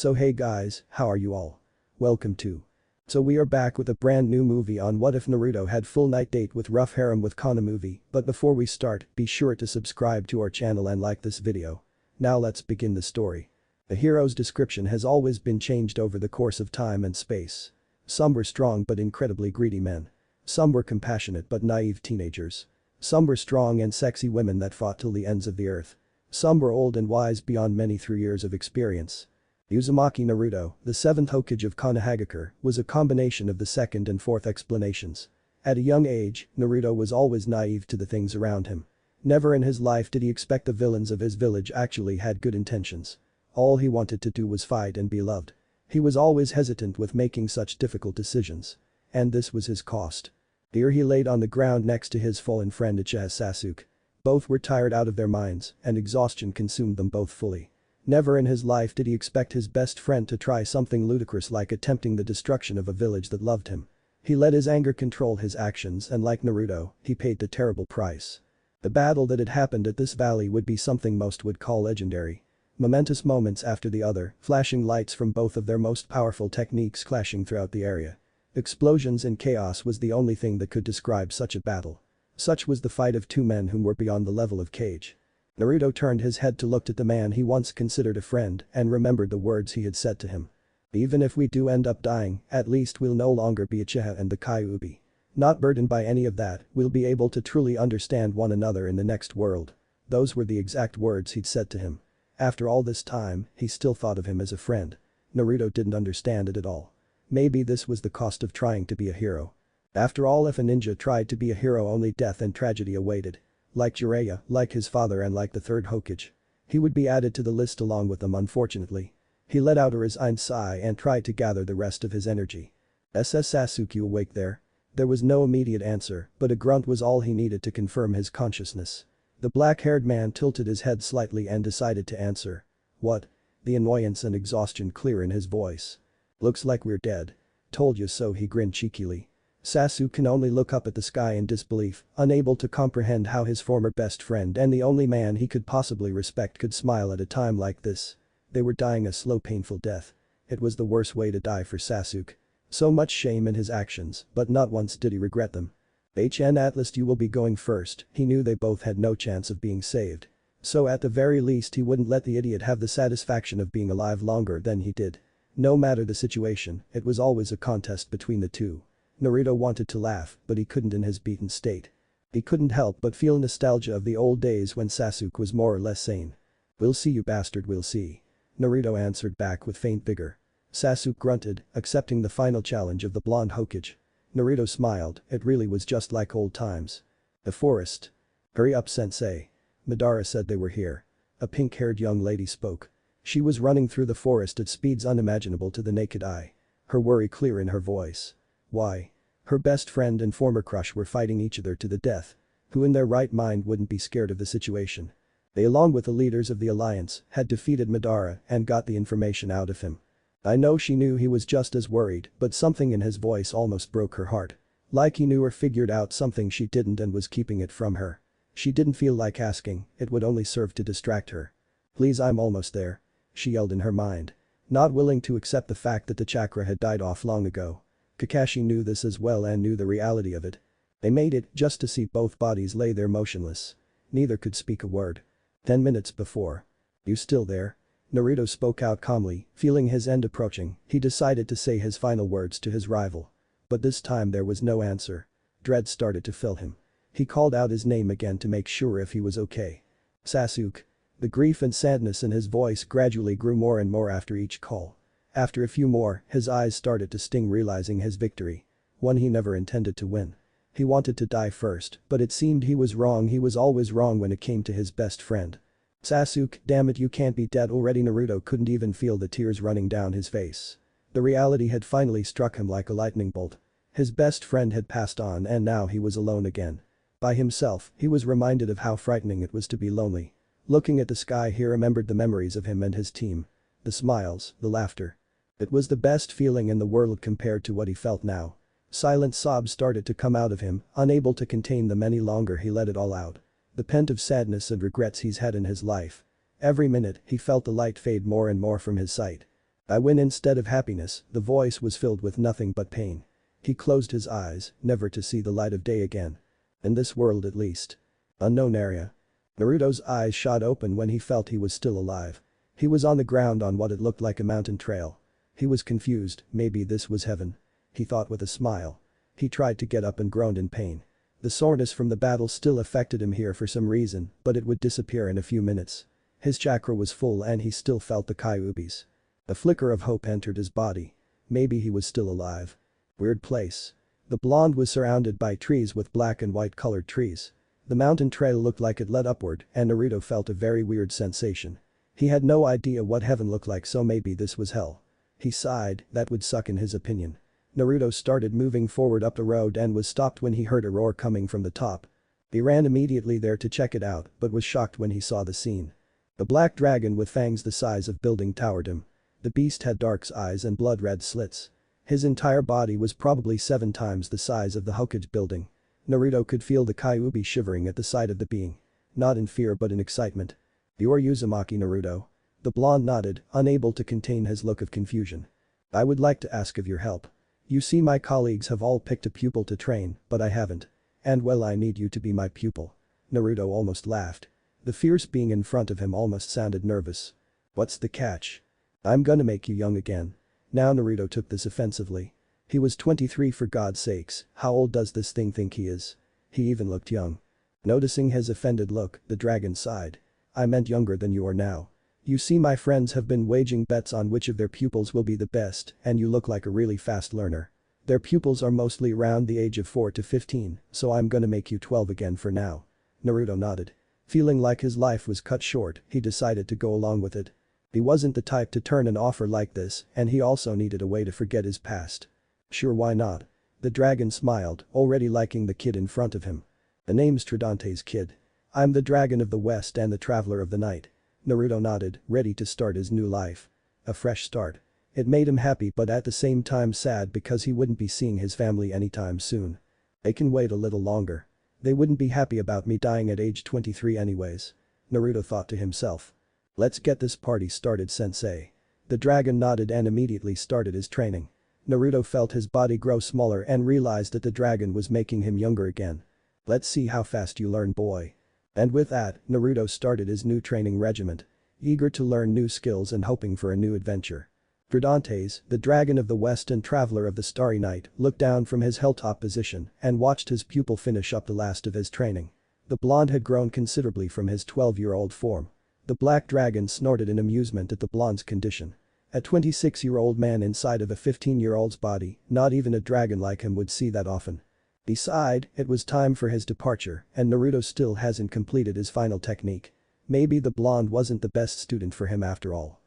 So hey guys, how are you all? Welcome to. So we are back with a brand new movie on what if Naruto had full night date with rough harem with Cana movie, but before we start, be sure to subscribe to our channel and like this video. Now let's begin the story. The hero's description has always been changed over the course of time and space. Some were strong but incredibly greedy men. Some were compassionate but naive teenagers. Some were strong and sexy women that fought till the ends of the earth. Some were old and wise beyond many through years of experience. Uzumaki Naruto, the seventh Hokage of Konohagakure, was a combination of the second and fourth explanations. At a young age, Naruto was always naive to the things around him. Never in his life did he expect the villains of his village actually had good intentions. All he wanted to do was fight and be loved. He was always hesitant with making such difficult decisions. And this was his cost. Here he laid on the ground next to his fallen friend Uchiha Sasuke. Both were tired out of their minds, and exhaustion consumed them both fully. Never in his life did he expect his best friend to try something ludicrous like attempting the destruction of a village that loved him. He let his anger control his actions and like Naruto, he paid the terrible price. The battle that had happened at this valley would be something most would call legendary. Momentous moments after the other, flashing lights from both of their most powerful techniques clashing throughout the area. Explosions and chaos was the only thing that could describe such a battle. Such was the fight of two men whom were beyond the level of Kage. Naruto turned his head to look at the man he once considered a friend and remembered the words he had said to him. Even if we do end up dying, at least we'll no longer be Uchiha and the Kyuubi. Not burdened by any of that, we'll be able to truly understand one another in the next world. Those were the exact words he'd said to him. After all this time, he still thought of him as a friend. Naruto didn't understand it at all. Maybe this was the cost of trying to be a hero. After all, if a ninja tried to be a hero, only death and tragedy awaited. Like Jiraiya, like his father and like the third Hokage. He would be added to the list along with them unfortunately. He let out a resigned sigh and tried to gather the rest of his energy. SS Sasuke awake there? There was no immediate answer, but a grunt was all he needed to confirm his consciousness. The black-haired man tilted his head slightly and decided to answer. What? The annoyance and exhaustion clear in his voice. Looks like we're dead. Told you so, he grinned cheekily. Sasuke can only look up at the sky in disbelief, unable to comprehend how his former best friend and the only man he could possibly respect could smile at a time like this. They were dying a slow painful death. It was the worst way to die for Sasuke. So much shame in his actions, but not once did he regret them. HN Atlas, you will be going first. He knew they both had no chance of being saved. So at the very least he wouldn't let the idiot have the satisfaction of being alive longer than he did. No matter the situation, it was always a contest between the two. Naruto wanted to laugh, but he couldn't in his beaten state. He couldn't help but feel nostalgia of the old days when Sasuke was more or less sane. We'll see, you bastard, we'll see. Naruto answered back with faint vigor. Sasuke grunted, accepting the final challenge of the blonde Hokage. Naruto smiled, it really was just like old times. The forest. Hurry up, sensei. Madara said they were here. A pink-haired young lady spoke. She was running through the forest at speeds unimaginable to the naked eye. Her worry clear in her voice. Why? Her best friend and former crush were fighting each other to the death. Who in their right mind wouldn't be scared of the situation? They, along with the leaders of the alliance, had defeated Madara and got the information out of him. I know she knew he was just as worried, but something in his voice almost broke her heart. Like he knew or figured out something she didn't and was keeping it from her. She didn't feel like asking, it would only serve to distract her. Please, I'm almost there. She yelled in her mind. Not willing to accept the fact that the chakra had died off long ago. Kakashi knew this as well and knew the reality of it. They made it just to see both bodies lay there motionless. Neither could speak a word. 10 minutes before. You still there? Naruto spoke out calmly, feeling his end approaching, he decided to say his final words to his rival. But this time there was no answer. Dread started to fill him. He called out his name again to make sure if he was okay. Sasuke. The grief and sadness in his voice gradually grew more and more after each call. After a few more, his eyes started to sting realizing his victory. One he never intended to win. He wanted to die first, but it seemed he was wrong. He was always wrong when it came to his best friend. Sasuke, damn it, you can't be dead already. Naruto couldn't even feel the tears running down his face. The reality had finally struck him like a lightning bolt. His best friend had passed on and now he was alone again. By himself, he was reminded of how frightening it was to be lonely. Looking at the sky, he remembered the memories of him and his team. The smiles, the laughter. It was the best feeling in the world compared to what he felt now. Silent sobs started to come out of him, unable to contain them any longer. He let it all out. The pent of sadness and regrets he's had in his life. Every minute, he felt the light fade more and more from his sight. I win instead of happiness, the voice was filled with nothing but pain. He closed his eyes, never to see the light of day again. In this world at least. Unknown area. Naruto's eyes shot open when he felt he was still alive. He was on the ground on what it looked like a mountain trail. He was confused, maybe this was heaven. He thought with a smile. He tried to get up and groaned in pain. The soreness from the battle still affected him here for some reason, but it would disappear in a few minutes. His chakra was full and he still felt the Kyuubi's. A flicker of hope entered his body. Maybe he was still alive. Weird place. The blonde was surrounded by trees with black and white colored trees. The mountain trail looked like it led upward and Naruto felt a very weird sensation. He had no idea what heaven looked like, so maybe this was hell. He sighed, that would suck in his opinion. Naruto started moving forward up the road and was stopped when he heard a roar coming from the top. He ran immediately there to check it out but was shocked when he saw the scene. A black dragon with fangs the size of building towered him. The beast had dark eyes and blood-red slits. His entire body was probably 7 times the size of the Hokage building. Naruto could feel the Kyuubi shivering at the sight of the being. Not in fear but in excitement. "You're Uzumaki, Naruto?" The blonde nodded, unable to contain his look of confusion. "I would like to ask of your help. You see, my colleagues have all picked a pupil to train, but I haven't. And well, I need you to be my pupil." Naruto almost laughed. The fierce being in front of him almost sounded nervous. "What's the catch?" "I'm gonna make you young again." Now Naruto took this offensively. He was 23, for God's sakes, how old does this thing think he is? He even looked young. Noticing his offended look, the dragon sighed. "I meant younger than you are now. You see, my friends have been waging bets on which of their pupils will be the best, and you look like a really fast learner. Their pupils are mostly around the age of 4 to 15, so I'm gonna make you 12 again for now." Naruto nodded. Feeling like his life was cut short, he decided to go along with it. He wasn't the type to turn an offer like this, and he also needed a way to forget his past. "Sure, why not?" The dragon smiled, already liking the kid in front of him. "The name's Tridante's kid. I'm the dragon of the west and the traveler of the night." Naruto nodded, ready to start his new life. A fresh start. It made him happy but at the same time sad because he wouldn't be seeing his family anytime soon. "I can wait a little longer. They wouldn't be happy about me dying at age 23 anyways," Naruto thought to himself. "Let's get this party started, sensei." The dragon nodded and immediately started his training. Naruto felt his body grow smaller and realized that the dragon was making him younger again. "Let's see how fast you learn, boy." And with that, Naruto started his new training regiment. Eager to learn new skills and hoping for a new adventure. Tridantes, the dragon of the west and traveler of the starry night, looked down from his hilltop position and watched his pupil finish up the last of his training. The blonde had grown considerably from his 12-year-old form. The black dragon snorted in amusement at the blonde's condition. A 26-year-old man inside of a 15-year-old's body, not even a dragon like him would see that often. He sighed, it was time for his departure, and Naruto still hasn't completed his final technique. Maybe the blonde wasn't the best student for him after all.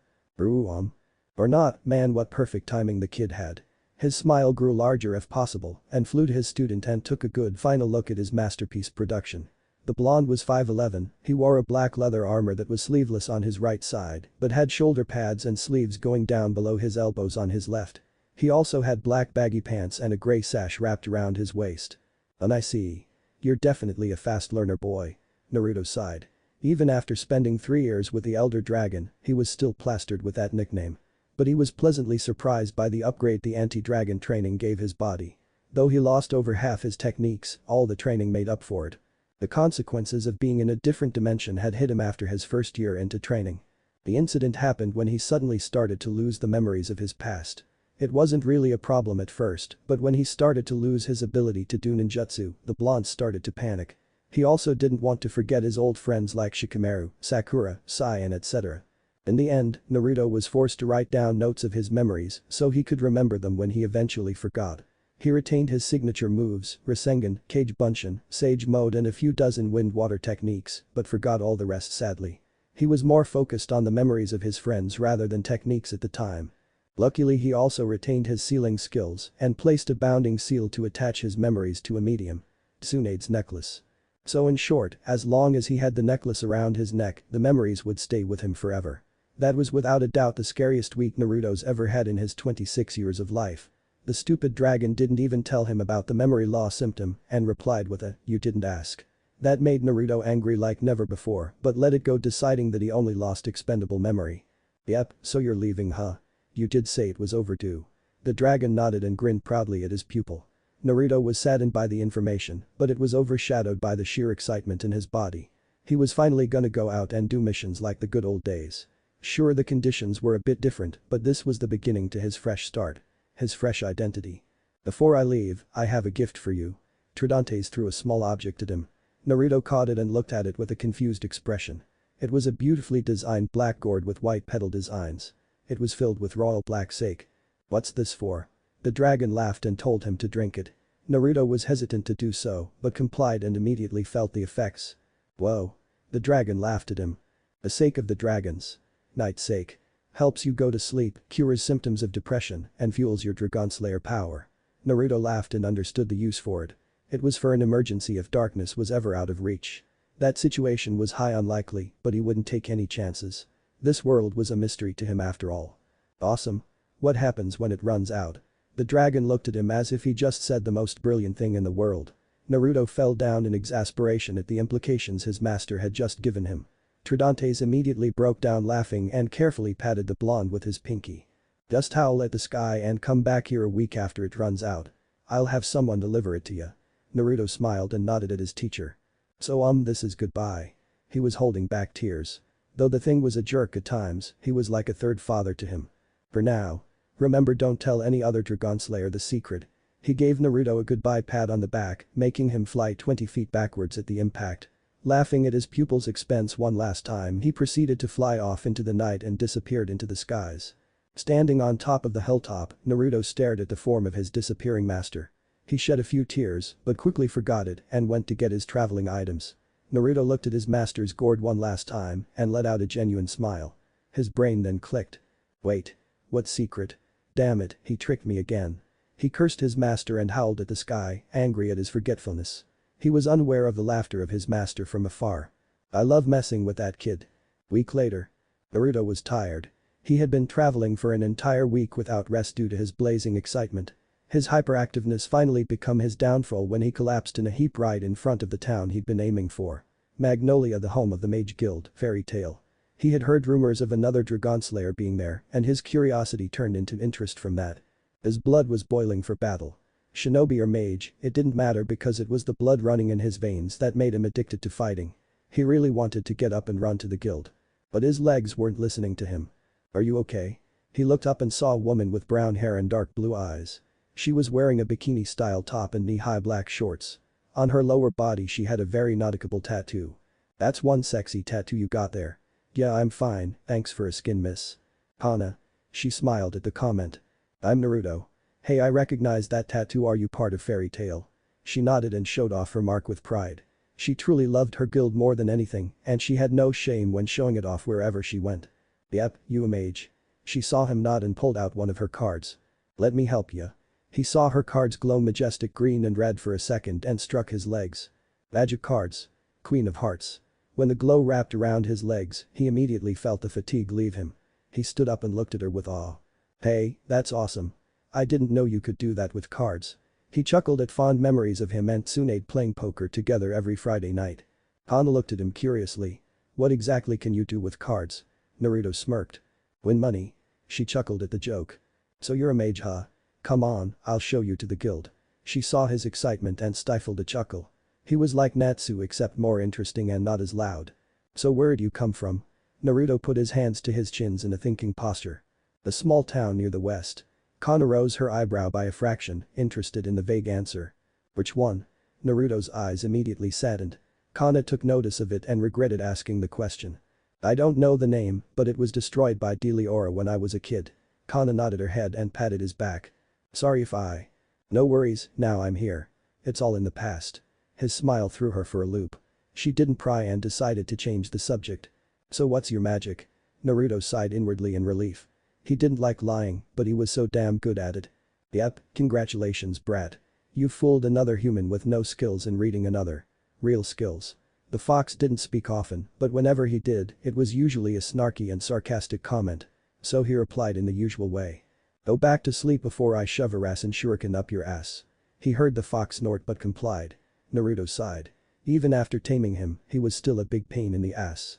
Or not, man, what perfect timing the kid had. His smile grew larger if possible and flew to his student and took a good final look at his masterpiece production. The blonde was 5'11", he wore a black leather armor that was sleeveless on his right side but had shoulder pads and sleeves going down below his elbows on his left. He also had black baggy pants and a gray sash wrapped around his waist. "And I see. You're definitely a fast learner, boy." Naruto sighed. Even after spending 3 years with the elder dragon, he was still plastered with that nickname. But he was pleasantly surprised by the upgrade the anti-dragon training gave his body. Though he lost over half his techniques, all the training made up for it. The consequences of being in a different dimension had hit him after his first year into training. The incident happened when he suddenly started to lose the memories of his past. It wasn't really a problem at first, but when he started to lose his ability to do ninjutsu, the blonde started to panic. He also didn't want to forget his old friends like Shikamaru, Sakura, Sai and etc. In the end, Naruto was forced to write down notes of his memories so he could remember them when he eventually forgot. He retained his signature moves, Rasengan, Kage Bunshin, Sage Mode and a few dozen wind-water techniques, but forgot all the rest sadly. He was more focused on the memories of his friends rather than techniques at the time. Luckily he also retained his sealing skills and placed a bounding seal to attach his memories to a medium. Tsunade's necklace. So in short, as long as he had the necklace around his neck, the memories would stay with him forever. That was without a doubt the scariest week Naruto's ever had in his 26 years of life. The stupid dragon didn't even tell him about the memory loss symptom and replied with a, "You didn't ask." That made Naruto angry like never before but let it go, deciding that he only lost expendable memory. "Yep, so you're leaving, huh?" You did say it was overdue. The dragon nodded and grinned proudly at his pupil. Naruto was saddened by the information, but it was overshadowed by the sheer excitement in his body. He was finally gonna go out and do missions like the good old days. Sure, the conditions were a bit different, but this was the beginning to his fresh start. His fresh identity. Before I leave, I have a gift for you. Tridantes threw a small object at him. Naruto caught it and looked at it with a confused expression. It was a beautifully designed black gourd with white petal designs. It was filled with royal black sake. What's this for? The dragon laughed and told him to drink it. Naruto was hesitant to do so, but complied and immediately felt the effects. Whoa. The dragon laughed at him. The sake of the dragons. Night sake. Helps you go to sleep, cures symptoms of depression, and fuels your Dragon Slayer power. Naruto laughed and understood the use for it. It was for an emergency if darkness was ever out of reach. That situation was high unlikely, but he wouldn't take any chances. This world was a mystery to him after all. Awesome. What happens when it runs out? The dragon looked at him as if he just said the most brilliant thing in the world. Naruto fell down in exasperation at the implications his master had just given him. Tridantes immediately broke down laughing and carefully patted the blonde with his pinky. Just howl at the sky and come back here a week after it runs out. I'll have someone deliver it to you. Naruto smiled and nodded at his teacher. So this is goodbye. He was holding back tears. Though the thing was a jerk at times, he was like a third father to him. For now. Remember, don't tell any other Dragon Slayer the secret. He gave Naruto a goodbye pat on the back, making him fly 20 feet backwards at the impact. Laughing at his pupil's expense one last time, he proceeded to fly off into the night and disappeared into the skies. Standing on top of the hilltop, Naruto stared at the form of his disappearing master. He shed a few tears, but quickly forgot it and went to get his traveling items. Naruto looked at his master's gourd one last time and let out a genuine smile. His brain then clicked. Wait. What secret? Damn it, he tricked me again. He cursed his master and howled at the sky, angry at his forgetfulness. He was unaware of the laughter of his master from afar. I love messing with that kid. Week later. Naruto was tired. He had been traveling for an entire week without rest due to his blazing excitement. His hyperactiveness finally became his downfall when he collapsed in a heap right in front of the town he'd been aiming for. Magnolia, the home of the Mage Guild, Fairy Tale. He had heard rumors of another Dragon Slayer being there, and his curiosity turned into interest from that. His blood was boiling for battle. Shinobi or mage, it didn't matter because it was the blood running in his veins that made him addicted to fighting. He really wanted to get up and run to the guild. But his legs weren't listening to him. Are you okay? He looked up and saw a woman with brown hair and dark blue eyes. She was wearing a bikini-style top and knee-high black shorts. On her lower body she had a very noticeable tattoo. That's one sexy tattoo you got there. Yeah, I'm fine, thanks for a skin, miss. Cana. She smiled at the comment. I'm Naruto. Hey, I recognize that tattoo. Are you part of Fairy Tale? She nodded and showed off her mark with pride. She truly loved her guild more than anything, and she had no shame when showing it off wherever she went. Yep, you a mage. She saw him nod and pulled out one of her cards. Let me help ya. He saw her cards glow majestic green and red for a second and struck his legs. Magic cards. Queen of Hearts. When the glow wrapped around his legs, he immediately felt the fatigue leave him. He stood up and looked at her with awe. Hey, that's awesome. I didn't know you could do that with cards. He chuckled at fond memories of him and Tsunade playing poker together every Friday night. Cana looked at him curiously. What exactly can you do with cards? Naruto smirked. Win money. She chuckled at the joke. So you're a mage, huh? Come on, I'll show you to the guild. She saw his excitement and stifled a chuckle. He was like Natsu except more interesting and not as loud. So where'd you come from? Naruto put his hands to his chins in a thinking posture. A small town near the west. Cana rose her eyebrow by a fraction, interested in the vague answer. Which one? Naruto's eyes immediately saddened. Cana took notice of it and regretted asking the question. I don't know the name, but it was destroyed by Deliora when I was a kid. Cana nodded her head and patted his back. Sorry if I. No worries, now I'm here. It's all in the past. His smile threw her for a loop. She didn't pry and decided to change the subject. So what's your magic? Naruto sighed inwardly in relief. He didn't like lying, but he was so damn good at it. Yep, congratulations, brat. You fooled another human with no skills in reading another. Real skills. The fox didn't speak often, but whenever he did, it was usually a snarky and sarcastic comment. So he replied in the usual way. Go back to sleep before I shove a Rasen shuriken up your ass. He heard the fox snort but complied. Naruto sighed. Even after taming him, he was still a big pain in the ass.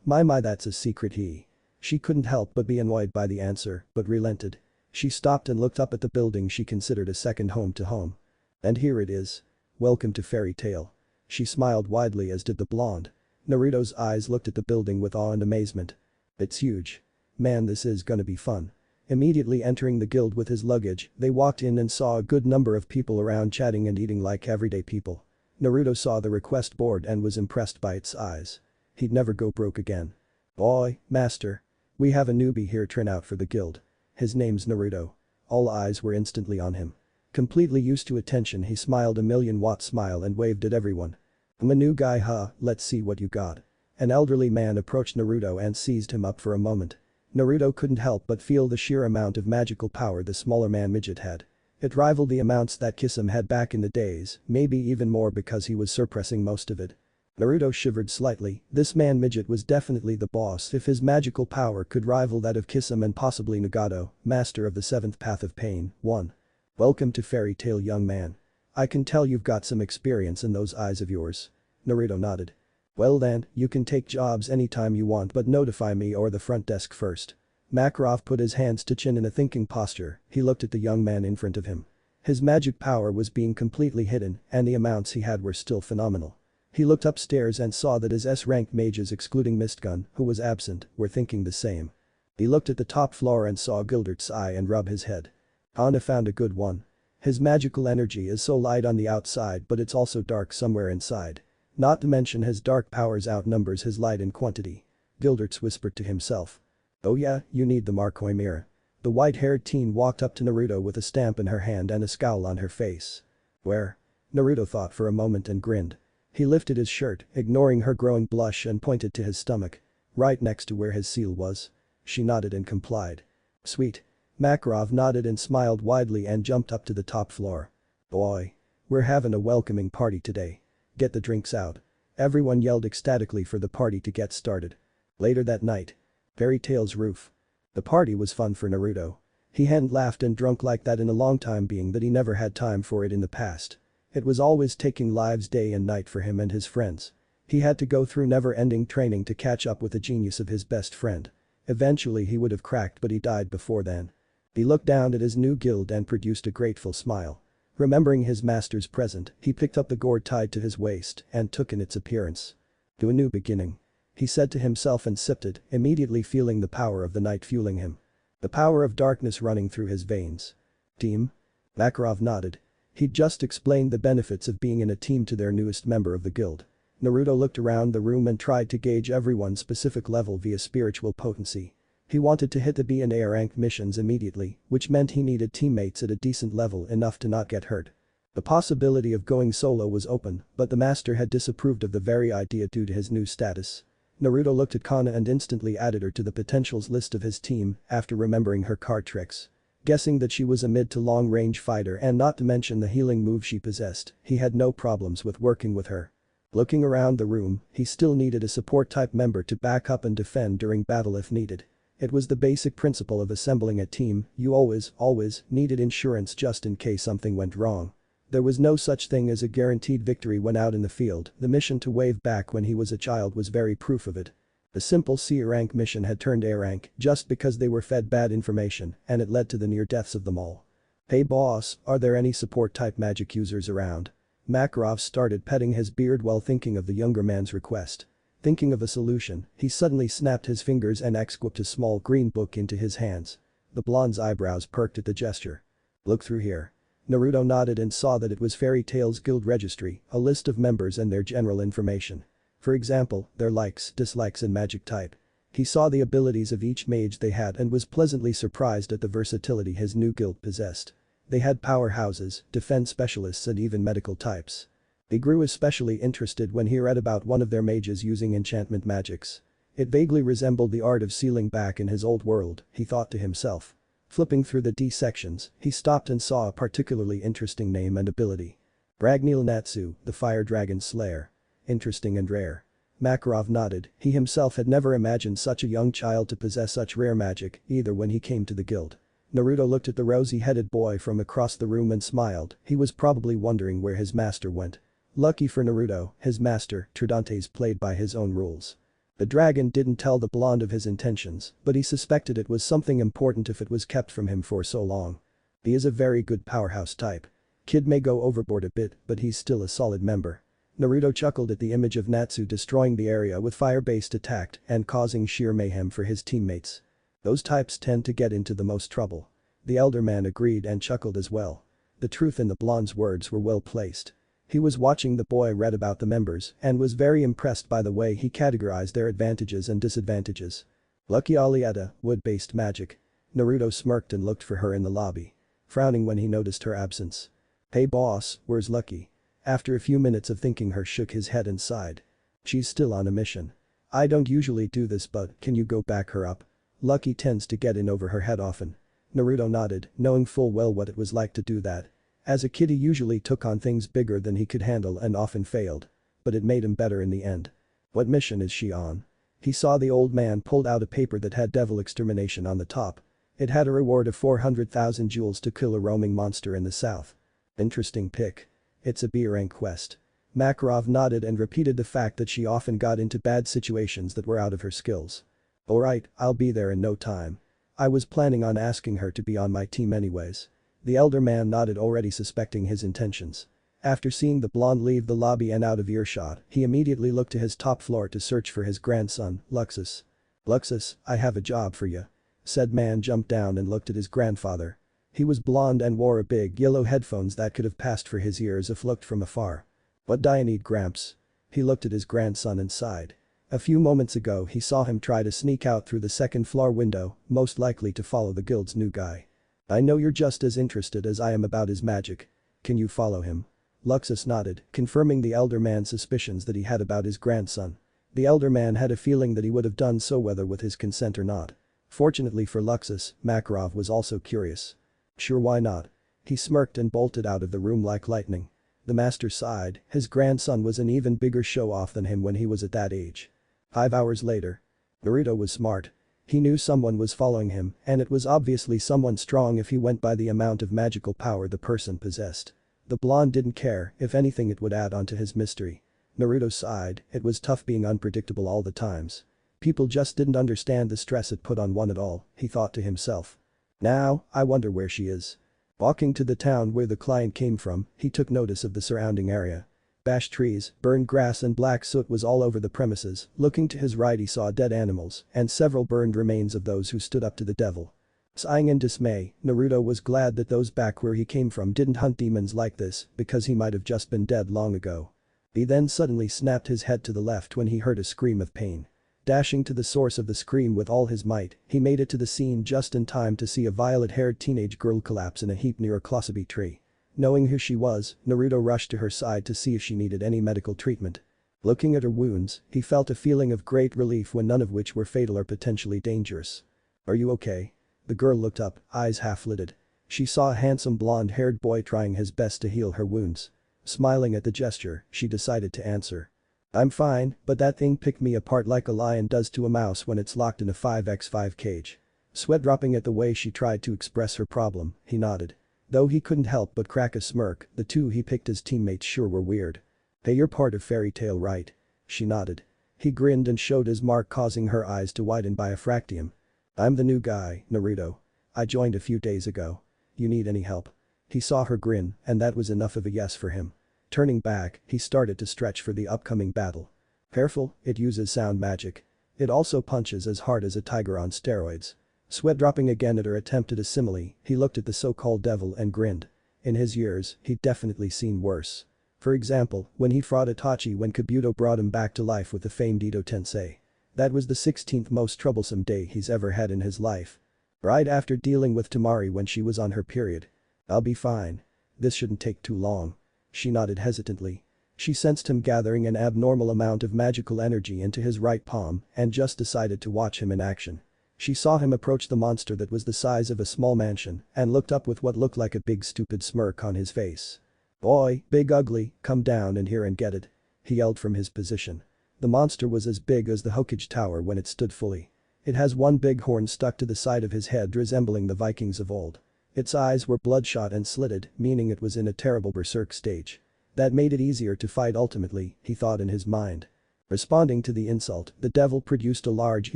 My that's a secret he. She couldn't help but be annoyed by the answer, but relented. She stopped and looked up at the building she considered a second home to home. And here it is. Welcome to Fairy Tale. She smiled widely as did the blonde. Naruto's eyes looked at the building with awe and amazement. It's huge. Man, this is gonna be fun. Immediately entering the guild with his luggage, they walked in and saw a good number of people around chatting and eating like everyday people. Naruto saw the request board and was impressed by its size. He'd never go broke again. Boy, master. We have a newbie here trying out for the guild. His name's Naruto. All eyes were instantly on him. Completely used to attention, he smiled a million-watt smile and waved at everyone. I'm a new guy, huh? Let's see what you got. An elderly man approached Naruto and seized him up for a moment. Naruto couldn't help but feel the sheer amount of magical power the smaller man midget had. It rivaled the amounts that Kisame had back in the days, maybe even more because he was suppressing most of it. Naruto shivered slightly. This man midget was definitely the boss if his magical power could rival that of Kisame and possibly Nagato, master of the seventh path of pain. 1. Welcome to Fairy Tale, young man. I can tell you've got some experience in those eyes of yours. Naruto nodded. Well then, you can take jobs anytime you want, but notify me or the front desk first. Makarov put his hands to chin in a thinking posture. He looked at the young man in front of him. His magic power was being completely hidden and the amounts he had were still phenomenal. He looked upstairs and saw that his S-ranked mages excluding Mistgun, who was absent, were thinking the same. He looked at the top floor and saw Gildert's eye and rubbed his head. Cana found a good one. His magical energy is so light on the outside but it's also dark somewhere inside. Not to mention his dark powers outnumbers his light in quantity. Gildert's whispered to himself. Oh yeah, you need the Markoi mirror. The white-haired teen walked up to Naruto with a stamp in her hand and a scowl on her face. Where? Naruto thought for a moment and grinned. He lifted his shirt, ignoring her growing blush and pointed to his stomach. Right next to where his seal was. She nodded and complied. Sweet. Makarov nodded and smiled widely and jumped up to the top floor. Boy. We're having a welcoming party today. Get the drinks out. Everyone yelled ecstatically for the party to get started. Later that night. Fairy Tale's roof. The party was fun for Naruto. He hadn't laughed and drunk like that in a long time, being that he never had time for it in the past. It was always taking lives day and night for him and his friends. He had to go through never-ending training to catch up with the genius of his best friend. Eventually he would have cracked, but he died before then. He looked down at his new guild and produced a grateful smile. Remembering his master's present, he picked up the gourd tied to his waist and took in its appearance. To a new beginning. He said to himself and sipped it, immediately feeling the power of the night fueling him. The power of darkness running through his veins. Team? Makarov nodded. He'd just explained the benefits of being in a team to their newest member of the guild. Naruto looked around the room and tried to gauge everyone's specific level via spiritual potency. He wanted to hit the B and A ranked missions immediately, which meant he needed teammates at a decent level enough to not get hurt. The possibility of going solo was open, but the master had disapproved of the very idea due to his new status. Naruto looked at Cana and instantly added her to the potentials list of his team after remembering her card tricks. Guessing that she was a mid to long range fighter and not to mention the healing move she possessed, he had no problems with working with her. Looking around the room, he still needed a support type member to back up and defend during battle if needed. It was the basic principle of assembling a team, you always needed insurance just in case something went wrong. There was no such thing as a guaranteed victory when out in the field. The mission to wave back when he was a child was very proof of it. The simple C rank mission had turned A rank just because they were fed bad information and it led to the near deaths of them all. Hey boss, are there any support type magic users around? Makarov started petting his beard while thinking of the younger man's request. Thinking of a solution, he suddenly snapped his fingers and whipped a small green book into his hands. The blonde's eyebrows perked at the gesture. Look through here. Naruto nodded and saw that it was Fairy Tale's guild registry, a list of members and their general information. For example, their likes, dislikes and magic type. He saw the abilities of each mage they had and was pleasantly surprised at the versatility his new guild possessed. They had powerhouses, defense specialists and even medical types. He grew especially interested when he read about one of their mages using enchantment magics. It vaguely resembled the art of sealing back in his old world, he thought to himself. Flipping through the D sections, he stopped and saw a particularly interesting name and ability. Bragnil Natsu, the Fire Dragon Slayer. Interesting and rare. Makarov nodded, he himself had never imagined such a young child to possess such rare magic, either when he came to the guild. Naruto looked at the rosy-headed boy from across the room and smiled, he was probably wondering where his master went. Lucky for Naruto, his master, Tridantes, played by his own rules. The dragon didn't tell the blonde of his intentions, but he suspected it was something important if it was kept from him for so long. He is a very good powerhouse type. Kid may go overboard a bit, but he's still a solid member. Naruto chuckled at the image of Natsu destroying the area with fire-based attack and causing sheer mayhem for his teammates. Those types tend to get into the most trouble. The elder man agreed and chuckled as well. The truth in the blonde's words were well placed. He was watching the boy read about the members and was very impressed by the way he categorized their advantages and disadvantages. Lucky Alietta, wood-based magic. Naruto smirked and looked for her in the lobby. Frowning when he noticed her absence. Hey boss, where's Lucky? After a few minutes of thinking her shook his head and sighed. She's still on a mission. I don't usually do this but can you go back her up? Lucky tends to get in over her head often. Naruto nodded, knowing full well what it was like to do that. As a kid he usually took on things bigger than he could handle and often failed. But it made him better in the end. What mission is she on? He saw the old man pulled out a paper that had devil extermination on the top. It had a reward of 400,000 jewels to kill a roaming monster in the south. Interesting pick. It's a B rank quest. Makarov nodded and repeated the fact that she often got into bad situations that were out of her skills. Alright, I'll be there in no time. I was planning on asking her to be on my team anyways. The elder man nodded, already suspecting his intentions. After seeing the blonde leave the lobby and out of earshot, he immediately looked to his top floor to search for his grandson, Luxus. Luxus, I have a job for you. Said man jumped down and looked at his grandfather. He was blonde and wore a big yellow headphones that could have passed for his ears if looked from afar. What do I need, Gramps? He looked at his grandson and sighed. A few moments ago he saw him try to sneak out through the second floor window, most likely to follow the guild's new guy. I know you're just as interested as I am about his magic. Can you follow him? Luxus nodded, confirming the elder man's suspicions that he had about his grandson. The elder man had a feeling that he would have done so whether with his consent or not. Fortunately for Luxus, Makarov was also curious. Sure, why not? He smirked and bolted out of the room like lightning. The master sighed, his grandson was an even bigger show-off than him when he was at that age. 5 hours later. Naruto was smart. He knew someone was following him, and it was obviously someone strong if he went by the amount of magical power the person possessed. The blonde didn't care, if anything it would add on to his mystery. Naruto sighed, it was tough being unpredictable all the times. People just didn't understand the stress it put on one at all, he thought to himself. Now, I wonder where she is. Walking to the town where the client came from, he took notice of the surrounding area. Bashed trees, burned grass and black soot was all over the premises. Looking to his right he saw dead animals and several burned remains of those who stood up to the devil. Sighing in dismay, Naruto was glad that those back where he came from didn't hunt demons like this because he might have just been dead long ago. He then suddenly snapped his head to the left when he heard a scream of pain. Dashing to the source of the scream with all his might, he made it to the scene just in time to see a violet-haired teenage girl collapse in a heap near a closabi tree. Knowing who she was, Naruto rushed to her side to see if she needed any medical treatment. Looking at her wounds, he felt a feeling of great relief when none of which were fatal or potentially dangerous. Are you okay? The girl looked up, eyes half-lidded. She saw a handsome blonde-haired boy trying his best to heal her wounds. Smiling at the gesture, she decided to answer. I'm fine, but that thing picked me apart like a lion does to a mouse when it's locked in a 5x5 cage. Sweat dropping at the way she tried to express her problem, he nodded. Though he couldn't help but crack a smirk, the two he picked as teammates sure were weird. Hey, you're part of Fairy Tail, right? She nodded. He grinned and showed his mark, causing her eyes to widen by a fractium. I'm the new guy, Naruto. I joined a few days ago. You need any help? He saw her grin, and that was enough of a yes for him. Turning back, he started to stretch for the upcoming battle. Careful, it uses sound magic. It also punches as hard as a tiger on steroids. Sweat dropping again at her attempt at a simile, he looked at the so-called devil and grinned. In his years, he'd definitely seen worse. For example, when he fought Itachi when Kabuto brought him back to life with the famed Ito Tensei. That was the 16th most troublesome day he's ever had in his life. Right after dealing with Tamari when she was on her period. I'll be fine. This shouldn't take too long. She nodded hesitantly. She sensed him gathering an abnormal amount of magical energy into his right palm and just decided to watch him in action. She saw him approach the monster that was the size of a small mansion and looked up with what looked like a big stupid smirk on his face. Boy, big ugly, come down in here and get it. He yelled from his position. The monster was as big as the Hokage Tower when it stood fully. It has one big horn stuck to the side of his head resembling the Vikings of old. Its eyes were bloodshot and slitted, meaning it was in a terrible berserk stage. That made it easier to fight ultimately, he thought in his mind. Responding to the insult, the devil produced a large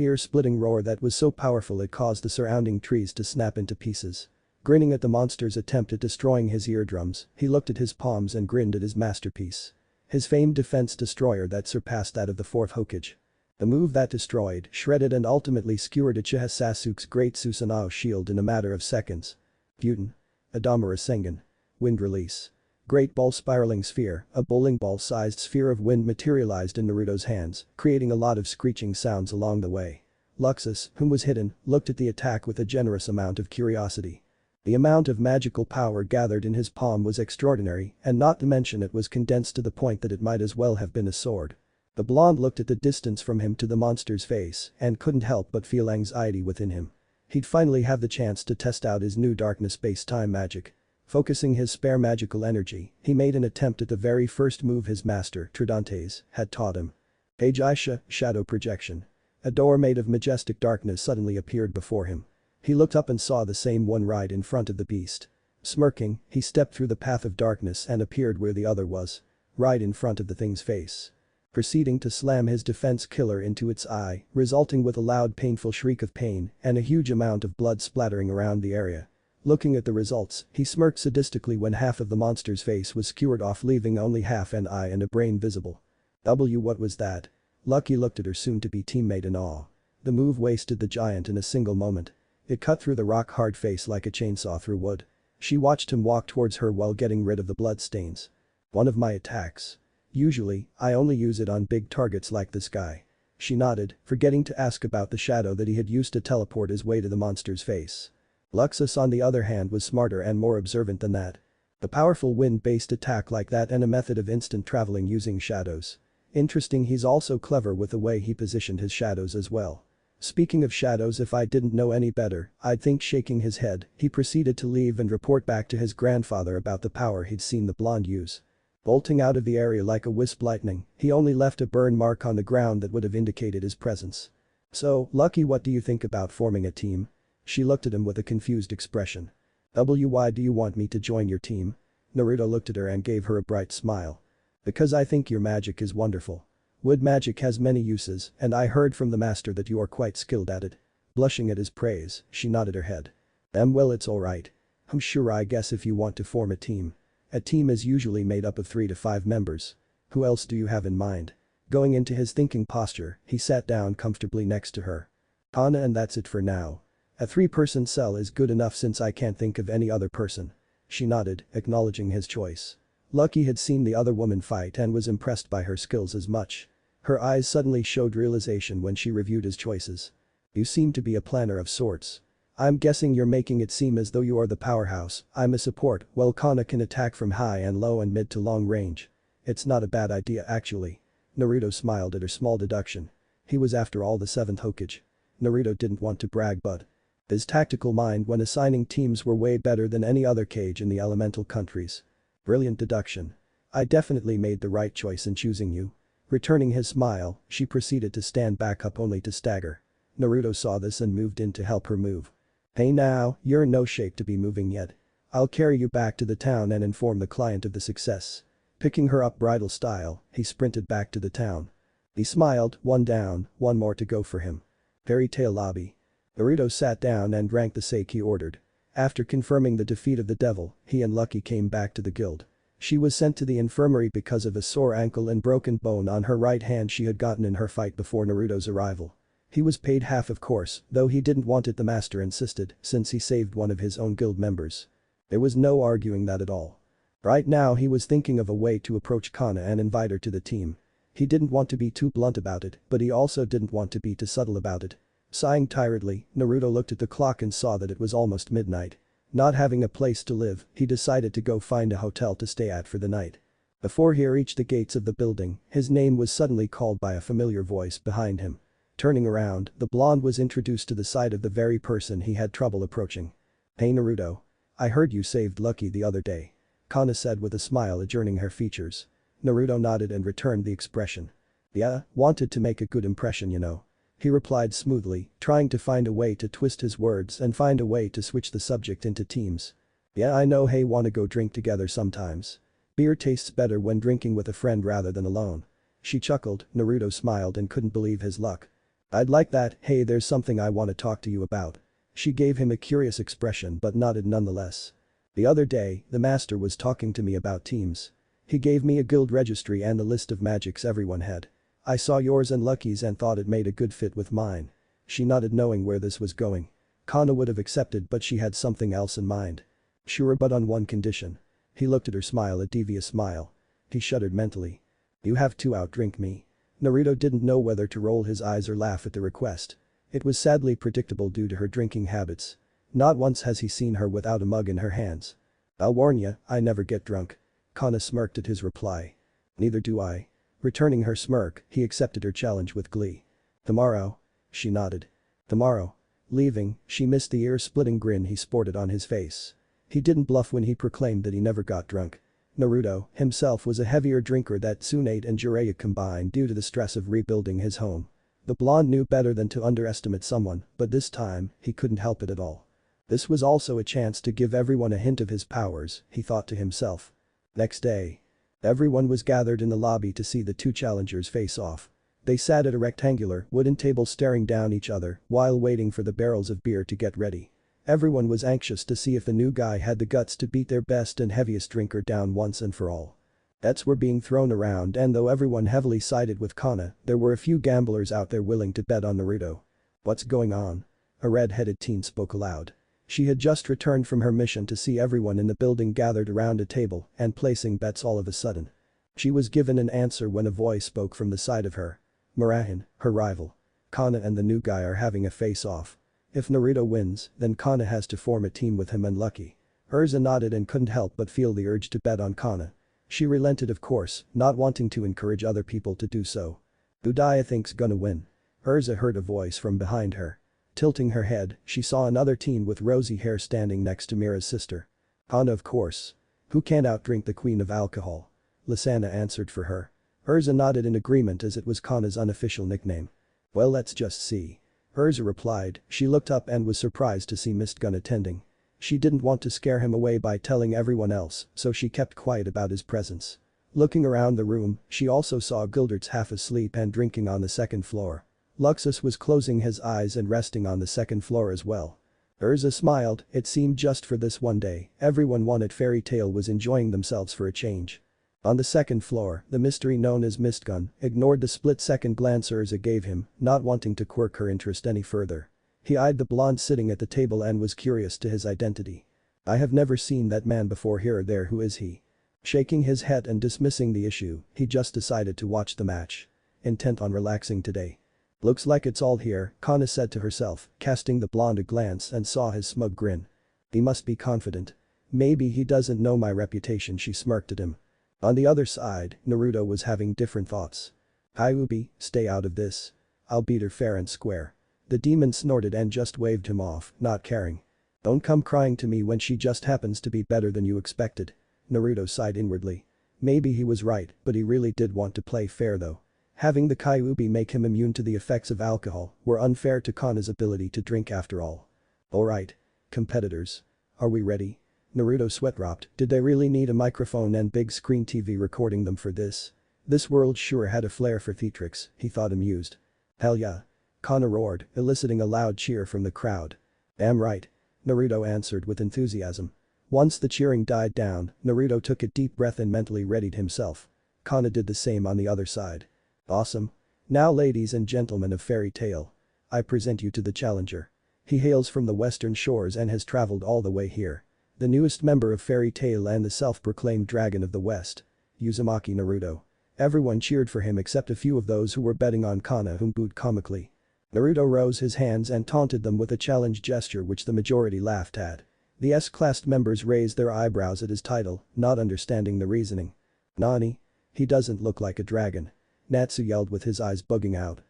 ear-splitting roar that was so powerful it caused the surrounding trees to snap into pieces. Grinning at the monster's attempt at destroying his eardrums, he looked at his palms and grinned at his masterpiece. His famed defense destroyer that surpassed that of the fourth Hokage. The move that destroyed, shredded and ultimately skewered Uchiha Sasuke's great Susanoo shield in a matter of seconds. Buten. Adama Rasengan. Wind release. Great ball spiraling sphere, a bowling ball-sized sphere of wind materialized in Naruto's hands, creating a lot of screeching sounds along the way. Luxus, whom was hidden, looked at the attack with a generous amount of curiosity. The amount of magical power gathered in his palm was extraordinary, and not to mention it was condensed to the point that it might as well have been a sword. The blonde looked at the distance from him to the monster's face and couldn't help but feel anxiety within him. He'd finally have the chance to test out his new darkness space-time magic. Focusing his spare magical energy, he made an attempt at the very first move his master, Tridantes, had taught him. Page Aisha, shadow projection. A door made of majestic darkness suddenly appeared before him. He looked up and saw the same one right in front of the beast. Smirking, he stepped through the path of darkness and appeared where the other was. Right in front of the thing's face. Proceeding to slam his defense killer into its eye, resulting with a loud painful shriek of pain and a huge amount of blood splattering around the area. Looking at the results, he smirked sadistically when half of the monster's face was skewered off, leaving only half an eye and a brain visible. What was that? Lucky looked at her soon-to-be teammate in awe. The move wasted the giant in a single moment. It cut through the rock-hard face like a chainsaw through wood. She watched him walk towards her while getting rid of the bloodstains. One of my attacks. Usually, I only use it on big targets like this guy. She nodded, forgetting to ask about the shadow that he had used to teleport his way to the monster's face. Luxus on the other hand was smarter and more observant than that. The powerful wind-based attack like that and a method of instant traveling using shadows. Interesting, he's also clever with the way he positioned his shadows as well. Speaking of shadows, if I didn't know any better, I'd think. Shaking his head, he proceeded to leave and report back to his grandfather about the power he'd seen the blonde use. Bolting out of the area like a wisp lightning, he only left a burn mark on the ground that would have indicated his presence. So, Lucky, what do you think about forming a team? She looked at him with a confused expression. Why do you want me to join your team? Naruto looked at her and gave her a bright smile. Because I think your magic is wonderful. Wood magic has many uses, and I heard from the master that you are quite skilled at it. Blushing at his praise, she nodded her head. Well, it's alright. I'm sure, I guess if you want to form a team. A team is usually made up of 3 to 5 members. Who else do you have in mind? Going into his thinking posture, he sat down comfortably next to her. Cana, and that's it for now. A 3-person cell is good enough since I can't think of any other person. She nodded, acknowledging his choice. Lucky had seen the other woman fight and was impressed by her skills as much. Her eyes suddenly showed realization when she reviewed his choices. You seem to be a planner of sorts. I'm guessing you're making it seem as though you are the powerhouse. I'm a support, while Cana can attack from high and low and mid to long range. It's not a bad idea actually. Naruto smiled at her small deduction. He was after all the 7th Hokage. Naruto didn't want to brag, but his tactical mind when assigning teams were way better than any other Kage in the elemental countries. Brilliant deduction. I definitely made the right choice in choosing you. Returning his smile, she proceeded to stand back up only to stagger. Naruto saw this and moved in to help her move. Hey now, you're in no shape to be moving yet. I'll carry you back to the town and inform the client of the success. Picking her up bridal style, he sprinted back to the town. He smiled, 1 down, 1 more to go for him. Fairy Tale Lobby. Naruto sat down and drank the sake he ordered. After confirming the defeat of the devil, he and Lucky came back to the guild. She was sent to the infirmary because of a sore ankle and broken bone on her right hand she had gotten in her fight before Naruto's arrival. He was paid half, of course, though he didn't want it, the master insisted, since he saved one of his own guild members. There was no arguing that at all. Right now he was thinking of a way to approach Cana and invite her to the team. He didn't want to be too blunt about it, but he also didn't want to be too subtle about it. Sighing tiredly, Naruto looked at the clock and saw that it was almost midnight. Not having a place to live, he decided to go find a hotel to stay at for the night. Before he reached the gates of the building, his name was suddenly called by a familiar voice behind him. Turning around, the blonde was introduced to the sight of the very person he had trouble approaching. Hey Naruto. I heard you saved Lucky the other day. Cana said with a smile adorning her features. Naruto nodded and returned the expression. Yeah, wanted to make a good impression, you know. He replied smoothly, trying to find a way to twist his words and find a way to switch the subject into teams. Yeah, I know. Hey, wanna go drink together sometimes? Beer tastes better when drinking with a friend rather than alone. She chuckled, Naruto smiled and couldn't believe his luck. I'd like that, hey there's something I want to talk to you about. She gave him a curious expression but nodded nonetheless. The other day, the master was talking to me about teams. He gave me a guild registry and a list of magics everyone had. I saw yours and Lucky's and thought it made a good fit with mine. She nodded knowing where this was going. Cana would have accepted but she had something else in mind. Sure but on one condition. He looked at her smile, a devious smile. He shuddered mentally. You have to outdrink me. Naruto didn't know whether to roll his eyes or laugh at the request. It was sadly predictable due to her drinking habits. Not once has he seen her without a mug in her hands. I'll warn ya, I never get drunk. Cana smirked at his reply. Neither do I. Returning her smirk, he accepted her challenge with glee. Tomorrow? She nodded. Tomorrow. Leaving, she missed the ear-splitting grin he sported on his face. He didn't bluff when he proclaimed that he never got drunk. Naruto, himself was a heavier drinker that Tsunade and Jiraiya combined due to the stress of rebuilding his home. The blonde knew better than to underestimate someone, but this time, he couldn't help it at all. This was also a chance to give everyone a hint of his powers, he thought to himself. Next day. Everyone was gathered in the lobby to see the two challengers face off. They sat at a rectangular, wooden table staring down each other while waiting for the barrels of beer to get ready. Everyone was anxious to see if the new guy had the guts to beat their best and heaviest drinker down once and for all. Bets were being thrown around and though everyone heavily sided with Cana, there were a few gamblers out there willing to bet on Naruto. What's going on? A red-headed teen spoke aloud. She had just returned from her mission to see everyone in the building gathered around a table and placing bets all of a sudden. She was given an answer when a voice spoke from the side of her. Murahin, her rival. Cana and the new guy are having a face-off. If Naruto wins, then Cana has to form a team with him and Lucky. Urza nodded and couldn't help but feel the urge to bet on Cana. She relented of course, not wanting to encourage other people to do so. Who do ya think's gonna win? Urza heard a voice from behind her. Tilting her head, she saw another teen with rosy hair standing next to Mira's sister. Cana of course. Who can't outdrink the queen of alcohol? Lisana answered for her. Urza nodded in agreement as it was Cana's unofficial nickname. Well let's just see. Urza replied, she looked up and was surprised to see Mistgun attending. She didn't want to scare him away by telling everyone else, so she kept quiet about his presence. Looking around the room, she also saw Gildert's half asleep and drinking on the second floor. Luxus was closing his eyes and resting on the second floor as well. Urza smiled, it seemed just for this one day, everyone wanted Fairy Tail was enjoying themselves for a change. On the second floor, the mystery known as Mistgun ignored the split-second glance Urza gave him, not wanting to quirk her interest any further. He eyed the blonde sitting at the table and was curious to his identity. I have never seen that man before here or there, who is he? Shaking his head and dismissing the issue, he just decided to watch the match. Intent on relaxing today. Looks like it's all here, Cana said to herself, casting the blonde a glance and saw his smug grin. He must be confident. Maybe he doesn't know my reputation, she smirked at him. On the other side, Naruto was having different thoughts. Kyuubi, stay out of this. I'll beat her fair and square. The demon snorted and just waved him off, not caring. Don't come crying to me when she just happens to be better than you expected. Naruto sighed inwardly. Maybe he was right, but he really did want to play fair though. Having the Kyuubi make him immune to the effects of alcohol were unfair to Kana's ability to drink after all. Alright. Competitors. Are we ready? Naruto sweat-dropped, did they really need a microphone and big screen TV recording them for this? This world sure had a flair for theatrics, he thought amused. Hell yeah. Cana roared, eliciting a loud cheer from the crowd. Damn right. Naruto answered with enthusiasm. Once the cheering died down, Naruto took a deep breath and mentally readied himself. Cana did the same on the other side. Awesome. Now ladies and gentlemen of Fairy Tail. I present you to the challenger. He hails from the western shores and has traveled all the way here. The newest member of Fairy Tail and the self-proclaimed dragon of the west. Uzumaki Naruto. Everyone cheered for him except a few of those who were betting on Cana, whom booed comically. Naruto rose his hands and taunted them with a challenge gesture which the majority laughed at. The S-class members raised their eyebrows at his title, not understanding the reasoning. Nani? He doesn't look like a dragon. Natsu yelled with his eyes bugging out.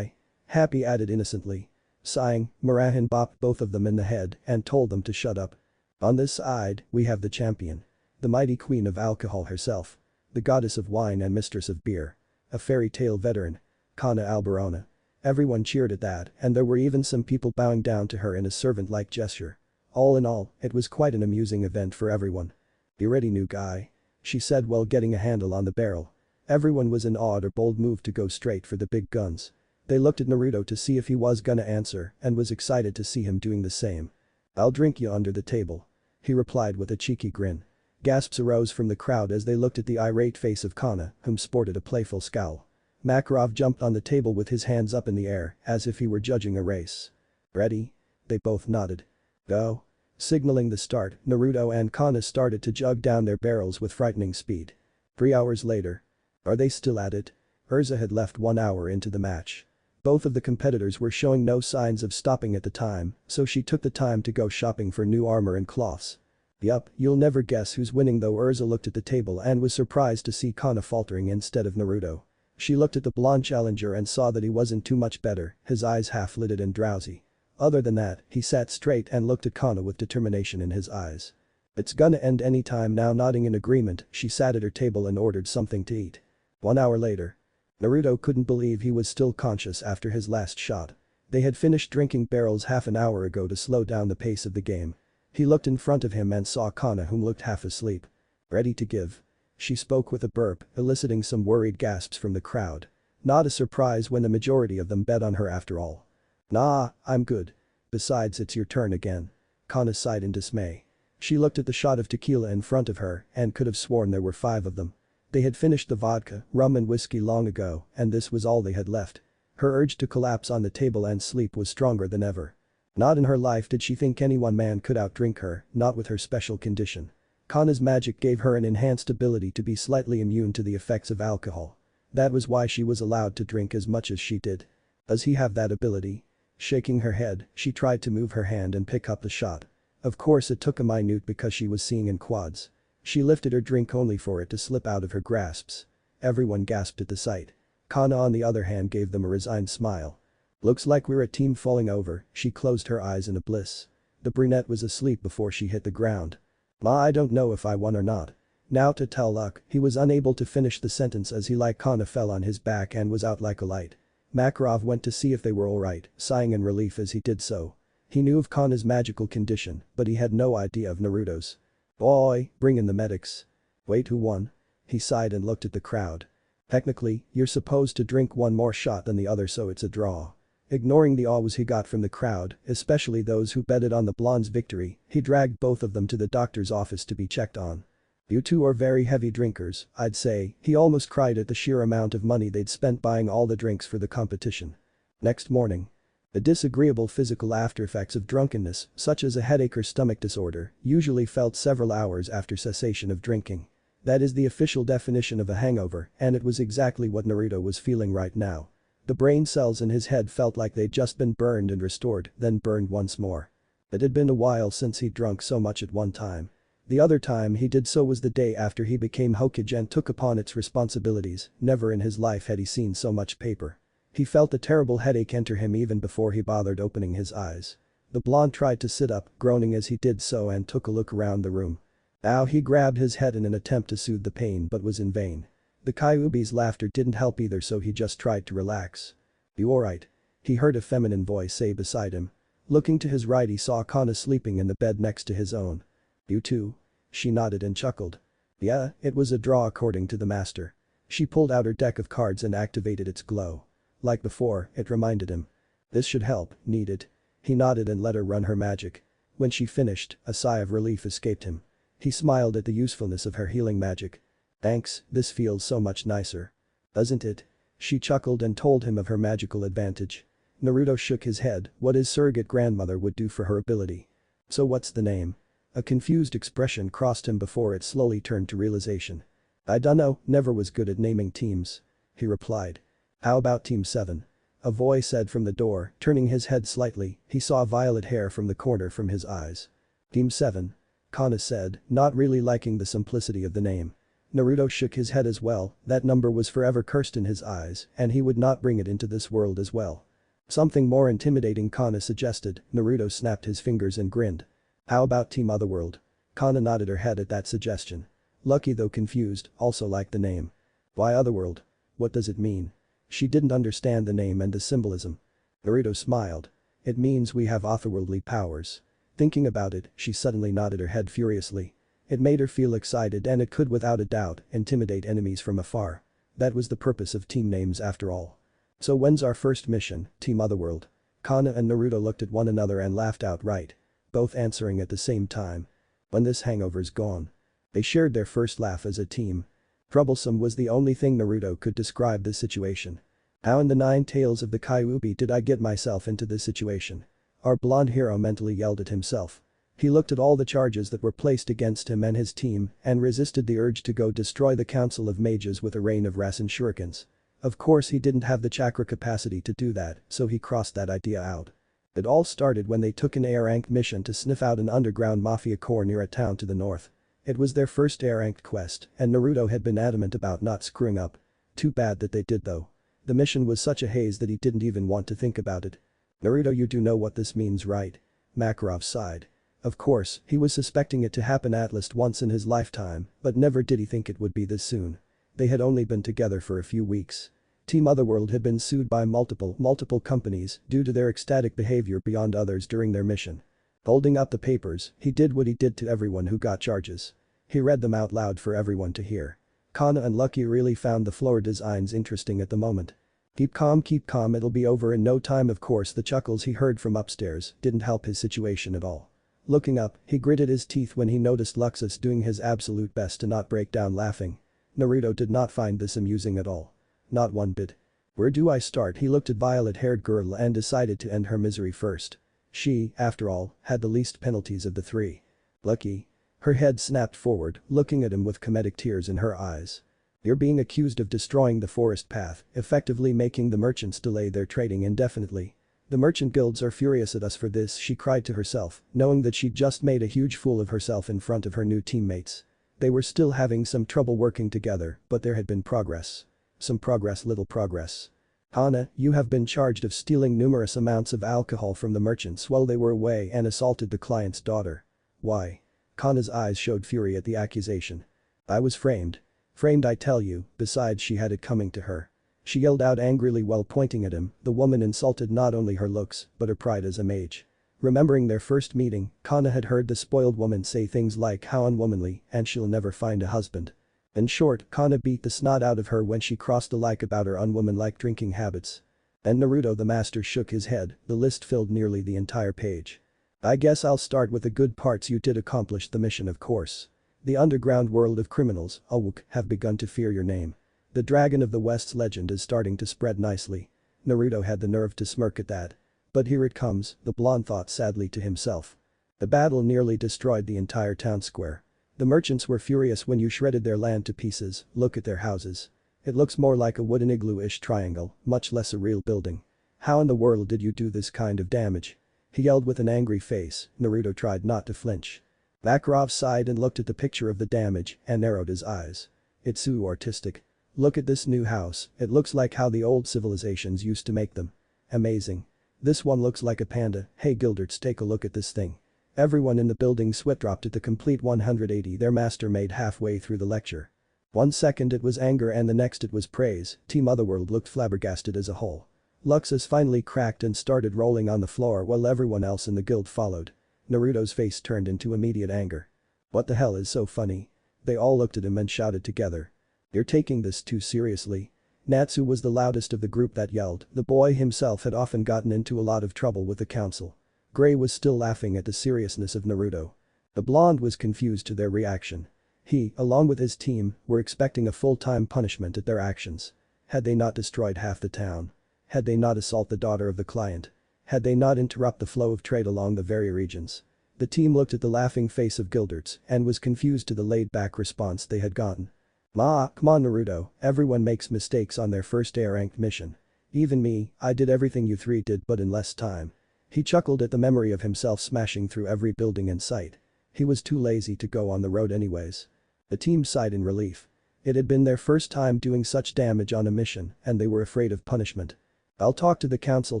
Happy added innocently. Sighing, Murahin bopped both of them in the head and told them to shut up. On this side, we have the champion. The mighty queen of alcohol herself. The goddess of wine and mistress of beer. A Fairy Tail veteran. Cana Alberona. Everyone cheered at that and there were even some people bowing down to her in a servant-like gesture. All in all, it was quite an amusing event for everyone. Be ready new guy. She said while getting a handle on the barrel. Everyone was in awe at her bold move to go straight for the big guns. They looked at Naruto to see if he was gonna answer and was excited to see him doing the same. "I'll drink you under the table," he replied with a cheeky grin. Gasps arose from the crowd as they looked at the irate face of Cana, whom sported a playful scowl. Makarov jumped on the table with his hands up in the air as if he were judging a race. "Ready?" They both nodded. "Go." Signaling the start, Naruto and Cana started to jug down their barrels with frightening speed. 3 hours later. Are they still at it? Urza had left 1 hour into the match. Both of the competitors were showing no signs of stopping at the time, so she took the time to go shopping for new armor and cloths. Yup, you'll never guess who's winning though. Urza looked at the table and was surprised to see Cana faltering instead of Naruto. She looked at the blonde challenger and saw that he wasn't too much better, his eyes half-lidded and drowsy. Other than that, he sat straight and looked at Cana with determination in his eyes. "It's gonna end any time now." Nodding in agreement, she sat at her table and ordered something to eat. 1 hour later. Naruto couldn't believe he was still conscious after his last shot. They had finished drinking barrels half an hour ago to slow down the pace of the game. He looked in front of him and saw Cana, whom looked half asleep. "Ready to give?" She spoke with a burp, eliciting some worried gasps from the crowd. Not a surprise when the majority of them bet on her after all. "Nah, I'm good. Besides, it's your turn again." Cana sighed in dismay. She looked at the shot of tequila in front of her and could have sworn there were 5 of them. They had finished the vodka, rum and whiskey long ago, and this was all they had left. Her urge to collapse on the table and sleep was stronger than ever. Not in her life did she think any one man could outdrink her, not with her special condition. Cana's magic gave her an enhanced ability to be slightly immune to the effects of alcohol. That was why she was allowed to drink as much as she did. Does he have that ability? Shaking her head, she tried to move her hand and pick up the shot. Of course it took a minute because she was seeing in quads. She lifted her drink only for it to slip out of her grasps. Everyone gasped at the sight. Cana on the other hand gave them a resigned smile. "Looks like we're a team falling over." She closed her eyes in a bliss. The brunette was asleep before she hit the ground. "I don't know if I won or not." Now to tell luck, he was unable to finish the sentence as he like Cana fell on his back and was out like a light. Makarov went to see if they were alright, sighing in relief as he did so. He knew of Cana's magical condition, but he had no idea of Naruto's. "Boy, bring in the medics." "Wait, who won?" He sighed and looked at the crowd. "Technically, you're supposed to drink 1 more shot than the other, so it's a draw." Ignoring the awes he got from the crowd, especially those who betted on the blonde's victory, he dragged both of them to the doctor's office to be checked on. "You two are very heavy drinkers, I'd say." He almost cried at the sheer amount of money they'd spent buying all the drinks for the competition. Next morning. The disagreeable physical aftereffects of drunkenness, such as a headache or stomach disorder, usually felt several hours after cessation of drinking. That is the official definition of a hangover, and it was exactly what Naruto was feeling right now. The brain cells in his head felt like they'd just been burned and restored, then burned once more. It had been a while since he'd drunk so much at one time. The other time he did so was the day after he became Hokage and took upon its responsibilities. Never in his life had he seen so much paper. He felt a terrible headache enter him even before he bothered opening his eyes. The blonde tried to sit up, groaning as he did so and took a look around the room. Now he grabbed his head in an attempt to soothe the pain but was in vain. The Kyuubi's laughter didn't help either, so he just tried to relax. "You alright?" he heard a feminine voice say beside him. Looking to his right he saw Cana sleeping in the bed next to his own. "You too?" She nodded and chuckled. "Yeah, it was a draw according to the master." She pulled out her deck of cards and activated its glow. Like before, it reminded him. "This should help, need it." He nodded and let her run her magic. When she finished, a sigh of relief escaped him. He smiled at the usefulness of her healing magic. "Thanks, this feels so much nicer." "Doesn't it?" She chuckled and told him of her magical advantage. Naruto shook his head, what his surrogate grandmother would do for her ability. "So what's the name?" A confused expression crossed him before it slowly turned to realization. "I dunno, never was good at naming teams," he replied. "How about Team 7? A voice said from the door. Turning his head slightly, he saw violet hair from the corner from his eyes. "Team 7? Cana said, not really liking the simplicity of the name. Naruto shook his head as well. That number was forever cursed in his eyes, and he would not bring it into this world as well. "Something more intimidating," Cana suggested. Naruto snapped his fingers and grinned. "How about Team Otherworld?" Cana nodded her head at that suggestion. Lucky though confused, also liked the name. "Why Otherworld? What does it mean?" She didn't understand the name and the symbolism. Naruto smiled. "It means we have otherworldly powers." Thinking about it, she suddenly nodded her head furiously. It made her feel excited and it could without a doubt intimidate enemies from afar. That was the purpose of team names after all. So when's our first mission, Team Otherworld? Cana and Naruto looked at one another and laughed outright. Both answering at the same time. When this hangover's gone. They shared their first laugh as a team. Troublesome was the only thing Naruto could describe this situation. How in the 9 tails of the Kyuubi did I get myself into this situation? Our blonde hero mentally yelled at himself. He looked at all the charges that were placed against him and his team and resisted the urge to go destroy the Council of Mages with a rain of Rasen shurikens. Of course he didn't have the chakra capacity to do that, so he crossed that idea out. It all started when they took an A-ranked mission to sniff out an underground mafia core near a town to the north. It was their first A-ranked quest and Naruto had been adamant about not screwing up. Too bad that they did though. The mission was such a haze that he didn't even want to think about it. Naruto, you do know what this means, right? Makarov sighed. Of course, he was suspecting it to happen at least once in his lifetime, but never did he think it would be this soon. They had only been together for a few weeks. Team Otherworld had been sued by multiple companies due to their ecstatic behavior beyond others during their mission. Holding up the papers, he did what he did to everyone who got charges. He read them out loud for everyone to hear. Cana and Lucky really found the floor designs interesting at the moment. Keep calm, it'll be over in no time. Of course the chuckles he heard from upstairs didn't help his situation at all. Looking up, he gritted his teeth when he noticed Luxus doing his absolute best to not break down laughing. Naruto did not find this amusing at all. Not one bit. Where do I start? He looked at violet-haired girl and decided to end her misery first. She, after all, had the least penalties of the 3. Lucky. Her head snapped forward, looking at him with comedic tears in her eyes. You're being accused of destroying the forest path, effectively making the merchants delay their trading indefinitely. The merchant guilds are furious at us for this, she cried to herself, knowing that she'd just made a huge fool of herself in front of her new teammates. They were still having some trouble working together, but there had been progress. Some progress, little progress. Cana, you have been charged of stealing numerous amounts of alcohol from the merchants while they were away and assaulted the client's daughter. Why? Cana's eyes showed fury at the accusation. I was framed. Framed, I tell you, besides she had it coming to her. She yelled out angrily while pointing at him. The woman insulted not only her looks, but her pride as a mage. Remembering their first meeting, Cana had heard the spoiled woman say things like how unwomanly and she'll never find a husband. In short, Cana beat the snot out of her when she crossed the like about her unwomanlike drinking habits. And Naruto the master shook his head, the list filled nearly the entire page. I guess I'll start with the good parts. You did accomplish the mission, of course. The underground world of criminals, Awuk, have begun to fear your name. The Dragon of the West's legend is starting to spread nicely. Naruto had the nerve to smirk at that. But here it comes, the blonde thought sadly to himself. The battle nearly destroyed the entire town square. The merchants were furious when you shredded their land to pieces. Look at their houses. It looks more like a wooden igloo-ish triangle, much less a real building. How in the world did you do this kind of damage? He yelled with an angry face. Naruto tried not to flinch. Makarov sighed and looked at the picture of the damage and narrowed his eyes. It's so artistic. Look at this new house, it looks like how the old civilizations used to make them. Amazing. This one looks like a panda. Hey Gilderts, take a look at this thing. Everyone in the building sweat dropped at the complete 180 their master made halfway through the lecture. 1 second it was anger and the next it was praise. Team Otherworld looked flabbergasted as a whole. Luxus finally cracked and started rolling on the floor while everyone else in the guild followed. Naruto's face turned into immediate anger. What the hell is so funny? They all looked at him and shouted together. You're taking this too seriously. Natsu was the loudest of the group that yelled. The boy himself had often gotten into a lot of trouble with the council. Gray was still laughing at the seriousness of Naruto. The blonde was confused to their reaction. He, along with his team, were expecting a full-time punishment at their actions. Had they not destroyed half the town? Had they not assaulted the daughter of the client? Had they not interrupted the flow of trade along the very regions? The team looked at the laughing face of Gilderts and was confused to the laid-back response they had gotten. Come on Naruto, everyone makes mistakes on their first A-ranked mission. Even me, I did everything you 3 did but in less time. He chuckled at the memory of himself smashing through every building in sight. He was too lazy to go on the road anyways. The team sighed in relief. It had been their first time doing such damage on a mission and they were afraid of punishment. I'll talk to the council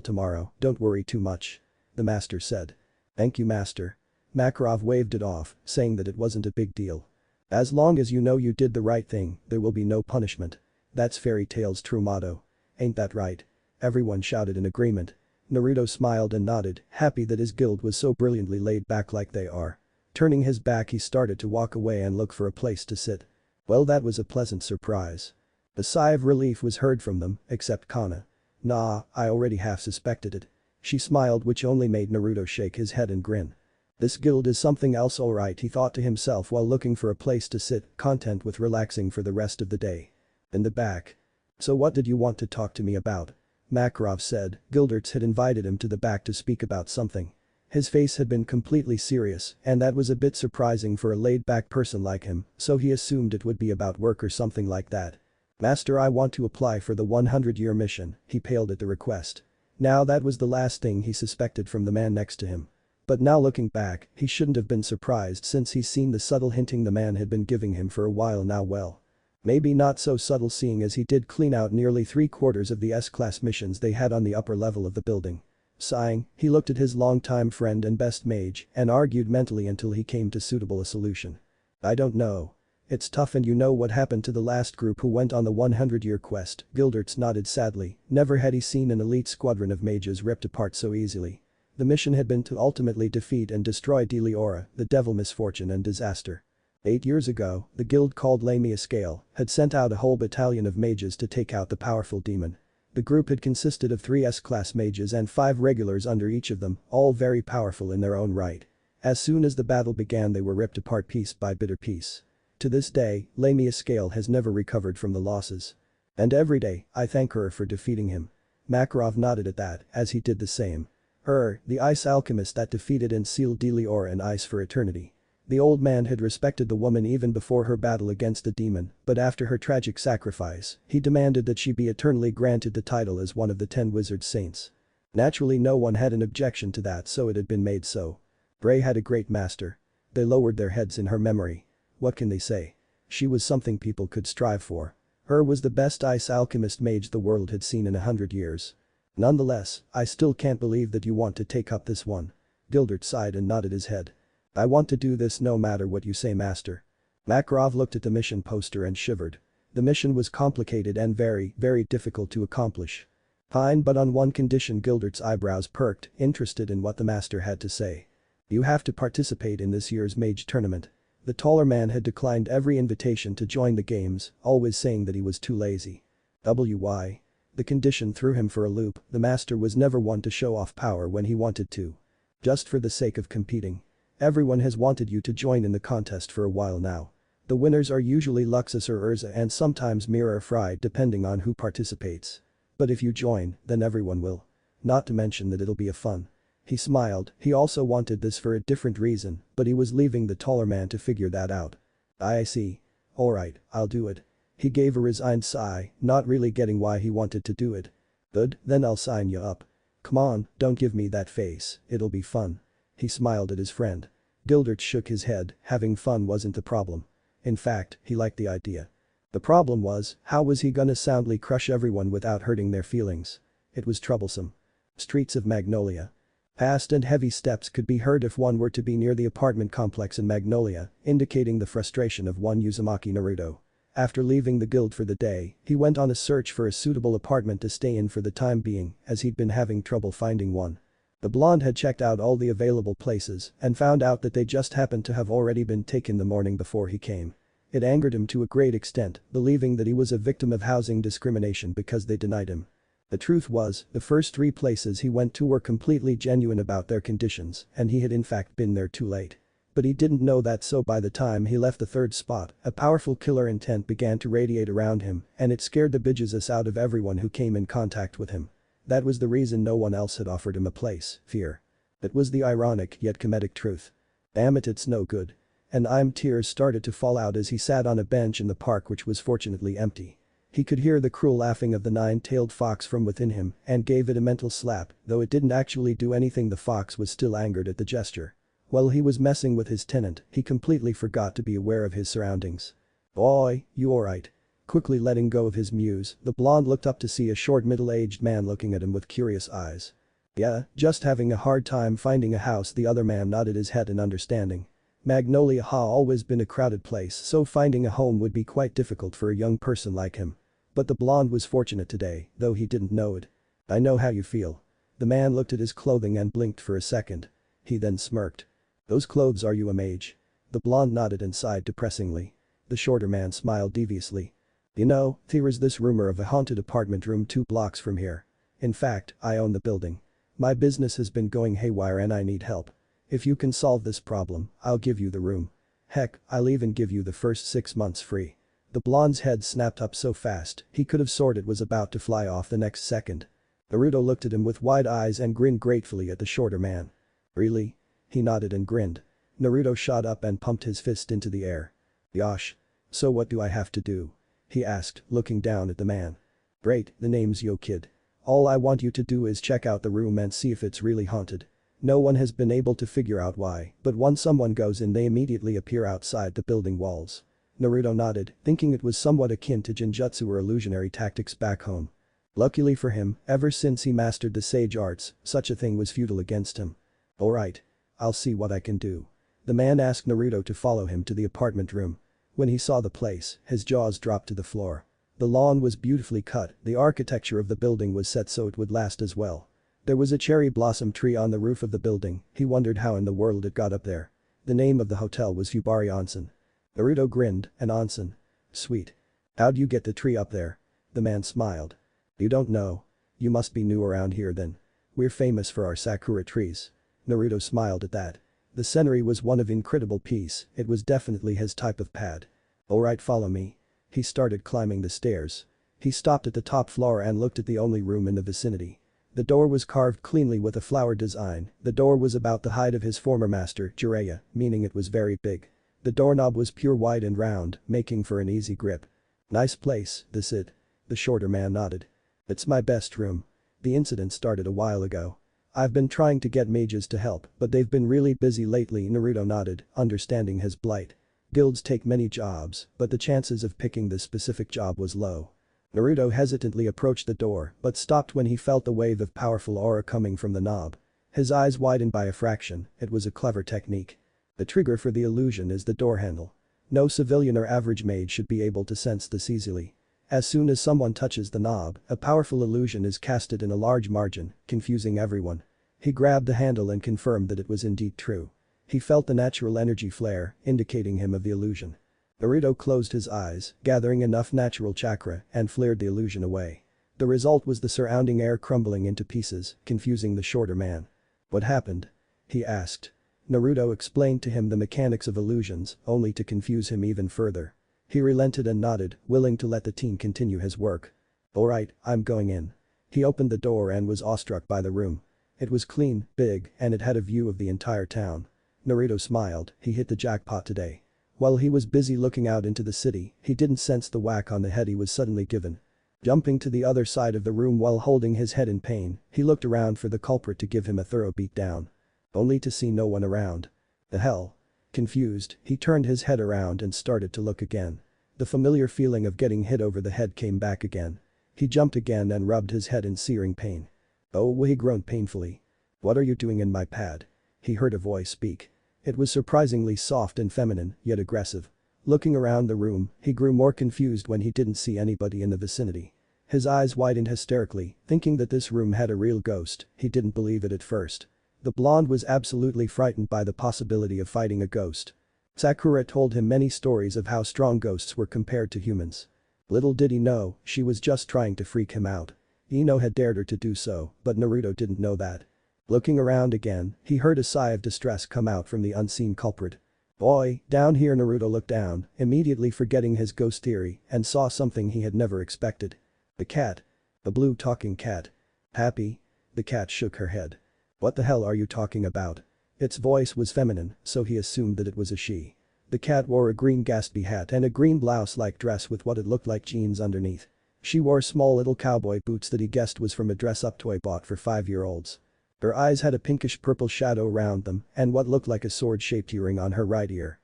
tomorrow, don't worry too much. The master said. Thank you master. Makarov waved it off, saying that it wasn't a big deal. As long as you know you did the right thing, there will be no punishment. That's Fairy Tail's true motto. Ain't that right? Everyone shouted in agreement. Naruto smiled and nodded, happy that his guild was so brilliantly laid back like they are. Turning his back he started to walk away and look for a place to sit. Well, that was a pleasant surprise. A sigh of relief was heard from them, except Cana. Nah, I already half suspected it. She smiled, which only made Naruto shake his head and grin. This guild is something else, alright, he thought to himself while looking for a place to sit, content with relaxing for the rest of the day. In the back. So what did you want to talk to me about? Makarov said. Gilderts had invited him to the back to speak about something. His face had been completely serious, and that was a bit surprising for a laid-back person like him, so he assumed it would be about work or something like that. Master, I want to apply for the 100-year mission, he paled at the request. Now that was the last thing he suspected from the man next to him. But now looking back, he shouldn't have been surprised since he's seen the subtle hinting the man had been giving him for a while now. Well. Maybe not so subtle, seeing as he did clean out nearly 3/4 of the S-class missions they had on the upper level of the building. Sighing, he looked at his longtime friend and best mage and argued mentally until he came to suitable a solution. I don't know. It's tough, and you know what happened to the last group who went on the 100-year quest. Gilderts nodded sadly. Never had he seen an elite squadron of mages ripped apart so easily. The mission had been to ultimately defeat and destroy Deliora, the devil misfortune and disaster. 8 years ago, the guild called Lamia Scale had sent out a whole battalion of mages to take out the powerful demon. The group had consisted of 3 S-class mages and 5 regulars under each of them, all very powerful in their own right. As soon as the battle began, they were ripped apart piece by piece. To this day, Lamia Scale has never recovered from the losses. And every day, I thank her for defeating him. Makarov nodded at that, as he did the same. The ice alchemist that defeated and sealed Deliora in ice for eternity. The old man had respected the woman even before her battle against the demon, but after her tragic sacrifice, he demanded that she be eternally granted the title as one of the 10 wizard saints. Naturally, no one had an objection to that, so it had been made so. Bray had a great master. They lowered their heads in her memory. What can they say? She was something people could strive for. Was the best ice alchemist mage the world had seen in 100 years. Nonetheless, I still can't believe that you want to take up this one. Gildert sighed and nodded his head. I want to do this no matter what you say, master. Makarov looked at the mission poster and shivered. The mission was complicated and very, very difficult to accomplish. Fine, but on one condition. Gildert's eyebrows perked, interested in what the master had to say. You have to participate in this year's mage tournament. The taller man had declined every invitation to join the games, always saying that he was too lazy. Why? The condition threw him for a loop. The master was never one to show off power when he wanted to. Just for the sake of competing. Everyone has wanted you to join in the contest for a while now. The winners are usually Luxus or Urza and sometimes Mira or Fry, depending on who participates. But if you join, then everyone will. Not to mention that it'll be a fun. He smiled. He also wanted this for a different reason, but he was leaving the taller man to figure that out. I see. Alright, I'll do it. He gave a resigned sigh, not really getting why he wanted to do it. Good, then I'll sign you up. Come on, don't give me that face, it'll be fun. He smiled at his friend. Gildert shook his head. Having fun wasn't the problem. In fact, he liked the idea. The problem was, how was he gonna soundly crush everyone without hurting their feelings? It was troublesome. Streets of Magnolia. Fast and heavy steps could be heard if one were to be near the apartment complex in Magnolia, indicating the frustration of one Uzumaki Naruto. After leaving the guild for the day, he went on a search for a suitable apartment to stay in for the time being, as he'd been having trouble finding one. The blonde had checked out all the available places and found out that they just happened to have already been taken the morning before he came. It angered him to a great extent, believing that he was a victim of housing discrimination because they denied him. The truth was, the first 3 places he went to were completely genuine about their conditions, and he had in fact been there too late. But he didn't know that, so by the time he left the 3rd spot, a powerful killer intent began to radiate around him, and it scared the bejesus out of everyone who came in contact with him. That was the reason no one else had offered him a place, fear. It was the ironic yet comedic truth. Damn it, it's no good. And tears started to fall out as he sat on a bench in the park, which was fortunately empty. He could hear the cruel laughing of the 9-tailed fox from within him and gave it a mental slap, though it didn't actually do anything. The fox was still angered at the gesture. While he was messing with his tenant, he completely forgot to be aware of his surroundings. Boy, you alright? Quickly letting go of his muse, the blonde looked up to see a short middle-aged man looking at him with curious eyes. Yeah, just having a hard time finding a house. The other man nodded his head in understanding. Magnolia ha always been a crowded place, so finding a home would be quite difficult for a young person like him. But the blonde was fortunate today, though he didn't know it. I know how you feel. The man looked at his clothing and blinked for a second. He then smirked. Those clothes, are you a mage? The blonde nodded and sighed depressingly. The shorter man smiled deviously. You know, there's this rumor of a haunted apartment room 2 blocks from here. In fact, I own the building. My business has been going haywire and I need help. If you can solve this problem, I'll give you the room. Heck, I'll even give you the first 6 months free." The blonde's head snapped up so fast, he could have sworn it was about to fly off the next second. Naruto looked at him with wide eyes and grinned gratefully at the shorter man. "Really?" He nodded and grinned. Naruto shot up and pumped his fist into the air. "Yosh. So what do I have to do?" he asked, looking down at the man. "Great, the name's Yo Kid. All I want you to do is check out the room and see if it's really haunted. No one has been able to figure out why, but once someone goes in they immediately appear outside the building walls." Naruto nodded, thinking it was somewhat akin to Genjutsu or illusionary tactics back home. Luckily for him, ever since he mastered the sage arts, such a thing was futile against him. "Alright. I'll see what I can do." The man asked Naruto to follow him to the apartment room. When he saw the place, his jaws dropped to the floor. The lawn was beautifully cut, the architecture of the building was set so it would last as well. There was a cherry blossom tree on the roof of the building, he wondered how in the world it got up there. The name of the hotel was Fubari Onsen. Naruto grinned, "An onsen. Sweet. How'd you get the tree up there?" The man smiled. "You don't know. You must be new around here then. We're famous for our sakura trees." Naruto smiled at that. The scenery was one of incredible peace, it was definitely his type of pad. "Alright, follow me." He started climbing the stairs. He stopped at the top floor and looked at the only room in the vicinity. The door was carved cleanly with a flower design, the door was about the height of his former master, Jiraiya, meaning it was very big. The doorknob was pure white and round, making for an easy grip. "Nice place, this it?" The shorter man nodded. "It's my best room. The incident started a while ago. I've been trying to get mages to help, but they've been really busy lately." Naruto nodded, understanding his plight. Guilds take many jobs, but the chances of picking this specific job was low. Naruto hesitantly approached the door, but stopped when he felt the wave of powerful aura coming from the knob. His eyes widened by a fraction, it was a clever technique. The trigger for the illusion is the door handle. No civilian or average mage should be able to sense this easily. As soon as someone touches the knob, a powerful illusion is casted in a large margin, confusing everyone. He grabbed the handle and confirmed that it was indeed true. He felt the natural energy flare, indicating him of the illusion. Naruto closed his eyes, gathering enough natural chakra, and flared the illusion away. The result was the surrounding air crumbling into pieces, confusing the shorter man. "What happened?" he asked. Naruto explained to him the mechanics of illusions, only to confuse him even further. He relented and nodded, willing to let the teen continue his work. "Alright, I'm going in." He opened the door and was awestruck by the room. It was clean, big, and it had a view of the entire town. Naruto smiled, he hit the jackpot today. While he was busy looking out into the city, he didn't sense the whack on the head he was suddenly given. Jumping to the other side of the room while holding his head in pain, he looked around for the culprit to give him a thorough beatdown. Only to see no one around. The hell? Confused, he turned his head around and started to look again. The familiar feeling of getting hit over the head came back again. He jumped again and rubbed his head in searing pain. "Oh," he groaned painfully. "What are you doing in my pad?" He heard a voice speak. It was surprisingly soft and feminine, yet aggressive. Looking around the room, he grew more confused when he didn't see anybody in the vicinity. His eyes widened hysterically, thinking that this room had a real ghost, he didn't believe it at first. The blonde was absolutely frightened by the possibility of fighting a ghost. Sakura told him many stories of how strong ghosts were compared to humans. Little did he know, she was just trying to freak him out. Ino had dared her to do so, but Naruto didn't know that. Looking around again, he heard a sigh of distress come out from the unseen culprit. "Boy, down here." Naruto looked down, immediately forgetting his ghost theory, and saw something he had never expected. The cat. The blue talking cat. "Happy?" The cat shook her head. "What the hell are you talking about?" Its voice was feminine, so he assumed that it was a she. The cat wore a green Gatsby hat and a green blouse-like dress with what it looked like jeans underneath. She wore small little cowboy boots that he guessed was from a dress-up toy bought for 5-year-olds. Her eyes had a pinkish-purple shadow around them and what looked like a sword-shaped earring on her right ear.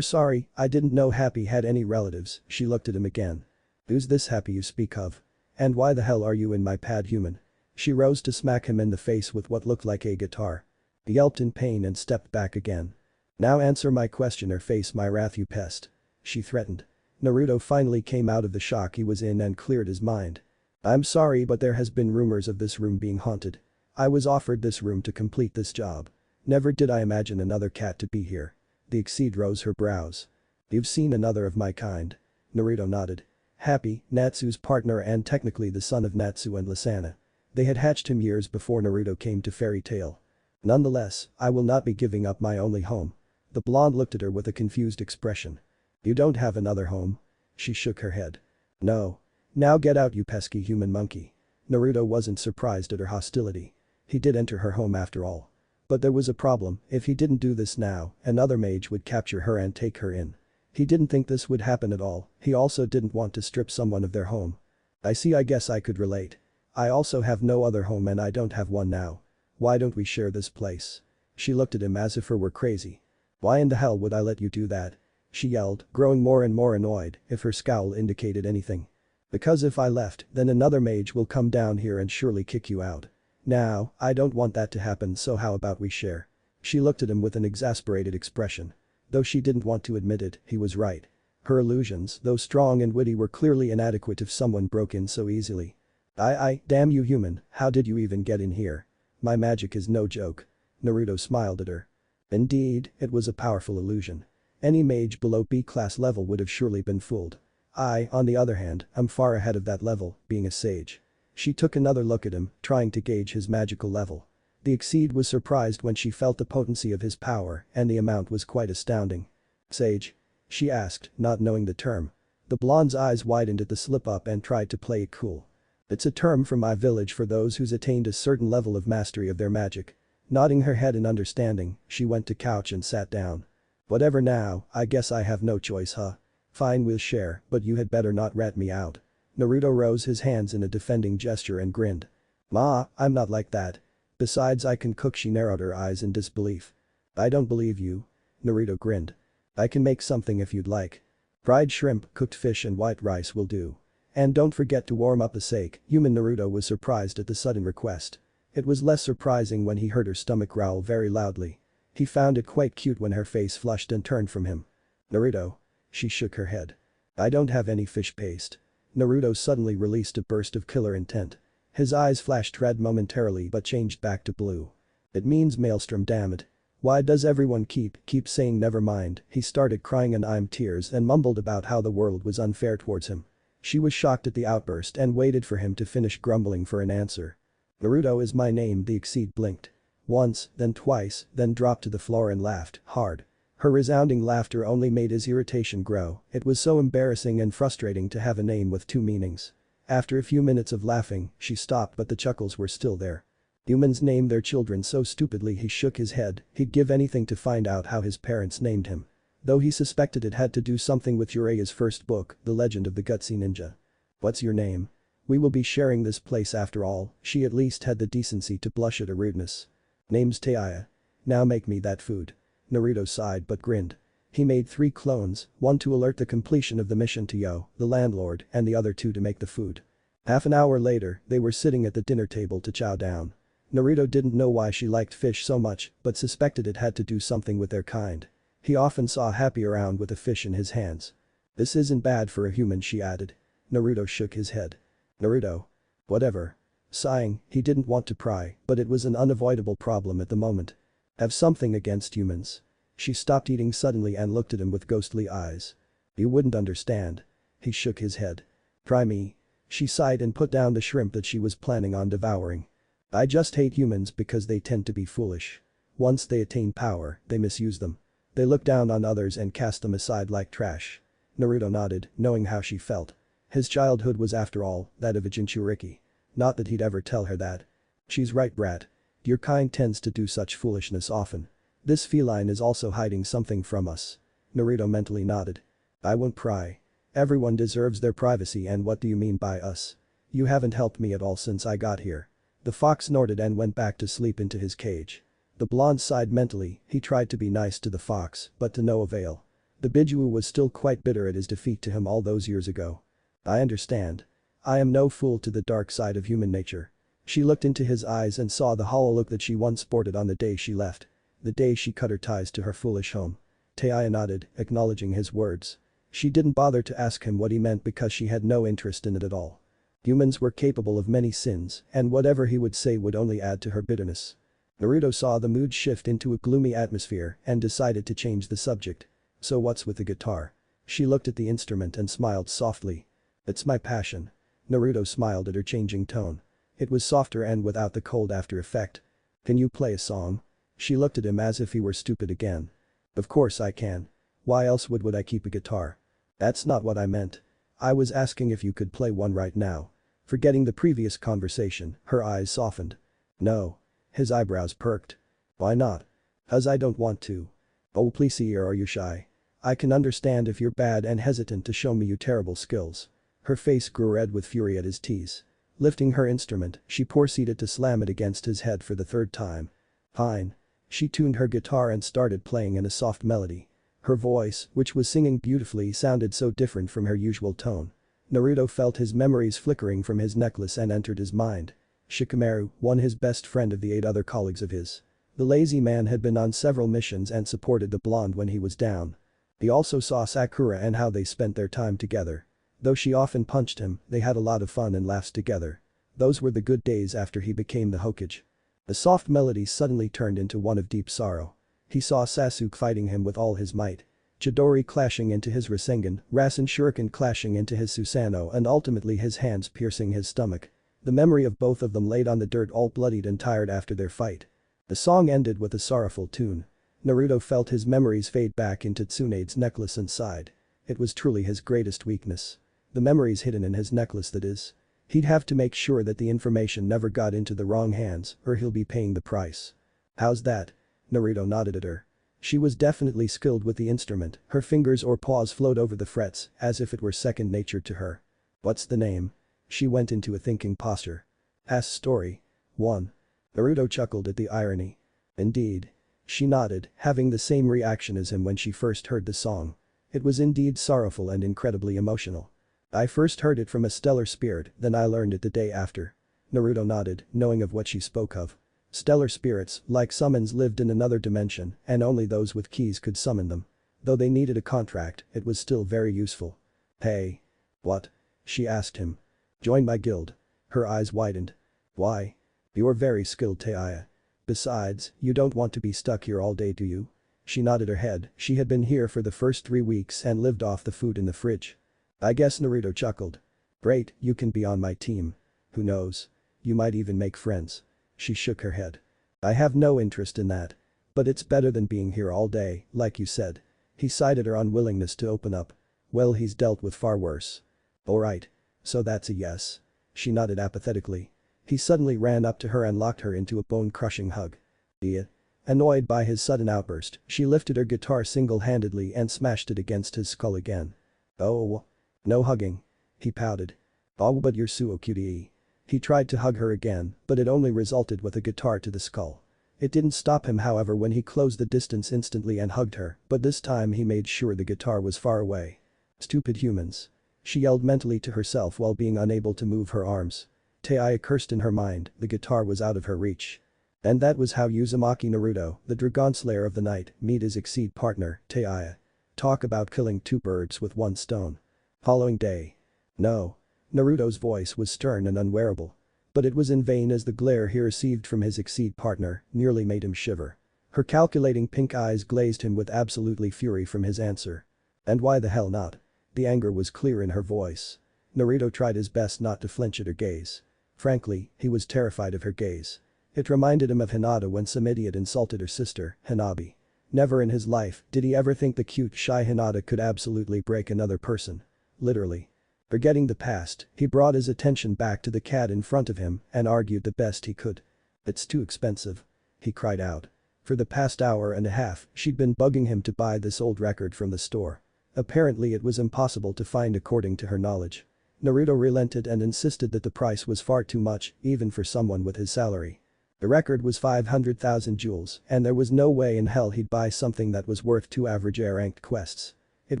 Sorry, I didn't know Happy had any relatives." She looked at him again. "Who's this Happy you speak of? And why the hell are you in my pad, human?" She rose to smack him in the face with what looked like a guitar. He yelped in pain and stepped back again. "Now answer my question or face my wrath, you pest," she threatened. Naruto finally came out of the shock he was in and cleared his mind. "I'm sorry, but there has been rumors of this room being haunted. I was offered this room to complete this job. Never did I imagine another cat to be here." The Exceed rose her brows. "You've seen another of my kind." Naruto nodded. Happy, Natsu's partner and technically the son of Natsu and Lisana. They had hatched him years before Naruto came to Fairy Tail. Nonetheless, I will not be giving up my only home. The blonde looked at her with a confused expression. You don't have another home? She shook her head. No. Now get out, you pesky human monkey. Naruto wasn't surprised at her hostility. He did enter her home after all. But there was a problem. If he didn't do this now, another mage would capture her and take her in. He didn't think this would happen at all. He also didn't want to strip someone of their home. I see, I guess I could relate. I also have no other home and I don't have one now. Why don't we share this place? She looked at him as if he were crazy. Why in the hell would I let you do that? She yelled, growing more and more annoyed if her scowl indicated anything. Because if I left, then another mage will come down here and surely kick you out. Now, I don't want that to happen, so how about we share? She looked at him with an exasperated expression. Though she didn't want to admit it, he was right. Her illusions, though strong and witty, were clearly inadequate if someone broke in so easily. Damn you human, how did you even get in here? My magic is no joke. Naruto smiled at her. Indeed, it was a powerful illusion. Any mage below B-class level would have surely been fooled. I, on the other hand, am far ahead of that level, being a sage. She took another look at him, trying to gauge his magical level. The Exceed was surprised when she felt the potency of his power, and the amount was quite astounding. Sage? She asked, not knowing the term. The blonde's eyes widened at the slip-up and tried to play it cool. It's a term from my village for those who's attained a certain level of mastery of their magic. Nodding her head in understanding, she went to couch and sat down. Whatever now, I guess I have no choice, huh? Fine, we'll share, but you had better not rat me out. Naruto rose his hands in a defending gesture and grinned. Ma, I'm not like that. Besides, I can cook. She narrowed her eyes in disbelief. I don't believe you. Naruto grinned. I can make something if you'd like. Fried shrimp, cooked fish and white rice will do. And don't forget to warm up a sake. Human Naruto was surprised at the sudden request. It was less surprising when he heard her stomach growl very loudly. He found it quite cute when her face flushed and turned from him. Naruto. She shook her head. I don't have any fish paste. Naruto suddenly released a burst of killer intent. His eyes flashed red momentarily but changed back to blue. It means Maelstrom, damn it. Why does everyone keep saying never mind? He started crying and I'm tears and mumbled about how the world was unfair towards him. She was shocked at the outburst and waited for him to finish grumbling for an answer. Naruto is my name. The Exceed blinked. Once, then twice, then dropped to the floor and laughed hard. Her resounding laughter only made his irritation grow. It was so embarrassing and frustrating to have a name with two meanings. After a few minutes of laughing, she stopped, but the chuckles were still there. Humans name their children so stupidly. He shook his head. He'd give anything to find out how his parents named him. Though he suspected it had to do something with Uriah's first book, The Legend of the Gutsy Ninja. What's your name? We will be sharing this place after all. She at least had the decency to blush at her rudeness. Name's Taiya. Now make me that food. Naruto sighed but grinned. He made 3 clones, one to alert the completion of the mission to Yo, the landlord, and the other 2 to make the food. Half an hour later, they were sitting at the dinner table to chow down. Naruto didn't know why she liked fish so much, but suspected it had to do something with their kind. He often saw Happy around with a fish in his hands. This isn't bad for a human, she added. Naruto shook his head. Naruto. Whatever. Sighing, he didn't want to pry, but it was an unavoidable problem at the moment. Have something against humans. She stopped eating suddenly and looked at him with ghostly eyes. You wouldn't understand. He shook his head. Try me. She sighed and put down the shrimp that she was planning on devouring. I just hate humans because they tend to be foolish. Once they attain power, they misuse them. They look down on others and cast them aside like trash. Naruto nodded, knowing how she felt. His childhood was, after all, that of a Jinchuriki. Not that he'd ever tell her that. She's right, brat. Your kind tends to do such foolishness often. This feline is also hiding something from us. Naruto mentally nodded. I won't pry. Everyone deserves their privacy, and what do you mean by us? You haven't helped me at all since I got here. The fox snorted and went back to sleep into his cage. The blonde sighed mentally. He tried to be nice to the fox, but to no avail. The Biju was still quite bitter at his defeat to him all those years ago. I understand. I am no fool to the dark side of human nature. She looked into his eyes and saw the hollow look that she once sported on the day she left. The day she cut her ties to her foolish home. Taiya nodded, acknowledging his words. She didn't bother to ask him what he meant because she had no interest in it at all. Humans were capable of many sins, and whatever he would say would only add to her bitterness. Naruto saw the mood shift into a gloomy atmosphere and decided to change the subject. So what's with the guitar? She looked at the instrument and smiled softly. It's my passion. Naruto smiled at her changing tone. It was softer and without the cold after effect. Can you play a song? She looked at him as if he were stupid again. Of course I can. Why else would I keep a guitar? That's not what I meant. I was asking if you could play one right now. Forgetting the previous conversation, her eyes softened. No. His eyebrows perked. Why not? 'Cause I don't want to. Oh please, or are you shy? I can understand if you're bad and hesitant to show me your terrible skills. Her face grew red with fury at his tease. Lifting her instrument, she proceeded to slam it against his head for the third time. Fine. She tuned her guitar and started playing in a soft melody. Her voice, which was singing beautifully, sounded so different from her usual tone. Naruto felt his memories flickering from his necklace and entered his mind. Shikamaru, his best friend of the 8 other colleagues of his. The lazy man had been on several missions and supported the blonde when he was down. He also saw Sakura and how they spent their time together. Though she often punched him, they had a lot of fun and laughs together. Those were the good days after he became the Hokage. The soft melody suddenly turned into one of deep sorrow. He saw Sasuke fighting him with all his might. Chidori clashing into his Rasengan, Rasen Shuriken clashing into his Susanoo, and ultimately his hands piercing his stomach. The memory of both of them laid on the dirt, all bloodied and tired after their fight. The song ended with a sorrowful tune. Naruto felt his memories fade back into Tsunade's necklace and sighed. It was truly his greatest weakness. The memories hidden in his necklace, that is. He'd have to make sure that the information never got into the wrong hands, or he'll be paying the price. How's that? Naruto nodded at her. She was definitely skilled with the instrument, her fingers or paws flowed over the frets as if it were second nature to her. What's the name? She went into a thinking posture. Ass story. 1. Naruto chuckled at the irony. Indeed. She nodded, having the same reaction as him when she first heard the song. It was indeed sorrowful and incredibly emotional. I first heard it from a stellar spirit, then I learned it the day after. Naruto nodded, knowing of what she spoke of. Stellar spirits, like summons, lived in another dimension, and only those with keys could summon them. Though they needed a contract, it was still very useful. Hey. What? She asked him. Join my guild. Her eyes widened. Why? You're very skilled, Taiya. Besides, you don't want to be stuck here all day, do you? She nodded her head. She had been here for the first 3 weeks and lived off the food in the fridge. I guess. Naruto chuckled. Great, you can be on my team. Who knows? You might even make friends. She shook her head. I have no interest in that. But it's better than being here all day, like you said. He sighed at her unwillingness to open up. Well, he's dealt with far worse. Alright. So that's a yes. She nodded apathetically. He suddenly ran up to her and locked her into a bone-crushing hug. Idiot. Annoyed by his sudden outburst, she lifted her guitar single-handedly and smashed it against his skull again. Oh. No hugging. He pouted. Oh, but you're so cute. He tried to hug her again, but it only resulted with a guitar to the skull. It didn't stop him, however, when he closed the distance instantly and hugged her, but this time he made sure the guitar was far away. Stupid humans. She yelled mentally to herself while being unable to move her arms. Taiya cursed in her mind, the guitar was out of her reach. And that was how Uzumaki Naruto, the Dragon Slayer of the night, met his exceed partner, Taiya. Talk about killing 2 birds with 1 stone. Following day. No. Naruto's voice was stern and unwearable. But it was in vain, as the glare he received from his exceed partner nearly made him shiver. Her calculating pink eyes glazed him with absolutely fury from his answer. And why the hell not? The anger was clear in her voice. Naruto tried his best not to flinch at her gaze. Frankly, he was terrified of her gaze. It reminded him of Hinata when some idiot insulted her sister, Hanabi. Never in his life did he ever think the cute, shy Hinata could absolutely break another person. Literally. Forgetting the past, he brought his attention back to the cat in front of him and argued the best he could. It's too expensive. He cried out. For the past hour and a half, she'd been bugging him to buy this old record from the store. Apparently it was impossible to find according to her knowledge. Naruto relented and insisted that the price was far too much, even for someone with his salary. The record was 500,000 jewels, and there was no way in hell he'd buy something that was worth 2 average A-ranked quests. It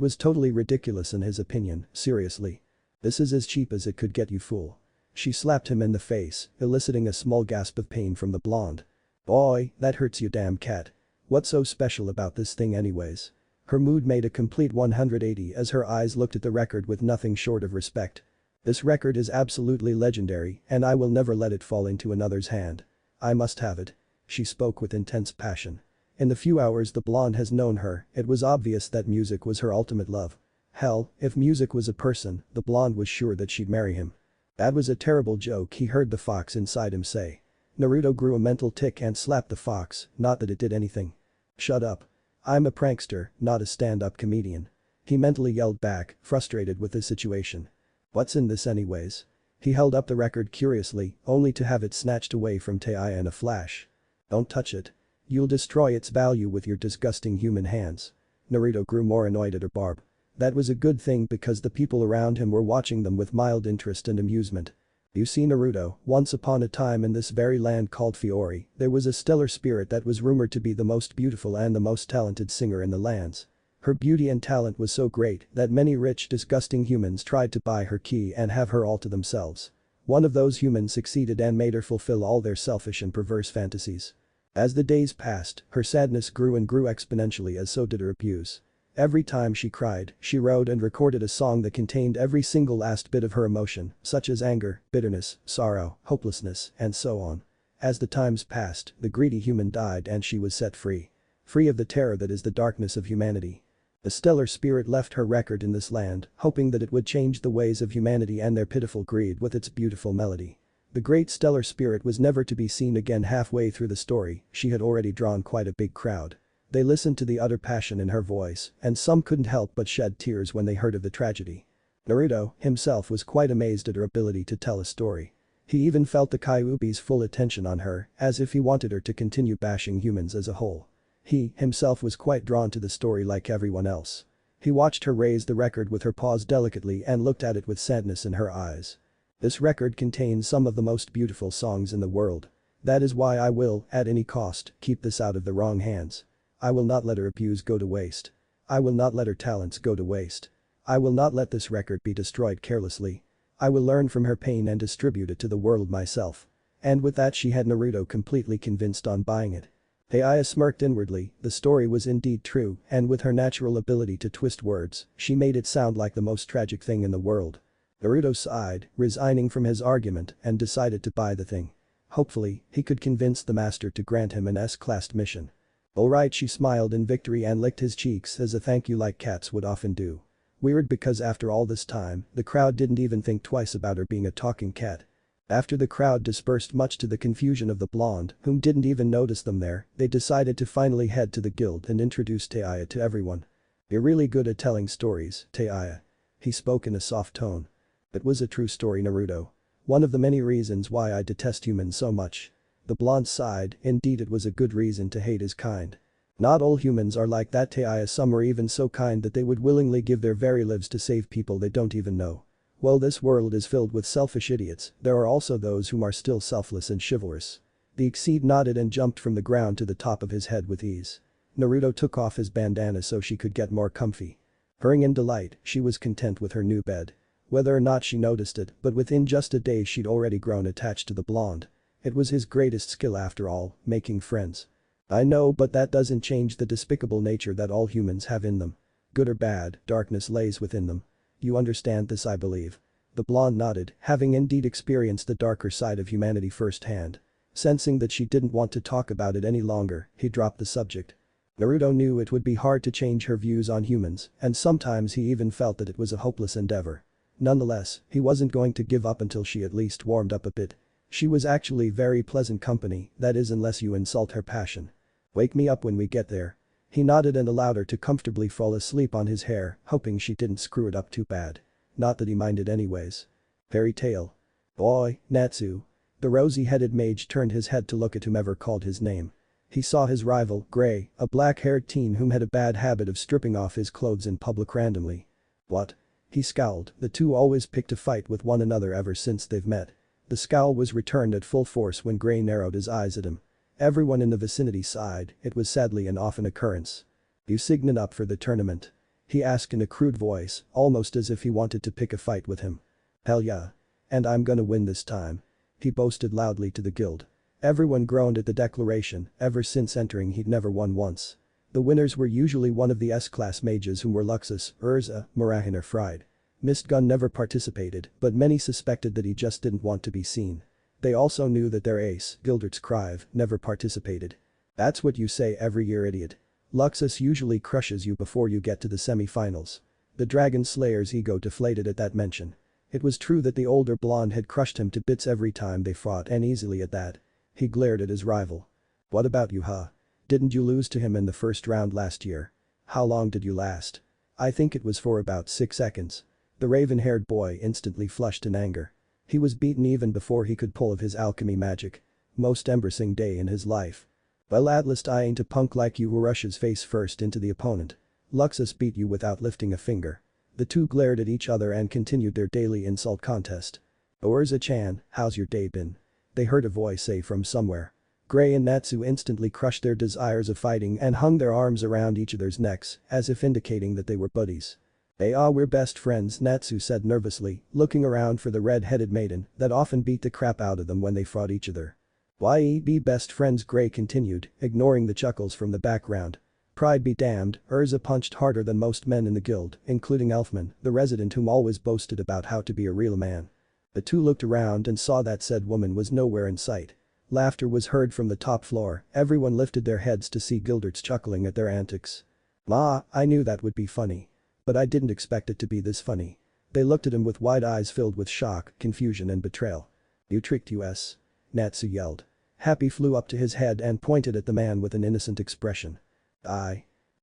was totally ridiculous in his opinion, seriously. This is as cheap as it could get, you fool. She slapped him in the face, eliciting a small gasp of pain from the blonde. Boy, that hurts, you damn cat. What's so special about this thing anyways? Her mood made a complete 180 as her eyes looked at the record with nothing short of respect. This record is absolutely legendary, and I will never let it fall into another's hand. I must have it. She spoke with intense passion. In the few hours the blonde has known her, it was obvious that music was her ultimate love. Hell, if music was a person, the blonde was sure that she'd marry him. That was a terrible joke, he heard the fox inside him say. Naruto grew a mental tic and slapped the fox, not that it did anything. Shut up. I'm a prankster, not a stand-up comedian. He mentally yelled back, frustrated with the situation. What's in this anyways? He held up the record curiously, only to have it snatched away from Taiya in a flash. Don't touch it. You'll destroy its value with your disgusting human hands. Naruto grew more annoyed at her barb. That was a good thing because the people around him were watching them with mild interest and amusement. You see Naruto, once upon a time in this very land called Fiori, there was a stellar spirit that was rumored to be the most beautiful and the most talented singer in the lands. Her beauty and talent was so great that many rich disgusting humans tried to buy her key and have her all to themselves. One of those humans succeeded and made her fulfill all their selfish and perverse fantasies. As the days passed, her sadness grew and grew exponentially, as so did her abuse. Every time she cried, she wrote and recorded a song that contained every single last bit of her emotion, such as anger, bitterness, sorrow, hopelessness, and so on. As the times passed, the greedy human died and she was set free. Free of the terror that is the darkness of humanity. The stellar spirit left her record in this land, hoping that it would change the ways of humanity and their pitiful greed with its beautiful melody. The great stellar spirit was never to be seen again. Halfway through the story, she had already drawn quite a big crowd. They listened to the utter passion in her voice, and some couldn't help but shed tears when they heard of the tragedy. Naruto, himself, was quite amazed at her ability to tell a story. He even felt the Kyuubi's full attention on her, as if he wanted her to continue bashing humans as a whole. He, himself, was quite drawn to the story like everyone else. He watched her raise the record with her paws delicately and looked at it with sadness in her eyes. This record contains some of the most beautiful songs in the world. That is why I will, at any cost, keep this out of the wrong hands. I will not let her abuse go to waste. I will not let her talents go to waste. I will not let this record be destroyed carelessly. I will learn from her pain and distribute it to the world myself. And with that she had Naruto completely convinced on buying it. Taiya smirked inwardly, the story was indeed true, and with her natural ability to twist words, she made it sound like the most tragic thing in the world. Naruto sighed, resigning from his argument, and decided to buy the thing. Hopefully, he could convince the master to grant him an S-class mission. Alright, she smiled in victory and licked his cheeks as a thank you like cats would often do. Weird, because after all this time, the crowd didn't even think twice about her being a talking cat. After the crowd dispersed, much to the confusion of the blonde, whom didn't even notice them there, they decided to finally head to the guild and introduce Taiya to everyone. You're really good at telling stories, Taiya. He spoke in a soft tone. It was a true story, Naruto. One of the many reasons why I detest humans so much. The blonde sighed, indeed it was a good reason to hate his kind. Not all humans are like that, Taiya. Some are even so kind that they would willingly give their very lives to save people they don't even know. Well, this world is filled with selfish idiots, there are also those whom are still selfless and chivalrous. The Exceed nodded and jumped from the ground to the top of his head with ease. Naruto took off his bandana so she could get more comfy. Purring in delight, she was content with her new bed. Whether or not she noticed it, but within just a day she'd already grown attached to the blonde. It was his greatest skill after all, making friends. I know, but that doesn't change the despicable nature that all humans have in them. Good or bad, darkness lays within them. You understand this, I believe. The blonde nodded, having indeed experienced the darker side of humanity firsthand. Sensing that she didn't want to talk about it any longer, he dropped the subject. Naruto knew it would be hard to change her views on humans, and sometimes he even felt that it was a hopeless endeavor. Nonetheless, he wasn't going to give up until she at least warmed up a bit. She was actually very pleasant company, that is, unless you insult her passion. Wake me up when we get there. He nodded and allowed her to comfortably fall asleep on his hair, hoping she didn't screw it up too bad. Not that he minded anyways. Fairy tale. Boy, Natsu. The rosy-headed mage turned his head to look at whomever called his name. He saw his rival, Gray, a black-haired teen whom had a bad habit of stripping off his clothes in public randomly. What? He scowled, the two always picked a fight with one another ever since they've met. The scowl was returned at full force when Gray narrowed his eyes at him. Everyone in the vicinity sighed, it was sadly an often occurrence. You signing up for the tournament? He asked in a crude voice, almost as if he wanted to pick a fight with him. Hell yeah. And I'm gonna win this time. He boasted loudly to the guild. Everyone groaned at the declaration, ever since entering he'd never won once. The winners were usually one of the S-class mages whom were Luxus, Urza, Murahin or Fried. Mistgun never participated, but many suspected that he just didn't want to be seen. They also knew that their ace, Gildert's Crive, never participated. That's what you say every year, idiot. Luxus usually crushes you before you get to the semi-finals. The Dragon Slayer's ego deflated at that mention. It was true that the older blonde had crushed him to bits every time they fought, and easily at that. He glared at his rival. "What about you, huh? Didn't you lose to him in the first round last year? How long did you last?" "I think it was for about 6 seconds." The raven-haired boy instantly flushed in anger. He was beaten even before he could pull of his alchemy magic. Most embarrassing day in his life. "Well, at least I ain't a punk like you who rushes face first into the opponent. Luxus beat you without lifting a finger." The two glared at each other and continued their daily insult contest. "Urza-chan, how's your day been?" they heard a voice say from somewhere. Gray and Natsu instantly crushed their desires of fighting and hung their arms around each other's necks, as if indicating that they were buddies. We're best friends," Natsu said nervously, looking around for the red-headed maiden that often beat the crap out of them when they fought each other. "Why be best friends?" Gray continued, ignoring the chuckles from the background. "Pride be damned, Urza punched harder than most men in the guild, including Elfman, the resident whom always boasted about how to be a real man." The two looked around and saw that said woman was nowhere in sight. Laughter was heard from the top floor, everyone lifted their heads to see Gilderts chuckling at their antics. "Ma, I knew that would be funny. But I didn't expect it to be this funny." They looked at him with wide eyes filled with shock, confusion and betrayal. "You tricked us?" Natsu yelled. Happy flew up to his head and pointed at the man with an innocent expression.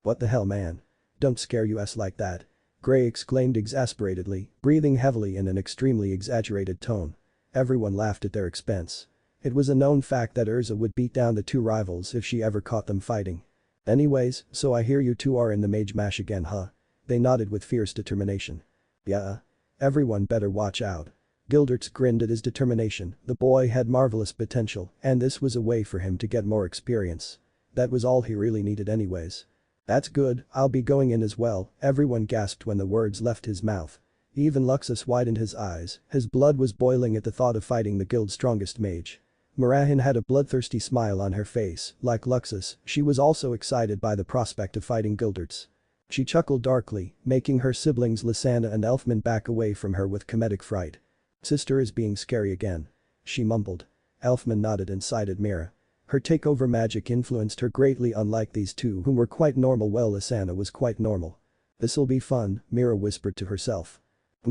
What the hell, man? Don't scare us like that." Gray exclaimed exasperatedly, breathing heavily in an extremely exaggerated tone. Everyone laughed at their expense. It was a known fact that Urza would beat down the two rivals if she ever caught them fighting. "Anyways, so I hear you two are in the Mage Mash again, huh?" They nodded with fierce determination. "Yeah. Everyone better watch out." Gilderts grinned at his determination. The boy had marvelous potential, and this was a way for him to get more experience. That was all he really needed anyways. "That's good, I'll be going in as well," everyone gasped when the words left his mouth. Even Luxus widened his eyes, his blood was boiling at the thought of fighting the guild's strongest mage. Marahin had a bloodthirsty smile on her face, like Luxus, she was also excited by the prospect of fighting Gilderts. She chuckled darkly, making her siblings Lysana and Elfman back away from her with comedic fright. "Sister is being scary again," she mumbled. Elfman nodded and sighed at Mira. Her takeover magic influenced her greatly, unlike these two whom were quite normal. Well, Lysana was quite normal. "This'll be fun," Mira whispered to herself.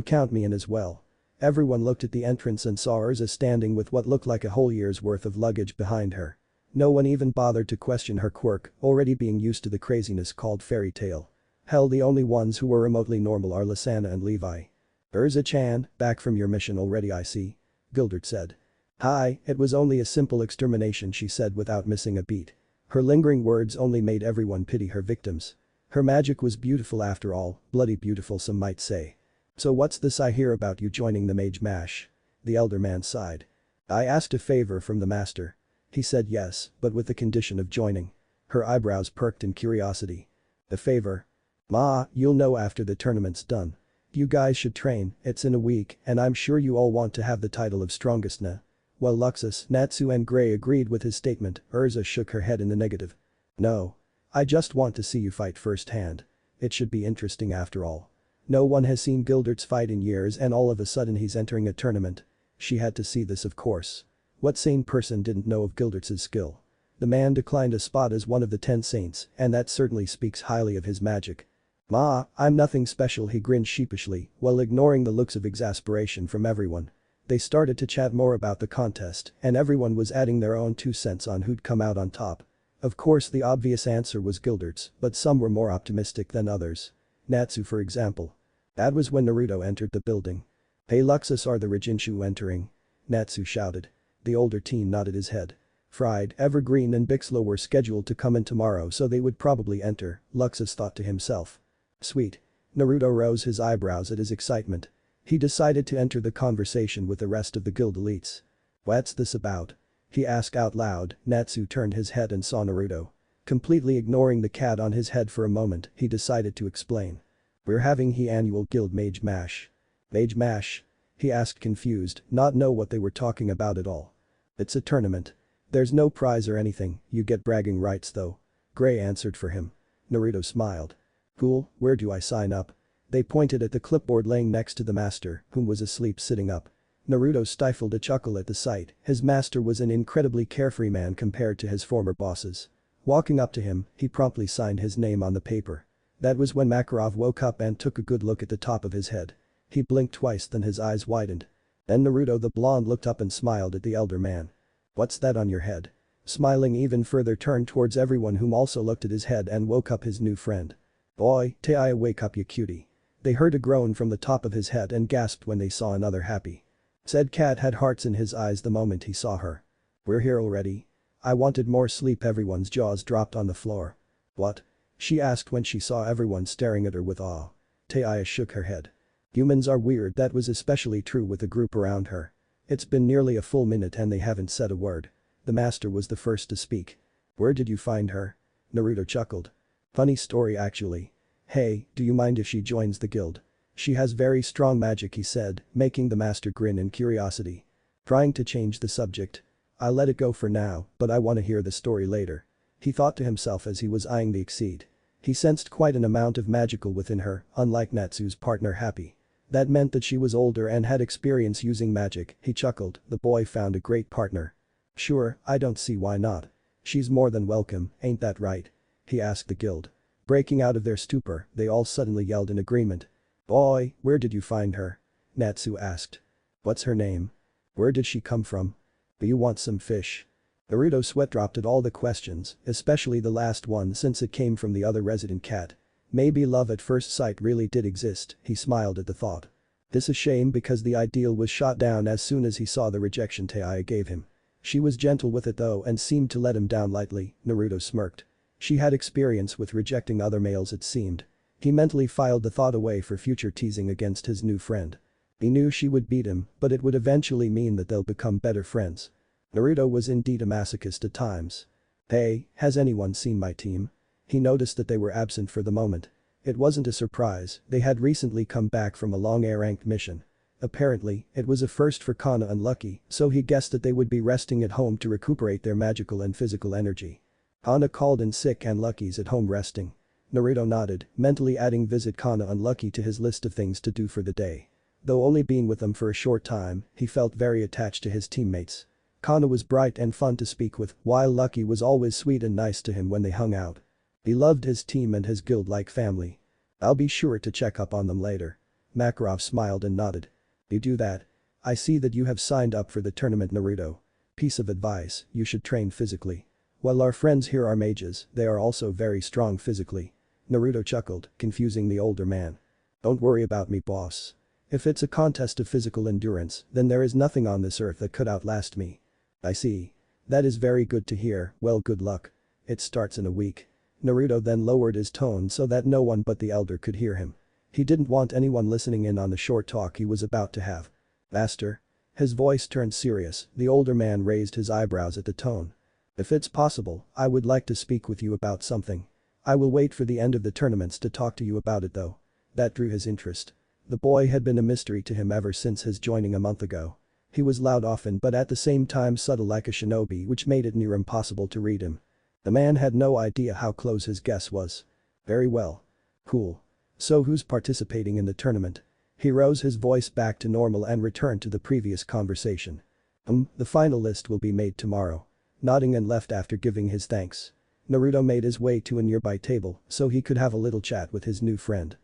"Count me in as well." Everyone looked at the entrance and saw Urza standing with what looked like a whole year's worth of luggage behind her. No one even bothered to question her quirk, already being used to the craziness called fairy tale. Hell, the only ones who were remotely normal are Lysana and Levi. "Urza-chan, back from your mission already, I see," Gildert said. "Hi, it was only a simple extermination," she said without missing a beat. Her lingering words only made everyone pity her victims. Her magic was beautiful after all, bloody beautiful some might say. "So what's this I hear about you joining the Mage Mash?" The elder man sighed. "I asked a favor from the master. He said yes, but with the condition of joining." Her eyebrows perked in curiosity. "The favor?" "Ma, you'll know after the tournament's done. You guys should train, it's in a week and I'm sure you all want to have the title of strongest na." While Luxus, Natsu and Gray agreed with his statement, Urza shook her head in the negative. "No. I just want to see you fight firsthand. It should be interesting after all. No one has seen Gilderts fight in years and all of a sudden he's entering a tournament." She had to see this, of course. What sane person didn't know of Gilderts' skill? The man declined a spot as one of the 10 saints, and that certainly speaks highly of his magic. "Ma, I'm nothing special," he grinned sheepishly, while ignoring the looks of exasperation from everyone. They started to chat more about the contest, and everyone was adding their own 2 cents on who'd come out on top. Of course the obvious answer was Gilderts, but some were more optimistic than others. Natsu, for example. That was when Naruto entered the building. "Hey Luxus, are the Rijinshu entering?" Natsu shouted. The older teen nodded his head. Fried, Evergreen and Bixlo were scheduled to come in tomorrow, so they would probably enter, Luxus thought to himself. Sweet. Naruto rose his eyebrows at his excitement. He decided to enter the conversation with the rest of the guild elites. "What's this about?" he asked out loud. Natsu turned his head and saw Naruto. Completely ignoring the cat on his head for a moment, he decided to explain. "We're having the annual guild Mage Mash." "Mage Mash?" he asked confused, not know what they were talking about at all. "It's a tournament. There's no prize or anything, you get bragging rights though." Gray answered for him. Naruto smiled. "Cool, where do I sign up?" They pointed at the clipboard laying next to the master, whom was asleep sitting up. Naruto stifled a chuckle at the sight, his master was an incredibly carefree man compared to his former bosses. Walking up to him, he promptly signed his name on the paper. That was when Makarov woke up and took a good look at the top of his head. He blinked twice, then his eyes widened. Then Naruto the blonde looked up and smiled at the elder man. "What's that on your head?" Smiling even further, turned towards everyone, whom also looked at his head and woke up his new friend. "Boy, Taiya, wake up, you cutie." They heard a groan from the top of his head and gasped when they saw another happy. Said cat had hearts in his eyes the moment he saw her. "We're here already? I wanted more sleep." Everyone's jaws dropped on the floor. "What?" she asked when she saw everyone staring at her with awe. Taiya shook her head. "Humans are weird." That was especially true with the group around her. It's been nearly a full minute and they haven't said a word. The master was the first to speak. "Where did you find her?" Naruto chuckled. "Funny story actually. Hey, do you mind if she joins the guild? She has very strong magic," he said, making the master grin in curiosity. Trying to change the subject. "I'll let it go for now, but I want to hear the story later." He thought to himself as he was eyeing the exceed. He sensed quite an amount of magical within her, unlike Natsu's partner Happy. That meant that she was older and had experience using magic. He chuckled, the boy found a great partner. "Sure, I don't see why not. She's more than welcome, ain't that right?" he asked the guild. Breaking out of their stupor, they all suddenly yelled in agreement. "Boy, where did you find her?" Natsu asked. "What's her name? Where did she come from? Do you want some fish?" Naruto sweat dropped at all the questions, especially the last one since it came from the other resident cat. Maybe love at first sight really did exist, he smiled at the thought. This a shame because the ideal was shot down as soon as he saw the rejection Taiya gave him. She was gentle with it though and seemed to let him down lightly. Naruto smirked. She had experience with rejecting other males, it seemed. He mentally filed the thought away for future teasing against his new friend. He knew she would beat him, but it would eventually mean that they'll become better friends. Naruto was indeed a masochist at times. "Hey, has anyone seen my team?" He noticed that they were absent for the moment. It wasn't a surprise, they had recently come back from a long A-ranked mission. Apparently, it was a first for Cana and Lucky, so he guessed that they would be resting at home to recuperate their magical and physical energy. Cana called in sick and Lucky's at home resting. Naruto nodded, mentally adding visit Cana and Lucky to his list of things to do for the day. Though only being with them for a short time, he felt very attached to his teammates. Cana was bright and fun to speak with, while Lucky was always sweet and nice to him when they hung out. He loved his team and his guild like family. "I'll be sure to check up on them later." Makarov smiled and nodded. "You do that. I see that you have signed up for the tournament, Naruto. Piece of advice, you should train physically. While our friends here are mages, they are also very strong physically." Naruto chuckled, confusing the older man. "Don't worry about me, boss. If it's a contest of physical endurance, then there is nothing on this earth that could outlast me." "I see. That is very good to hear, well, good luck. It starts in a week." Naruto then lowered his tone so that no one but the elder could hear him. He didn't want anyone listening in on the short talk he was about to have. "Master?" His voice turned serious, the older man raised his eyebrows at the tone. "If it's possible, I would like to speak with you about something. I will wait for the end of the tournaments to talk to you about it though." That drew his interest. The boy had been a mystery to him ever since his joining a month ago. He was loud often but at the same time subtle like a shinobi, which made it near impossible to read him. The man had no idea how close his guess was. "Very well. Cool. So who's participating in the tournament?" He rose his voice back to normal and returned to the previous conversation. The final list will be made tomorrow." Nodding and left after giving his thanks. Naruto made his way to a nearby table so he could have a little chat with his new friend.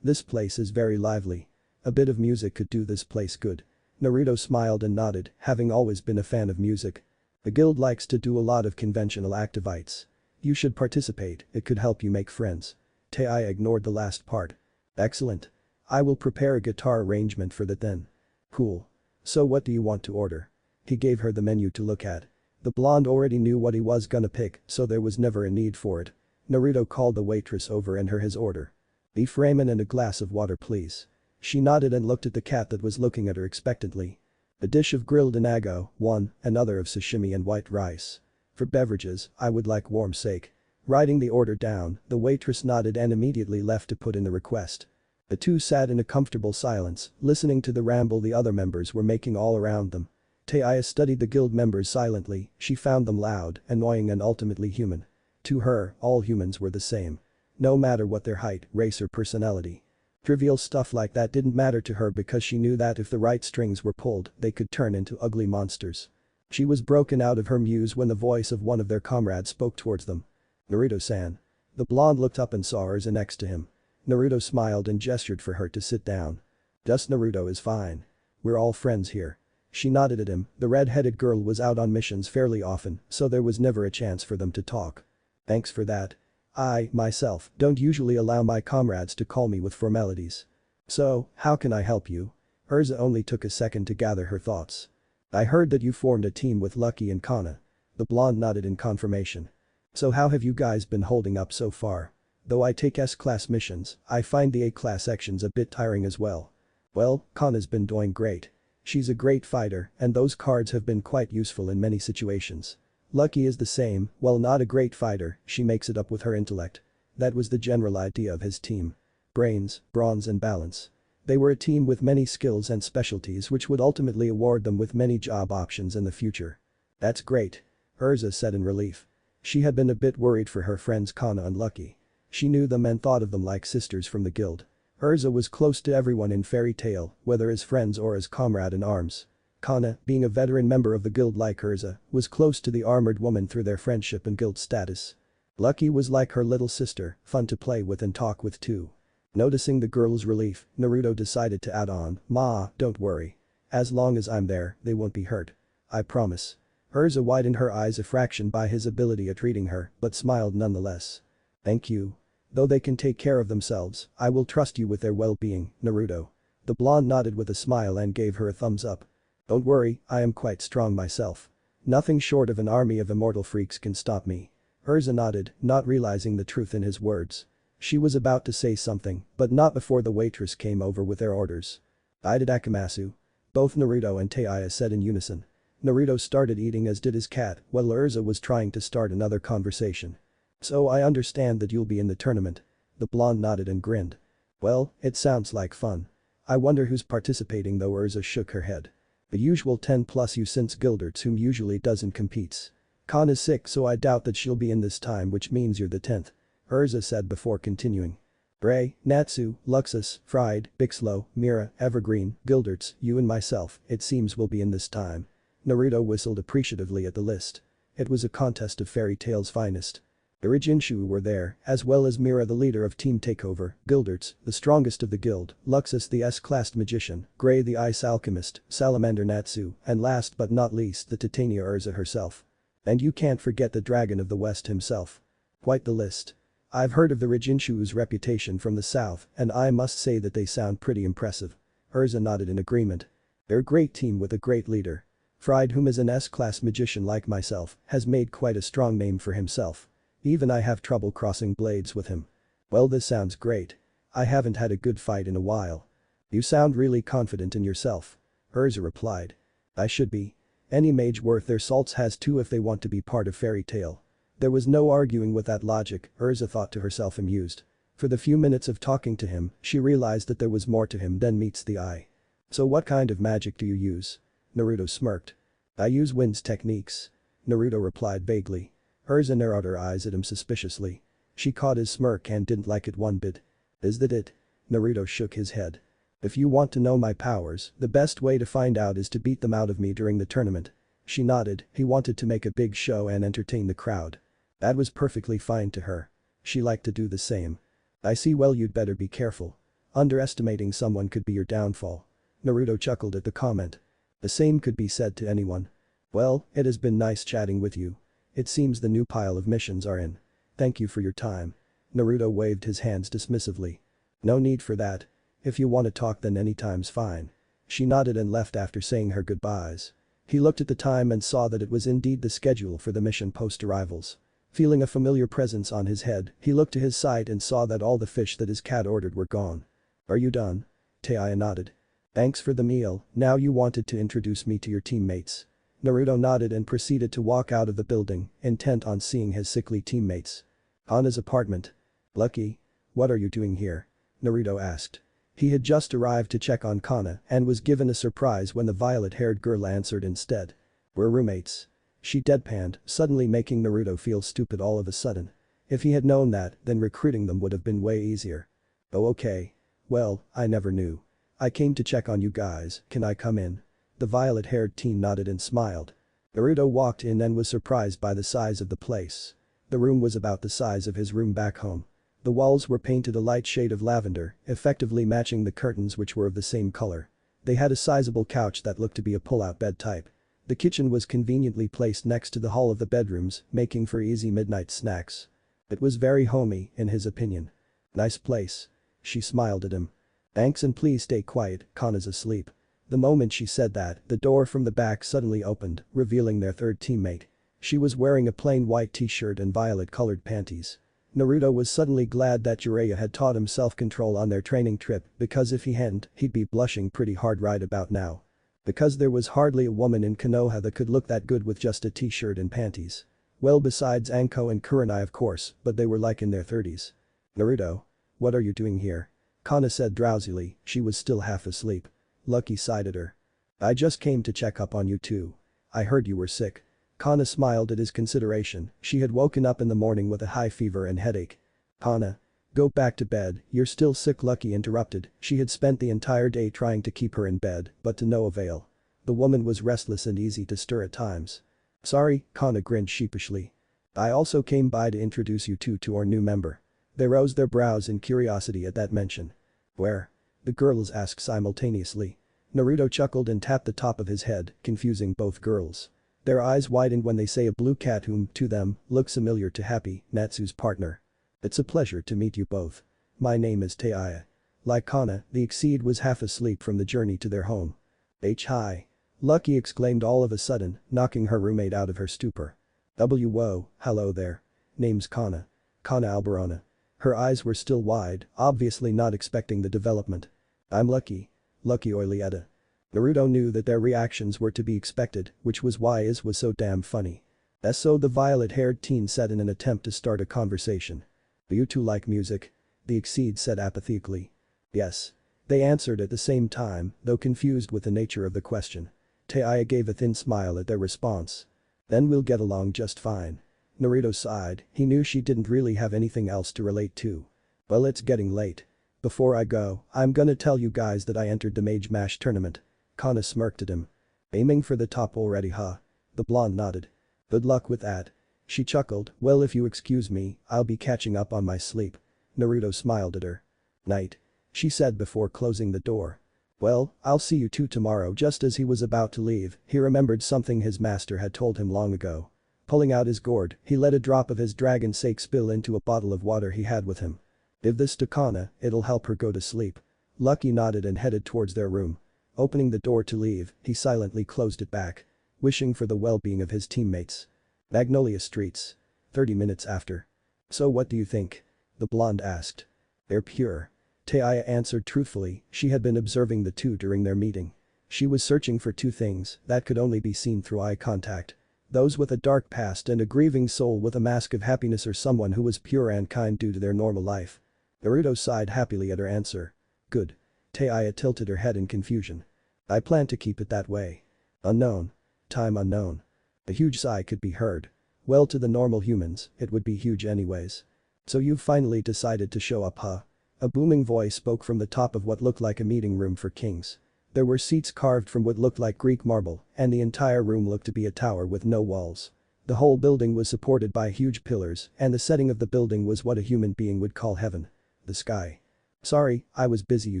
This place is very lively. A bit of music could do this place good." Naruto smiled and nodded, having always been a fan of music. "The guild likes to do a lot of conventional activities. You should participate, it could help you make friends." Taiya ignored the last part. "Excellent. I will prepare a guitar arrangement for that then." "Cool. So what do you want to order?" He gave her the menu to look at. The blonde already knew what he was gonna pick, so there was never a need for it. Naruto called the waitress over and her his order. "Beef ramen and a glass of water please." She nodded and looked at the cat that was looking at her expectantly. "A dish of grilled inago, one, another of sashimi and white rice. For beverages, I would like warm sake." Writing the order down, the waitress nodded and immediately left to put in the request. The two sat in a comfortable silence, listening to the ramble the other members were making all around them. Taiya studied the guild members silently, she found them loud, annoying and ultimately human. To her, all humans were the same. No matter what their height, race or personality. Trivial stuff like that didn't matter to her because she knew that if the right strings were pulled, they could turn into ugly monsters. She was broken out of her muse when the voice of one of their comrades spoke towards them. "Naruto-san." The blonde looked up and saw Urza next to him. Naruto smiled and gestured for her to sit down. Just Naruto is fine. We're all friends here. She nodded at him. The red-headed girl was out on missions fairly often, so there was never a chance for them to talk. Thanks for that. I, myself, don't usually allow my comrades to call me with formalities. So, how can I help you? Urza only took a second to gather her thoughts. I heard that you formed a team with Lucky and Cana. The blonde nodded in confirmation. So how have you guys been holding up so far? Though I take S-class missions, I find the A-class sections a bit tiring as well. Well, Cana's been doing great. She's a great fighter, and those cards have been quite useful in many situations. Lucky is the same, while not a great fighter, she makes it up with her intellect. That was the general idea of his team. Brains, bronze and balance. They were a team with many skills and specialties which would ultimately award them with many job options in the future. That's great. Urza said in relief. She had been a bit worried for her friends Cana and Lucky. She knew them and thought of them like sisters from the guild. Urza was close to everyone in Fairy Tail, whether as friends or as comrade in arms. Cana, being a veteran member of the guild like Urza, was close to the armored woman through their friendship and guild status. Lucky was like her little sister, fun to play with and talk with too. Noticing the girl's relief, Naruto decided to add on, "Ma, don't worry. As long as I'm there, they won't be hurt. I promise." Urza widened her eyes a fraction by his ability at reading her, but smiled nonetheless. "Thank you. Though they can take care of themselves, I will trust you with their well-being, Naruto." The blonde nodded with a smile and gave her a thumbs up. "Don't worry, I am quite strong myself. Nothing short of an army of immortal freaks can stop me." Urza nodded, not realizing the truth in his words. She was about to say something, but not before the waitress came over with their orders. "Ida Dakamasu." Both Naruto and Taiya said in unison. Naruto started eating as did his cat, while Urza was trying to start another conversation. "So I understand that you'll be in the tournament." The blonde nodded and grinned. "Well, it sounds like fun. I wonder who's participating though." Urza shook her head. "The usual 10 plus you since Gilderts whom usually doesn't competes. Khan is sick so I doubt that she'll be in this time which means you're the 10th. Urza said before continuing. "Ray, Natsu, Luxus, Fried, Bixlow, Mira, Evergreen, Gilderts, you and myself, it seems will be in this time." Naruto whistled appreciatively at the list. It was a contest of Fairy Tail's finest. The Rijinchu were there, as well as Mira the leader of Team Takeover, Gilderts, the strongest of the guild, Luxus the S-classed magician, Gray the ice alchemist, Salamander Natsu, and last but not least the Titania Urza herself. And you can't forget the Dragon of the West himself. Quite the list. I've heard of the Rijinchu's reputation from the south and I must say that they sound pretty impressive. Urza nodded in agreement. They're a great team with a great leader. Fried, whom is an S-class magician like myself, has made quite a strong name for himself. Even I have trouble crossing blades with him. Well, this sounds great. I haven't had a good fight in a while. You sound really confident in yourself. Urza replied. I should be. Any mage worth their salts has to if they want to be part of Fairy Tail. There was no arguing with that logic, Urza thought to herself amused. For the few minutes of talking to him, she realized that there was more to him than meets the eye. So what kind of magic do you use? Naruto smirked. I use Wind's techniques. Naruto replied vaguely. Urza narrowed her eyes at him suspiciously. She caught his smirk and didn't like it one bit. Is that it? Naruto shook his head. If you want to know my powers, the best way to find out is to beat them out of me during the tournament. She nodded, he wanted to make a big show and entertain the crowd. That was perfectly fine to her. She liked to do the same. I see, well you'd better be careful. Underestimating someone could be your downfall. Naruto chuckled at the comment. The same could be said to anyone. Well, it has been nice chatting with you. It seems the new pile of missions are in. Thank you for your time. Naruto waved his hands dismissively. No need for that. If you want to talk then anytime's fine. She nodded and left after saying her goodbyes. He looked at the time and saw that it was indeed the schedule for the mission post-arrivals. Feeling a familiar presence on his head, he looked to his side and saw that all the fish that his cat ordered were gone. Are you done? Taiya nodded. Thanks for the meal, now you wanted to introduce me to your teammates. Naruto nodded and proceeded to walk out of the building, intent on seeing his sickly teammates. Ana's apartment. Lucky. What are you doing here? Naruto asked. He had just arrived to check on Cana and was given a surprise when the violet-haired girl answered instead. We're roommates. She deadpanned, suddenly making Naruto feel stupid all of a sudden. If he had known that, then recruiting them would have been way easier. Oh okay. Well, I never knew. I came to check on you guys, can I come in? The violet-haired teen nodded and smiled. Naruto walked in and was surprised by the size of the place. The room was about the size of his room back home. The walls were painted a light shade of lavender, effectively matching the curtains which were of the same color. They had a sizable couch that looked to be a pull-out bed type. The kitchen was conveniently placed next to the hall of the bedrooms, making for easy midnight snacks. It was very homey, in his opinion. Nice place. She smiled at him. Thanks and please stay quiet, Cana's asleep. The moment she said that, the door from the back suddenly opened, revealing their third teammate. She was wearing a plain white t-shirt and violet-colored panties. Naruto was suddenly glad that Jiraiya had taught him self-control on their training trip because if he hadn't, he'd be blushing pretty hard right about now. Because there was hardly a woman in Konoha that could look that good with just a t-shirt and panties. Well besides Anko and Kurenai of course, but they were like in their 30s. Naruto? What are you doing here? Kana said drowsily, she was still half asleep. Lucky sighed at her. I just came to check up on you too. I heard you were sick. Kana smiled at his consideration, she had woken up in the morning with a high fever and headache. Kana. Go back to bed, you're still sick. Lucky interrupted, she had spent the entire day trying to keep her in bed, but to no avail. The woman was restless and easy to stir at times. Sorry, Kana grinned sheepishly. I also came by to introduce you two to our new member. They rose their brows in curiosity at that mention. Where? The girls asked simultaneously. Naruto chuckled and tapped the top of his head, confusing both girls. Their eyes widened when they say a blue cat whom, to them, looks familiar to Happy, Natsu's partner. It's a pleasure to meet you both. My name is Taiya. Like Kana, the Exceed was half asleep from the journey to their home. Hi. Lucky exclaimed all of a sudden, knocking her roommate out of her stupor. Whoa, hello there. Name's Kana. Kana Alberona. Her eyes were still wide, obviously not expecting the development. I'm Lucky. Lucky Oilietta. Naruto knew that their reactions were to be expected, which was why his was so damn funny. So the violet-haired teen said in an attempt to start a conversation. Do you two like music? The Exceed said apathetically. Yes. They answered at the same time, though confused with the nature of the question. Taiya gave a thin smile at their response. Then we'll get along just fine. Naruto sighed, he knew she didn't really have anything else to relate to. Well, it's getting late. Before I go, I'm gonna tell you guys that I entered the Mage Mash tournament. Kana smirked at him. Aiming for the top already, huh? The blonde nodded. Good luck with that. She chuckled, well if you excuse me, I'll be catching up on my sleep. Naruto smiled at her. Night. She said before closing the door. Well, I'll see you two tomorrow. Just as he was about to leave, he remembered something his master had told him long ago. Pulling out his gourd, he let a drop of his dragon's sake spill into a bottle of water he had with him. Give this to Kana, it'll help her go to sleep. Lucky nodded and headed towards their room. Opening the door to leave, he silently closed it back. Wishing for the well-being of his teammates. Magnolia Streets. 30 minutes after. So what do you think? The blonde asked. They're pure. Taiya answered truthfully, she had been observing the two during their meeting. She was searching for two things that could only be seen through eye contact. Those with a dark past and a grieving soul with a mask of happiness or someone who was pure and kind due to their normal life. Naruto sighed happily at her answer. Good. Taiya tilted her head in confusion. I plan to keep it that way. Unknown. Time unknown. A huge sigh could be heard. Well, to the normal humans, it would be huge anyways. So you've finally decided to show up, huh? A booming voice spoke from the top of what looked like a meeting room for kings. There were seats carved from what looked like Greek marble, and the entire room looked to be a tower with no walls. The whole building was supported by huge pillars, and the setting of the building was what a human being would call heaven. The sky. Sorry, I was busy you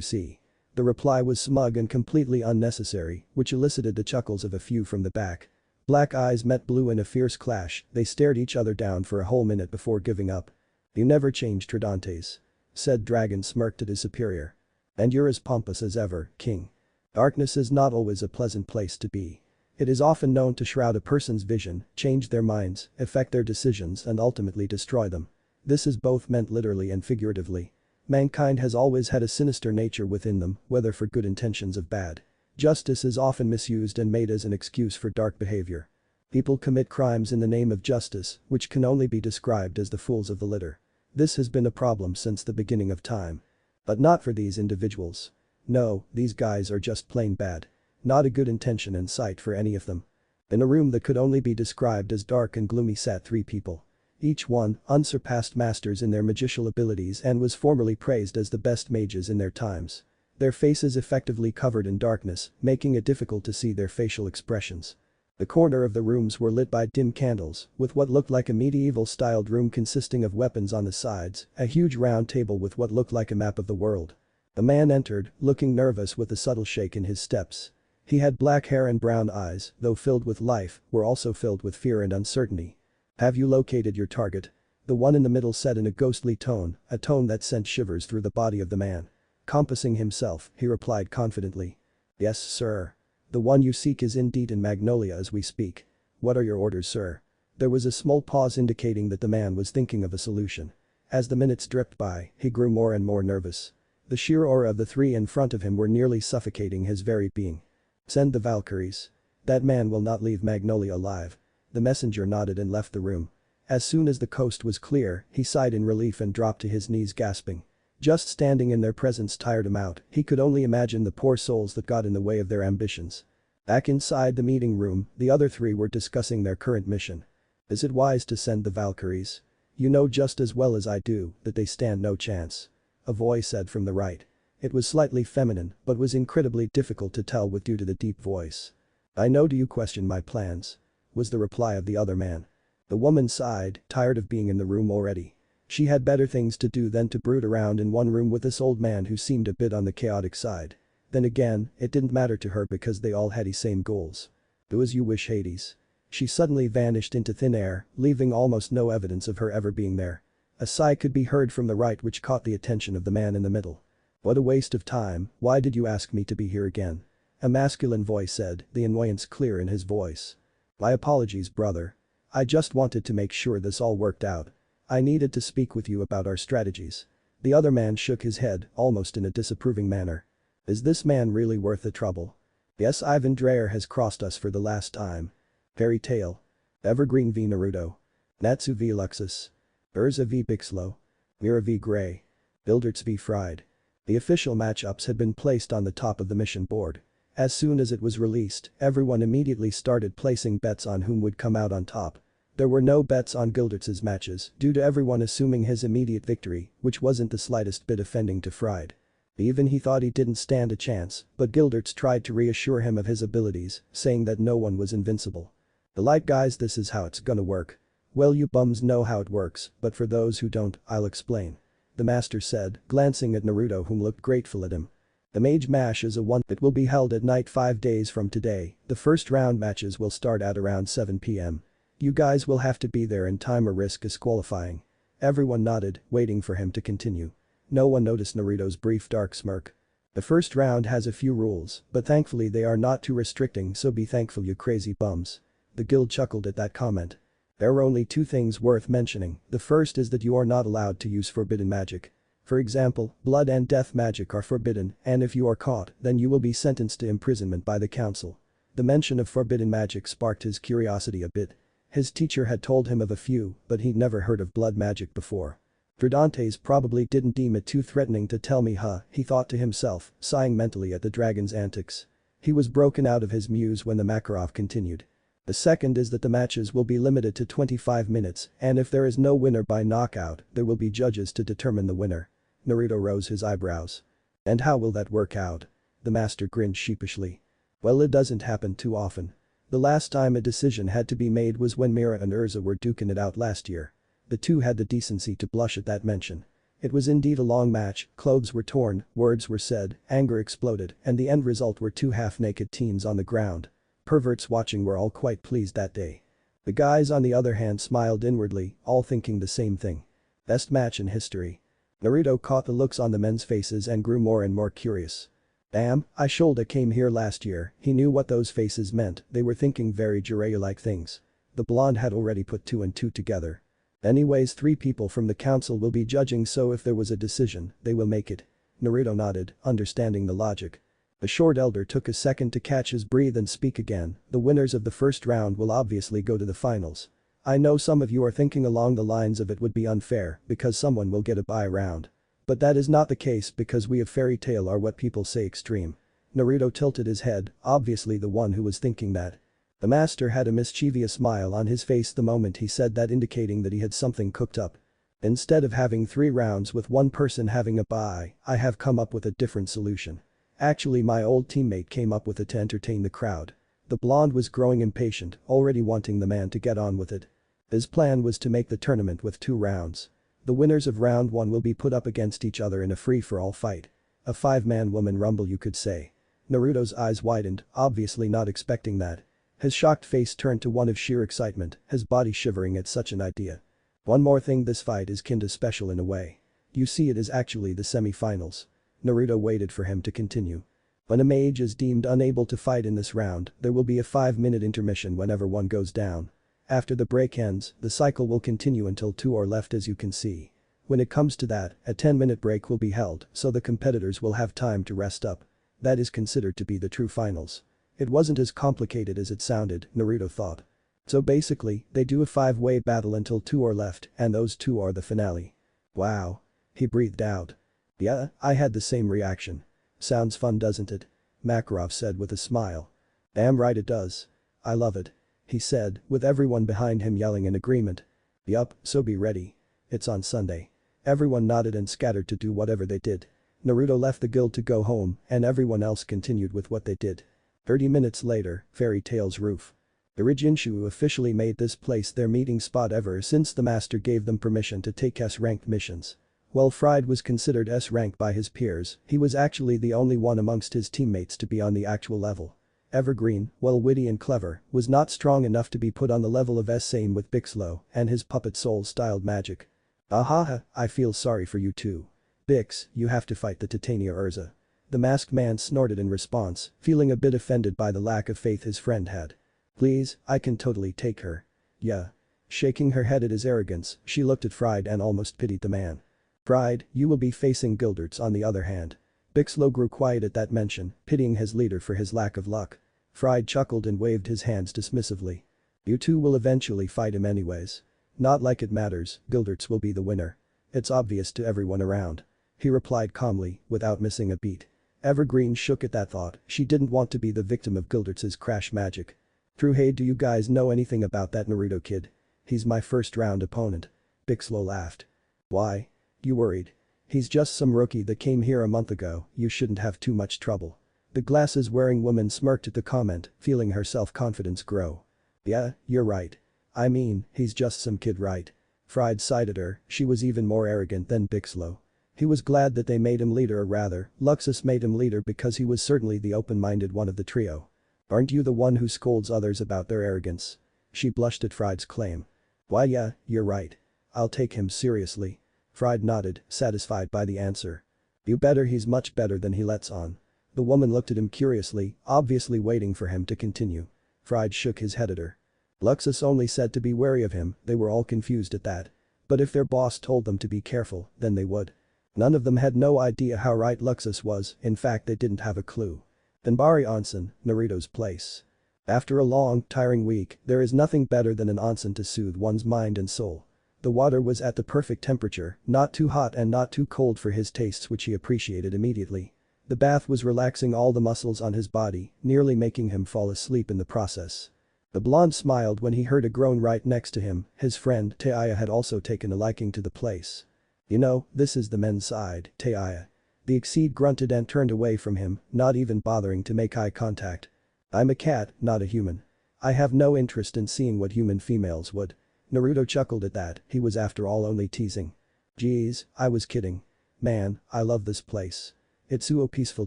see. The reply was smug and completely unnecessary, which elicited the chuckles of a few from the back. Black eyes met blue in a fierce clash, they stared each other down for a whole minute before giving up. You never changed, Tridantes. Said Dragon smirked at his superior. And you're as pompous as ever, king. Darkness is not always a pleasant place to be. It is often known to shroud a person's vision, change their minds, affect their decisions and ultimately destroy them. This is both meant literally and figuratively. Mankind has always had a sinister nature within them, whether for good intentions or bad. Justice is often misused and made as an excuse for dark behavior. People commit crimes in the name of justice, which can only be described as the fools of the litter. This has been a problem since the beginning of time. But not for these individuals. No, these guys are just plain bad. Not a good intention in sight for any of them. In a room that could only be described as dark and gloomy sat three people. Each one, unsurpassed masters in their magicial abilities and was formerly praised as the best mages in their times. Their faces effectively covered in darkness, making it difficult to see their facial expressions. The corner of the rooms were lit by dim candles, with what looked like a medieval-styled room consisting of weapons on the sides, a huge round table with what looked like a map of the world. The man entered, looking nervous with a subtle shake in his steps. He had black hair and brown eyes, though filled with life, were also filled with fear and uncertainty. "Have you located your target?" The one in the middle said in a ghostly tone, a tone that sent shivers through the body of the man. Compassing himself, he replied confidently. "Yes, sir. The one you seek is indeed in Magnolia as we speak. What are your orders, sir?" There was a small pause indicating that the man was thinking of a solution. As the minutes dripped by, he grew more and more nervous. The sheer aura of the three in front of him were nearly suffocating his very being. "Send the Valkyries. That man will not leave Magnolia alive." The messenger nodded and left the room. As soon as the coast was clear, he sighed in relief and dropped to his knees gasping. Just standing in their presence tired him out, he could only imagine the poor souls that got in the way of their ambitions. Back inside the meeting room, the other three were discussing their current mission. "Is it wise to send the Valkyries? You know just as well as I do that they stand no chance," a voice said from the right. It was slightly feminine, but was incredibly difficult to tell with due to the deep voice. "I know. Do you question my plans?" was the reply of the other man. The woman sighed, tired of being in the room already. She had better things to do than to brood around in one room with this old man who seemed a bit on the chaotic side. Then again, it didn't matter to her because they all had the same goals. "Do as you wish, Hades." She suddenly vanished into thin air, leaving almost no evidence of her ever being there. A sigh could be heard from the right which caught the attention of the man in the middle. "What a waste of time, why did you ask me to be here again?" a masculine voice said, the annoyance clear in his voice. "My apologies, brother. I just wanted to make sure this all worked out. I needed to speak with you about our strategies." The other man shook his head, almost in a disapproving manner. "Is this man really worth the trouble?" "Yes, Ivan Drayer has crossed us for the last time." Fairy Tale. Evergreen v Naruto. Natsu v Luxus. Urza v Bixlo. Mira v Gray. Builderts v Fried. The official matchups had been placed on the top of the mission board. As soon as it was released, everyone immediately started placing bets on whom would come out on top. There were no bets on Gilderts's matches due to everyone assuming his immediate victory, which wasn't the slightest bit offending to Fried. Even he thought he didn't stand a chance, but Gilderts tried to reassure him of his abilities, saying that no one was invincible. "The light guys, this is how it's gonna work." "Well, you bums know how it works, but for those who don't, I'll explain," the master said, glancing at Naruto whom looked grateful at him. "The Mage Mash is a one that will be held at night 5 days from today. The first round matches will start at around 7 p.m. You guys will have to be there in time or risk disqualifying." Everyone nodded, waiting for him to continue. No one noticed Naruto's brief dark smirk. "The first round has a few rules, but thankfully they are not too restricting, so be thankful, you crazy bums." The guild chuckled at that comment. "There are only 2 things worth mentioning. The first is that you are not allowed to use forbidden magic. For example, blood and death magic are forbidden, and if you are caught, then you will be sentenced to imprisonment by the council." The mention of forbidden magic sparked his curiosity a bit. His teacher had told him of a few, but he'd never heard of blood magic before. "Verdantes probably didn't deem it too threatening to tell me, huh," he thought to himself, sighing mentally at the dragon's antics. He was broken out of his muse when the Makarov continued. "The second is that the matches will be limited to 25 minutes, and if there is no winner by knockout, there will be judges to determine the winner." Naruto rose his eyebrows. "And how will that work out?" The master grinned sheepishly. "Well, it doesn't happen too often. The last time a decision had to be made was when Mira and Urza were duking it out last year. The two had the decency to blush at that mention. It was indeed a long match, clothes were torn, words were said, anger exploded, and the end result were 2 half-naked teens on the ground. Perverts watching were all quite pleased that day. The guys on the other hand smiled inwardly, all thinking the same thing. Best match in history. Naruto caught the looks on the men's faces and grew more and more curious. Damn, I shoulda came here last year. He knew what those faces meant, they were thinking very Jiraiya-like things. The blonde had already put 2 and 2 together. Anyways, 3 people from the council will be judging, so if there was a decision, they will make it. Naruto nodded, understanding the logic. The short elder took a second to catch his breath and speak again. The winners of the first round will obviously go to the finals. I know some of you are thinking along the lines of it would be unfair because someone will get a bye round. But that is not the case because we of Fairy Tail are what people say extreme. Naruto tilted his head, obviously the one who was thinking that. The master had a mischievous smile on his face the moment he said that, indicating that he had something cooked up. Instead of having 3 rounds with one person having a bye, I have come up with a different solution. Actually, my old teammate came up with it to entertain the crowd. The blonde was growing impatient, already wanting the man to get on with it. His plan was to make the tournament with 2 rounds. The winners of round 1 will be put up against each other in a free-for-all fight. A 5-man woman rumble, you could say. Naruto's eyes widened, obviously not expecting that. His shocked face turned to one of sheer excitement, his body shivering at such an idea. One more thing, this fight is kinda special in a way. You see, it is actually the semi-finals. Naruto waited for him to continue. When a mage is deemed unable to fight in this round, there will be a 5-minute intermission whenever one goes down. After the break ends, the cycle will continue until 2 are left, as you can see. When it comes to that, a 10-minute break will be held, so the competitors will have time to rest up. That is considered to be the true finals. It wasn't as complicated as it sounded, Naruto thought. So basically, they do a 5-way battle until 2 are left, and those 2 are the finale. Wow. He breathed out. Yeah, I had the same reaction. Sounds fun, doesn't it? Makarov said with a smile. Damn right it does. I love it. He said, with everyone behind him yelling in agreement. Yup, so be ready. It's on Sunday. Everyone nodded and scattered to do whatever they did. Naruto left the guild to go home, and everyone else continued with what they did. 30 minutes later, Fairy Tail's roof. The Rijinchu officially made this place their meeting spot ever since the master gave them permission to take S-ranked missions. While Fried was considered S-rank by his peers, he was actually the only one amongst his teammates to be on the actual level. Evergreen, while witty and clever, was not strong enough to be put on the level of S. Same with Bixlow and his puppet soul-styled magic. Ahaha, I feel sorry for you too. Bix, you have to fight the Titania Urza. The masked man snorted in response, feeling a bit offended by the lack of faith his friend had. Please, I can totally take her. Yeah. Shaking her head at his arrogance, she looked at Fried and almost pitied the man. Fried, you will be facing Gilderts on the other hand. Bixlow grew quiet at that mention, pitying his leader for his lack of luck. Fried chuckled and waved his hands dismissively. You two will eventually fight him anyways. Not like it matters, Gilderts will be the winner. It's obvious to everyone around. He replied calmly, without missing a beat. Evergreen shook at that thought, she didn't want to be the victim of Gilderts' crash magic. True. Hey, do you guys know anything about that Naruto kid? He's my first round opponent. Bixlow laughed. Why? You worried? He's just some rookie that came here a month ago, you shouldn't have too much trouble. The glasses-wearing woman smirked at the comment, feeling her self-confidence grow. Yeah, you're right. I mean, he's just some kid, right? Fried sighed at her, she was even more arrogant than Bixlow. He was glad that they made him leader, or rather, Luxus made him leader because he was certainly the open-minded one of the trio. Aren't you the one who scolds others about their arrogance? She blushed at Fried's claim. Why yeah, you're right. I'll take him seriously. Fried nodded, satisfied by the answer. You better, he's much better than he lets on. The woman looked at him curiously, obviously waiting for him to continue. Fried shook his head at her. Luxus only said to be wary of him, they were all confused at that. But if their boss told them to be careful, then they would. None of them had no idea how right Luxus was, in fact they didn't have a clue. Denbari Onsen, Naruto's place. After a long, tiring week, there is nothing better than an onsen to soothe one's mind and soul. The water was at the perfect temperature, not too hot and not too cold for his tastes, which he appreciated immediately. The bath was relaxing all the muscles on his body, nearly making him fall asleep in the process. The blonde smiled when he heard a groan right next to him, his friend Taiya had also taken a liking to the place. You know, this is the men's side, Taiya. The Exceed grunted and turned away from him, not even bothering to make eye contact. I'm a cat, not a human. I have no interest in seeing what human females would. Naruto chuckled at that, he was after all only teasing. Geez, I was kidding. Man, I love this place. It's so peaceful.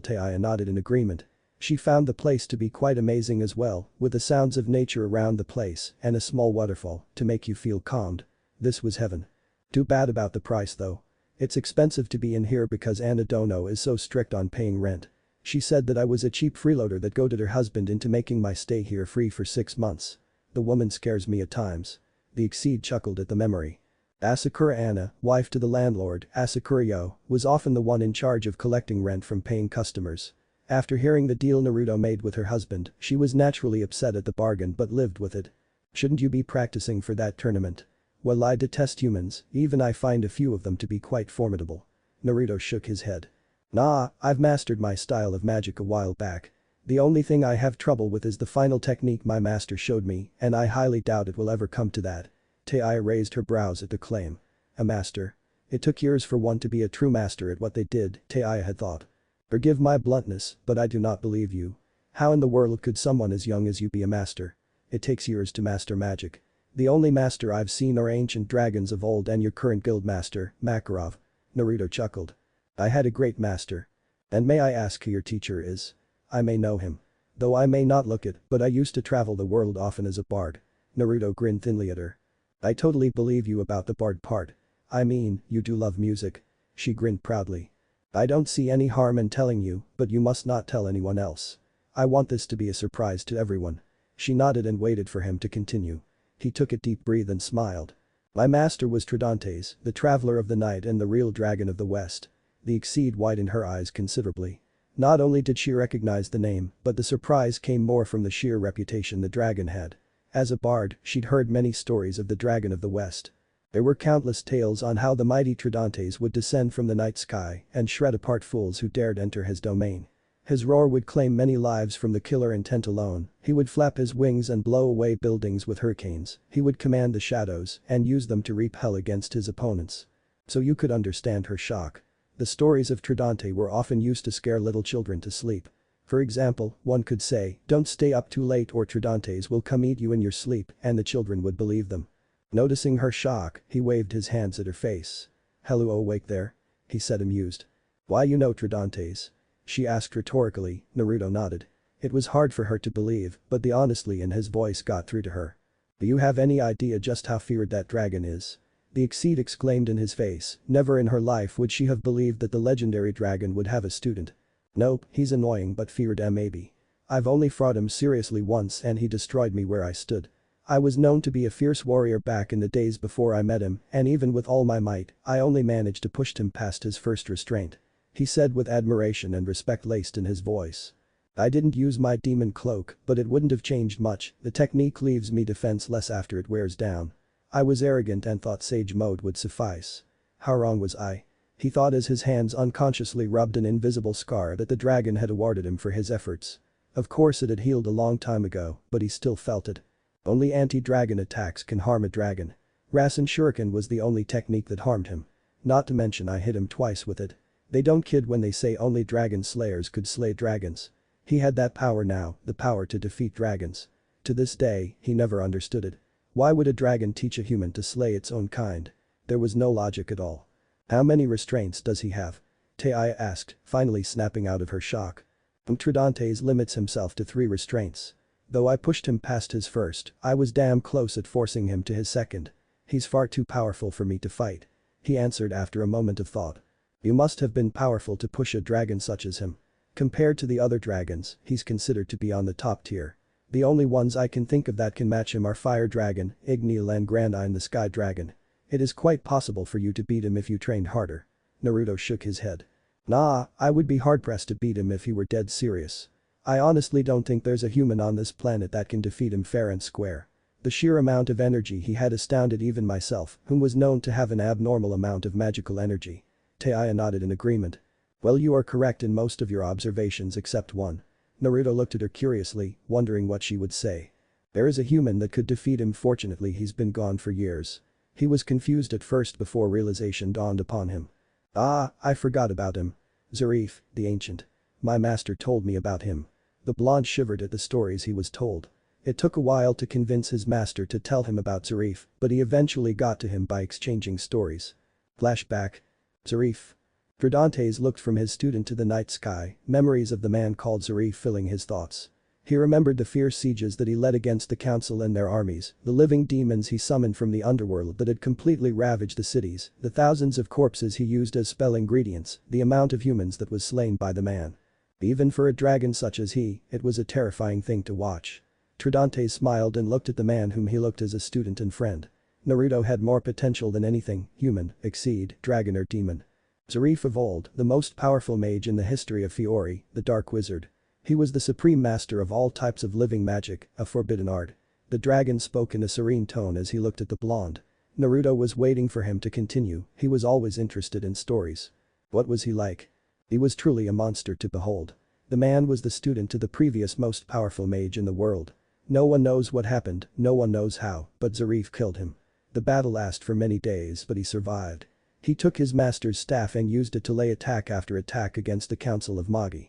Taiya nodded in agreement. She found the place to be quite amazing as well, with the sounds of nature around the place and a small waterfall to make you feel calmed. This was heaven. Too bad about the price though. It's expensive to be in here because Anna Dono is so strict on paying rent. She said that I was a cheap freeloader that goaded her husband into making my stay here free for 6 months. The woman scares me at times. The Exceed chuckled at the memory. Asakura Anna, wife to the landlord, Asakura Yo, was often the one in charge of collecting rent from paying customers. After hearing the deal Naruto made with her husband, she was naturally upset at the bargain but lived with it. Shouldn't you be practicing for that tournament? Well, I detest humans, even I find a few of them to be quite formidable. Naruto shook his head. Nah, I've mastered my style of magic a while back. The only thing I have trouble with is the final technique my master showed me, and I highly doubt it will ever come to that. Taiya raised her brows at the claim. A master? It took years for one to be a true master at what they did, Taiya had thought. Forgive my bluntness, but I do not believe you. How in the world could someone as young as you be a master? It takes years to master magic. The only master I've seen are ancient dragons of old and your current guild master, Makarov. Naruto chuckled. I had a great master. And may I ask who your teacher is? I may know him. Though I may not look it, but I used to travel the world often as a bard. Naruto grinned thinly at her. I totally believe you about the bard part. I mean, you do love music. She grinned proudly. I don't see any harm in telling you, but you must not tell anyone else. I want this to be a surprise to everyone. She nodded and waited for him to continue. He took a deep breath and smiled. My master was Tridantes, the traveler of the night and the real dragon of the west. The exceed widened her eyes considerably. Not only did she recognize the name, but the surprise came more from the sheer reputation the dragon had. As a bard, she'd heard many stories of the dragon of the west. There were countless tales on how the mighty Tridantes would descend from the night sky and shred apart fools who dared enter his domain. His roar would claim many lives from the killer intent alone, he would flap his wings and blow away buildings with hurricanes, he would command the shadows and use them to reap hell against his opponents. So you could understand her shock. The stories of Tridante were often used to scare little children to sleep. For example, one could say, don't stay up too late or Tridantes will come eat you in your sleep, and the children would believe them. Noticing her shock, he waved his hands at her face. Hello, awake there? He said amused. Why you know Tridantes? She asked rhetorically. Naruto nodded. It was hard for her to believe, but the honesty in his voice got through to her. Do you have any idea just how feared that dragon is? The exceed exclaimed in his face, never in her life would she have believed that the legendary dragon would have a student. Nope, he's annoying but feared maybe. I've only fought him seriously once and he destroyed me where I stood. I was known to be a fierce warrior back in the days before I met him, and even with all my might, I only managed to push him past his first restraint. He said with admiration and respect laced in his voice. I didn't use my demon cloak, but it wouldn't have changed much, the technique leaves me defenseless after it wears down. I was arrogant and thought sage mode would suffice. How wrong was I? He thought as his hands unconsciously rubbed an invisible scar that the dragon had awarded him for his efforts. Of course it had healed a long time ago, but he still felt it. Only anti-dragon attacks can harm a dragon. Rasen Shuriken was the only technique that harmed him. Not to mention I hit him twice with it. They don't kid when they say only dragon slayers could slay dragons. He had that power now, the power to defeat dragons. To this day, he never understood it. Why would a dragon teach a human to slay its own kind? There was no logic at all. How many restraints does he have? Taya asked, finally snapping out of her shock. Tridantes limits himself to 3 restraints. Though I pushed him past his first, I was damn close at forcing him to his second. He's far too powerful for me to fight. He answered after a moment of thought. You must have been powerful to push a dragon such as him. Compared to the other dragons, he's considered to be on the top tier. The only ones I can think of that can match him are Fire Dragon, Igneel and Grandine the Sky Dragon. It is quite possible for you to beat him if you trained harder. Naruto shook his head. Nah, I would be hard-pressed to beat him if he were dead serious. I honestly don't think there's a human on this planet that can defeat him fair and square. The sheer amount of energy he had astounded even myself, whom was known to have an abnormal amount of magical energy. Taya nodded in agreement. Well, you are correct in most of your observations except one. Naruto looked at her curiously, wondering what she would say. There is a human that could defeat him, fortunately he's been gone for years. He was confused at first before realization dawned upon him. Ah, I forgot about him. Zarif, the ancient. My master told me about him. The blonde shivered at the stories he was told. It took a while to convince his master to tell him about Zarif, but he eventually got to him by exchanging stories. Flashback. Zarif. Tridantes looked from his student to the night sky, memories of the man called Zarif filling his thoughts. He remembered the fierce sieges that he led against the council and their armies, the living demons he summoned from the underworld that had completely ravaged the cities, the thousands of corpses he used as spell ingredients, the amount of humans that was slain by the man. Even for a dragon such as he, it was a terrifying thing to watch. Tridantes smiled and looked at the man whom he looked as a student and friend. Naruto had more potential than anything, human, exceed, dragon or demon. Zarif of old, the most powerful mage in the history of Fiori, the Dark Wizard. He was the supreme master of all types of living magic, a forbidden art. The dragon spoke in a serene tone as he looked at the blonde. Naruto was waiting for him to continue, he was always interested in stories. What was he like? He was truly a monster to behold. The man was the student to the previous most powerful mage in the world. No one knows what happened, no one knows how, but Zarif killed him. The battle lasted for many days but he survived. He took his master's staff and used it to lay attack after attack against the Council of Magi.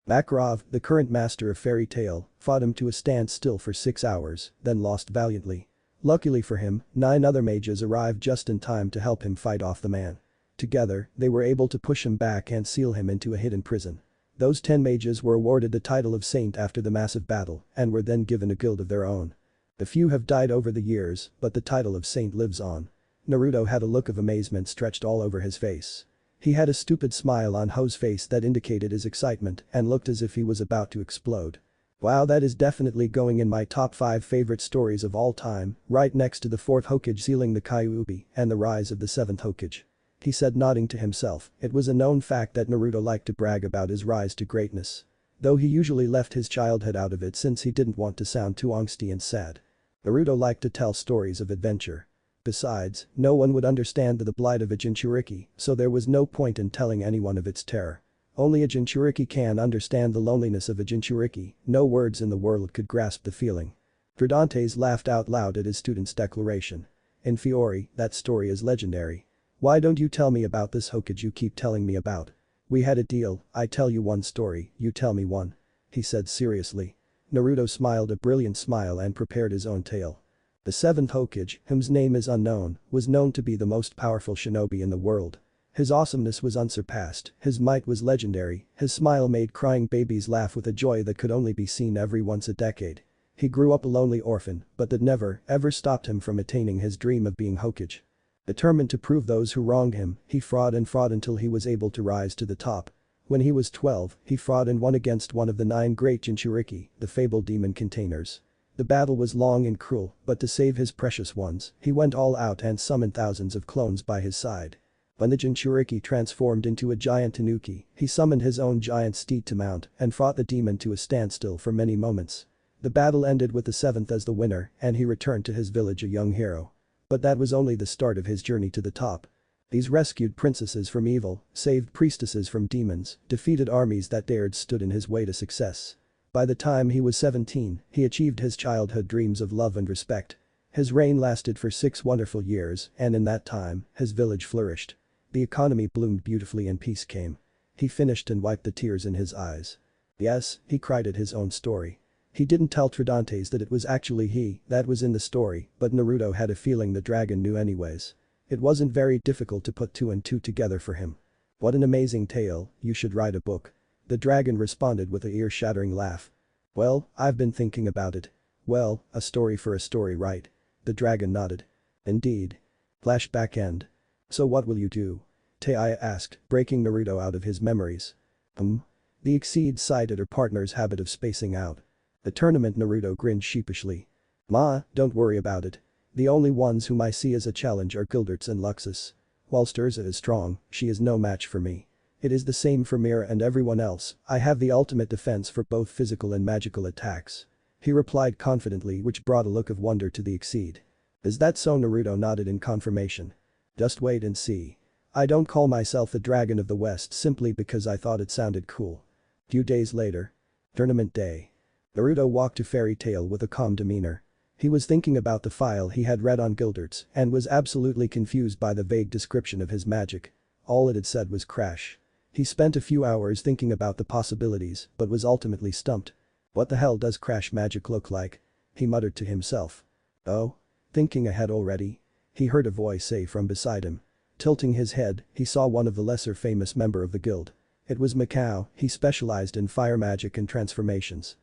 Makarov, the current master of Fairy Tail, fought him to a standstill for 6 hours, then lost valiantly. Luckily for him, 9 other mages arrived just in time to help him fight off the man. Together, they were able to push him back and seal him into a hidden prison. Those 10 mages were awarded the title of saint after the massive battle and were then given a guild of their own. A few have died over the years, but the title of saint lives on. Naruto had a look of amazement stretched all over his face. He had a stupid smile on Ho's face that indicated his excitement and looked as if he was about to explode. Wow, that is definitely going in my top 5 favorite stories of all time, right next to the 4th Hokage sealing the Kyuubi and the rise of the 7th Hokage. He said, nodding to himself. It was a known fact that Naruto liked to brag about his rise to greatness. Though he usually left his childhood out of it since he didn't want to sound too angsty and sad. Naruto liked to tell stories of adventure. Besides, no one would understand the blight of a Jinchuriki, so there was no point in telling anyone of its terror. Only a Jinchuriki can understand the loneliness of a Jinchuriki, no words in the world could grasp the feeling. Tridantes laughed out loud at his student's declaration. In Fiore, that story is legendary. Why don't you tell me about this Hokage you keep telling me about? We had a deal, I tell you one story, you tell me one. He said seriously. Naruto smiled a brilliant smile and prepared his own tale. The 7th Hokage, whose name is unknown, was known to be the most powerful shinobi in the world. His awesomeness was unsurpassed, his might was legendary, his smile made crying babies laugh with a joy that could only be seen every once a decade. He grew up a lonely orphan, but that never, ever stopped him from attaining his dream of being Hokage. Determined to prove those who wronged him, he fought and fought until he was able to rise to the top. When he was 12, he fought and won against one of the 9 great Jinchuriki, the fabled demon containers. The battle was long and cruel, but to save his precious ones, he went all out and summoned thousands of clones by his side. When the Jinchuriki transformed into a giant tanuki, he summoned his own giant steed to mount and fought the demon to a standstill for many moments. The battle ended with the 7th as the winner and he returned to his village a young hero. But that was only the start of his journey to the top. These rescued princesses from evil, saved priestesses from demons, defeated armies that dared stood in his way to success. By the time he was 17, he achieved his childhood dreams of love and respect. His reign lasted for 6 wonderful years and in that time, his village flourished. The economy bloomed beautifully and peace came. He finished and wiped the tears in his eyes. Yes, he cried at his own story. He didn't tell Tridantes that it was actually he that was in the story, but Naruto had a feeling the dragon knew anyways. It wasn't very difficult to put 2 and 2 together for him. What an amazing tale, you should write a book. The dragon responded with a ear-shattering laugh. Well, I've been thinking about it. Well, a story for a story, right? The dragon nodded. Indeed. Flashback end. So what will you do? Taiya asked, breaking Naruto out of his memories. The Exceed cited her partner's habit of spacing out. The tournament. Naruto grinned sheepishly. Ma, don't worry about it. The only ones whom I see as a challenge are Gildertz and Luxus. Whilst Urza is strong, she is no match for me. It is the same for Mira and everyone else, I have the ultimate defense for both physical and magical attacks. He replied confidently, which brought a look of wonder to the Exceed. Is that so? Naruto nodded in confirmation. Just wait and see. I don't call myself the Dragon of the West simply because I thought it sounded cool. Few days later. Tournament day. Naruto walked to Fairy Tail with a calm demeanor. He was thinking about the file he had read on Gildertz and was absolutely confused by the vague description of his magic. All it had said was crash. He spent a few hours thinking about the possibilities but was ultimately stumped. What the hell does crash magic look like? He muttered to himself. Oh? Thinking ahead already? He heard a voice say from beside him. Tilting his head, he saw one of the lesser famous member of the guild. It was Mikao, he specialized in fire magic and transformations.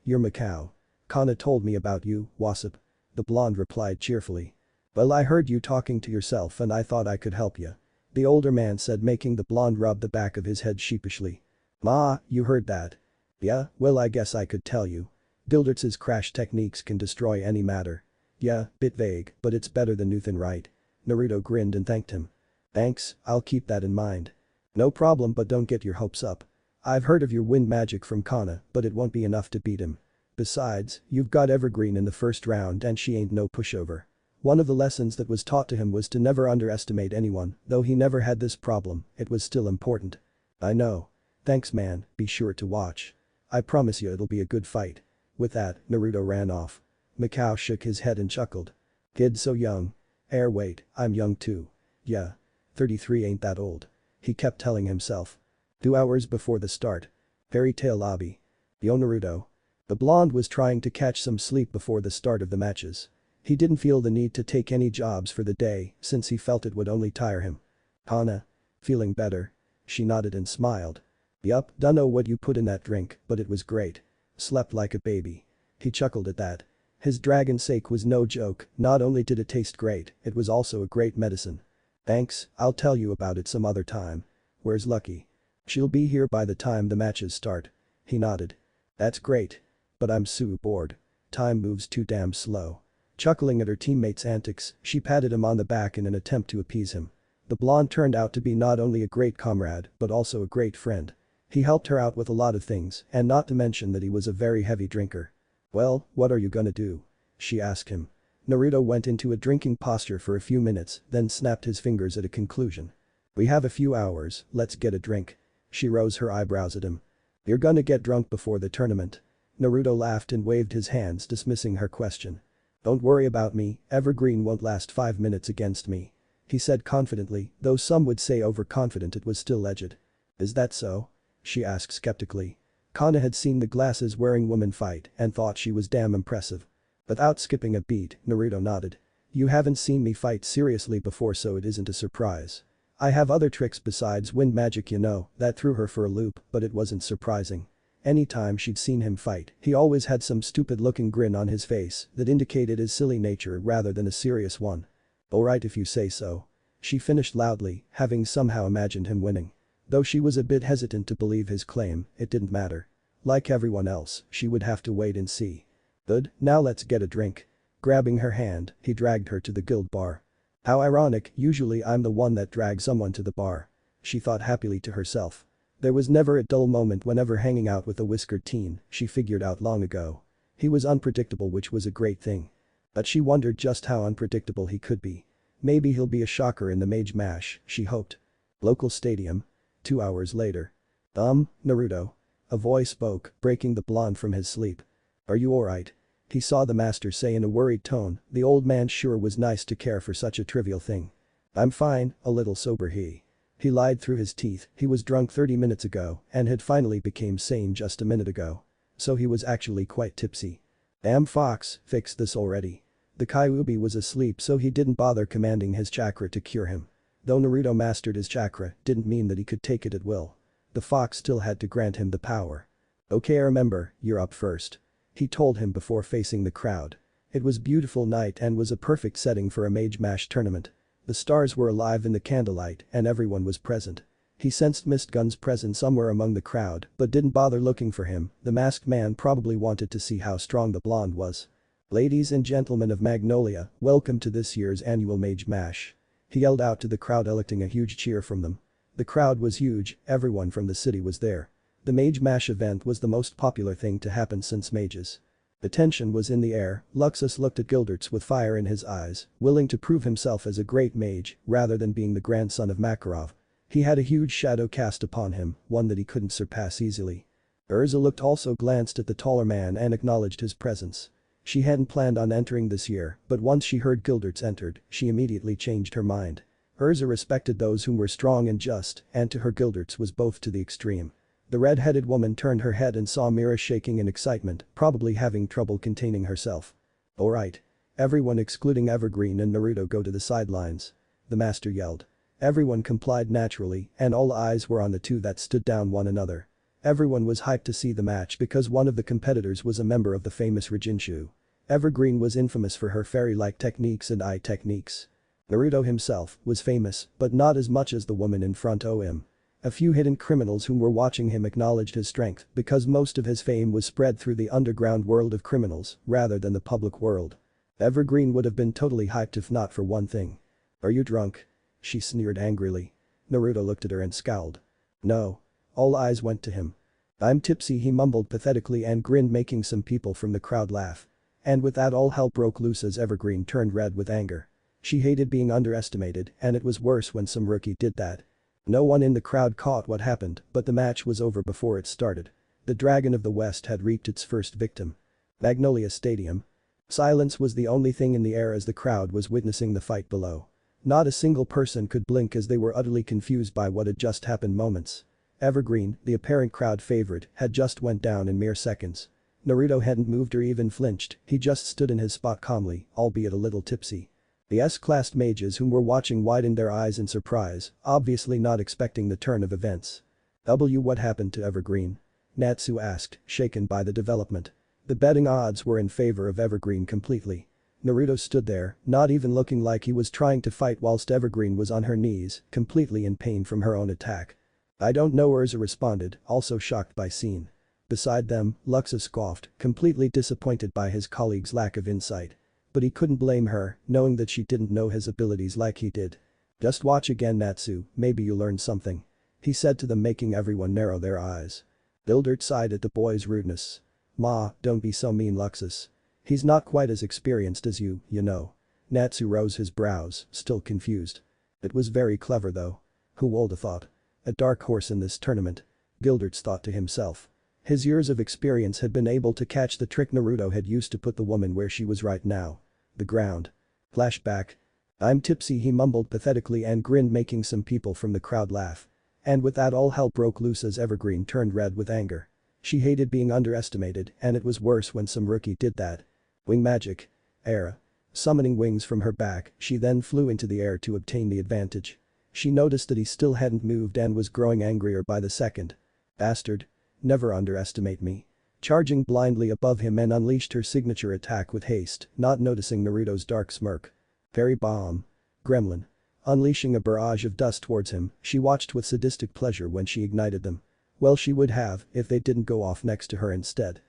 You're Mikao. Cana told me about you, Wasp. The blonde replied cheerfully. Well, I heard you talking to yourself and I thought I could help you. The older man said, making the blonde rub the back of his head sheepishly. Ma, you heard that? Yeah, well I guess I could tell you. Gildertz's crash techniques can destroy any matter. Yeah, bit vague, but it's better than nothing, right? Naruto grinned and thanked him. Thanks, I'll keep that in mind. No problem, but don't get your hopes up. I've heard of your wind magic from Cana, but it won't be enough to beat him. Besides, you've got Evergreen in the first round and she ain't no pushover. One of the lessons that was taught to him was to never underestimate anyone, though he never had this problem, it was still important. I know. Thanks man, be sure to watch. I promise you it'll be a good fight. With that, Naruto ran off. Mikao shook his head and chuckled. Kid so young. Wait, I'm young too. Yeah. 33 ain't that old. He kept telling himself. 2 hours before the start. Fairy Tale Lobby. Yo Naruto. The blonde was trying to catch some sleep before the start of the matches. He didn't feel the need to take any jobs for the day since he felt it would only tire him. Cana. Feeling better? She nodded and smiled. Yup, dunno what you put in that drink, but it was great. Slept like a baby. He chuckled at that. His dragon's sake was no joke, not only did it taste great, it was also a great medicine. Thanks, I'll tell you about it some other time. Where's Lucky? She'll be here by the time the matches start. He nodded. That's great. But I'm so bored. Time moves too damn slow. Chuckling at her teammate's antics, she patted him on the back in an attempt to appease him. The blonde turned out to be not only a great comrade but also a great friend. He helped her out with a lot of things, and not to mention that he was a very heavy drinker. Well, what are you gonna do? She asked him. Naruto went into a drinking posture for a few minutes, then snapped his fingers at a conclusion. We have a few hours, let's get a drink. She rose her eyebrows at him. You're gonna get drunk before the tournament. Naruto laughed and waved his hands, dismissing her question. Don't worry about me, Evergreen won't last 5 minutes against me. He said confidently, though some would say overconfident, it was still legit. Is that so? She asked skeptically. Cana had seen the glasses-wearing woman fight and thought she was damn impressive. Without skipping a beat, Naruto nodded. You haven't seen me fight seriously before, so it isn't a surprise. I have other tricks besides wind magic, you know. That threw her for a loop, but it wasn't surprising. Anytime she'd seen him fight, he always had some stupid-looking grin on his face that indicated his silly nature rather than a serious one. Alright if you say so. She finished loudly, having somehow imagined him winning. Though she was a bit hesitant to believe his claim, it didn't matter. Like everyone else, she would have to wait and see. Good, now let's get a drink. Grabbing her hand, he dragged her to the guild bar. How ironic, usually I'm the one that drags someone to the bar. She thought happily to herself. There was never a dull moment whenever hanging out with a whiskered teen, she figured out long ago. He was unpredictable, which was a great thing. But she wondered just how unpredictable he could be. Maybe he'll be a shocker in the Mage Mash, she hoped. Local stadium. 2 hours later. Naruto. A voice spoke, breaking the blonde from his sleep. Are you alright? He saw the master say in a worried tone. The old man sure was nice to care for such a trivial thing. I'm fine, a little sober. He lied through his teeth. He was drunk 30 minutes ago and had finally became sane just a minute ago. So he was actually quite tipsy. Damn fox, fix this already. The Kyuubi was asleep, so he didn't bother commanding his chakra to cure him. Though Naruto mastered his chakra, didn't mean that he could take it at will. The fox still had to grant him the power. Okay, I remember, you're up first. He told him before facing the crowd. It was a beautiful night and was a perfect setting for a Mage Mash tournament. The stars were alive in the candlelight and everyone was present. He sensed Mistgun's presence somewhere among the crowd but didn't bother looking for him. The masked man probably wanted to see how strong the blonde was. Ladies and gentlemen of Magnolia, welcome to this year's annual Mage Mash. He yelled out to the crowd, electing a huge cheer from them. The crowd was huge, everyone from the city was there. The Mage Mash event was the most popular thing to happen since mages. The tension was in the air. Luxus looked at Gilderts with fire in his eyes, willing to prove himself as a great mage rather than being the grandson of Makarov. He had a huge shadow cast upon him, one that he couldn't surpass easily. Urza looked also glanced at the taller man and acknowledged his presence. She hadn't planned on entering this year, but once she heard Gilderts entered, she immediately changed her mind. Urza respected those whom were strong and just, and to her Gilderts was both to the extreme. The red-headed woman turned her head and saw Mira shaking in excitement, probably having trouble containing herself. Alright. Everyone excluding Evergreen and Naruto go to the sidelines. The master yelled. Everyone complied naturally, and all eyes were on the two that stood down one another. Everyone was hyped to see the match because one of the competitors was a member of the famous Rijinchu. Evergreen was infamous for her fairy-like techniques and eye techniques. Naruto himself was famous, but not as much as the woman in front of him. A few hidden criminals who were watching him acknowledged his strength because most of his fame was spread through the underground world of criminals rather than the public world. Evergreen would have been totally hyped if not for one thing. Are you drunk? She sneered angrily. Naruto looked at her and scowled. No. All eyes went to him. I'm tipsy, he mumbled pathetically and grinned, making some people from the crowd laugh. And with that all hell broke loose as Evergreen turned red with anger. She hated being underestimated and it was worse when some rookie did that. No one in the crowd caught what happened, but the match was over before it started. The Dragon of the West had reaped its first victim. Magnolia Stadium. Silence was the only thing in the air as the crowd was witnessing the fight below. Not a single person could blink as they were utterly confused by what had just happened moments. Evergreen, the apparent crowd favorite, had just went down in mere seconds. Naruto hadn't moved or even flinched, he just stood in his spot calmly, albeit a little tipsy. The S-class mages whom were watching widened their eyes in surprise, obviously not expecting the turn of events. What happened to Evergreen? Natsu asked, shaken by the development. The betting odds were in favor of Evergreen completely. Naruto stood there, not even looking like he was trying to fight whilst Evergreen was on her knees, completely in pain from her own attack. I don't know, Urza responded, also shocked by scene. Beside them, Luxa scoffed, completely disappointed by his colleague's lack of insight. But he couldn't blame her, knowing that she didn't know his abilities like he did. Just watch again, Natsu, maybe you learned something. He said to them, making everyone narrow their eyes. Bildert sighed at the boy's rudeness. Ma, don't be so mean, Luxus. He's not quite as experienced as you know. Natsu rose his brows, still confused. It was very clever though. Who would have thought? A dark horse in this tournament. Gildertz thought to himself. His years of experience had been able to catch the trick Naruto had used to put the woman where she was right now. The ground. Flashback. I'm tipsy, he mumbled pathetically and grinned, making some people from the crowd laugh. And with that, all hell broke loose as Evergreen turned red with anger. She hated being underestimated, and it was worse when some rookie did that. Wing magic. Era. Summoning wings from her back, she then flew into the air to obtain the advantage. She noticed that he still hadn't moved and was growing angrier by the second. Bastard. Never underestimate me. Charging blindly above him and unleashed her signature attack with haste, not noticing Naruto's dark smirk. Fairy bomb. Gremlin. Unleashing a barrage of dust towards him, she watched with sadistic pleasure when she ignited them. Well, she would have if they didn't go off next to her instead.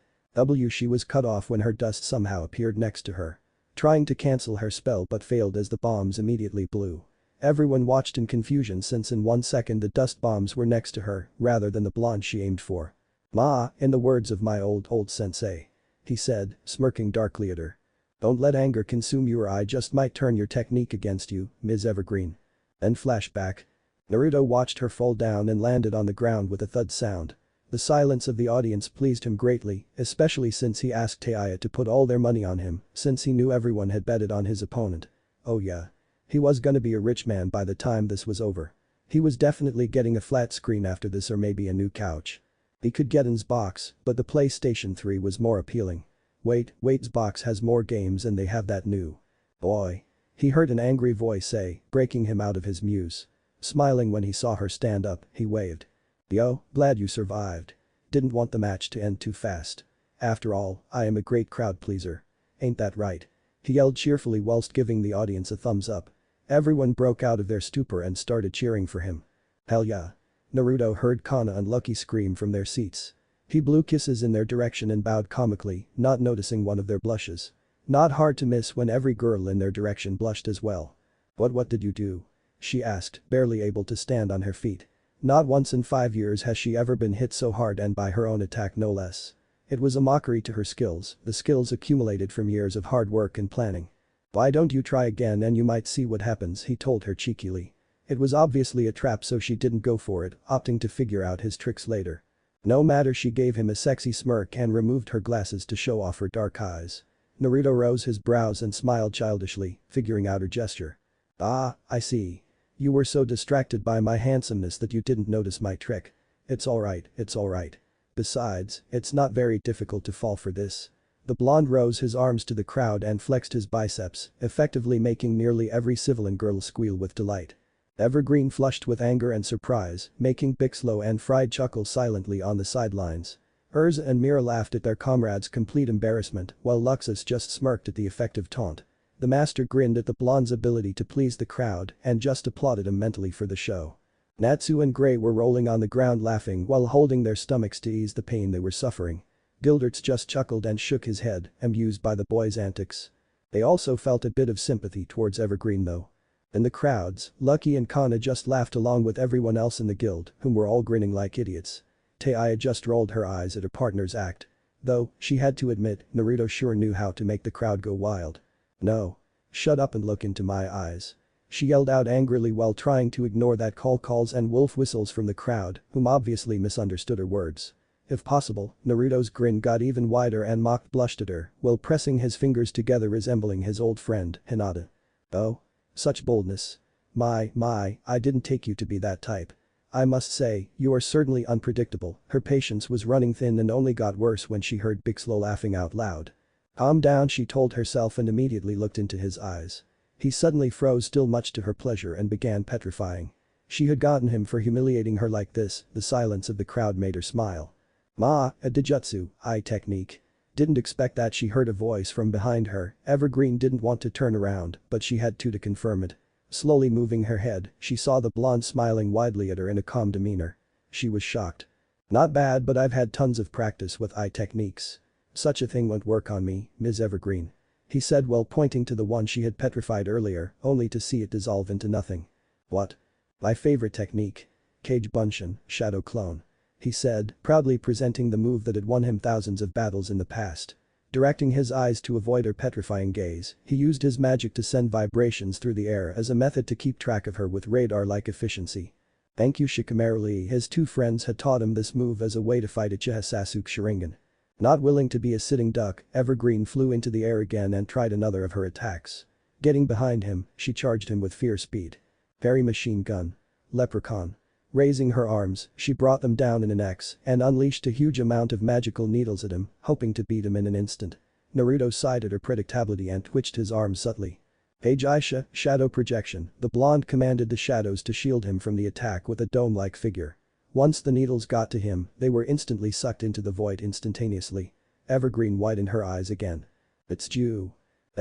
She was cut off when her dust somehow appeared next to her. Trying to cancel her spell but failed as the bombs immediately blew. Everyone watched in confusion since in 1 second the dust bombs were next to her rather than the blonde she aimed for. Ma, in the words of my old sensei. He said, smirking darkly at her. Don't let anger consume you or I just might turn your technique against you, Ms. Evergreen. Then flashback. Naruto watched her fall down and landed on the ground with a thud sound. The silence of the audience pleased him greatly, especially since he asked Taya to put all their money on him, since he knew everyone had betted on his opponent. Oh yeah. He was gonna be a rich man by the time this was over. He was definitely getting a flat screen after this, or maybe a new couch. He could get N's box, but the PlayStation 3 was more appealing. Wait's box has more games and they have that new. Boy. He heard an angry voice say, breaking him out of his muse. Smiling when he saw her stand up, he waved. Yo, glad you survived. Didn't want the match to end too fast. After all, I am a great crowd pleaser. Ain't that right? He yelled cheerfully whilst giving the audience a thumbs up. Everyone broke out of their stupor and started cheering for him. Hell yeah. Naruto heard Cana and Lucky scream from their seats. He blew kisses in their direction and bowed comically, not noticing one of their blushes. Not hard to miss when every girl in their direction blushed as well. What did you do? She asked, barely able to stand on her feet. Not once in 5 years has she ever been hit so hard, and by her own attack no less. It was a mockery to her skills, the skills accumulated from years of hard work and planning. Why don't you try again and you might see what happens, he told her cheekily. It was obviously a trap, so she didn't go for it, opting to figure out his tricks later. No matter, she gave him a sexy smirk and removed her glasses to show off her dark eyes. Naruto rose his brows and smiled childishly, figuring out her gesture. Ah, I see. You were so distracted by my handsomeness that you didn't notice my trick. It's alright. Besides, it's not very difficult to fall for this. The blonde rose his arms to the crowd and flexed his biceps, effectively making nearly every civilian girl squeal with delight. Evergreen flushed with anger and surprise, making Bixlow and Fried chuckle silently on the sidelines. Urza and Mira laughed at their comrades' complete embarrassment, while Luxus just smirked at the effective taunt. The master grinned at the blonde's ability to please the crowd and just applauded him mentally for the show. Natsu and Gray were rolling on the ground laughing while holding their stomachs to ease the pain they were suffering. Gildertz just chuckled and shook his head, amused by the boys' antics. They also felt a bit of sympathy towards Evergreen though. In the crowds, Lucky and Cana just laughed along with everyone else in the guild, whom were all grinning like idiots. Taya just rolled her eyes at her partner's act. Though, she had to admit, Naruto sure knew how to make the crowd go wild. No. Shut up and look into my eyes. She yelled out angrily while trying to ignore that calls and wolf whistles from the crowd, whom obviously misunderstood her words. If possible, Naruto's grin got even wider and mocked blushed at her while pressing his fingers together resembling his old friend, Hinata. Oh? Such boldness. My, I didn't take you to be that type. I must say, you are certainly unpredictable. Her patience was running thin and only got worse when she heard Bixlo laughing out loud. Calm down, she told herself and immediately looked into his eyes. He suddenly froze still much to her pleasure and began petrifying. She had gotten him for humiliating her like this, the silence of the crowd made her smile. Ma, a Dijutsu, eye technique. Didn't expect that, she heard a voice from behind her. Evergreen didn't want to turn around, but she had to confirm it. Slowly moving her head, she saw the blonde smiling widely at her in a calm demeanor. She was shocked. Not bad, but I've had tons of practice with eye techniques. Such a thing won't work on me, Ms. Evergreen. He said while pointing to the one she had petrified earlier, only to see it dissolve into nothing. What? My favorite technique. Cage Bunshin, Shadow Clone. He said, proudly presenting the move that had won him thousands of battles in the past. Directing his eyes to avoid her petrifying gaze, he used his magic to send vibrations through the air as a method to keep track of her with radar-like efficiency. Thank you, Shikamaru. His two friends had taught him this move as a way to fight Uchiha Sasuke Sharingan. Not willing to be a sitting duck, Evergreen flew into the air again and tried another of her attacks. Getting behind him, she charged him with fierce speed. Fairy machine gun. Leprechaun. Raising her arms, she brought them down in an X and unleashed a huge amount of magical needles at him, hoping to beat him in an instant. Naruto sighed at her predictability and twitched his arms subtly. Page Aisha, shadow projection. The blonde commanded the shadows to shield him from the attack with a dome-like figure. Once the needles got to him, they were instantly sucked into the void instantaneously. Evergreen widened her eyes again. It's you.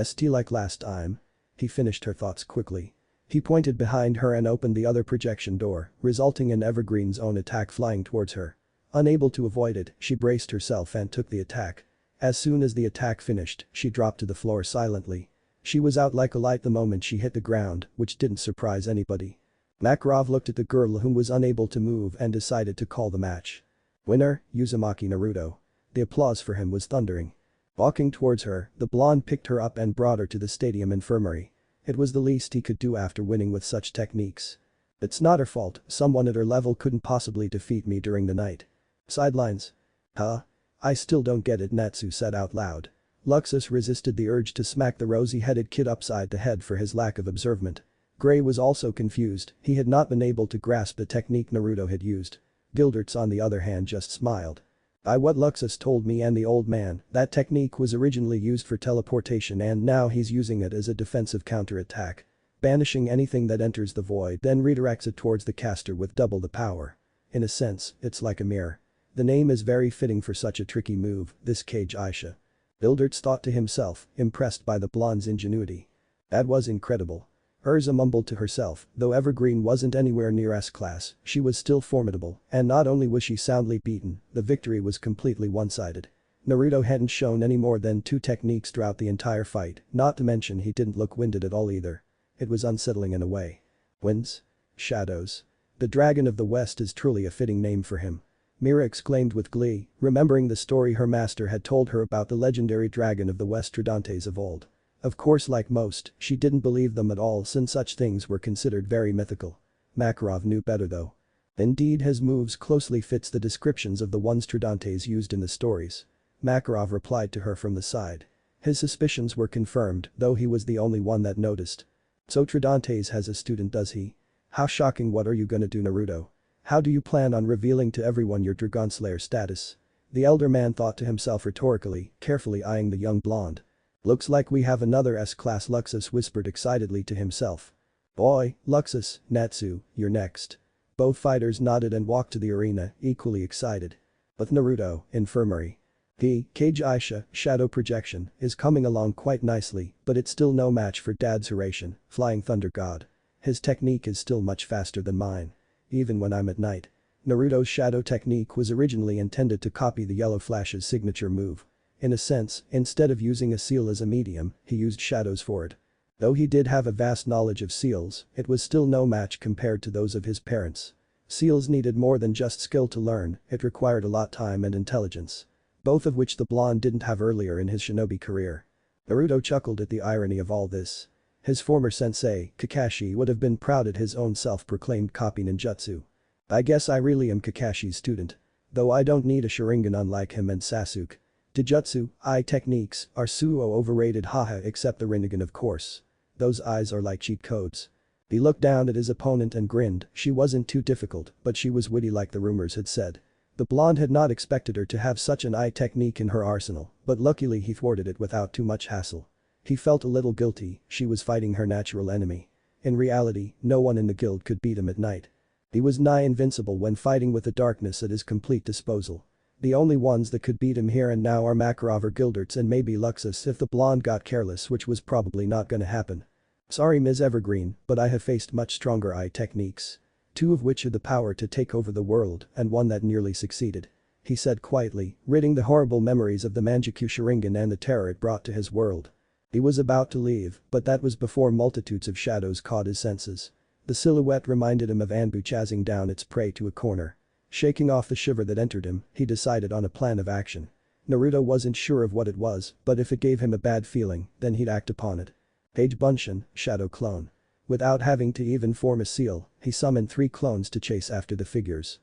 ST like last time. He finished her thoughts quickly. He pointed behind her and opened the other projection door, resulting in Evergreen's own attack flying towards her. Unable to avoid it, she braced herself and took the attack. As soon as the attack finished, she dropped to the floor silently. She was out like a light the moment she hit the ground, which didn't surprise anybody. Makarov looked at the girl who was unable to move and decided to call the match. Winner, Uzumaki Naruto. The applause for him was thundering. Walking towards her, the blonde picked her up and brought her to the stadium infirmary. It was the least he could do after winning with such techniques. It's not her fault, someone at her level couldn't possibly defeat me during the night. Sidelines. Huh? I still don't get it, Natsu said out loud. Luxus resisted the urge to smack the rosy-headed kid upside the head for his lack of observant. Gray was also confused, he had not been able to grasp the technique Naruto had used. Gildertz on the other hand just smiled. By what Luxus told me and the old man, that technique was originally used for teleportation and now he's using it as a defensive counterattack. Banishing anything that enters the void then redirects it towards the caster with double the power. In a sense, it's like a mirror. The name is very fitting for such a tricky move, this Cage Aisha. Gildertz thought to himself, impressed by the blonde's ingenuity. That was incredible. Urza mumbled to herself, though Evergreen wasn't anywhere near S-class, she was still formidable, and not only was she soundly beaten, the victory was completely one-sided. Naruto hadn't shown any more than two techniques throughout the entire fight, not to mention he didn't look winded at all either. It was unsettling in a way. Winds? Shadows. The Dragon of the West is truly a fitting name for him. Mira exclaimed with glee, remembering the story her master had told her about the legendary Dragon of the West Tridantes of old. Of course, like most, she didn't believe them at all since such things were considered very mythical. Makarov knew better though. Indeed, his moves closely fits the descriptions of the ones Tridantes used in the stories. Makarov replied to her from the side. His suspicions were confirmed, though he was the only one that noticed. So Tridantes has a student, does he? How shocking. What are you gonna do, Naruto? How do you plan on revealing to everyone your Dragon Slayer status? The elder man thought to himself rhetorically, carefully eyeing the young blonde. Looks like we have another S-class, Luxus whispered excitedly to himself. Boy, Luxus, Natsu, you're next. Both fighters nodded and walked to the arena, equally excited. But Naruto, infirmary. The Cage Aisha, shadow projection, is coming along quite nicely, but it's still no match for Dad's Horatian, Flying Thunder God. His technique is still much faster than mine. Even when I'm at night. Naruto's shadow technique was originally intended to copy the Yellow Flash's signature move. In a sense, instead of using a seal as a medium, he used shadows for it. Though he did have a vast knowledge of seals, it was still no match compared to those of his parents. Seals needed more than just skill to learn, it required a lot time and intelligence. Both of which the blonde didn't have earlier in his shinobi career. Naruto chuckled at the irony of all this. His former sensei, Kakashi, would have been proud at his own self-proclaimed copy ninjutsu. I guess I really am Kakashi's student. Though I don't need a Sharingan unlike him and Sasuke. Dijutsu, eye techniques, are so overrated, haha, except the Rinnegan of course. Those eyes are like cheat codes. He looked down at his opponent and grinned. She wasn't too difficult, but she was witty like the rumors had said. The blonde had not expected her to have such an eye technique in her arsenal, but luckily he thwarted it without too much hassle. He felt a little guilty, she was fighting her natural enemy. In reality, no one in the guild could beat him at night. He was nigh invincible when fighting with the darkness at his complete disposal. The only ones that could beat him here and now are Makarov or Gilderts and maybe Luxus if the blonde got careless, which was probably not gonna happen. Sorry Ms. Evergreen, but I have faced much stronger eye techniques. Two of which had the power to take over the world and one that nearly succeeded. He said quietly, ridding the horrible memories of the Manjikyu Sharingan and the terror it brought to his world. He was about to leave, but that was before multitudes of shadows caught his senses. The silhouette reminded him of Anbu chasing down its prey to a corner. Shaking off the shiver that entered him, he decided on a plan of action. Naruto wasn't sure of what it was, but if it gave him a bad feeling, then he'd act upon it. Page Bunshin, Shadow Clone. Without having to even form a seal, he summoned 3 clones to chase after the figures.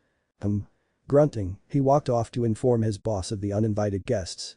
Grunting, he walked off to inform his boss of the uninvited guests.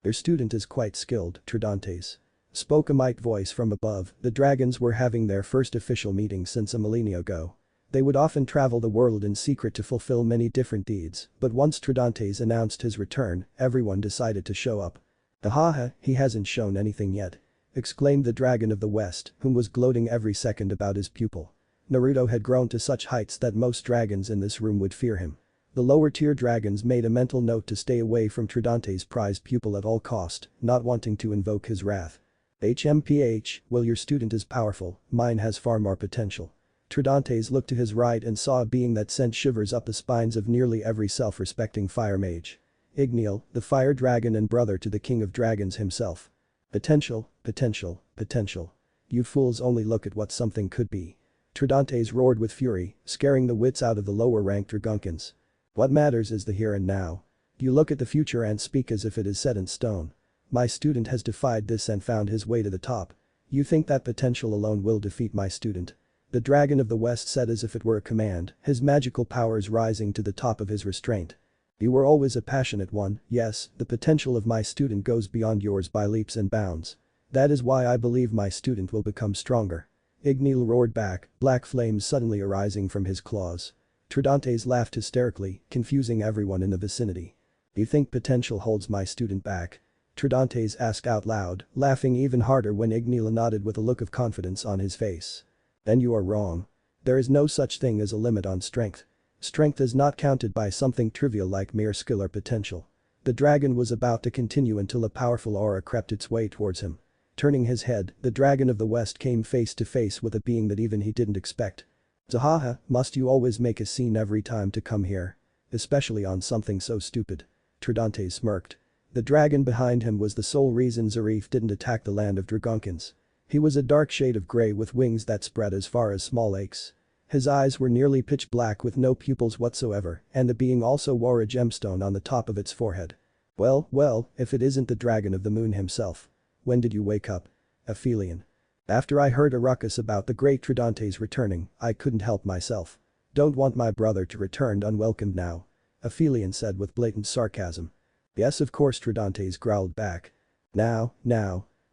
Their student is quite skilled, Tridantes. Spoke a mic voice from above. The dragons were having their first official meeting since a millennia ago. They would often travel the world in secret to fulfill many different deeds, but once Tridantes announced his return, everyone decided to show up. Ahaha, he hasn't shown anything yet. Exclaimed the dragon of the west, whom was gloating every second about his pupil. Naruto had grown to such heights that most dragons in this room would fear him. The lower tier dragons made a mental note to stay away from Tridantes' prized pupil at all cost, not wanting to invoke his wrath. HMPH, well your student is powerful, mine has far more potential. Tridantes looked to his right and saw a being that sent shivers up the spines of nearly every self-respecting fire mage. Igneal, the fire dragon and brother to the king of dragons himself. Potential, potential, potential. You fools only look at what something could be. Tridantes roared with fury, scaring the wits out of the lower-ranked Dragunkins. What matters is the here and now. You look at the future and speak as if it is set in stone. My student has defied this and found his way to the top. You think that potential alone will defeat my student? The dragon of the west said as if it were a command, his magical powers rising to the top of his restraint. You were always a passionate one, yes, the potential of my student goes beyond yours by leaps and bounds. That is why I believe my student will become stronger. Igneal roared back, black flames suddenly arising from his claws. Tridantes laughed hysterically, confusing everyone in the vicinity. You think potential holds my student back? Tridantes asked out loud, laughing even harder when Igneal nodded with a look of confidence on his face. Then you are wrong. There is no such thing as a limit on strength. Strength is not counted by something trivial like mere skill or potential. The dragon was about to continue until a powerful aura crept its way towards him. Turning his head, the dragon of the west came face to face with a being that even he didn't expect. Zahaha, must you always make a scene every time to come here? Especially on something so stupid. Tridantes smirked. The dragon behind him was the sole reason Zarif didn't attack the land of Dragunkins. He was a dark shade of grey with wings that spread as far as small lakes. His eyes were nearly pitch black with no pupils whatsoever, and the being also wore a gemstone on the top of its forehead. Well, if it isn't the dragon of the moon himself. When did you wake up? Aphelion. After I heard a ruckus about the great Tridantes returning, I couldn't help myself. Don't want my brother to return unwelcomed now. Aphelion said with blatant sarcasm. Yes of course Tridantes growled back. Now.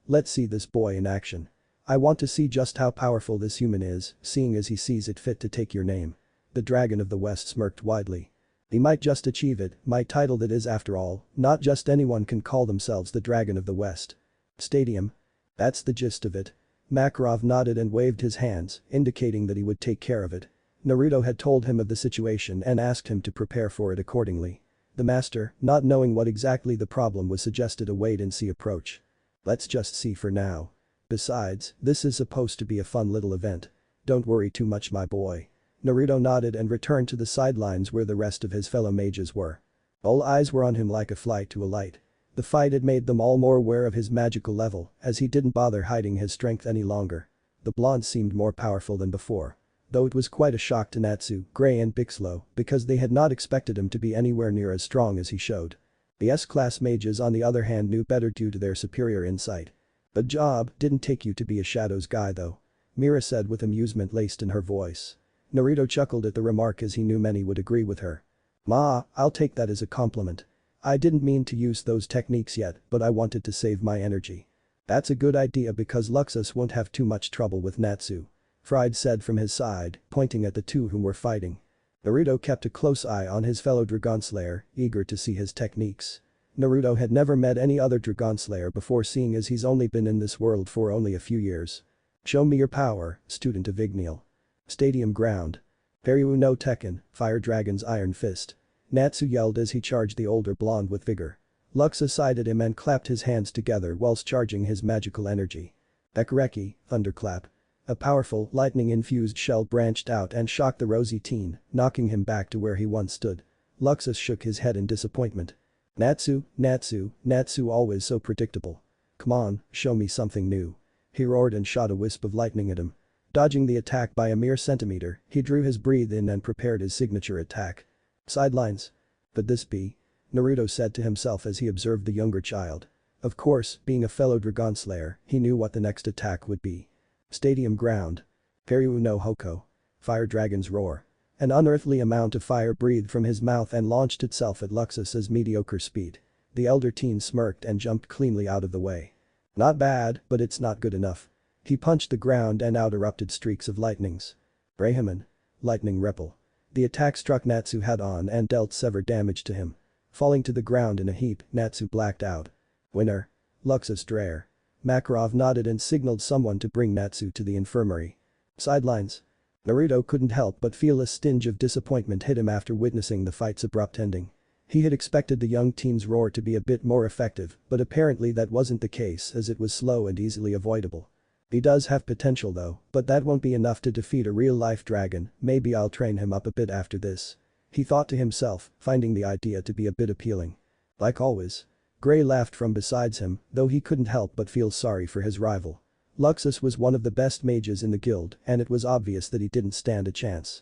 Let's see this boy in action. I want to see just how powerful this human is, seeing as he sees it fit to take your name. The dragon of the west smirked widely. He might just achieve it, my title that is after all, not just anyone can call themselves the dragon of the west. Stadium. That's the gist of it. Makarov nodded and waved his hands, indicating that he would take care of it. Naruto had told him of the situation and asked him to prepare for it accordingly. The master, not knowing what exactly the problem was, suggested a wait-and-see approach. Let's just see for now. Besides, this is supposed to be a fun little event. Don't worry too much my boy. Naruto nodded and returned to the sidelines where the rest of his fellow mages were. All eyes were on him like a fly to a light. The fight had made them all more aware of his magical level, as he didn't bother hiding his strength any longer. The blonde seemed more powerful than before. Though it was quite a shock to Natsu, Gray and Bixlow, because they had not expected him to be anywhere near as strong as he showed. The S-class mages on the other hand knew better due to their superior insight. The job didn't take you to be a shadows guy though. Mira said with amusement laced in her voice. Naruto chuckled at the remark as he knew many would agree with her. Ma, I'll take that as a compliment. I didn't mean to use those techniques yet, but I wanted to save my energy. That's a good idea because Luxus won't have too much trouble with Natsu. Fried said from his side, pointing at the two whom were fighting. Naruto kept a close eye on his fellow Dragon Slayer, eager to see his techniques. Naruto had never met any other Dragon Slayer before, seeing as he's only been in this world for only a few years. Show me your power, student of Ignial. Stadium ground. Peryu no Tekken, Fire Dragon's Iron Fist. Natsu yelled as he charged the older blonde with vigor. Luxa sided him and clapped his hands together whilst charging his magical energy. Ekureki, Thunderclap. A powerful, lightning-infused shell branched out and shocked the rosy teen, knocking him back to where he once stood. Luxus shook his head in disappointment. Natsu, always so predictable. Come on, show me something new. He roared and shot a wisp of lightning at him. Dodging the attack by a mere centimeter, he drew his breath in and prepared his signature attack. Sidelines. Could this be? Naruto said to himself as he observed the younger child. Of course, being a fellow Dragon Slayer, he knew what the next attack would be. Stadium ground. Peryu no Hoko. Fire Dragon's roar. An unearthly amount of fire breathed from his mouth and launched itself at Luxus's mediocre speed. The elder teen smirked and jumped cleanly out of the way. Not bad, but it's not good enough. He punched the ground and out erupted streaks of lightnings. Brahman. Lightning Ripple. The attack struck Natsu head-on and dealt severe damage to him. Falling to the ground in a heap, Natsu blacked out. Winner. Luxus Dreyer. Makarov nodded and signaled someone to bring Natsu to the infirmary. Sidelines. Naruto couldn't help but feel a stinge of disappointment hit him after witnessing the fight's abrupt ending. He had expected the young teen's roar to be a bit more effective, but apparently that wasn't the case as it was slow and easily avoidable. He does have potential though, but that won't be enough to defeat a real-life dragon. Maybe I'll train him up a bit after this. He thought to himself, finding the idea to be a bit appealing. Like always. Gray laughed from besides him, though he couldn't help but feel sorry for his rival. Luxus was one of the best mages in the guild and it was obvious that he didn't stand a chance.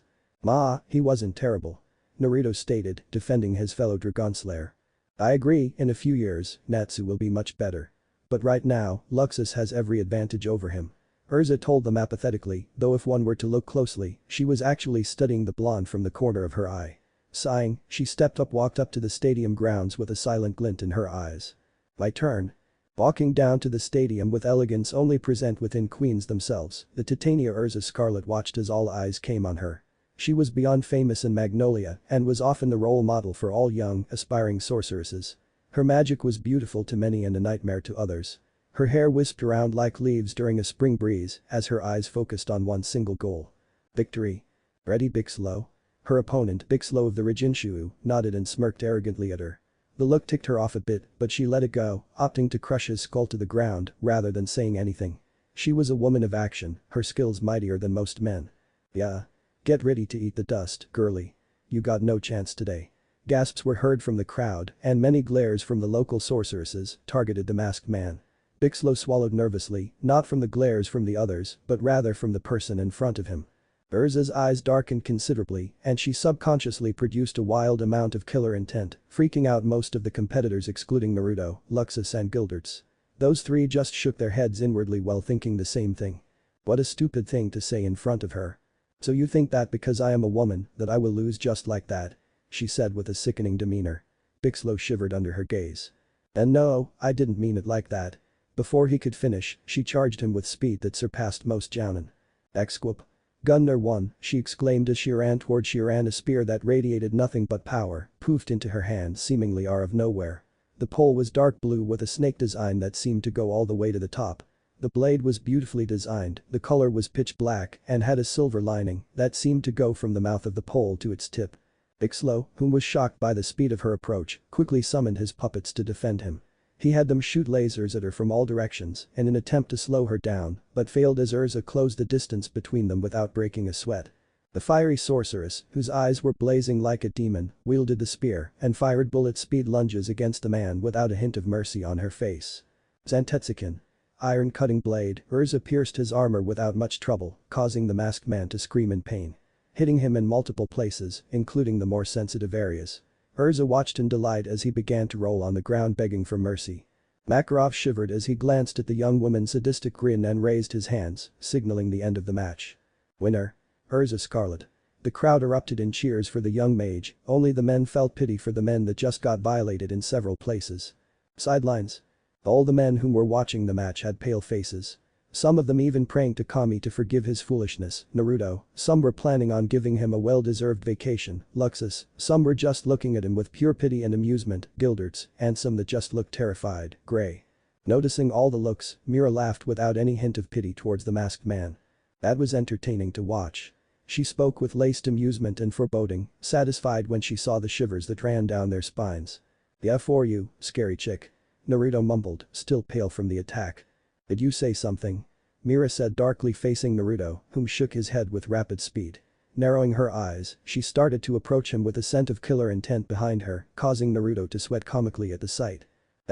He wasn't terrible. Naruto stated, defending his fellow Dragon Slayer. I agree, in a few years, Natsu will be much better. But right now, Luxus has every advantage over him. Urza told them apathetically, though if one were to look closely, she was actually studying the blonde from the corner of her eye. Sighing, she walked up to the stadium grounds with a silent glint in her eyes. My turn. Walking down to the stadium with elegance only present within queens themselves, the Titania Urza Scarlet watched as all eyes came on her. She was beyond famous in Magnolia and was often the role model for all young, aspiring sorceresses. Her magic was beautiful to many and a nightmare to others. Her hair wisped around like leaves during a spring breeze as her eyes focused on one single goal. Victory. Ready, Bixlow? Her opponent, Bixlow of the Rijinshu, nodded and smirked arrogantly at her. The look ticked her off a bit, but she let it go, opting to crush his skull to the ground rather than saying anything. She was a woman of action, her skills mightier than most men. Yeah. Get ready to eat the dust, girlie. You got no chance today. Gasps were heard from the crowd and many glares from the local sorceresses targeted the masked man. Bixlow swallowed nervously, not from the glares from the others, but rather from the person in front of him. Urza's eyes darkened considerably and she subconsciously produced a wild amount of killer intent, freaking out most of the competitors excluding Naruto, Luxus and Gilderts. Those three just shook their heads inwardly while thinking the same thing. What a stupid thing to say in front of her. So you think that because I am a woman, that I will lose just like that? She said with a sickening demeanor. Bixlow shivered under her gaze. And no, I didn't mean it like that. Before he could finish, she charged him with speed that surpassed most jounin. Exquip. Gunner 1, she exclaimed as she ran toward a spear that radiated nothing but power, poofed into her hand seemingly out of nowhere. The pole was dark blue with a snake design that seemed to go all the way to the top. The blade was beautifully designed, the color was pitch black and had a silver lining that seemed to go from the mouth of the pole to its tip. Bixlow, whom was shocked by the speed of her approach, quickly summoned his puppets to defend him. He had them shoot lasers at her from all directions in an attempt to slow her down, but failed as Urza closed the distance between them without breaking a sweat. The fiery sorceress, whose eyes were blazing like a demon, wielded the spear and fired bullet-speed lunges against the man without a hint of mercy on her face. Zantetsuken. Iron-cutting blade, Urza pierced his armor without much trouble, causing the masked man to scream in pain. Hitting him in multiple places, including the more sensitive areas. Urza watched in delight as he began to roll on the ground begging for mercy. Makarov shivered as he glanced at the young woman's sadistic grin and raised his hands, signaling the end of the match. Winner. Urza Scarlet. The crowd erupted in cheers for the young mage, only the men felt pity for the men that just got violated in several places. Sidelines. All the men whom were watching the match had pale faces. Some of them even praying to Kami to forgive his foolishness, Naruto. Some were planning on giving him a well-deserved vacation, Luxus. Some were just looking at him with pure pity and amusement, Gilderts. And some that just looked terrified, Gray. Noticing all the looks, Mira laughed without any hint of pity towards the masked man. That was entertaining to watch. She spoke with laced amusement and foreboding, satisfied when she saw the shivers that ran down their spines. "Yeah, for you, scary chick," Naruto mumbled, still pale from the attack. "Did you say something?" Mira said, darkly facing Naruto, whom shook his head with rapid speed. Narrowing her eyes, she started to approach him with a scent of killer intent behind her, causing Naruto to sweat comically at the sight.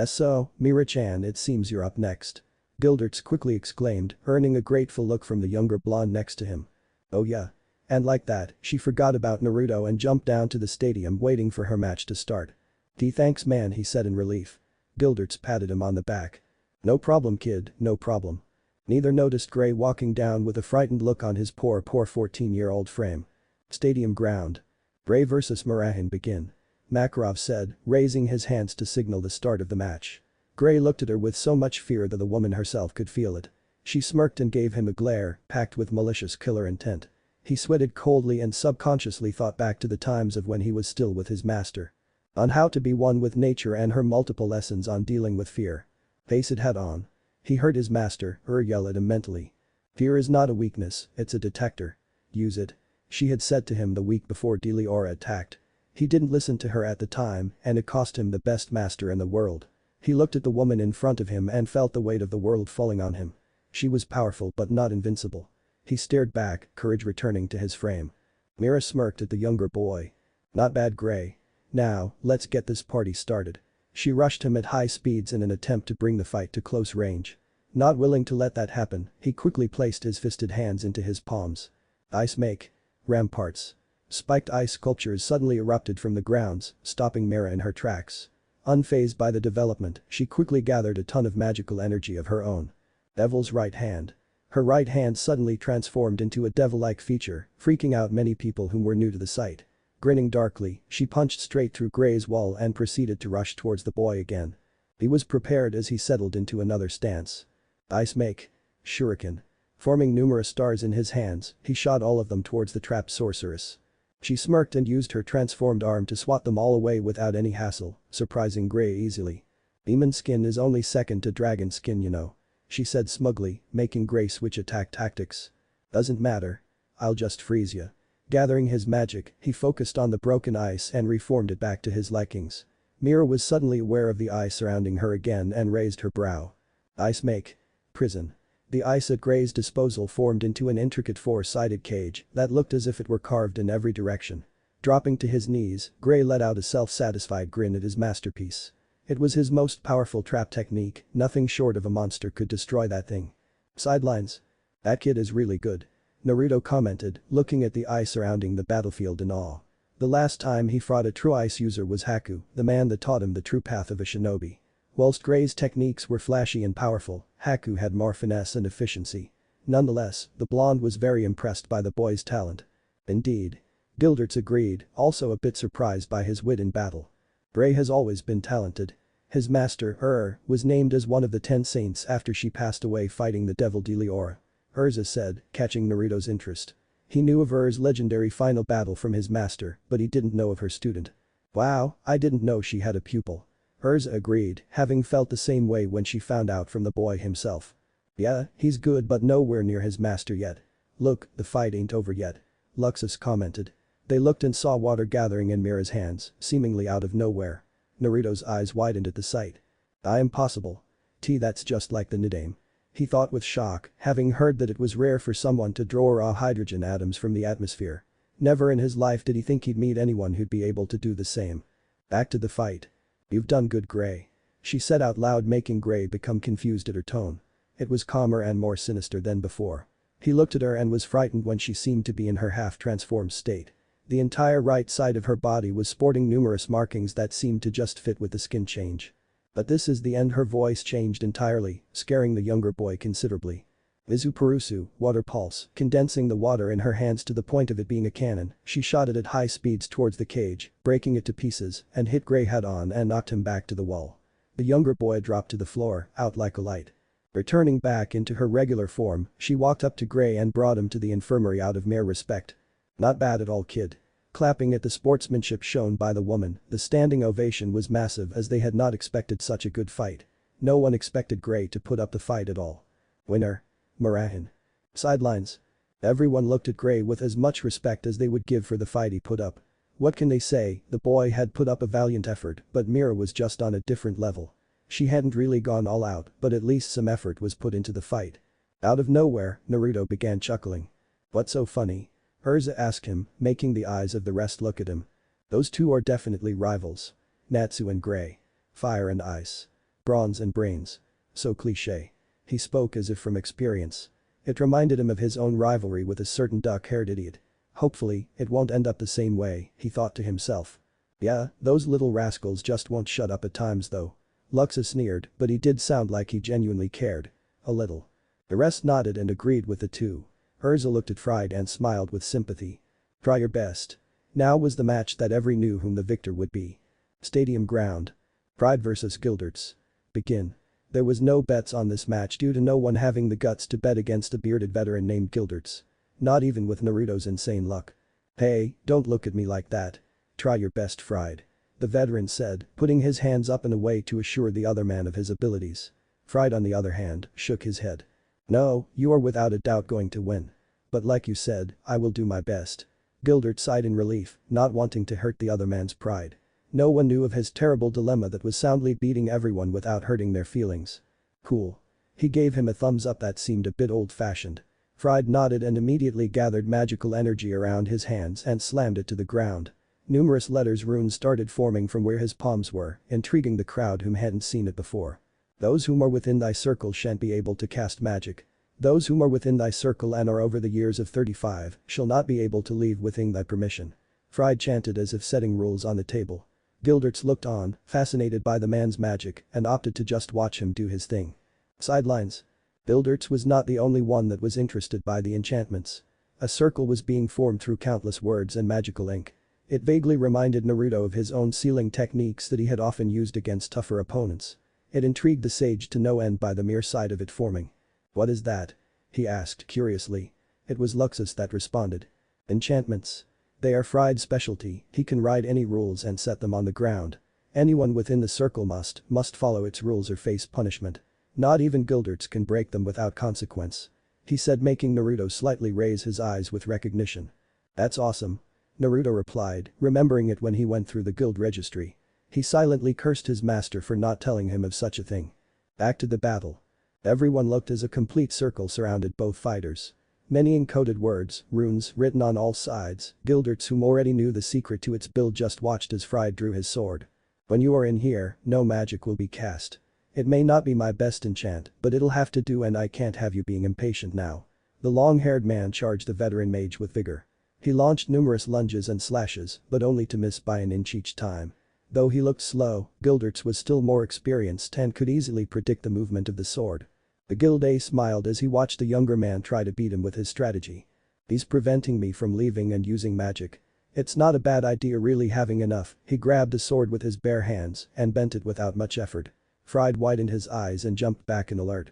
"So, Mira-chan, it seems you're up next," Gilderts quickly exclaimed, earning a grateful look from the younger blonde next to him. "Oh yeah." And like that, she forgot about Naruto and jumped down to the stadium waiting for her match to start. "Thanks man," he said in relief. Gilderts patted him on the back. "No problem kid, no problem." Neither noticed Gray walking down with a frightened look on his poor 14-year-old frame. Stadium ground. Gray vs Murahin begin. Makarov said, raising his hands to signal the start of the match. Gray looked at her with so much fear that the woman herself could feel it. She smirked and gave him a glare, packed with malicious killer intent. He sweated coldly and subconsciously thought back to the times of when he was still with his master. On how to be one with nature and her multiple lessons on dealing with fear. Face it head on. He heard his master, yell at him mentally. "Fear is not a weakness, it's a detector. Use it," she had said to him the week before Deliora attacked. He didn't listen to her at the time and it cost him the best master in the world. He looked at the woman in front of him and felt the weight of the world falling on him. She was powerful but not invincible. He stared back, courage returning to his frame. Mira smirked at the younger boy. "Not bad Gray. Now, let's get this party started." She rushed him at high speeds in an attempt to bring the fight to close range. Not willing to let that happen, he quickly placed his fisted hands into his palms. "Ice make." Ramparts. Spiked ice sculptures suddenly erupted from the grounds, stopping Mira in her tracks. Unfazed by the development, she quickly gathered a ton of magical energy of her own. Devil's right hand. Her right hand suddenly transformed into a devil-like feature, freaking out many people who were new to the sight. Grinning darkly, she punched straight through Gray's wall and proceeded to rush towards the boy again. He was prepared as he settled into another stance. Ice make. Shuriken. Forming numerous stars in his hands, he shot all of them towards the trapped sorceress. She smirked and used her transformed arm to swat them all away without any hassle, surprising Gray easily. "Demon skin is only second to dragon skin you know," she said smugly, making Gray switch attack tactics. "Doesn't matter. I'll just freeze ya." Gathering his magic, he focused on the broken ice and reformed it back to his likings. Mira was suddenly aware of the ice surrounding her again and raised her brow. "Ice make. Prison." The ice at Gray's disposal formed into an intricate four-sided cage that looked as if it were carved in every direction. Dropping to his knees, Gray let out a self-satisfied grin at his masterpiece. It was his most powerful trap technique, nothing short of a monster could destroy that thing. Sidelines. "That kid is really good," Naruto commented, looking at the ice surrounding the battlefield in awe. The last time he fought a true ice user was Haku, the man that taught him the true path of a shinobi. Whilst Gray's techniques were flashy and powerful, Haku had more finesse and efficiency. Nonetheless, the blonde was very impressed by the boy's talent. Indeed. Gilderts agreed, also a bit surprised by his wit in battle. Gray has always been talented. His master, was named as one of the 10 saints after she passed away fighting the devil Deliora. Urza said, catching Naruto's interest. He knew of Ur's legendary final battle from his master, but he didn't know of her student. "Wow, I didn't know she had a pupil." Urza agreed, having felt the same way when she found out from the boy himself. "Yeah, he's good but nowhere near his master yet." "Look, the fight ain't over yet," Luxus commented. They looked and saw water gathering in Mira's hands, seemingly out of nowhere. Naruto's eyes widened at the sight. Impossible. That's just like the Nidaime," he thought with shock, having heard that it was rare for someone to draw raw hydrogen atoms from the atmosphere. Never in his life did he think he'd meet anyone who'd be able to do the same. Back to the fight. "You've done good Gray," she said out loud, making Gray become confused at her tone. It was calmer and more sinister than before. He looked at her and was frightened when she seemed to be in her half-transformed state. The entire right side of her body was sporting numerous markings that seemed to just fit with the skin change. "But this is the end." Her voice changed entirely, scaring the younger boy considerably. Mizupurusu, water pulse, condensing the water in her hands to the point of it being a cannon, she shot it at high speeds towards the cage, breaking it to pieces, and hit Gray head on and knocked him back to the wall. The younger boy dropped to the floor, out like a light. Returning back into her regular form, she walked up to Gray and brought him to the infirmary out of mere respect. "Not bad at all, kid." Clapping at the sportsmanship shown by the woman, the standing ovation was massive as they had not expected such a good fight. No one expected Gray to put up the fight at all. Winner. Marahan. Sidelines. Everyone looked at Gray with as much respect as they would give for the fight he put up. What can they say, the boy had put up a valiant effort, but Mira was just on a different level. She hadn't really gone all out, but at least some effort was put into the fight. Out of nowhere, Naruto began chuckling. "What's so funny?" Urza asked him, making the eyes of the rest look at him. "Those two are definitely rivals. Natsu and Gray. Fire and ice. Bronze and brains. So cliché." He spoke as if from experience. It reminded him of his own rivalry with a certain duck-haired idiot. Hopefully, it won't end up the same way, he thought to himself. Yeah, those little rascals just won't shut up at times though. Luxa sneered, but he did sound like he genuinely cared. A little. The rest nodded and agreed with the two. Urza looked at Fried and smiled with sympathy. "Try your best." Now was the match that everyone knew whom the victor would be. Stadium ground. Fried vs Gilderts. Begin. There was no bets on this match due to no one having the guts to bet against a bearded veteran named Gilderts. Not even with Naruto's insane luck. "Hey, don't look at me like that. Try your best, Fried," the veteran said, putting his hands up in a way to assure the other man of his abilities. Fried, on the other hand, shook his head. "No, you are without a doubt going to win. But like you said, I will do my best." Gildert sighed in relief, not wanting to hurt the other man's pride. No one knew of his terrible dilemma that was soundly beating everyone without hurting their feelings. "Cool." He gave him a thumbs up that seemed a bit old-fashioned. Fried nodded and immediately gathered magical energy around his hands and slammed it to the ground. Numerous letters runes started forming from where his palms were, intriguing the crowd whom hadn't seen it before. "Those whom are within thy circle shan't be able to cast magic. Those whom are within thy circle and are over the years of 35 shall not be able to leave within thy permission." Fried chanted as if setting rules on the table. Gilderts looked on, fascinated by the man's magic, and opted to just watch him do his thing. Sidelines. Gilderts was not the only one that was interested by the enchantments. A circle was being formed through countless words and magical ink. It vaguely reminded Naruto of his own sealing techniques that he had often used against tougher opponents. It intrigued the sage to no end by the mere sight of it forming. "What is that?" he asked curiously. It was Luxus that responded. "Enchantments. They are Fried's specialty, he can write any rules and set them on the ground. Anyone within the circle must follow its rules or face punishment. Not even Gilderts can break them without consequence," he said, making Naruto slightly raise his eyes with recognition. "That's awesome," Naruto replied, remembering it when he went through the guild registry. He silently cursed his master for not telling him of such a thing. Back to the battle. Everyone looked as a complete circle surrounded both fighters. Many encoded words, runes written on all sides. Gilderts, whom already knew the secret to its build, just watched as Fried drew his sword. "When you are in here, no magic will be cast. It may not be my best enchant, but it'll have to do, and I can't have you being impatient now." The long-haired man charged the veteran mage with vigor. He launched numerous lunges and slashes, but only to miss by an inch each time. Though he looked slow, Gilderts was still more experienced and could easily predict the movement of the sword. The guild A smiled as he watched the younger man try to beat him with his strategy. "He's preventing me from leaving and using magic. It's not a bad idea really having enough." He grabbed the sword with his bare hands and bent it without much effort. Fried widened his eyes and jumped back in alert.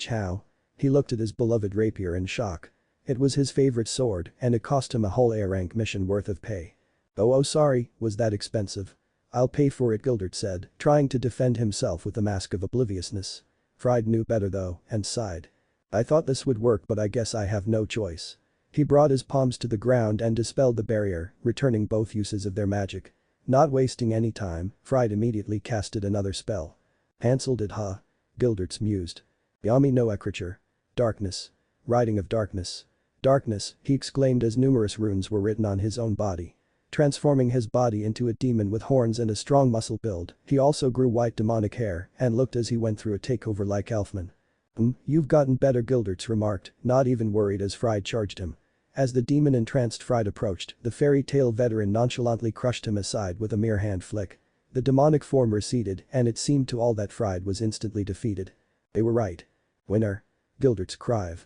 How? He looked at his beloved rapier in shock. It was his favorite sword and it cost him a whole A-rank mission worth of pay. Oh sorry, was that expensive?" "I'll pay for it," Gildert said, trying to defend himself with a mask of obliviousness. Fried knew better though and sighed. "I thought this would work, but I guess I have no choice." He brought his palms to the ground and dispelled the barrier, returning both uses of their magic. Not wasting any time, Fried immediately casted another spell. "Cancelled it, huh?" Gilderts mused. "Yami no creature. Darkness. Writing of darkness. Darkness," he exclaimed as numerous runes were written on his own body. Transforming his body into a demon with horns and a strong muscle build, he also grew white demonic hair and looked as he went through a takeover like Elfman. You've gotten better," Gilderts remarked, not even worried as Fried charged him. As the demon entranced Fried approached, the fairy tale veteran nonchalantly crushed him aside with a mere hand flick. The demonic form receded and it seemed to all that Fried was instantly defeated. They were right. "Winner." Gilderts' cry.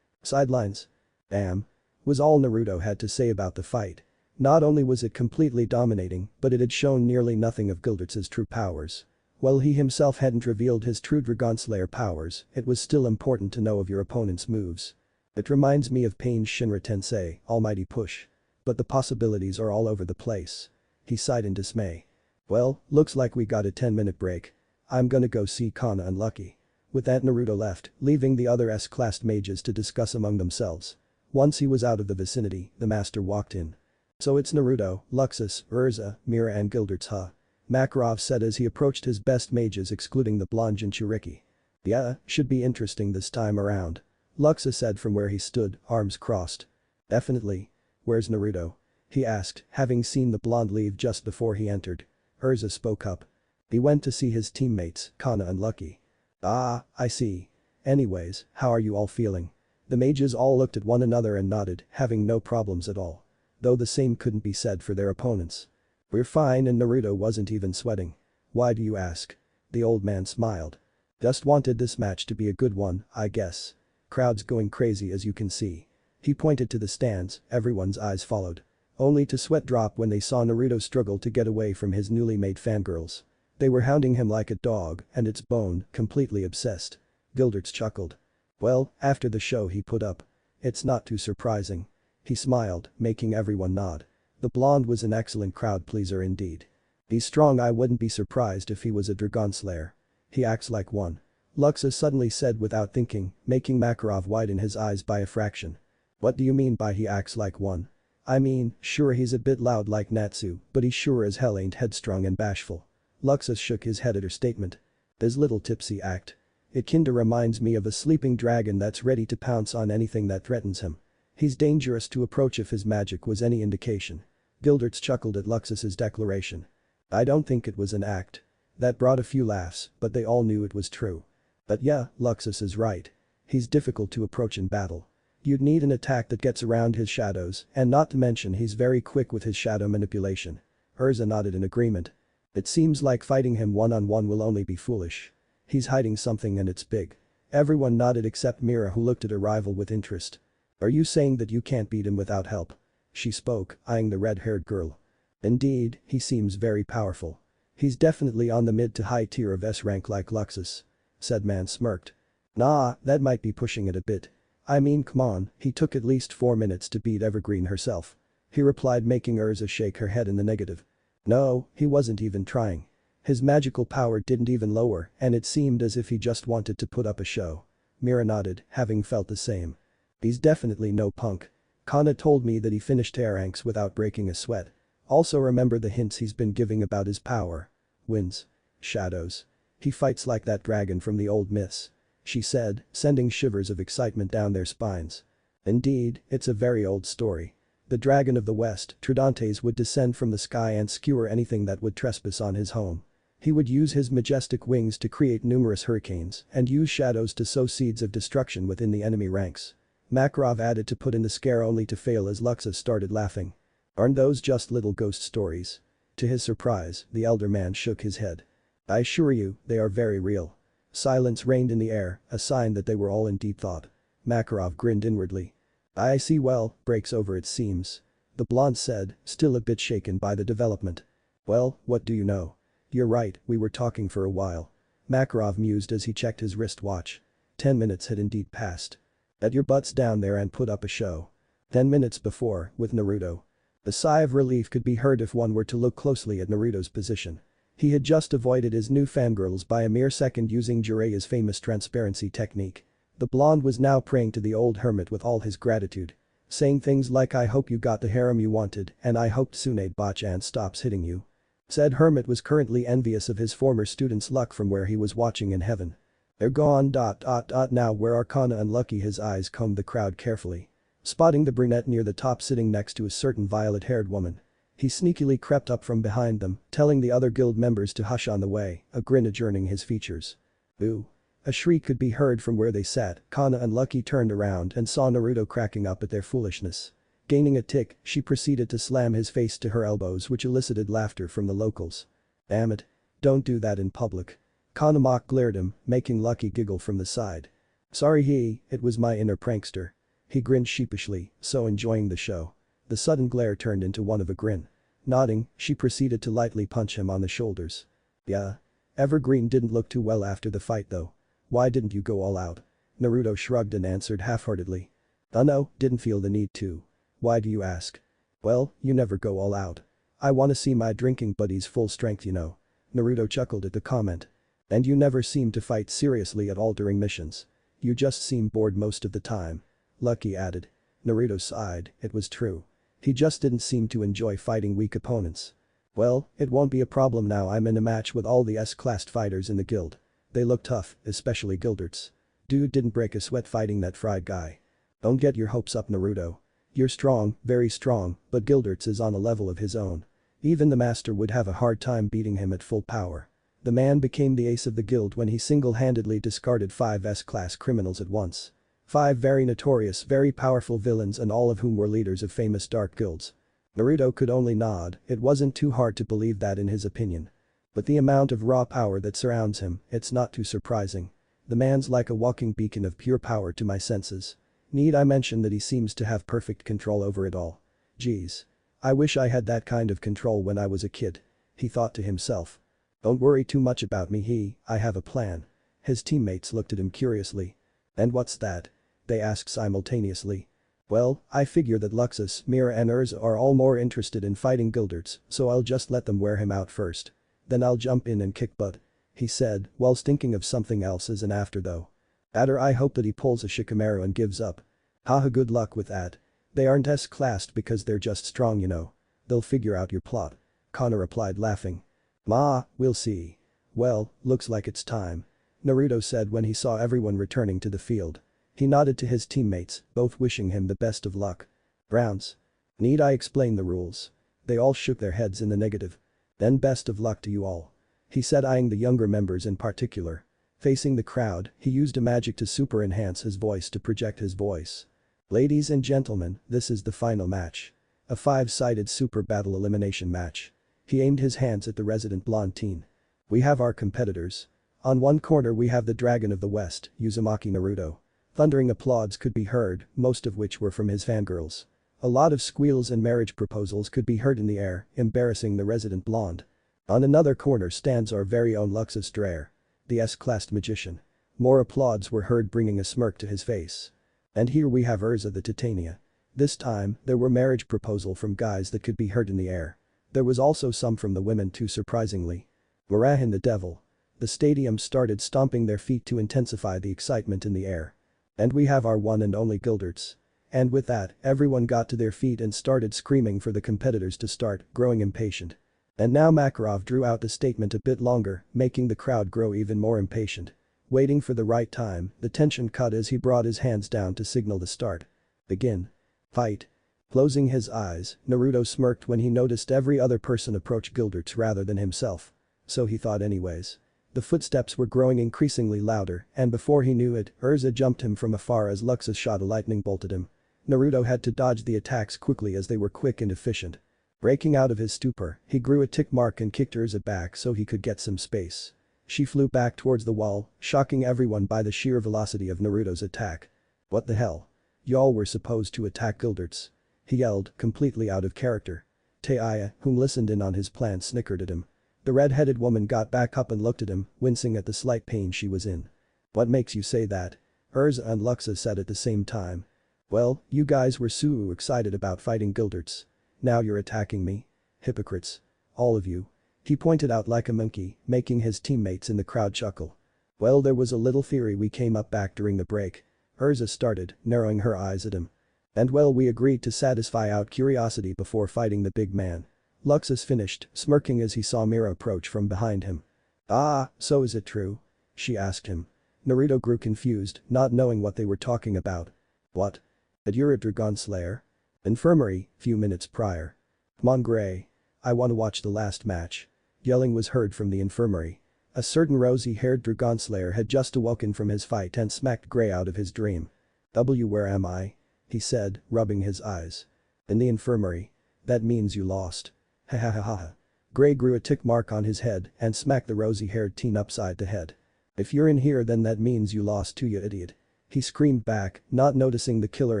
Sidelines. "Damn." Was all Naruto had to say about the fight. Not only was it completely dominating, but it had shown nearly nothing of Gilderts' true powers. While he himself hadn't revealed his true Dragon Slayer powers, it was still important to know of your opponent's moves. It reminds me of Pain's Shinra Tensei, Almighty Push. But the possibilities are all over the place. He sighed in dismay. Well, looks like we got a 10-minute break. I'm gonna go see Cana and Lucky. With that Naruto left, leaving the other S-classed mages to discuss among themselves. Once he was out of the vicinity, the master walked in. So it's Naruto, Luxus, Urza, Mira and Gilderts huh? Makarov said as he approached his best mages excluding the blonde Jinchuriki. Yeah, should be interesting this time around. Luxus said from where he stood, arms crossed. Definitely. Where's Naruto? He asked, having seen the blonde leave just before he entered. Urza spoke up. He went to see his teammates, Cana and Lucky. Ah, I see. Anyways, how are you all feeling? The mages all looked at one another and nodded, having no problems at all. Though the same couldn't be said for their opponents. We're fine and Naruto wasn't even sweating. Why do you ask? The old man smiled. Just wanted this match to be a good one, I guess. Crowd's going crazy as you can see. He pointed to the stands, everyone's eyes followed. Only to sweat drop when they saw Naruto struggle to get away from his newly made fangirls. They were hounding him like a dog and its bone, completely obsessed. Gilderts chuckled. Well, after the show he put up. It's not too surprising. He smiled, making everyone nod. The blonde was an excellent crowd pleaser indeed. He's strong I wouldn't be surprised if he was a Dragon Slayer. He acts like one. Luxus suddenly said without thinking, making Makarov widen his eyes by a fraction. What do you mean by he acts like one? I mean, sure he's a bit loud like Natsu, but he sure as hell ain't headstrong and bashful. Luxus shook his head at her statement. His little tipsy act. It kinda reminds me of a sleeping dragon that's ready to pounce on anything that threatens him. He's dangerous to approach if his magic was any indication. Gilderts chuckled at Luxus's declaration. I don't think it was an act. That brought a few laughs, but they all knew it was true. But yeah, Luxus is right. He's difficult to approach in battle. You'd need an attack that gets around his shadows, and not to mention he's very quick with his shadow manipulation. Urza nodded in agreement. It seems like fighting him one-on-one will only be foolish. He's hiding something and it's big. Everyone nodded except Mira who looked at her rival with interest. Are you saying that you can't beat him without help? She spoke, eyeing the red-haired girl. Indeed, he seems very powerful. He's definitely on the mid to high tier of S-rank like Luxus. Said man smirked. Nah, that might be pushing it a bit. I mean come on, he took at least 4 minutes to beat Evergreen herself. He replied making Urza shake her head in the negative. No, he wasn't even trying. His magical power didn't even lower and it seemed as if he just wanted to put up a show. Mira nodded, having felt the same. He's definitely no punk. Cana told me that he finished air ranks without breaking a sweat. Also remember the hints he's been giving about his power. Winds. Shadows. He fights like that dragon from the old myths. She said, sending shivers of excitement down their spines. Indeed, it's a very old story. The dragon of the west, Tridantes would descend from the sky and skewer anything that would trespass on his home. He would use his majestic wings to create numerous hurricanes and use shadows to sow seeds of destruction within the enemy ranks. Makarov added to put in the scare only to fail as Luxus started laughing. Aren't those just little ghost stories? To his surprise, the elder man shook his head. I assure you, they are very real. Silence reigned in the air, a sign that they were all in deep thought. Makarov grinned inwardly. I see well, breaks over it seems. The blonde said, still a bit shaken by the development. Well, what do you know? You're right, we were talking for a while. Makarov mused as he checked his wristwatch. 10 minutes had indeed passed. Get your butts down there and put up a show. 10 minutes before, with Naruto. The sigh of relief could be heard if one were to look closely at Naruto's position. He had just avoided his new fangirls by a mere second using Jireya's famous transparency technique. The blonde was now praying to the old hermit with all his gratitude. Saying things like I hope you got the harem you wanted and I hoped Tsunade Bachan stops hitting you. Said hermit was currently envious of his former student's luck from where he was watching in heaven. They're gone. Now where are Cana and Lucky? His eyes combed the crowd carefully. Spotting the brunette near the top sitting next to a certain violet-haired woman. He sneakily crept up from behind them, telling the other guild members to hush on the way, a grin adjourning his features. Boo. A shriek could be heard from where they sat. Cana and Lucky turned around and saw Naruto cracking up at their foolishness. Gaining a tick, she proceeded to slam his face to her elbows which elicited laughter from the locals. Damn it. Don't do that in public. Cana mock glared him, making Lucky giggle from the side. Sorry it was my inner prankster. He grinned sheepishly, so enjoying the show. The sudden glare turned into one of a grin. Nodding, she proceeded to lightly punch him on the shoulders. Yeah. Evergreen didn't look too well after the fight though. Why didn't you go all out? Naruto shrugged and answered half-heartedly. No, didn't feel the need to. Why do you ask? Well, you never go all out. I wanna see my drinking buddies full strength you know. Naruto chuckled at the comment. And you never seem to fight seriously at all during missions. You just seem bored most of the time. Lucky added. Naruto sighed, it was true. He just didn't seem to enjoy fighting weak opponents. Well, it won't be a problem now I'm in a match with all the S-classed fighters in the guild. They look tough, especially Gildert's. Dude didn't break a sweat fighting that fried guy. Don't get your hopes up Naruto. You're strong, very strong, but Gildert's is on a level of his own. Even the master would have a hard time beating him at full power. The man became the ace of the guild when he single-handedly discarded 5 S-class criminals at once. 5 very notorious, very powerful villains and all of whom were leaders of famous dark guilds. Naruto could only nod, it wasn't too hard to believe that in his opinion. But the amount of raw power that surrounds him, it's not too surprising. The man's like a walking beacon of pure power to my senses. Need I mention that he seems to have perfect control over it all? Geez. I wish I had that kind of control when I was a kid. He thought to himself. Don't worry too much about me I have a plan. His teammates looked at him curiously. And what's that? They asked simultaneously. Well, I figure that Luxus, Mira and Urza are all more interested in fighting Gildert's, so I'll just let them wear him out first. Then I'll jump in and kick butt. He said, whilst thinking of something else as an after though. I hope that he pulls a Shikamaru and gives up. Haha good luck with that. They aren't S-classed because they're just strong you know. They'll figure out your plot. Cana replied laughing. We'll see. Well, looks like it's time. Naruto said when he saw everyone returning to the field. He nodded to his teammates, both wishing him the best of luck. Rounds. Need I explain the rules? They all shook their heads in the negative. Then best of luck to you all. He said eyeing the younger members in particular. Facing the crowd, he used a magic to super enhance his voice to project his voice. Ladies and gentlemen, this is the final match. A 5-sided super battle elimination match. He aimed his hands at the resident blonde teen. We have our competitors. On one corner we have the Dragon of the West, Uzumaki Naruto. Thundering applause could be heard, most of which were from his fangirls. A lot of squeals and marriage proposals could be heard in the air, embarrassing the resident blonde. On another corner stands our very own Luxus Dreyer. The S-classed magician. More applause were heard bringing a smirk to his face. And here we have Urza the Titania. This time, there were marriage proposal from guys that could be heard in the air. There was also some from the women too surprisingly. Marahin the devil. The stadium started stomping their feet to intensify the excitement in the air. And we have our one and only Gildert's. And with that, everyone got to their feet and started screaming for the competitors to start, growing impatient. And now Makarov drew out the statement a bit longer, making the crowd grow even more impatient. Waiting for the right time, the tension cut as he brought his hands down to signal the start. Begin. Fight. Closing his eyes, Naruto smirked when he noticed every other person approach Gildert's rather than himself. So he thought anyways. The footsteps were growing increasingly louder, and before he knew it, Urza jumped him from afar as Luxus shot a lightning bolt at him. Naruto had to dodge the attacks quickly as they were quick and efficient. Breaking out of his stupor, he grew a tick mark and kicked Urza back so he could get some space. She flew back towards the wall, shocking everyone by the sheer velocity of Naruto's attack. What the hell? Y'all were supposed to attack Gildert's. He yelled, completely out of character. Taiya, whom listened in on his plan, snickered at him. The red-headed woman got back up and looked at him, wincing at the slight pain she was in. What makes you say that? Urza and Luxus said at the same time. Well, you guys were so excited about fighting Gildert's. Now you're attacking me? Hypocrites. All of you. He pointed out like a monkey, making his teammates in the crowd chuckle. Well, there was a little theory we came up back during the break. Urza started, narrowing her eyes at him. And well, we agreed to satisfy our curiosity before fighting the big man. Luxus finished, smirking as he saw Mira approach from behind him. So is it true? She asked him. Naruto grew confused, not knowing what they were talking about. What? That you're a Dragon Slayer? Infirmary, few minutes prior. Come on Gray. I want to watch the last match. Yelling was heard from the infirmary. A certain rosy-haired Dragon Slayer had just awoken from his fight and smacked Gray out of his dream. Where am I? He said, rubbing his eyes. In the infirmary. That means you lost. Ha ha ha ha. Gray grew a tick mark on his head and smacked the rosy-haired teen upside the head. If you're in here then that means you lost too you idiot. He screamed back, not noticing the killer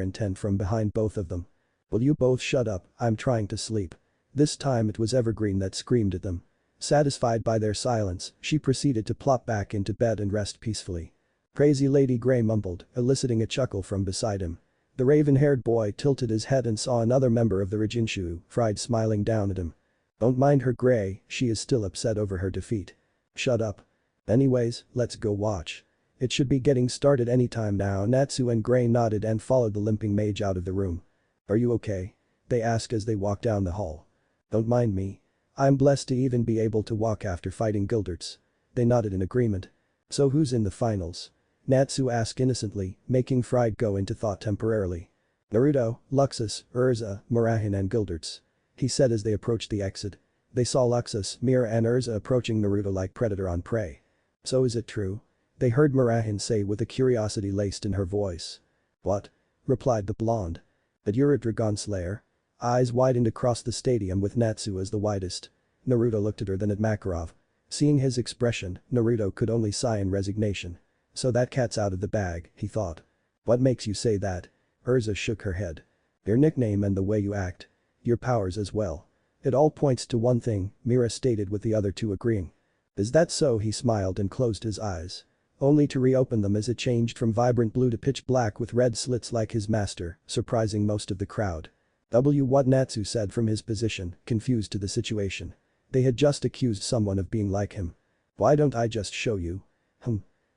intent from behind both of them. Will you both shut up, I'm trying to sleep. This time it was Evergreen that screamed at them. Satisfied by their silence, she proceeded to plop back into bed and rest peacefully. Crazy Lady Grey mumbled, eliciting a chuckle from beside him. The raven-haired boy tilted his head and saw another member of the Reginshu, Fried, smiling down at him. Don't mind her, Grey, she is still upset over her defeat. Shut up. Anyways, let's go watch. It should be getting started anytime now. Natsu and Grey nodded and followed the limping mage out of the room. Are you okay? They asked as they walked down the hall. Don't mind me. I'm blessed to even be able to walk after fighting Gilderts. They nodded in agreement. So who's in the finals? Natsu asked innocently, making Fried go into thought temporarily. Naruto, Luxus, Urza, Murahin and Gilderts. He said as they approached the exit. They saw Luxus, Mira and Urza approaching Naruto like predator on prey. So is it true? They heard Murahin say with a curiosity laced in her voice. What? Replied the blonde. That you're a Dragon Slayer? Eyes widened across the stadium with Natsu as the widest. Naruto looked at her then at Makarov. Seeing his expression, Naruto could only sigh in resignation. So that cat's out of the bag, he thought. What makes you say that? Urza shook her head. Your nickname and the way you act. Your powers as well. It all points to one thing, Mira stated with the other two agreeing. Is that so? He smiled and closed his eyes. Only to reopen them as it changed from vibrant blue to pitch black with red slits like his master, surprising most of the crowd. What Natsu said from his position, confused to the situation. They had just accused someone of being like him. Why don't I just show you?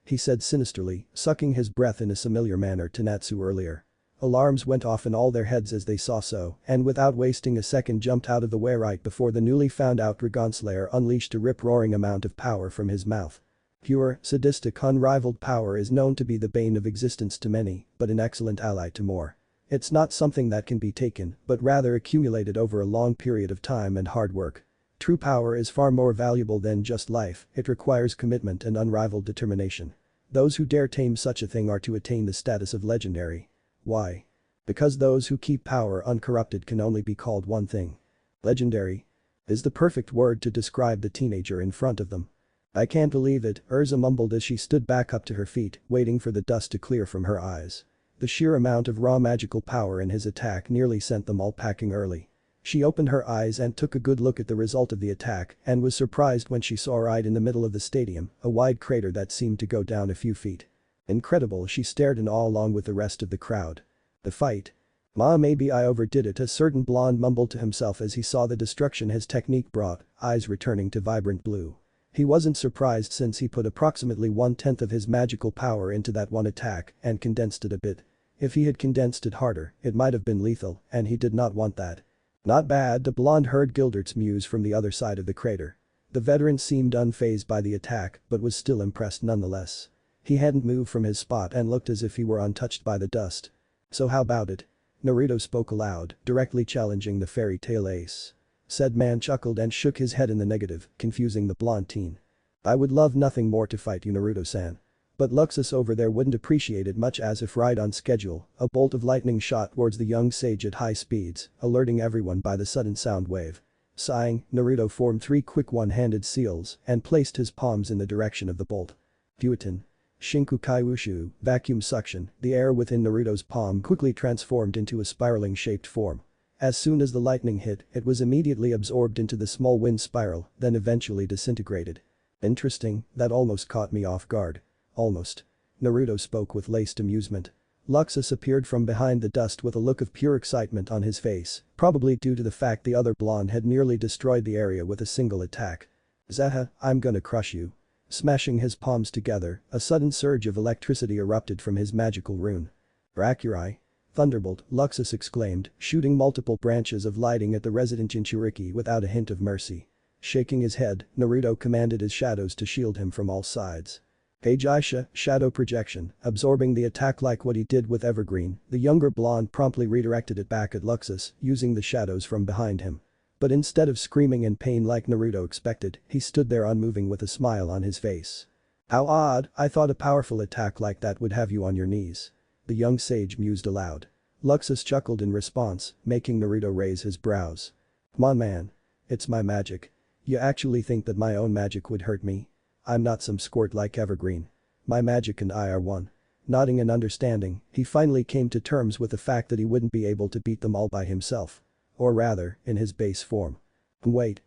He said sinisterly, sucking his breath in a familiar manner to Natsu earlier. Alarms went off in all their heads as they saw so, and without wasting a second jumped out of the way right before the newly found out Dragon Slayer unleashed a rip-roaring amount of power from his mouth. Pure, sadistic, unrivaled power is known to be the bane of existence to many, but an excellent ally to more. It's not something that can be taken, but rather accumulated over a long period of time and hard work. True power is far more valuable than just life, it requires commitment and unrivaled determination. Those who dare tame such a thing are to attain the status of legendary. Why? Because those who keep power uncorrupted can only be called one thing. Legendary is the perfect word to describe the teenager in front of them. I can't believe it, Urza mumbled as she stood back up to her feet, waiting for the dust to clear from her eyes. The sheer amount of raw magical power in his attack nearly sent them all packing early. She opened her eyes and took a good look at the result of the attack and was surprised when she saw right in the middle of the stadium, a wide crater that seemed to go down a few feet. Incredible, she stared in awe along with the rest of the crowd. The fight. Maybe I overdid it, a certain blonde mumbled to himself as he saw the destruction his technique brought, eyes returning to vibrant blue. He wasn't surprised since he put approximately 1/10 of his magical power into that one attack and condensed it a bit. If he had condensed it harder, it might have been lethal, and he did not want that. Not bad, the blonde heard Gildert's muse from the other side of the crater. The veteran seemed unfazed by the attack but was still impressed nonetheless. He hadn't moved from his spot and looked as if he were untouched by the dust. So how about it? Naruto spoke aloud, directly challenging the fairy tale ace. Said man chuckled and shook his head in the negative, confusing the blonde teen. I would love nothing more to fight you, Naruto-san. But Luxus over there wouldn't appreciate it much, as if right on schedule, a bolt of lightning shot towards the young sage at high speeds, alerting everyone by the sudden sound wave. Sighing, Naruto formed 3 quick one-handed seals and placed his palms in the direction of the bolt. Fuetin. Shinku Kaiwushu, vacuum suction, the air within Naruto's palm quickly transformed into a spiraling shaped form. As soon as the lightning hit, it was immediately absorbed into the small wind spiral, then eventually disintegrated. Interesting, that almost caught me off guard. Almost. Naruto spoke with laced amusement. Luxus appeared from behind the dust with a look of pure excitement on his face, probably due to the fact the other blonde had nearly destroyed the area with a single attack. Zaha, I'm gonna crush you. Smashing his palms together, a sudden surge of electricity erupted from his magical rune. Rakurai. Thunderbolt, Luxus exclaimed, shooting multiple branches of lighting at the resident Jinchuriki without a hint of mercy. Shaking his head, Naruto commanded his shadows to shield him from all sides. Page Aisha, shadow projection, absorbing the attack like what he did with Evergreen, the younger blonde promptly redirected it back at Luxus, using the shadows from behind him. But instead of screaming in pain like Naruto expected, he stood there unmoving with a smile on his face. How odd, I thought a powerful attack like that would have you on your knees. The young sage mused aloud. Luxus chuckled in response, making Naruto raise his brows. Come on man. It's my magic. You actually think that my own magic would hurt me? I'm not some squirt like Evergreen. My magic and I are one. Nodding in understanding, he finally came to terms with the fact that he wouldn't be able to beat them all by himself. Or rather, in his base form. Wait.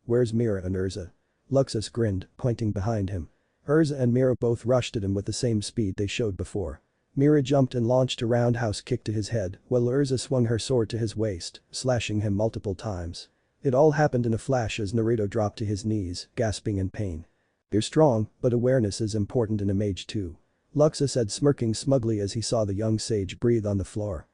Where's Mira and Urza? Luxus grinned, pointing behind him. Urza and Mira both rushed at him with the same speed they showed before. Mira jumped and launched a roundhouse kick to his head, while Urza swung her sword to his waist, slashing him multiple times. It all happened in a flash as Naruto dropped to his knees, gasping in pain. You're strong, but awareness is important in a mage too. Luxus said, smirking smugly as he saw the young sage breathe on the floor.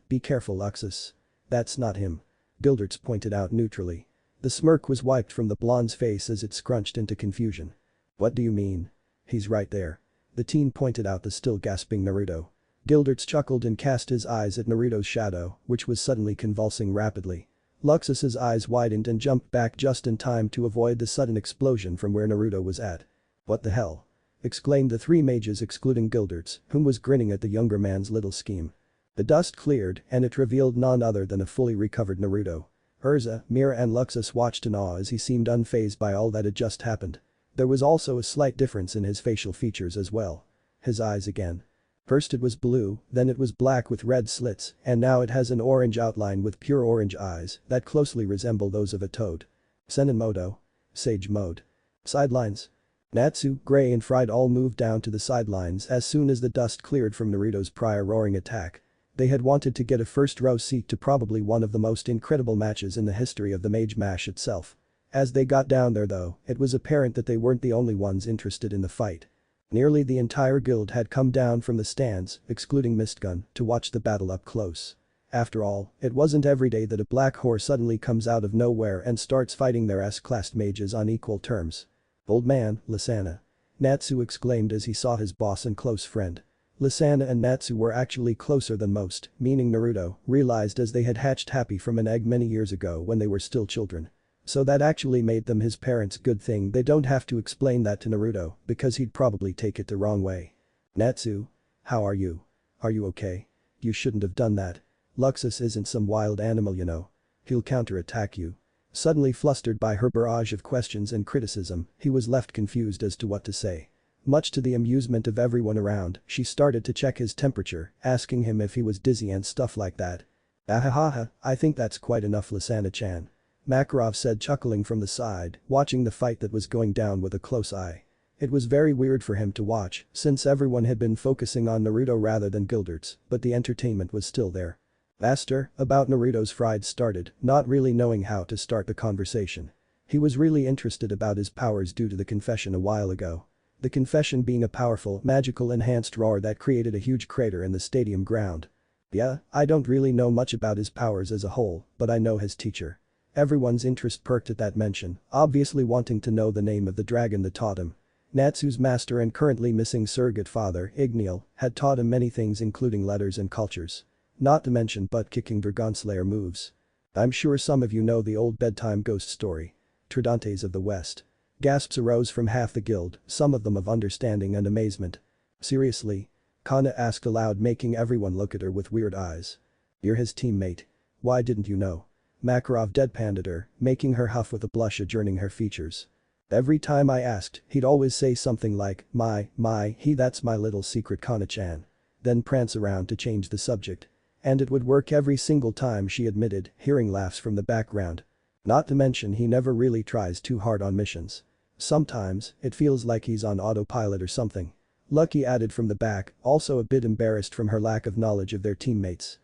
Be careful, Luxus. That's not him. Gilderts pointed out neutrally. The smirk was wiped from the blonde's face as it scrunched into confusion. What do you mean? He's right there. The teen pointed out the still gasping Naruto. Gilderts chuckled and cast his eyes at Naruto's shadow, which was suddenly convulsing rapidly. Luxus's eyes widened and jumped back just in time to avoid the sudden explosion from where Naruto was at. What the hell? Exclaimed the three mages excluding Gilderts, whom was grinning at the younger man's little scheme. The dust cleared and it revealed none other than a fully recovered Naruto. Urza, Mira and Luxus watched in awe as he seemed unfazed by all that had just happened. There was also a slight difference in his facial features as well. His eyes again. First it was blue, then it was black with red slits, and now it has an orange outline with pure orange eyes that closely resemble those of a toad. Senin Modo. Sage mode. Sidelines. Natsu, Gray and Fried all moved down to the sidelines as soon as the dust cleared from Naruto's prior roaring attack. They had wanted to get a first-row seat to probably one of the most incredible matches in the history of the Mage Mash itself. As they got down there though, it was apparent that they weren't the only ones interested in the fight. Nearly the entire guild had come down from the stands, excluding Mistgun, to watch the battle up close. After all, it wasn't every day that a black horse suddenly comes out of nowhere and starts fighting their S-class mages on equal terms. Old man, Lisana. Natsu exclaimed as he saw his boss and close friend. Lisana and Natsu were actually closer than most, meaning Naruto realized as they had hatched happy from an egg many years ago when they were still children. So that actually made them his parents. Good thing they don't have to explain that to Naruto because he'd probably take it the wrong way. Natsu? How are you? Are you okay? You shouldn't have done that. Luxus isn't some wild animal, you know. He'll counterattack you. Suddenly flustered by her barrage of questions and criticism, he was left confused as to what to say. Much to the amusement of everyone around, she started to check his temperature, asking him if he was dizzy and stuff like that. Ahahaha, I think that's quite enough, Lisana-chan. Makarov said, chuckling from the side, watching the fight that was going down with a close eye. It was very weird for him to watch, since everyone had been focusing on Naruto rather than Gilderts, but the entertainment was still there. Master, about Naruto's Fried started, not really knowing how to start the conversation. He was really interested about his powers due to the confession a while ago. The confession being a powerful, magical enhanced roar that created a huge crater in the stadium ground. Yeah, I don't really know much about his powers as a whole, but I know his teacher. Everyone's interest perked at that mention, obviously wanting to know the name of the dragon that taught him. Natsu's master and currently missing surrogate father, Igniel, had taught him many things including letters and cultures. Not to mention butt-kicking Dragonslayer moves. I'm sure some of you know the old bedtime ghost story. Tridantes of the West. Gasps arose from half the guild, some of them of understanding and amazement. Seriously? Cana asked aloud, making everyone look at her with weird eyes. You're his teammate. Why didn't you know? Makarov deadpanned at her, making her huff with a blush adorning her features. Every time I asked, he'd always say something like, that's my little secret, Kana-chan. Then prance around to change the subject. And it would work every single time, she admitted, hearing laughs from the background. Not to mention he never really tries too hard on missions. Sometimes, it feels like he's on autopilot or something. Lucky added from the back, also a bit embarrassed from her lack of knowledge of their teammates.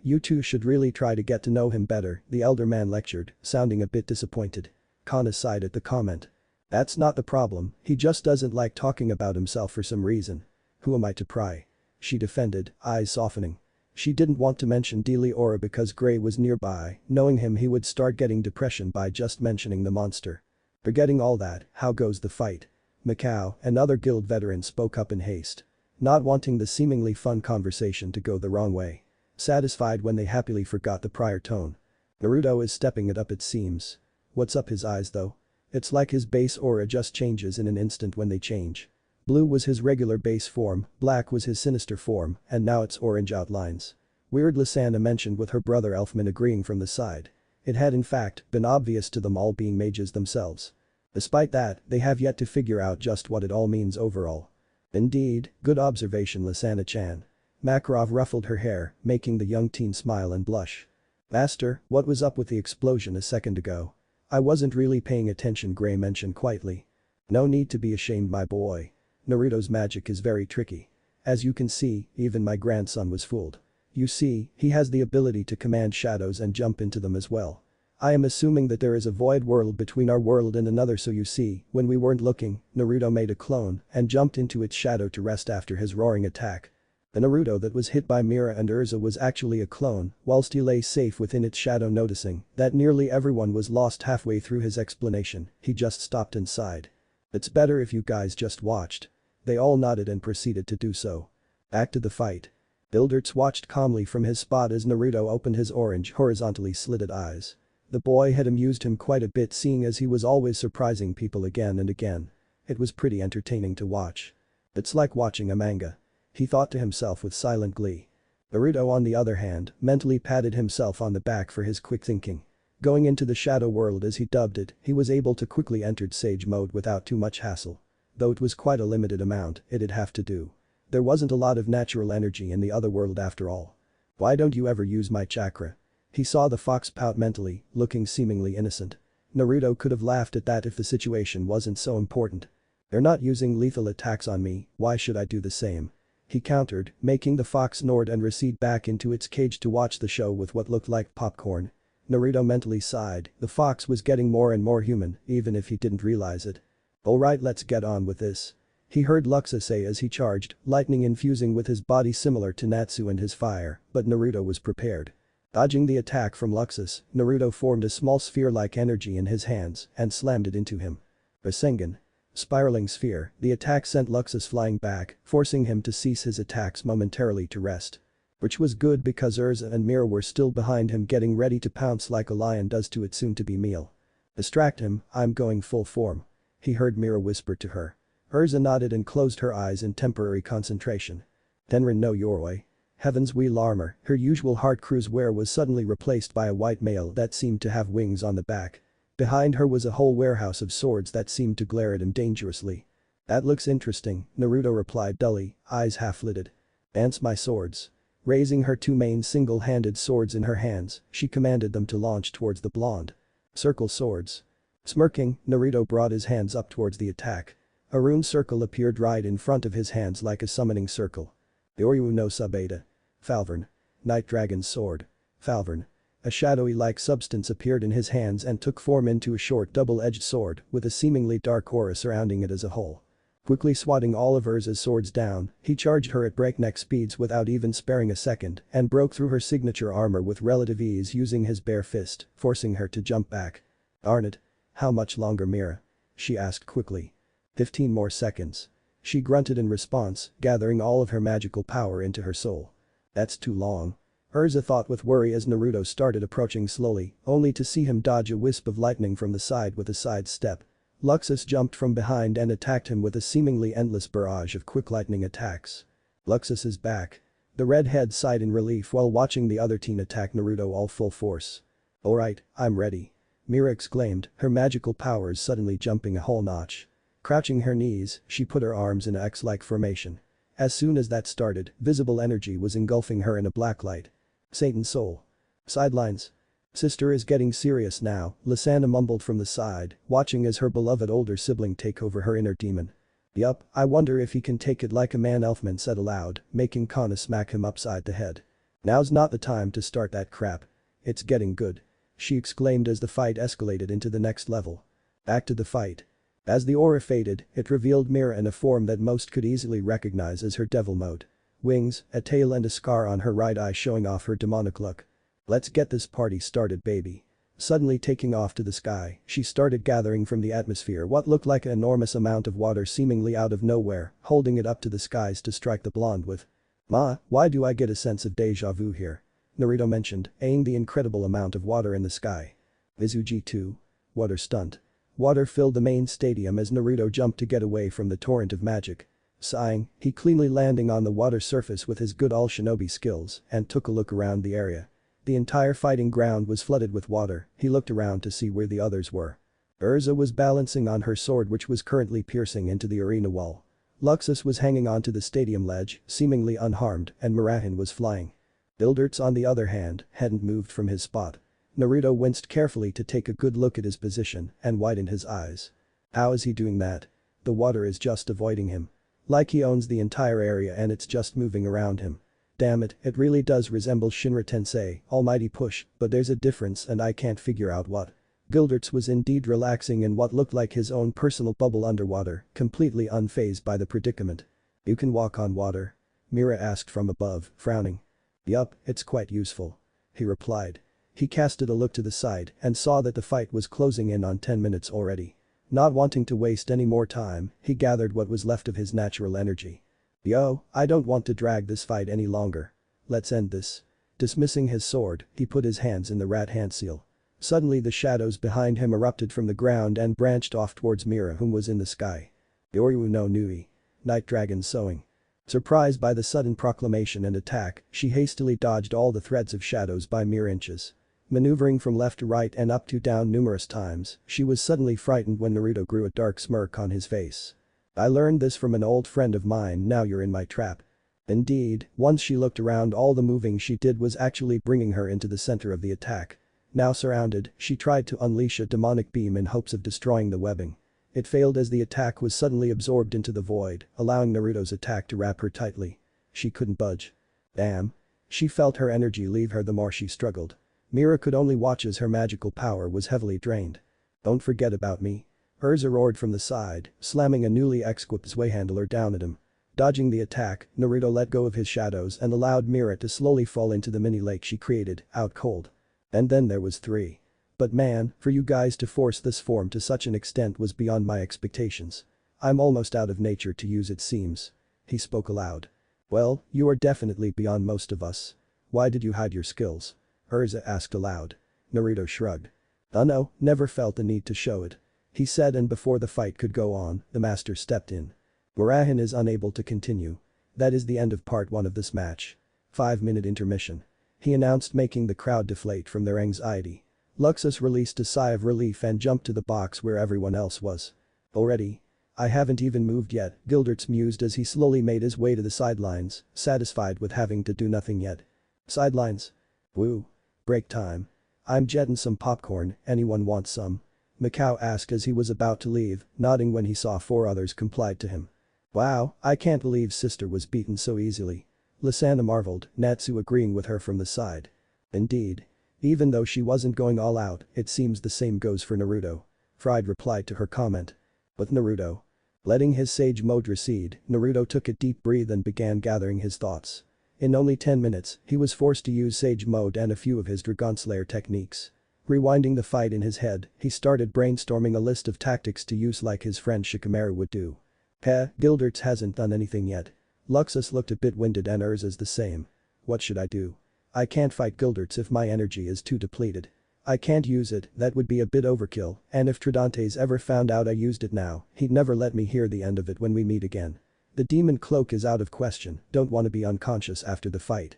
You two should really try to get to know him better, the elder man lectured, sounding a bit disappointed. Cana sighed at the comment. That's not the problem, he just doesn't like talking about himself for some reason. Who am I to pry? She defended, eyes softening. She didn't want to mention Deliora because Gray was nearby, knowing him he would start getting depression by just mentioning the monster. Forgetting all that, how goes the fight? Mikao, another guild veteran, spoke up in haste. Not wanting the seemingly fun conversation to go the wrong way. Satisfied when they happily forgot the prior tone. Naruto is stepping it up, it seems. What's up his eyes though? It's like his base aura just changes in an instant when they change. Blue was his regular base form, black was his sinister form, and now it's orange outlines. Weird, Lisana mentioned with her brother Elfman agreeing from the side. It had in fact been obvious to them all, being mages themselves. Despite that, they have yet to figure out just what it all means overall. Indeed, good observation, Lisana-chan. Makarov ruffled her hair, making the young teen smile and blush. Master, what was up with the explosion a second ago? I wasn't really paying attention, Gray mentioned quietly. No need to be ashamed, my boy. Naruto's magic is very tricky. As you can see, even my grandson was fooled. You see, he has the ability to command shadows and jump into them as well. I am assuming that there is a void world between our world and another, so you see, when we weren't looking, Naruto made a clone and jumped into its shadow to rest after his roaring attack. The Naruto that was hit by Mira and Urza was actually a clone, whilst he lay safe within its shadow. Noticing that nearly everyone was lost halfway through his explanation, he just stopped and sighed. It's better if you guys just watched. They all nodded and proceeded to do so. Back to the fight. Bilderts watched calmly from his spot as Naruto opened his orange, horizontally slitted eyes. The boy had amused him quite a bit, seeing as he was always surprising people again and again. It was pretty entertaining to watch. It's like watching a manga. He thought to himself with silent glee. Naruto, on the other hand, mentally patted himself on the back for his quick thinking. Going into the shadow world, as he dubbed it, he was able to quickly enter sage mode without too much hassle. Though it was quite a limited amount, it'd have to do. There wasn't a lot of natural energy in the other world after all. Why don't you ever use my chakra? He saw the fox pout mentally, looking seemingly innocent. Naruto could have laughed at that if the situation wasn't so important. They're not using lethal attacks on me, why should I do the same? He countered, making the fox snort and recede back into its cage to watch the show with what looked like popcorn. Naruto mentally sighed, the fox was getting more and more human, even if he didn't realize it. Alright, let's get on with this. He heard Luxa say as he charged, lightning infusing with his body similar to Natsu and his fire, but Naruto was prepared. Dodging the attack from Luxus, Naruto formed a small sphere-like energy in his hands and slammed it into him. Rasengan. Spiraling sphere, the attack sent Luxus flying back, forcing him to cease his attacks momentarily to rest. Which was good because Urza and Mira were still behind him, getting ready to pounce like a lion does to its soon-to-be meal. Distract him, I'm going full form. He heard Mira whisper to her. Urza nodded and closed her eyes in temporary concentration. Tenrin no Yoroi. Heaven's wheel armor, her usual heart cruise wear was suddenly replaced by a white mail that seemed to have wings on the back. Behind her was a whole warehouse of swords that seemed to glare at him dangerously. That looks interesting, Naruto replied dully, eyes half-lidded. Dance my swords. Raising her two main single-handed swords in her hands, she commanded them to launch towards the blonde. Circle swords. Smirking, Naruto brought his hands up towards the attack. A rune circle appeared right in front of his hands like a summoning circle. The Oryu no Sabeda. Falvern. Night Dragon's sword. Falvern. A shadowy-like substance appeared in his hands and took form into a short double-edged sword with a seemingly dark aura surrounding it as a whole. Quickly swatting all of Urza's swords down, he charged her at breakneck speeds without even sparing a second and broke through her signature armor with relative ease using his bare fist, forcing her to jump back. Darn it. How much longer, Mira? She asked quickly. 15 more seconds. She grunted in response, gathering all of her magical power into her soul. That's too long. Urza thought with worry as Naruto started approaching slowly, only to see him dodge a wisp of lightning from the side with a side step. Luxus jumped from behind and attacked him with a seemingly endless barrage of quick lightning attacks. Luxus is back. The redhead sighed in relief while watching the other teen attack Naruto all full force. Alright, I'm ready. Mira exclaimed, her magical powers suddenly jumping a whole notch. Crouching her knees, she put her arms in a X-like formation. As soon as that started, visible energy was engulfing her in a black light. Satan's soul. Sidelines. Sister is getting serious now, Lysana mumbled from the side, watching as her beloved older sibling take over her inner demon. Yup, I wonder if he can take it like a man, Elfman said aloud, making Cana smack him upside the head. Now's not the time to start that crap. It's getting good. She exclaimed as the fight escalated into the next level. Back to the fight. As the aura faded, it revealed Mira in a form that most could easily recognize as her devil mode. Wings, a tail and a scar on her right eye showing off her demonic look. Let's get this party started, baby. Suddenly taking off to the sky, she started gathering from the atmosphere what looked like an enormous amount of water seemingly out of nowhere, holding it up to the skies to strike the blonde with. Ma, why do I get a sense of deja vu here? Naruto mentioned, eyeing the incredible amount of water in the sky. Mizuji 2. Water stunt. Water filled the main stadium as Naruto jumped to get away from the torrent of magic. Sighing, he cleanly landing on the water surface with his good all shinobi skills and took a look around the area. The entire fighting ground was flooded with water, he looked around to see where the others were. Urza was balancing on her sword which was currently piercing into the arena wall. Luxus was hanging onto the stadium ledge, seemingly unharmed, and Mirahin was flying. Bilderts on the other hand, hadn't moved from his spot. Naruto winced carefully to take a good look at his position and widened his eyes. How is he doing that? The water is just avoiding him. Like he owns the entire area and it's just moving around him. Damn it, it really does resemble Shinra Tensei, almighty push, but there's a difference and I can't figure out what. Gildertz was indeed relaxing in what looked like his own personal bubble underwater, completely unfazed by the predicament. You can walk on water? Mira asked from above, frowning. Yup, it's quite useful. He replied. He casted a look to the side and saw that the fight was closing in on 10 minutes already. Not wanting to waste any more time, he gathered what was left of his natural energy. Yo, I don't want to drag this fight any longer. Let's end this. Dismissing his sword, he put his hands in the rat hand seal. Suddenly the shadows behind him erupted from the ground and branched off towards Mira whom was in the sky. Yoryu no Nui. Night Dragon sowing. Surprised by the sudden proclamation and attack, she hastily dodged all the threads of shadows by mere inches. Maneuvering from left to right and up to down numerous times, she was suddenly frightened when Naruto grew a dark smirk on his face. I learned this from an old friend of mine, now you're in my trap. Indeed, once she looked around, all the moving she did was actually bringing her into the center of the attack. Now surrounded, she tried to unleash a demonic beam in hopes of destroying the webbing. It failed as the attack was suddenly absorbed into the void, allowing Naruto's attack to wrap her tightly. She couldn't budge. Damn. She felt her energy leave her the more she struggled. Mira could only watch as her magical power was heavily drained. Don't forget about me. Urza roared from the side, slamming a newly equipped Zwei handler down at him. Dodging the attack, Naruto let go of his shadows and allowed Mira to slowly fall into the mini lake she created, out cold. And then there was 3. But man, for you guys to force this form to such an extent was beyond my expectations. I'm almost out of nature to use it seems. He spoke aloud. Well, you are definitely beyond most of us. Why did you hide your skills? Urza asked aloud. Naruto shrugged. No, never felt the need to show it. He said, and before the fight could go on, the master stepped in. Murahin is unable to continue. That is the end of part 1 of this match. 5-minute intermission. He announced, making the crowd deflate from their anxiety. Luxus released a sigh of relief and jumped to the box where everyone else was. Already? I haven't even moved yet, Gildertz mused as he slowly made his way to the sidelines, satisfied with having to do nothing yet. Sidelines? Woo. Break time. I'm jetting some popcorn, anyone want some? Mikao asked as he was about to leave, nodding when he saw 4 others complied to him. Wow, I can't believe sister was beaten so easily. Lisana marveled, Natsu agreeing with her from the side. Indeed. Even though she wasn't going all out, it seems the same goes for Naruto. Fried replied to her comment. With Naruto. Letting his sage mode recede, Naruto took a deep breath and began gathering his thoughts. In only 10 minutes, he was forced to use sage mode and a few of his Dragon Slayer techniques. Rewinding the fight in his head, he started brainstorming a list of tactics to use like his friend Shikamaru would do. Gildertz hasn't done anything yet. Luxus looked a bit winded and Urza's the same. What should I do? I can't fight Gildertz if my energy is too depleted. I can't use it, that would be a bit overkill, and if Tridantes ever found out I used it now, he'd never let me hear the end of it when we meet again. The demon cloak is out of question, don't want to be unconscious after the fight.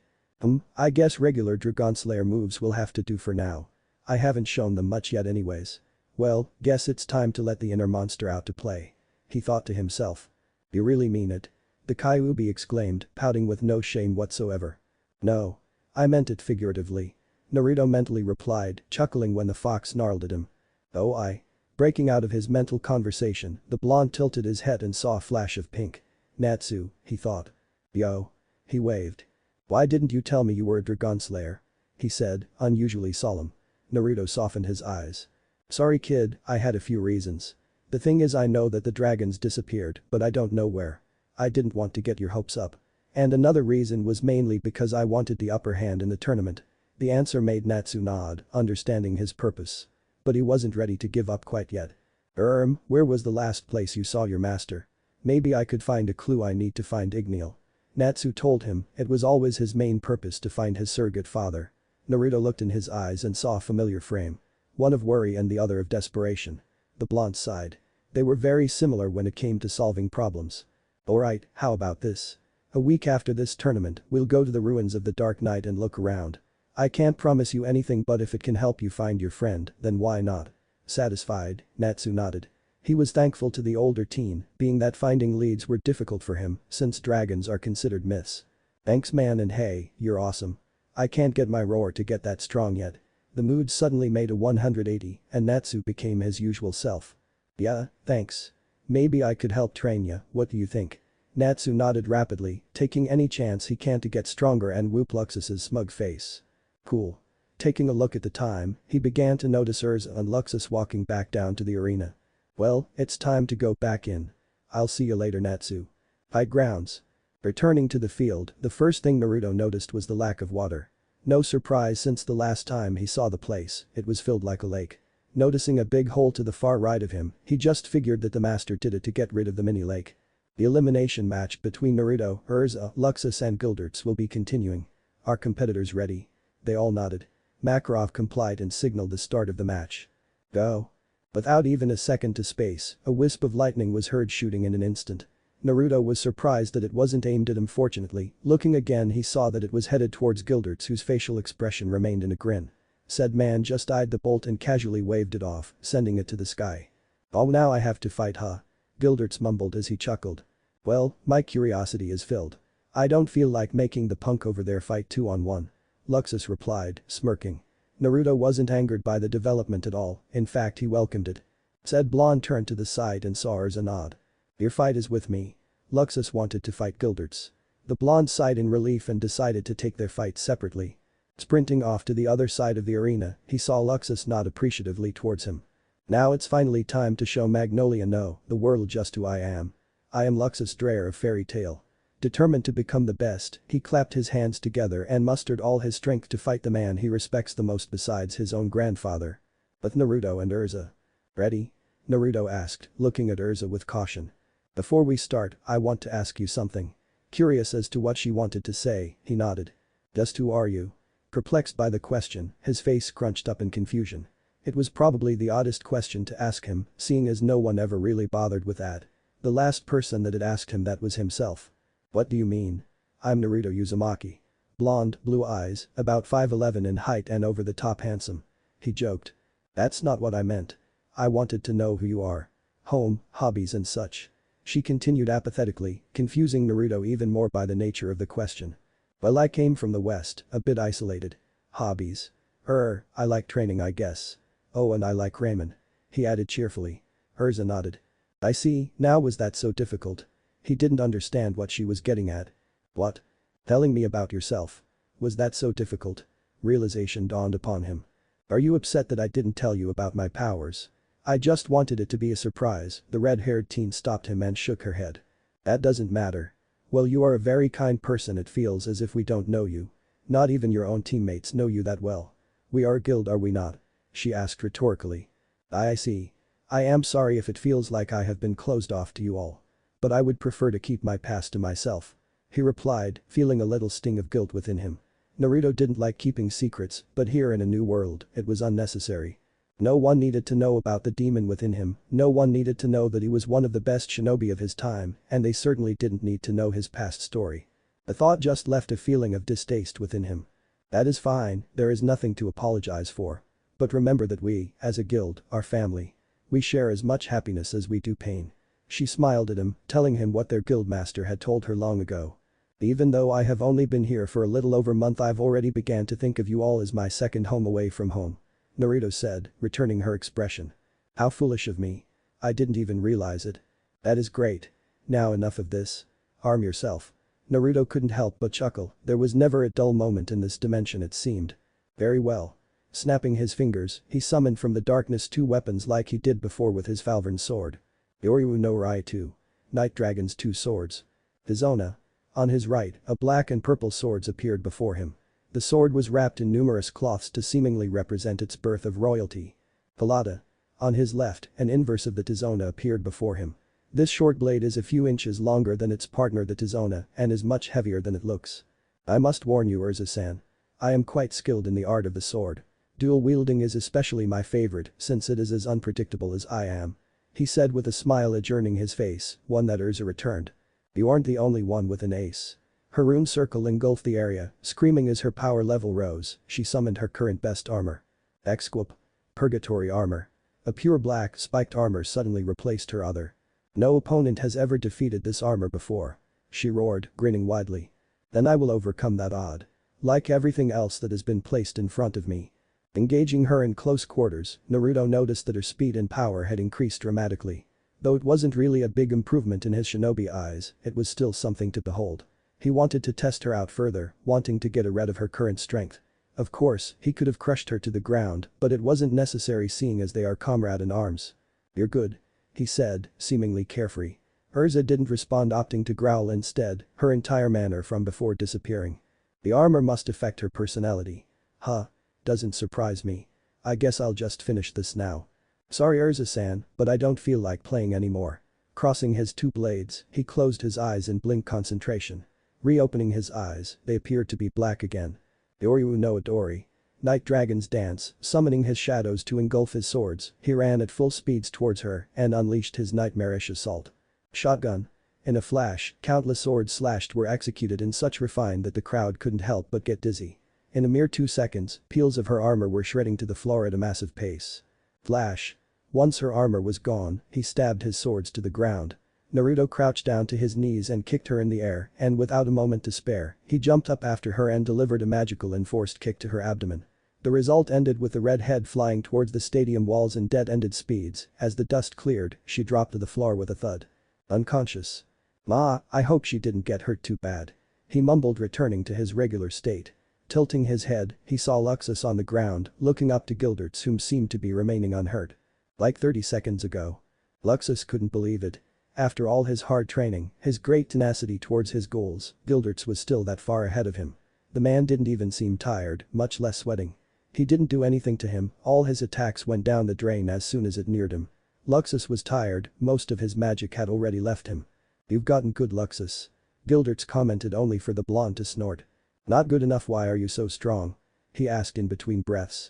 I guess regular Dragon Slayer moves will have to do for now. I haven't shown them much yet anyways. Well, guess it's time to let the inner monster out to play. He thought to himself. You really mean it? The Kyuubi exclaimed, pouting with no shame whatsoever. No. I meant it figuratively. Naruto mentally replied, chuckling when the fox snarled at him. Oh Breaking out of his mental conversation, the blonde tilted his head and saw a flash of pink. Natsu, he thought. Yo. He waved. Why didn't you tell me you were a Dragon Slayer? He said, unusually solemn. Naruto softened his eyes. Sorry kid, I had a few reasons. The thing is I know that the dragons disappeared, but I don't know where. I didn't want to get your hopes up. And another reason was mainly because I wanted the upper hand in the tournament. The answer made Natsu nod, understanding his purpose. But he wasn't ready to give up quite yet. Where was the last place you saw your master? Maybe I could find a clue. I need to find Igneal. Natsu told him it was always his main purpose to find his surrogate father. Naruto looked in his eyes and saw a familiar frame. One of worry and the other of desperation. The blonde sighed. They were very similar when it came to solving problems. Alright, how about this? A week after this tournament, we'll go to the ruins of the Dark Knight and look around. I can't promise you anything, but if it can help you find your friend, then why not? Satisfied, Natsu nodded. He was thankful to the older teen, being that finding leads were difficult for him since dragons are considered myths. Thanks man, and hey, you're awesome. I can't get my roar to get that strong yet. The mood suddenly made a 180 and Natsu became his usual self. Yeah, thanks. Maybe I could help train ya, what do you think? Natsu nodded rapidly, taking any chance he can to get stronger and whoop Luxus's smug face. Cool. Taking a look at the time, he began to notice Urza and Luxus walking back down to the arena. Well, it's time to go back in. I'll see you later, Natsu. High grounds. Returning to the field, the first thing Naruto noticed was the lack of water. No surprise since the last time he saw the place, it was filled like a lake. Noticing a big hole to the far right of him, he just figured that the master did it to get rid of the mini lake. The elimination match between Naruto, Urza, Luxus and Gilderts will be continuing. Are competitors ready? They all nodded. Makarov complied and signaled the start of the match. Go. Without even a second to space, a wisp of lightning was heard shooting in an instant. Naruto was surprised that it wasn't aimed at him. Fortunately, looking again he saw that it was headed towards Gilderts, whose facial expression remained in a grin. Said man just eyed the bolt and casually waved it off, sending it to the sky. Oh, now I have to fight, huh? Gilderts mumbled as he chuckled. Well, my curiosity is filled. I don't feel like making the punk over there fight 2-on-1. Luxus replied, smirking. Naruto wasn't angered by the development at all, in fact he welcomed it. Said blonde turned to the side and saw Urza nod. Your fight is with me. Luxus wanted to fight Gilderts. The blonde sighed in relief and decided to take their fight separately. Sprinting off to the other side of the arena, he saw Luxus nod appreciatively towards him. Now it's finally time to show Magnolia no, the world just who I am. I am Luxus Dreyer of Fairy Tail. Determined to become the best, he clapped his hands together and mustered all his strength to fight the man he respects the most besides his own grandfather. But Naruto and Urza. Ready? Naruto asked, looking at Urza with caution. Before we start, I want to ask you something. Curious as to what she wanted to say, he nodded. Just who are you? Perplexed by the question, his face scrunched up in confusion. It was probably the oddest question to ask him, seeing as no one ever really bothered with that. The last person that had asked him that was himself. What do you mean? I'm Naruto Uzumaki. Blonde, blue eyes, about 5'11" in height and over the top handsome. He joked. That's not what I meant. I wanted to know who you are. Home, hobbies and such. She continued apathetically, confusing Naruto even more by the nature of the question. Well, I came from the west, a bit isolated. Hobbies. I like training, I guess. Oh, and I like ramen. He added cheerfully. Urza nodded. I see, now was that so difficult? He didn't understand what she was getting at. What? Telling me about yourself. Was that so difficult? Realization dawned upon him. Are you upset that I didn't tell you about my powers? I just wanted it to be a surprise. The red-haired teen stopped him and shook her head. That doesn't matter. Well, you are a very kind person. It feels as if we don't know you. Not even your own teammates know you that well. We are a guild, are we not? She asked rhetorically. I see. I am sorry if it feels like I have been closed off to you all. But I would prefer to keep my past to myself. He replied, feeling a little sting of guilt within him. Naruto didn't like keeping secrets, but here in a new world, it was unnecessary. No one needed to know about the demon within him, no one needed to know that he was one of the best shinobi of his time, and they certainly didn't need to know his past story. The thought just left a feeling of distaste within him. That is fine, there is nothing to apologize for. But remember that we, as a guild, are family. We share as much happiness as we do pain. She smiled at him, telling him what their guildmaster had told her long ago. Even though I have only been here for a little over a month, I've already began to think of you all as my second home away from home. Naruto said, returning her expression. How foolish of me. I didn't even realize it. That is great. Now enough of this. Arm yourself. Naruto couldn't help but chuckle, there was never a dull moment in this dimension it seemed. Very well. Snapping his fingers, he summoned from the darkness two weapons like he did before with his Falvern sword. Yoryu no Rai 2. Night Dragon's two swords. Hizona. On his right, a black and purple swords appeared before him. The sword was wrapped in numerous cloths to seemingly represent its birth of royalty. Palada. On his left, an inverse of the Tizona appeared before him. This short blade is a few inches longer than its partner the Tizona and is much heavier than it looks. I must warn you, Urza-san. I am quite skilled in the art of the sword. Dual wielding is especially my favorite since it is as unpredictable as I am. He said with a smile adjourning his face, one that Urza returned. You aren't the only one with an ace. Her rune circle engulfed the area, screaming as her power level rose, she summoned her current best armor. Exquip. Purgatory armor. A pure black, spiked armor suddenly replaced her other. No opponent has ever defeated this armor before. She roared, grinning widely. Then I will overcome that odd. Like everything else that has been placed in front of me. Engaging her in close quarters, Naruto noticed that her speed and power had increased dramatically. Though it wasn't really a big improvement in his shinobi eyes, it was still something to behold. He wanted to test her out further, wanting to get rid of her current strength. Of course, he could have crushed her to the ground, but it wasn't necessary seeing as they are comrade in arms. "You're good," he said, seemingly carefree. Urza didn't respond, opting to growl instead, her entire manner from before disappearing. The armor must affect her personality. Huh. Doesn't surprise me. I guess I'll just finish this now. Sorry Urza-san, but I don't feel like playing anymore. Crossing his two blades, he closed his eyes in blink concentration. Reopening his eyes, they appeared to be black again. Yoryu no Adori. Night Dragon's dance, summoning his shadows to engulf his swords, he ran at full speeds towards her and unleashed his nightmarish assault. Shotgun. In a flash, countless swords slashed were executed in such refine that the crowd couldn't help but get dizzy. In a mere 2 seconds, peels of her armor were shredding to the floor at a massive pace. Flash. Once her armor was gone, he stabbed his swords to the ground. Naruto crouched down to his knees and kicked her in the air, and without a moment to spare, he jumped up after her and delivered a magical enforced kick to her abdomen. The result ended with the red head flying towards the stadium walls in dead-ended speeds. As the dust cleared, she dropped to the floor with a thud. Unconscious. "Ma, I hope she didn't get hurt too bad," he mumbled, returning to his regular state. Tilting his head, he saw Luxus on the ground, looking up to Gilderts, whom seemed to be remaining unhurt. Like 30 seconds ago. Luxus couldn't believe it. After all his hard training, his great tenacity towards his goals, Gilderts was still that far ahead of him. The man didn't even seem tired, much less sweating. He didn't do anything to him, all his attacks went down the drain as soon as it neared him. Luxus was tired, most of his magic had already left him. "You've gotten good, Luxus." Gilderts commented, only for the blonde to snort. "Not good enough, why are you so strong?" he asked in between breaths.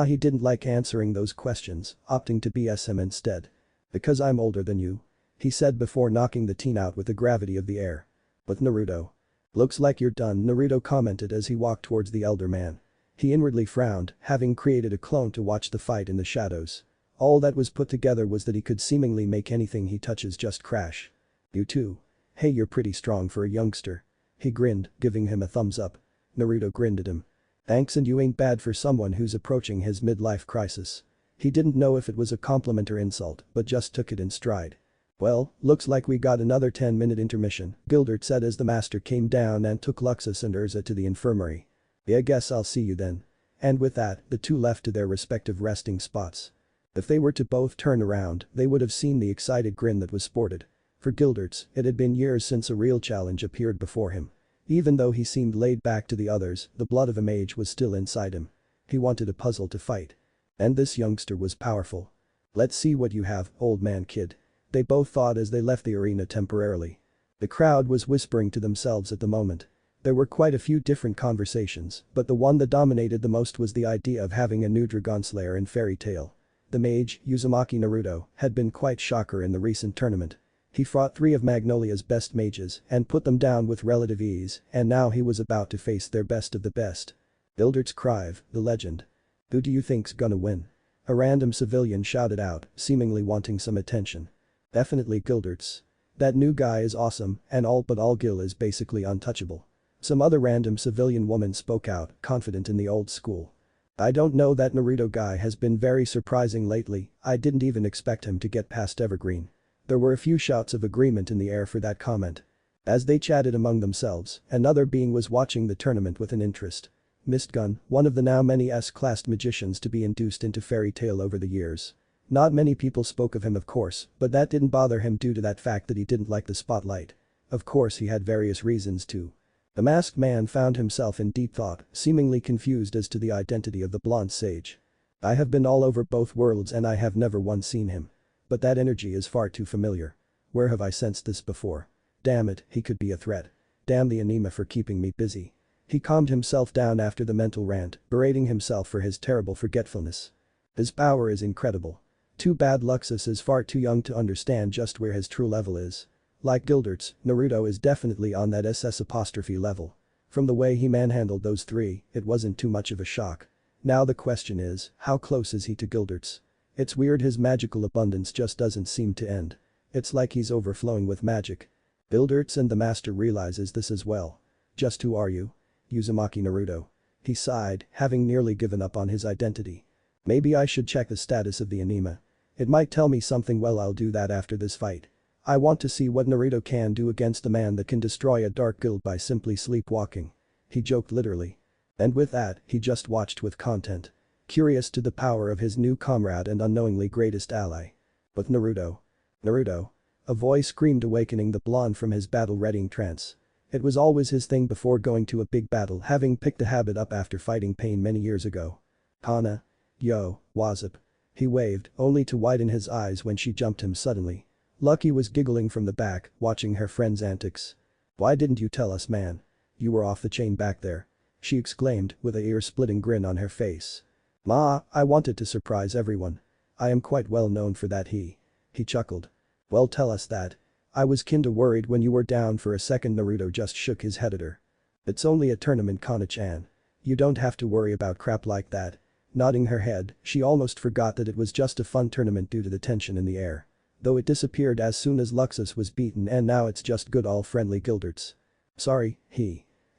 He didn't like answering those questions, opting to BS him instead. "Because I'm older than you," he said before knocking the teen out with the gravity of the air. "But Naruto. Looks like you're done," Naruto commented as he walked towards the elder man. He inwardly frowned, having created a clone to watch the fight in the shadows. All that was put together was that he could seemingly make anything he touches just crash. "You too. Hey, you're pretty strong for a youngster." He grinned, giving him a thumbs up. Naruto grinned at him. "Thanks, and you ain't bad for someone who's approaching his midlife crisis." He didn't know if it was a compliment or insult, but just took it in stride. "Well, looks like we got another 10-minute intermission," Gildert said as the master came down and took Luxus and Urza to the infirmary. "Yeah, guess I'll see you then." And with that, the two left to their respective resting spots. If they were to both turn around, they would have seen the excited grin that was sported. For Gilderts, it had been years since a real challenge appeared before him. Even though he seemed laid back to the others, the blood of a mage was still inside him. He wanted a puzzle to fight. And this youngster was powerful. "Let's see what you have, old man kid," they both thought as they left the arena temporarily. The crowd was whispering to themselves at the moment. There were quite a few different conversations, but the one that dominated the most was the idea of having a new Dragon Slayer in Fairy Tail. The mage, Uzumaki Naruto, had been quite shocker in the recent tournament. He fought 3 of Magnolia's best mages and put them down with relative ease, and now he was about to face their best of the best. Gildert's Crive, the legend. "Who do you think's gonna win?" a random civilian shouted out, seemingly wanting some attention. "Definitely Gildert's. That new guy is awesome, and all but all Gil is basically untouchable." Some other random civilian woman spoke out, confident in the old school. "I don't know, that Naruto guy has been very surprising lately, I didn't even expect him to get past Evergreen." There were a few shouts of agreement in the air for that comment. As they chatted among themselves, another being was watching the tournament with an interest. Mistgun, one of the now many S-classed magicians to be induced into Fairy Tail over the years. Not many people spoke of him, of course, but that didn't bother him due to that fact that he didn't like the spotlight. Of course, he had various reasons too. The masked man found himself in deep thought, seemingly confused as to the identity of the blonde sage. "I have been all over both worlds and I have never once seen him. But that energy is far too familiar. Where have I sensed this before? Damn it, he could be a threat. Damn the anima for keeping me busy." He calmed himself down after the mental rant, berating himself for his terrible forgetfulness. His power is incredible. Too bad Luxus is far too young to understand just where his true level is. Like Gildert's, Naruto is definitely on that SS' level. From the way he manhandled those 3, it wasn't too much of a shock. Now the question is, how close is he to Gildert's? It's weird, his magical abundance just doesn't seem to end. It's like he's overflowing with magic. Gildert's and the master realizes this as well. "Just who are you?" "Uzumaki Naruto." He sighed, having nearly given up on his identity. Maybe I should check the status of the anima. It might tell me something. Well, I'll do that after this fight. I want to see what Naruto can do against a man that can destroy a dark guild by simply sleepwalking. He joked literally. And with that, he just watched with content. Curious to the power of his new comrade and unknowingly greatest ally. But Naruto. Naruto. A voice screamed, awakening the blonde from his battle-readying trance. It was always his thing before going to a big battle, having picked the habit up after fighting pain many years ago. Cana. Yo, what's up? He waved, only to widen his eyes when she jumped him suddenly. Lucky was giggling from the back, watching her friend's antics. Why didn't you tell us, man? You were off the chain back there. She exclaimed, with a ear-splitting grin on her face. Ma, I wanted to surprise everyone. I am quite well known for that. He chuckled. Well, tell us that. I was kinda worried when you were down for a second. Naruto just shook his head at her. It's only a tournament, Kana-chan. You don't have to worry about crap like that. Nodding her head, she almost forgot that it was just a fun tournament due to the tension in the air. Though it disappeared as soon as Luxus was beaten, and now it's just good all friendly Gilderts. Sorry,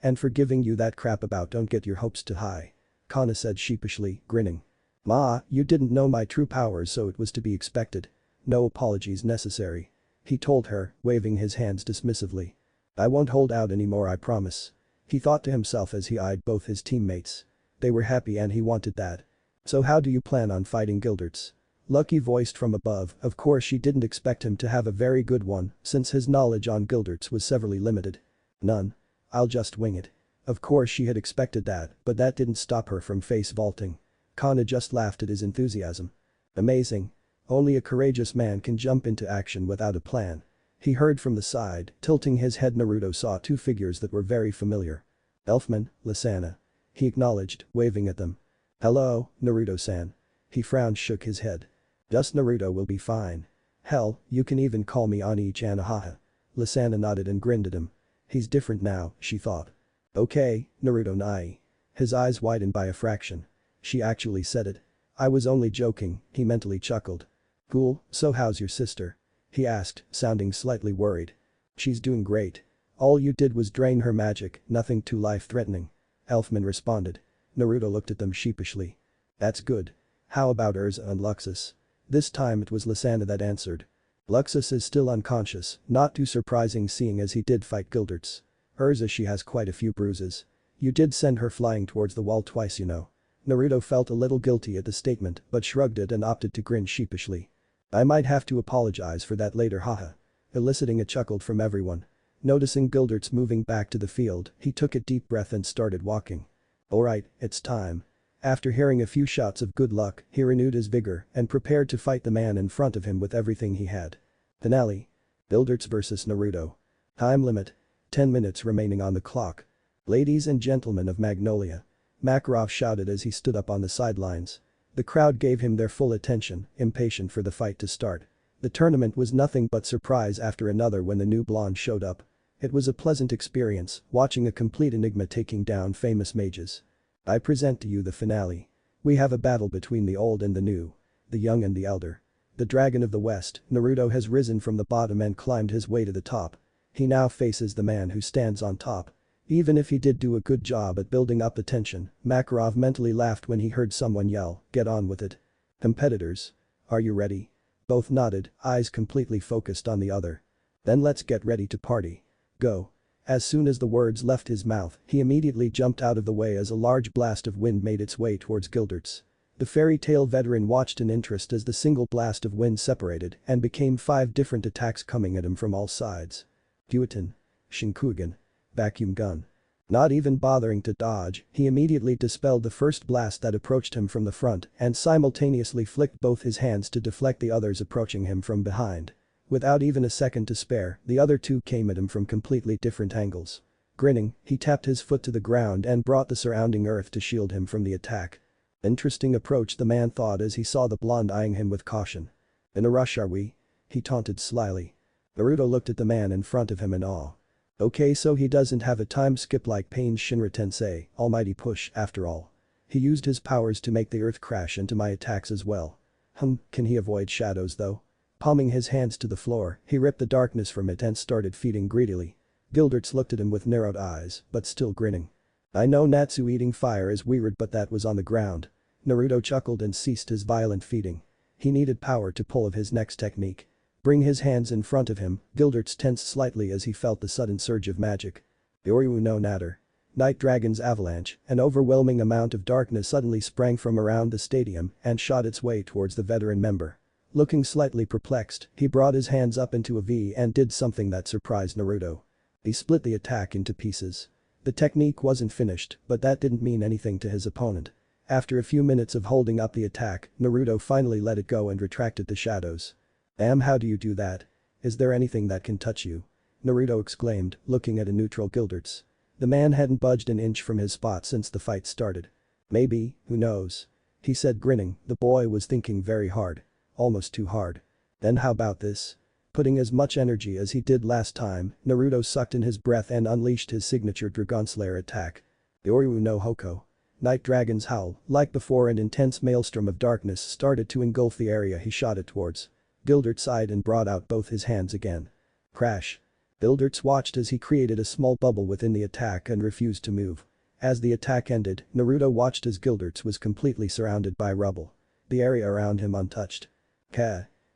and for giving you that crap about don't get your hopes too high. Kana said sheepishly, grinning. Ma, you didn't know my true powers, so it was to be expected. No apologies necessary. He told her, waving his hands dismissively. I won't hold out anymore, I promise. He thought to himself as he eyed both his teammates. They were happy and he wanted that. So how do you plan on fighting Gilderts? Lucky voiced from above. Of course she didn't expect him to have a very good one, since his knowledge on Gilderts was severely limited. None. I'll just wing it. Of course she had expected that, but that didn't stop her from face vaulting. Kana just laughed at his enthusiasm. Amazing. Only a courageous man can jump into action without a plan. He heard from the side, tilting his head. Naruto saw two figures that were very familiar. Elfman, Lisana. He acknowledged, waving at them. Hello, Naruto-san. He frowned, shook his head. Just Naruto will be fine. Hell, you can even call me Ani-chan. Haha. Lisana nodded and grinned at him. He's different now, she thought. Okay, Naruto Nai. His eyes widened by a fraction. She actually said it. I was only joking, he mentally chuckled. Cool, so how's your sister? He asked, sounding slightly worried. She's doing great. All you did was drain her magic, nothing too life-threatening. Elfman responded. Naruto looked at them sheepishly. That's good. How about Urza and Luxus? This time it was Lisana that answered. Luxus is still unconscious, not too surprising seeing as he did fight Gilderts. Urza, she has quite a few bruises. You did send her flying towards the wall twice, you know. Naruto felt a little guilty at the statement but shrugged it and opted to grin sheepishly. I might have to apologize for that later, haha. Eliciting a chuckle from everyone. Noticing Gilderts moving back to the field, he took a deep breath and started walking. Alright, it's time. After hearing a few shots of good luck, he renewed his vigor and prepared to fight the man in front of him with everything he had. Finale. Gilderts vs Naruto. Time limit. 10 minutes remaining on the clock. Ladies and gentlemen of Magnolia. Makarov shouted as he stood up on the sidelines. The crowd gave him their full attention, impatient for the fight to start. The tournament was nothing but surprise after another when the new blonde showed up. It was a pleasant experience, watching a complete enigma taking down famous mages. I present to you the finale. We have a battle between the old and the new. The young and the elder. The Dragon of the West, Naruto has risen from the bottom and climbed his way to the top. He now faces the man who stands on top. Even if he did do a good job at building up the tension, Makarov mentally laughed when he heard someone yell, "Get on with it." Competitors. Are you ready? Both nodded, eyes completely focused on the other. Then let's get ready to party. Go. As soon as the words left his mouth, he immediately jumped out of the way as a large blast of wind made its way towards Gilderts. The fairy tale veteran watched in interest as the single blast of wind separated and became 5 different attacks coming at him from all sides. Gyuten. Shinkugan. Vacuum gun. Not even bothering to dodge, he immediately dispelled the first blast that approached him from the front and simultaneously flicked both his hands to deflect the others approaching him from behind. Without even a second to spare, the other two came at him from completely different angles. Grinning, he tapped his foot to the ground and brought the surrounding earth to shield him from the attack. Interesting approach, the man thought as he saw the blonde eyeing him with caution. In a rush are we? He taunted slyly. Naruto looked at the man in front of him in awe. Okay, so he doesn't have a time skip like Pain's Shinra Tensei, almighty push after all. He used his powers to make the earth crash into my attacks as well. Can he avoid shadows though? Palming his hands to the floor, he ripped the darkness from it and started feeding greedily. Gilderts looked at him with narrowed eyes, but still grinning. I know Natsu eating fire is weird but that was on the ground. Naruto chuckled and ceased his violent feeding. He needed power to pull of his next technique. Bring his hands in front of him, Gilderts tensed slightly as he felt the sudden surge of magic. Yoryu no Natter. Night Dragon's avalanche, an overwhelming amount of darkness suddenly sprang from around the stadium and shot its way towards the veteran member. Looking slightly perplexed, he brought his hands up into a V and did something that surprised Naruto. He split the attack into pieces. The technique wasn't finished, but that didn't mean anything to his opponent. After a few minutes of holding up the attack, Naruto finally let it go and retracted the shadows. How do you do that? Is there anything that can touch you? Naruto exclaimed, looking at a neutral Gilderts. The man hadn't budged an inch from his spot since the fight started. Maybe, who knows? He said grinning, the boy was thinking very hard. Almost too hard. Then how about this? Putting as much energy as he did last time, Naruto sucked in his breath and unleashed his signature Dragon Slayer attack. The Oryu no Hoko. Night Dragon's howl, like before an intense maelstrom of darkness started to engulf the area he shot it towards. Gilderts sighed and brought out both his hands again. Crash. Gilderts watched as he created a small bubble within the attack and refused to move. As the attack ended, Naruto watched as Gilderts was completely surrounded by rubble. The area around him untouched.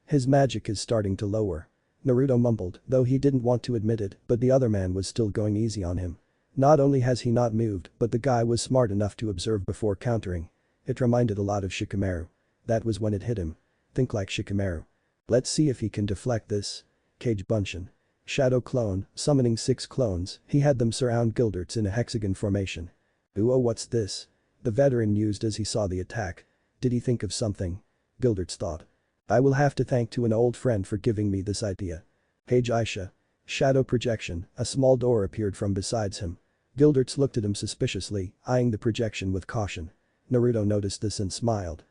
His magic is starting to lower. Naruto mumbled, though he didn't want to admit it, but the other man was still going easy on him. Not only has he not moved, but the guy was smart enough to observe before countering. It reminded a lot of Shikamaru. That was when it hit him. Think like Shikamaru. Let's see if he can deflect this. Kage Bunshin. Shadow clone, summoning 6 clones, he had them surround Gilderts in a hexagon formation. Ooh, oh, what's this? The veteran mused as he saw the attack. Did he think of something? Gilderts thought. I will have to thank to an old friend for giving me this idea. Page Aisha. Shadow projection, a small door appeared from besides him. Gilderts looked at him suspiciously, eyeing the projection with caution. Naruto noticed this and smiled.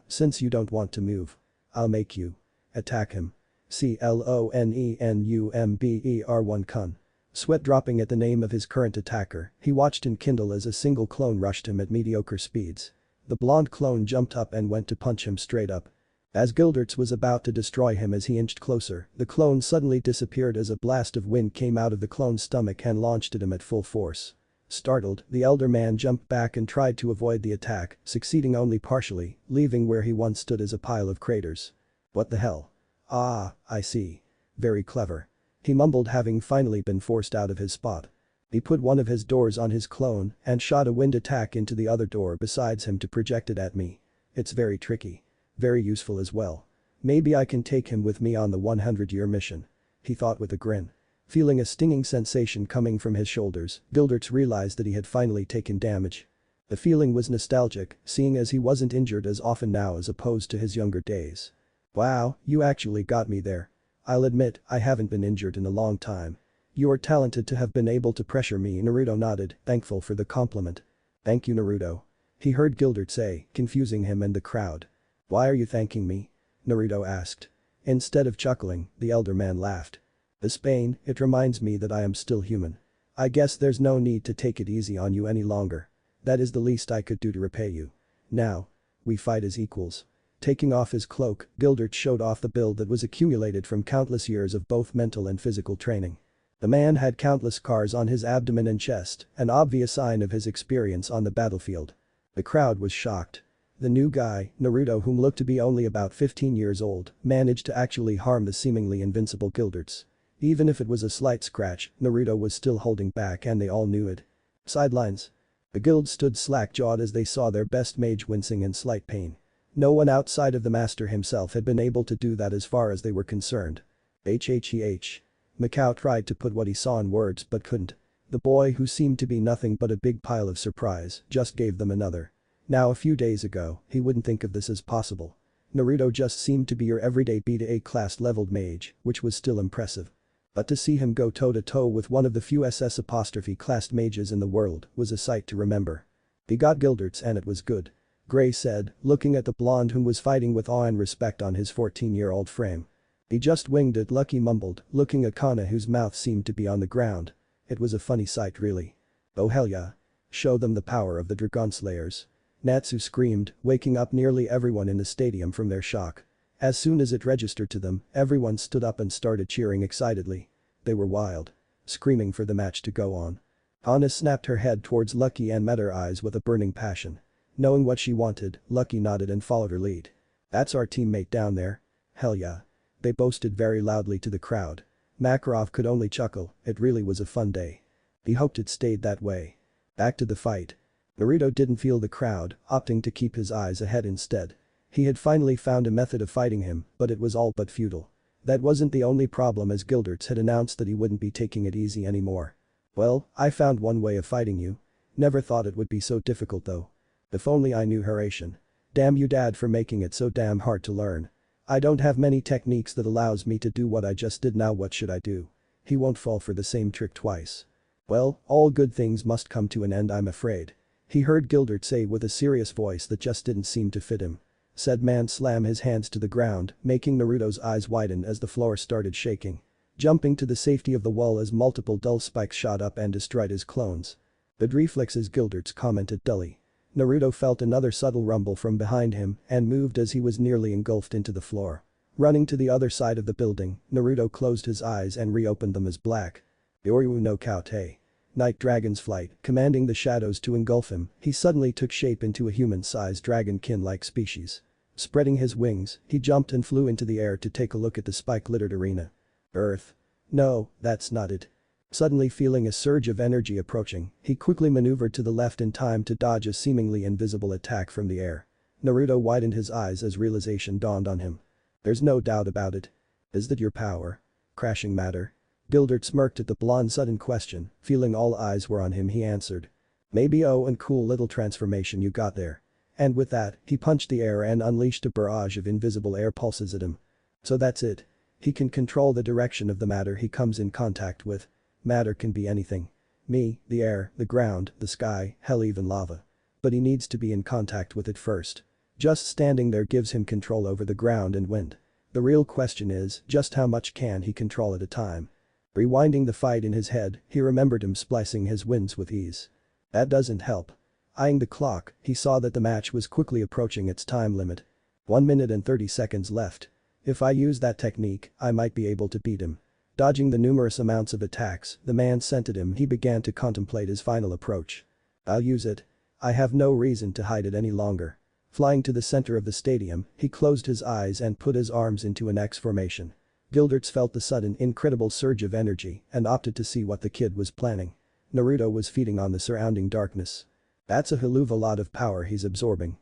Since you don't want to move. I'll make you. Attack him. CLONENUMBER1 Kun. Sweat dropping at the name of his current attacker, he watched him kindle as a single clone rushed him at mediocre speeds. The blonde clone jumped up and went to punch him straight up. As Gilderts was about to destroy him as he inched closer, the clone suddenly disappeared as a blast of wind came out of the clone's stomach and launched at him at full force. Startled, the elder man jumped back and tried to avoid the attack, succeeding only partially, leaving where he once stood as a pile of craters. What the hell? I see. Very clever. He mumbled, having finally been forced out of his spot. He put one of his doors on his clone and shot a wind attack into the other door besides him to project it at me. It's very tricky. Very useful as well. Maybe I can take him with me on the 100-year mission. He thought with a grin. Feeling a stinging sensation coming from his shoulders, Gilderts realized that he had finally taken damage. The feeling was nostalgic, seeing as he wasn't injured as often now as opposed to his younger days. Wow, you actually got me there. I'll admit, I haven't been injured in a long time. You are talented to have been able to pressure me. Naruto nodded, thankful for the compliment. Thank you, Naruto. He heard Gilderts say, confusing him and the crowd. Why are you thanking me? Naruto asked. Instead of chuckling, the elder man laughed. This pain, it reminds me that I am still human. I guess there's no need to take it easy on you any longer. That is the least I could do to repay you. Now. We fight as equals. Taking off his cloak, Gilderts showed off the build that was accumulated from countless years of both mental and physical training. The man had countless scars on his abdomen and chest, an obvious sign of his experience on the battlefield. The crowd was shocked. The new guy, Naruto, whom looked to be only about 15 years old, managed to actually harm the seemingly invincible Gilderts. Even if it was a slight scratch, Naruto was still holding back and they all knew it. Sidelines. The guild stood slack-jawed as they saw their best mage wincing in slight pain. No one outside of the master himself had been able to do that as far as they were concerned. Mikao tried to put what he saw in words but couldn't. The boy, who seemed to be nothing but a big pile of surprise, just gave them another. Now, a few days ago, he wouldn't think of this as possible. Naruto just seemed to be your everyday B-A class leveled mage, which was still impressive. But to see him go toe-to-toe with one of the few SS'-classed mages in the world was a sight to remember. He got Gilderts and it was good. Gray said, looking at the blonde whom was fighting with awe and respect on his 14-year-old frame. He just winged it, Lucky mumbled, looking at Cana, whose mouth seemed to be on the ground. It was a funny sight, really. Oh hell yeah. Show them the power of the Dragon Slayers. Natsu screamed, waking up nearly everyone in the stadium from their shock. As soon as it registered to them, everyone stood up and started cheering excitedly. They were wild. Screaming for the match to go on. Cana snapped her head towards Lucky and met her eyes with a burning passion. Knowing what she wanted, Lucky nodded and followed her lead. "That's our teammate down there." "Hell yeah." They boasted very loudly to the crowd. Makarov could only chuckle, it really was a fun day. He hoped it stayed that way. Back to the fight. Naruto didn't feel the crowd, opting to keep his eyes ahead instead. He had finally found a method of fighting him, but it was all but futile. That wasn't the only problem, as Gilderts had announced that he wouldn't be taking it easy anymore. "Well, I found one way of fighting you. Never thought it would be so difficult though. If only I knew Harem. Damn you dad for making it so damn hard to learn. I don't have many techniques that allows me to do what I just did. Now what should I do?" He won't fall for the same trick twice. "Well, all good things must come to an end, I'm afraid." He heard Gildert say with a serious voice that just didn't seem to fit him. Said man slam his hands to the ground, making Naruto's eyes widen as the floor started shaking. Jumping to the safety of the wall as multiple dull spikes shot up and destroyed his clones. "Good reflexes," Gilderts commented dully. Naruto felt another subtle rumble from behind him and moved as he was nearly engulfed into the floor. Running to the other side of the building, Naruto closed his eyes and reopened them as black. Yoryu no Kaute. Night Dragon's flight, commanding the shadows to engulf him, he suddenly took shape into a human-sized dragonkin-like species. Spreading his wings, he jumped and flew into the air to take a look at the spike-littered arena. Earth. No, that's not it. Suddenly feeling a surge of energy approaching, he quickly maneuvered to the left in time to dodge a seemingly invisible attack from the air. Naruto widened his eyes as realization dawned on him. "There's no doubt about it. Is that your power? Crashing matter?" Gildert smirked at the blonde's sudden question, feeling all eyes were on him. He answered. "Maybe, oh, and cool little transformation you got there." And with that, he punched the air and unleashed a barrage of invisible air pulses at him. So that's it. He can control the direction of the matter he comes in contact with. Matter can be anything. Me, the air, the ground, the sky, hell even lava. But he needs to be in contact with it first. Just standing there gives him control over the ground and wind. The real question is, just how much can he control at a time? Rewinding the fight in his head, he remembered him splicing his winds with ease. That doesn't help. Eyeing the clock, he saw that the match was quickly approaching its time limit. 1 minute and 30 seconds left. If I use that technique, I might be able to beat him. Dodging the numerous amounts of attacks the man sent at him, he began to contemplate his final approach. I'll use it. I have no reason to hide it any longer. Flying to the center of the stadium, he closed his eyes and put his arms into an X formation. Gilderts felt the sudden, incredible surge of energy and opted to see what the kid was planning. Naruto was feeding on the surrounding darkness. That's a hell of a lot of power he's absorbing.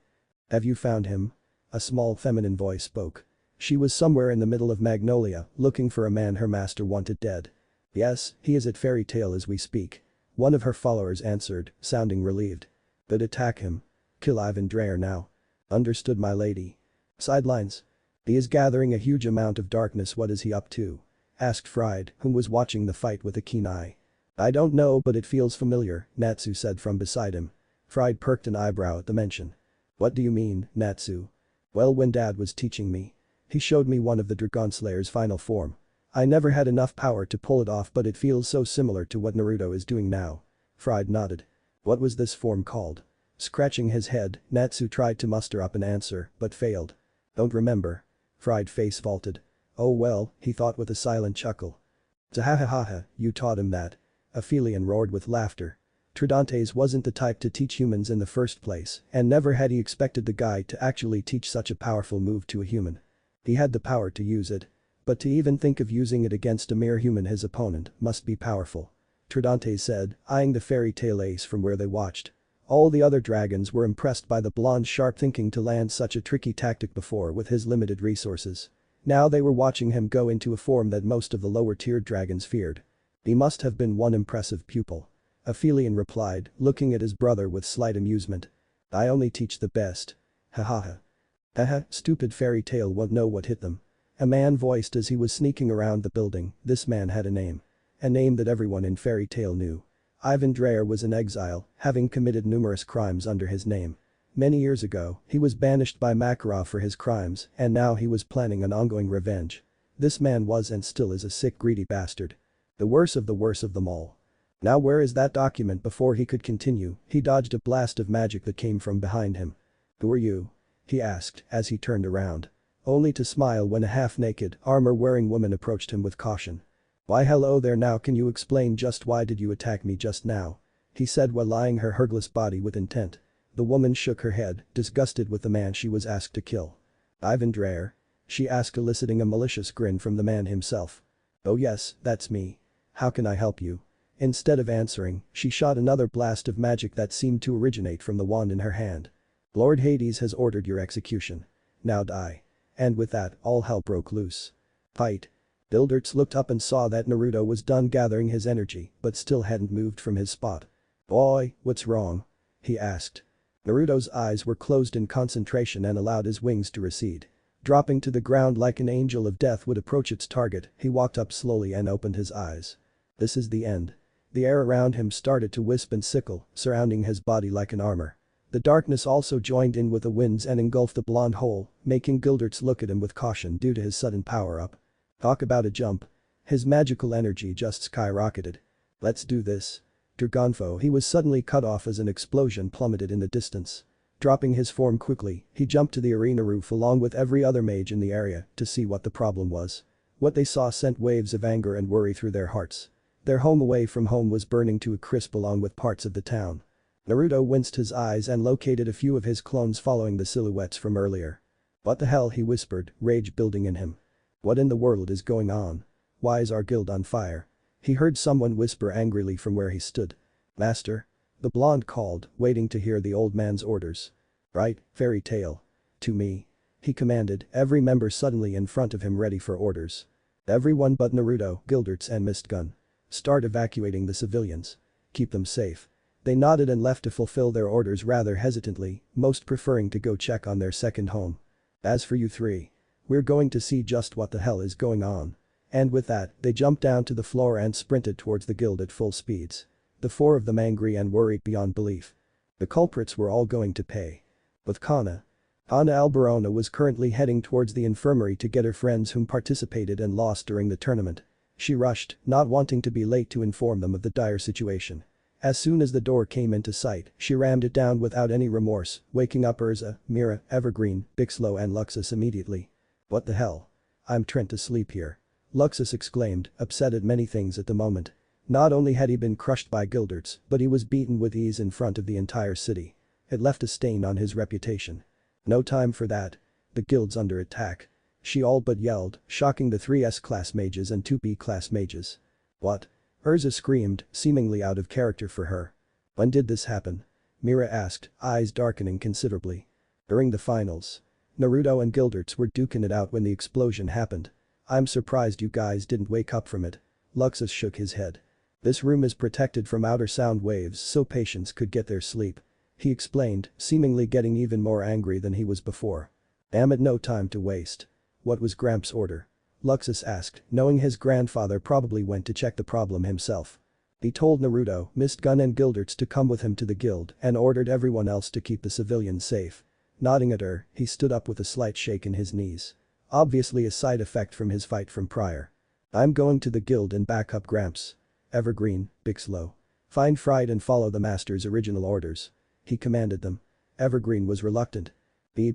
Have you found him? A small feminine voice spoke. She was somewhere in the middle of Magnolia, looking for a man her master wanted dead. Yes, he is at Fairy Tail as we speak. One of her followers answered, sounding relieved. But attack him. Kill Ivan Drayer now. Understood, my lady. Sidelines. He is gathering a huge amount of darkness. What is he up to? Asked Fried, who was watching the fight with a keen eye. I don't know, but it feels familiar, Natsu said from beside him. Fried perked an eyebrow at the mention. What do you mean, Natsu? Well, when Dad was teaching me. He showed me one of the Dragon Slayer's final form. I never had enough power to pull it off, but it feels so similar to what Naruto is doing now. Fried nodded. What was this form called? Scratching his head, Natsu tried to muster up an answer, but failed. Don't remember. Fried face vaulted. Oh well, he thought with a silent chuckle. Zahahaha, you taught him that. Aphelion roared with laughter. Tridantes wasn't the type to teach humans in the first place, and never had he expected the guy to actually teach such a powerful move to a human. He had the power to use it. But to even think of using it against a mere human, his opponent, must be powerful. Tridantes said, eyeing the Fairy Tail ace from where they watched. All the other dragons were impressed by the blonde's sharp thinking to land such a tricky tactic before with his limited resources. Now they were watching him go into a form that most of the lower-tiered dragons feared. He must have been one impressive pupil. Aphelion replied, looking at his brother with slight amusement. I only teach the best. Hahaha. Haha, stupid Fairy Tail won't know what hit them. A man voiced as he was sneaking around the building. This man had a name. A name that everyone in Fairy Tail knew. Ivan Drayer was in exile, having committed numerous crimes under his name. Many years ago, he was banished by Makarov for his crimes, and now he was planning an ongoing revenge. This man was and still is a sick, greedy bastard. The worst of them all. Now where is that document? Before he could continue, he dodged a blast of magic that came from behind him. Who are you? He asked as he turned around. Only to smile when a half-naked, armor-wearing woman approached him with caution. Why hello there, now can you explain just why did you attack me just now? he said while eyeing her hergless body with intent. The woman shook her head, disgusted with the man she was asked to kill. Ivan Dreyer? She asked, eliciting a malicious grin from the man himself. Oh yes, that's me. How can I help you? Instead of answering, she shot another blast of magic that seemed to originate from the wand in her hand. Lord Hades has ordered your execution. Now die. And with that, all hell broke loose. Fight. Gilderts looked up and saw that Naruto was done gathering his energy but still hadn't moved from his spot. Boy, what's wrong? He asked. Naruto's eyes were closed in concentration and allowed his wings to recede. Dropping to the ground like an angel of death would approach its target, he walked up slowly and opened his eyes. This is the end. The air around him started to wisp and sickle, surrounding his body like an armor. The darkness also joined in with the winds and engulfed the blonde hole, making Gilderts look at him with caution due to his sudden power-up. Talk about a jump. His magical energy just skyrocketed. Let's do this. Dragonfo, he was suddenly cut off as an explosion plummeted in the distance. Dropping his form quickly, he jumped to the arena roof along with every other mage in the area to see what the problem was. What they saw sent waves of anger and worry through their hearts. Their home away from home was burning to a crisp along with parts of the town. Naruto winced his eyes and located a few of his clones following the silhouettes from earlier. What the hell, he whispered, rage building in him. What in the world is going on? Why is our guild on fire? He heard someone whisper angrily from where he stood. Master? The blonde called, waiting to hear the old man's orders. Right, fairy tale. To me. He commanded, every member suddenly in front of him ready for orders. Everyone but Naruto, Gilderts and Mistgun. Start evacuating the civilians. Keep them safe. They nodded and left to fulfill their orders rather hesitantly, most preferring to go check on their second home. As for you three. We're going to see just what the hell is going on. And with that, they jumped down to the floor and sprinted towards the guild at full speeds. The four of them angry and worried beyond belief. The culprits were all going to pay. With Cana Alberona was currently heading towards the infirmary to get her friends whom participated and lost during the tournament. She rushed, not wanting to be late to inform them of the dire situation. As soon as the door came into sight, she rammed it down without any remorse, waking up Urza, Mira, Evergreen, Bixlow and Luxus immediately. What the hell? I'm trying to sleep here. Luxus exclaimed, upset at many things at the moment. Not only had he been crushed by Gilderts, but he was beaten with ease in front of the entire city. It left a stain on his reputation. No time for that. The guild's under attack. She all but yelled, shocking the 3 S-class mages and 2 B-class mages. What? Urza screamed, seemingly out of character for her. When did this happen? Mira asked, eyes darkening considerably. During the finals. Naruto and Gilderts were duking it out when the explosion happened. I'm surprised you guys didn't wake up from it. Luxus shook his head. This room is protected from outer sound waves so patients could get their sleep. He explained, seemingly getting even more angry than he was before. Damn it, no time to waste. What was Gramps' order? Luxus asked, knowing his grandfather probably went to check the problem himself. He told Naruto, Mistgun and Gilderts to come with him to the guild and ordered everyone else to keep the civilians safe. Nodding at her, he stood up with a slight shake in his knees. Obviously a side effect from his fight from prior. I'm going to the guild and back up Gramps. Evergreen, Bixlow. Find Fried and follow the master's original orders. He commanded them. Evergreen was reluctant.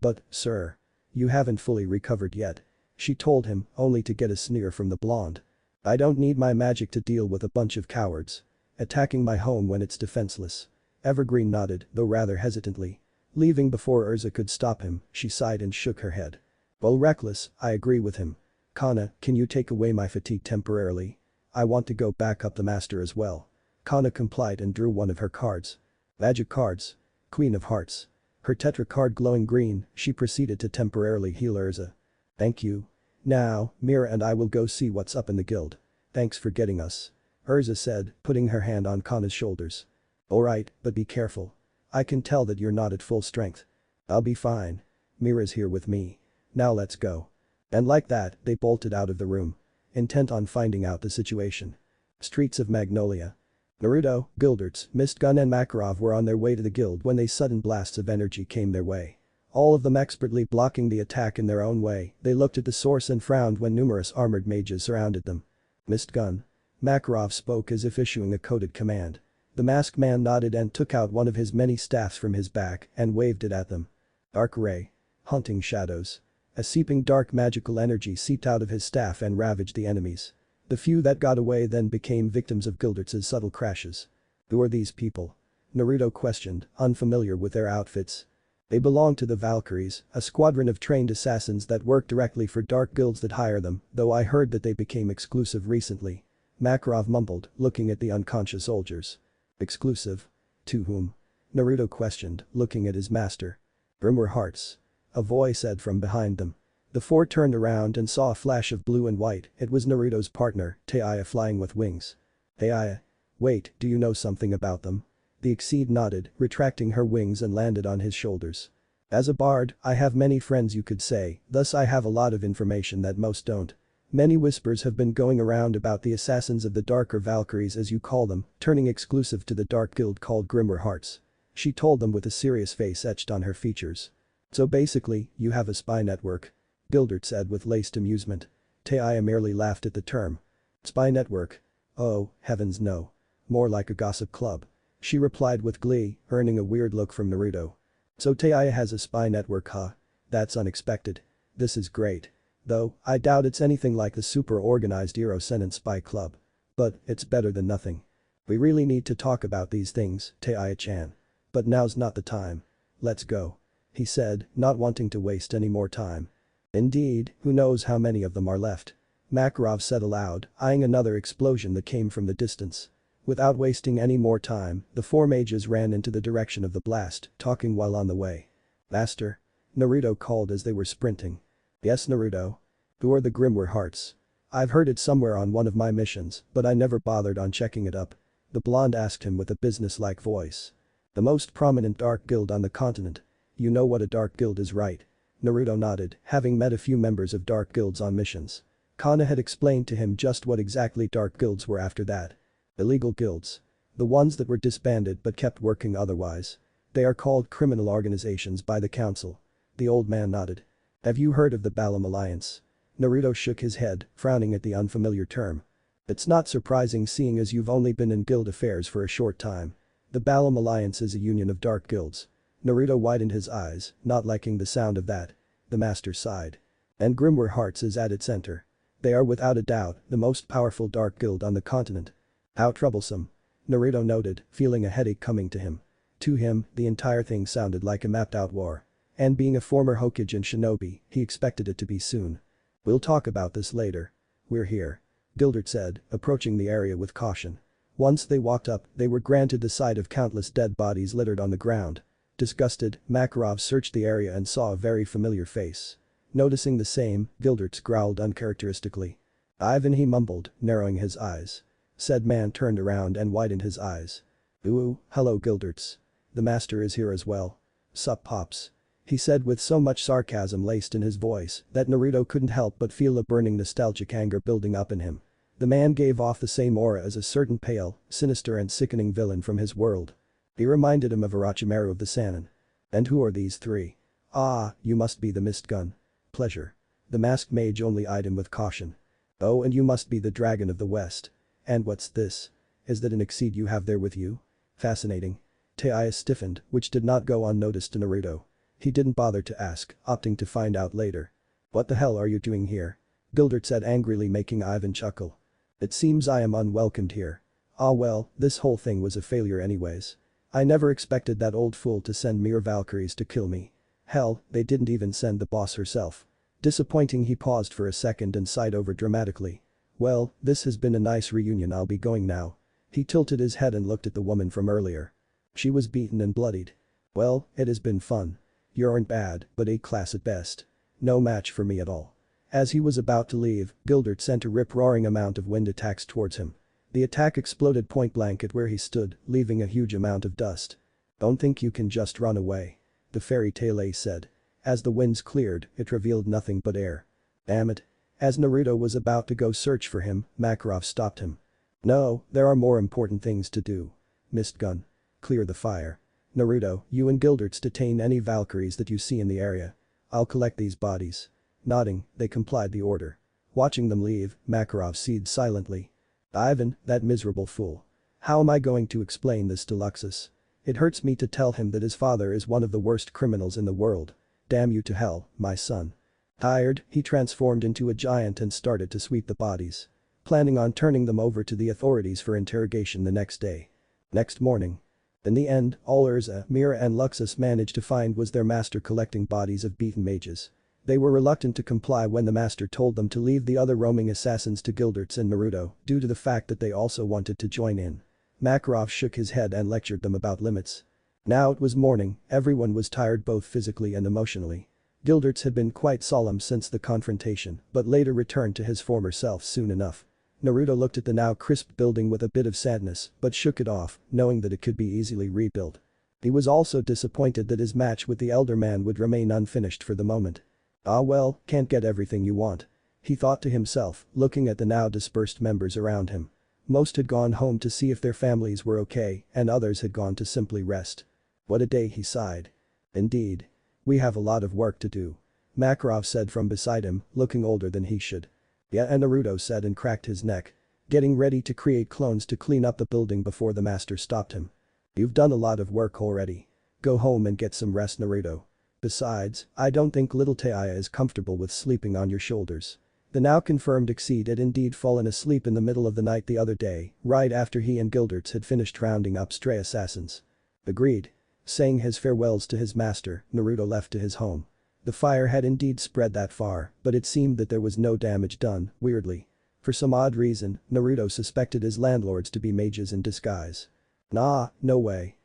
But, sir. You haven't fully recovered yet. She told him, only to get a sneer from the blonde. I don't need my magic to deal with a bunch of cowards. Attacking my home when it's defenseless. Evergreen nodded, though rather hesitantly. Leaving before Urza could stop him, she sighed and shook her head. Well, reckless, I agree with him. Cana, can you take away my fatigue temporarily? I want to go back up the master as well. Cana complied and drew one of her cards. Magic cards. Queen of Hearts. Her tetra card glowing green, she proceeded to temporarily heal Urza. Thank you. Now, Mira and I will go see what's up in the guild. Thanks for getting us. Urza said, putting her hand on Cana's shoulders. Alright, but be careful. I can tell that you're not at full strength. I'll be fine. Mira's here with me. Now let's go. And like that, they bolted out of the room. Intent on finding out the situation. Streets of Magnolia. Naruto, Gilderts, Mistgun and Makarov were on their way to the guild when sudden blasts of energy came their way. All of them expertly blocking the attack in their own way, they looked at the source and frowned when numerous armored mages surrounded them. Mistgun. Makarov spoke as if issuing a coded command. The masked man nodded and took out one of his many staffs from his back and waved it at them. Dark Ray. Hunting shadows. A seeping dark magical energy seeped out of his staff and ravaged the enemies. The few that got away then became victims of Gilderts' subtle crashes. Who are these people? Naruto questioned, unfamiliar with their outfits. They belong to the Valkyries, a squadron of trained assassins that work directly for dark guilds that hire them, though I heard that they became exclusive recently. Makarov mumbled, looking at the unconscious soldiers. Exclusive? To whom? Naruto questioned, looking at his master. Grimmer Hearts. A voice said from behind them. The four turned around and saw a flash of blue and white. It was Naruto's partner, Taiya, flying with wings. Taiya. Wait, do you know something about them? The Exceed nodded, retracting her wings and landed on his shoulders. As a bard, I have many friends you could say, thus I have a lot of information that most don't. Many whispers have been going around about the assassins of the darker Valkyries as you call them, turning exclusive to the dark guild called Grimmer Hearts. She told them with a serious face etched on her features. So basically, you have a spy network. Gildert said with laced amusement. Taiya merely laughed at the term. Spy network? Oh, heavens no. More like a gossip club. She replied with glee, earning a weird look from Naruto. So Taiya has a spy network, huh? That's unexpected. This is great. Though, I doubt it's anything like the super organized Eero Sennin spy club. But, it's better than nothing. We really need to talk about these things, Taiya-chan. But now's not the time. Let's go. He said, not wanting to waste any more time. Indeed, who knows how many of them are left. Makarov said aloud, eyeing another explosion that came from the distance. Without wasting any more time, the four mages ran into the direction of the blast, talking while on the way. Master? Naruto called as they were sprinting. Yes, Naruto? Who are the Grimmer Hearts? I've heard it somewhere on one of my missions, but I never bothered on checking it up. The blonde asked him with a business-like voice. The most prominent dark guild on the continent. You know what a dark guild is, right? Naruto nodded, having met a few members of dark guilds on missions. Cana had explained to him just what exactly dark guilds were after that. Illegal guilds. The ones that were disbanded but kept working otherwise. They are called criminal organizations by the council. The old man nodded. Have you heard of the Balam Alliance? Naruto shook his head, frowning at the unfamiliar term. It's not surprising seeing as you've only been in guild affairs for a short time. The Balam Alliance is a union of dark guilds. Naruto widened his eyes, not liking the sound of that. The master sighed. And Grimmer Hearts is at its center. They are without a doubt the most powerful dark guild on the continent. How troublesome. Naruto noted, feeling a headache coming to him. To him, the entire thing sounded like a mapped-out war. And being a former Hokage and shinobi, he expected it to be soon. We'll talk about this later. We're here. Gildert said, approaching the area with caution. Once they walked up, they were granted the sight of countless dead bodies littered on the ground. Disgusted, Makarov searched the area and saw a very familiar face. Noticing the same, Gilderts growled uncharacteristically. Ivan, he mumbled, narrowing his eyes. Said man turned around and widened his eyes. Ooh, hello Gilderts. The master is here as well. Sup pops. He said with so much sarcasm laced in his voice that Naruto couldn't help but feel a burning nostalgic anger building up in him. The man gave off the same aura as a certain pale, sinister and sickening villain from his world. He reminded him of Orochimaru of the Sannin. And who are these three? Ah, you must be the mist gun. Pleasure. The masked mage only eyed him with caution. Oh, and you must be the dragon of the west. And what's this? Is that an Exceed you have there with you? Fascinating. Taiya stiffened, which did not go unnoticed to Naruto. He didn't bother to ask, opting to find out later. What the hell are you doing here? Gildert said angrily, making Ivan chuckle. It seems I am unwelcomed here. Ah well, this whole thing was a failure anyways. I never expected that old fool to send mere Valkyries to kill me. Hell, they didn't even send the boss herself. Disappointing. He paused for a second and sighed over dramatically. Well, this has been a nice reunion, I'll be going now. He tilted his head and looked at the woman from earlier. She was beaten and bloodied. Well, it has been fun. You aren't bad, but A-class at best. No match for me at all. As he was about to leave, Gildert sent a rip-roaring amount of wind attacks towards him. The attack exploded point-blank at where he stood, leaving a huge amount of dust. Don't think you can just run away. The fairy tale said. As the winds cleared, it revealed nothing but air. Damn it. As Naruto was about to go search for him, Makarov stopped him. No, there are more important things to do. Mist gun. Clear the fire. Naruto, you and Gilderts detain any Valkyries that you see in the area. I'll collect these bodies. Nodding, they complied the order. Watching them leave, Makarov sighed silently. Ivan, that miserable fool. How am I going to explain this to Luxus? It hurts me to tell him that his father is one of the worst criminals in the world. Damn you to hell, my son. Tired, he transformed into a giant and started to sweep the bodies. Planning on turning them over to the authorities for interrogation the next day. Next morning. In the end, all Urza, Mira and Luxus managed to find was their master collecting bodies of beaten mages. They were reluctant to comply when the master told them to leave the other roaming assassins to Gilderts and Naruto due to the fact that they also wanted to join in. Makarov shook his head and lectured them about limits. Now it was morning, everyone was tired both physically and emotionally. Gilderts had been quite solemn since the confrontation, but later returned to his former self soon enough. Naruto looked at the now crisp building with a bit of sadness, but shook it off, knowing that it could be easily rebuilt. He was also disappointed that his match with the elder man would remain unfinished for the moment. Ah well, can't get everything you want. He thought to himself, looking at the now dispersed members around him. Most had gone home to see if their families were okay, and others had gone to simply rest. What a day, he sighed. Indeed. We have a lot of work to do. Makarov said from beside him, looking older than he should. Yeah, and Naruto said and cracked his neck. Getting ready to create clones to clean up the building before the master stopped him. You've done a lot of work already. Go home and get some rest, Naruto. Besides, I don't think little Taiya is comfortable with sleeping on your shoulders. The now confirmed Exceed had indeed fallen asleep in the middle of the night the other day, right after he and Gilderts had finished rounding up stray assassins. Agreed. Saying his farewells to his master, Naruto left to his home. The fire had indeed spread that far, but it seemed that there was no damage done, weirdly. For some odd reason, Naruto suspected his landlords to be mages in disguise. Nah, no way.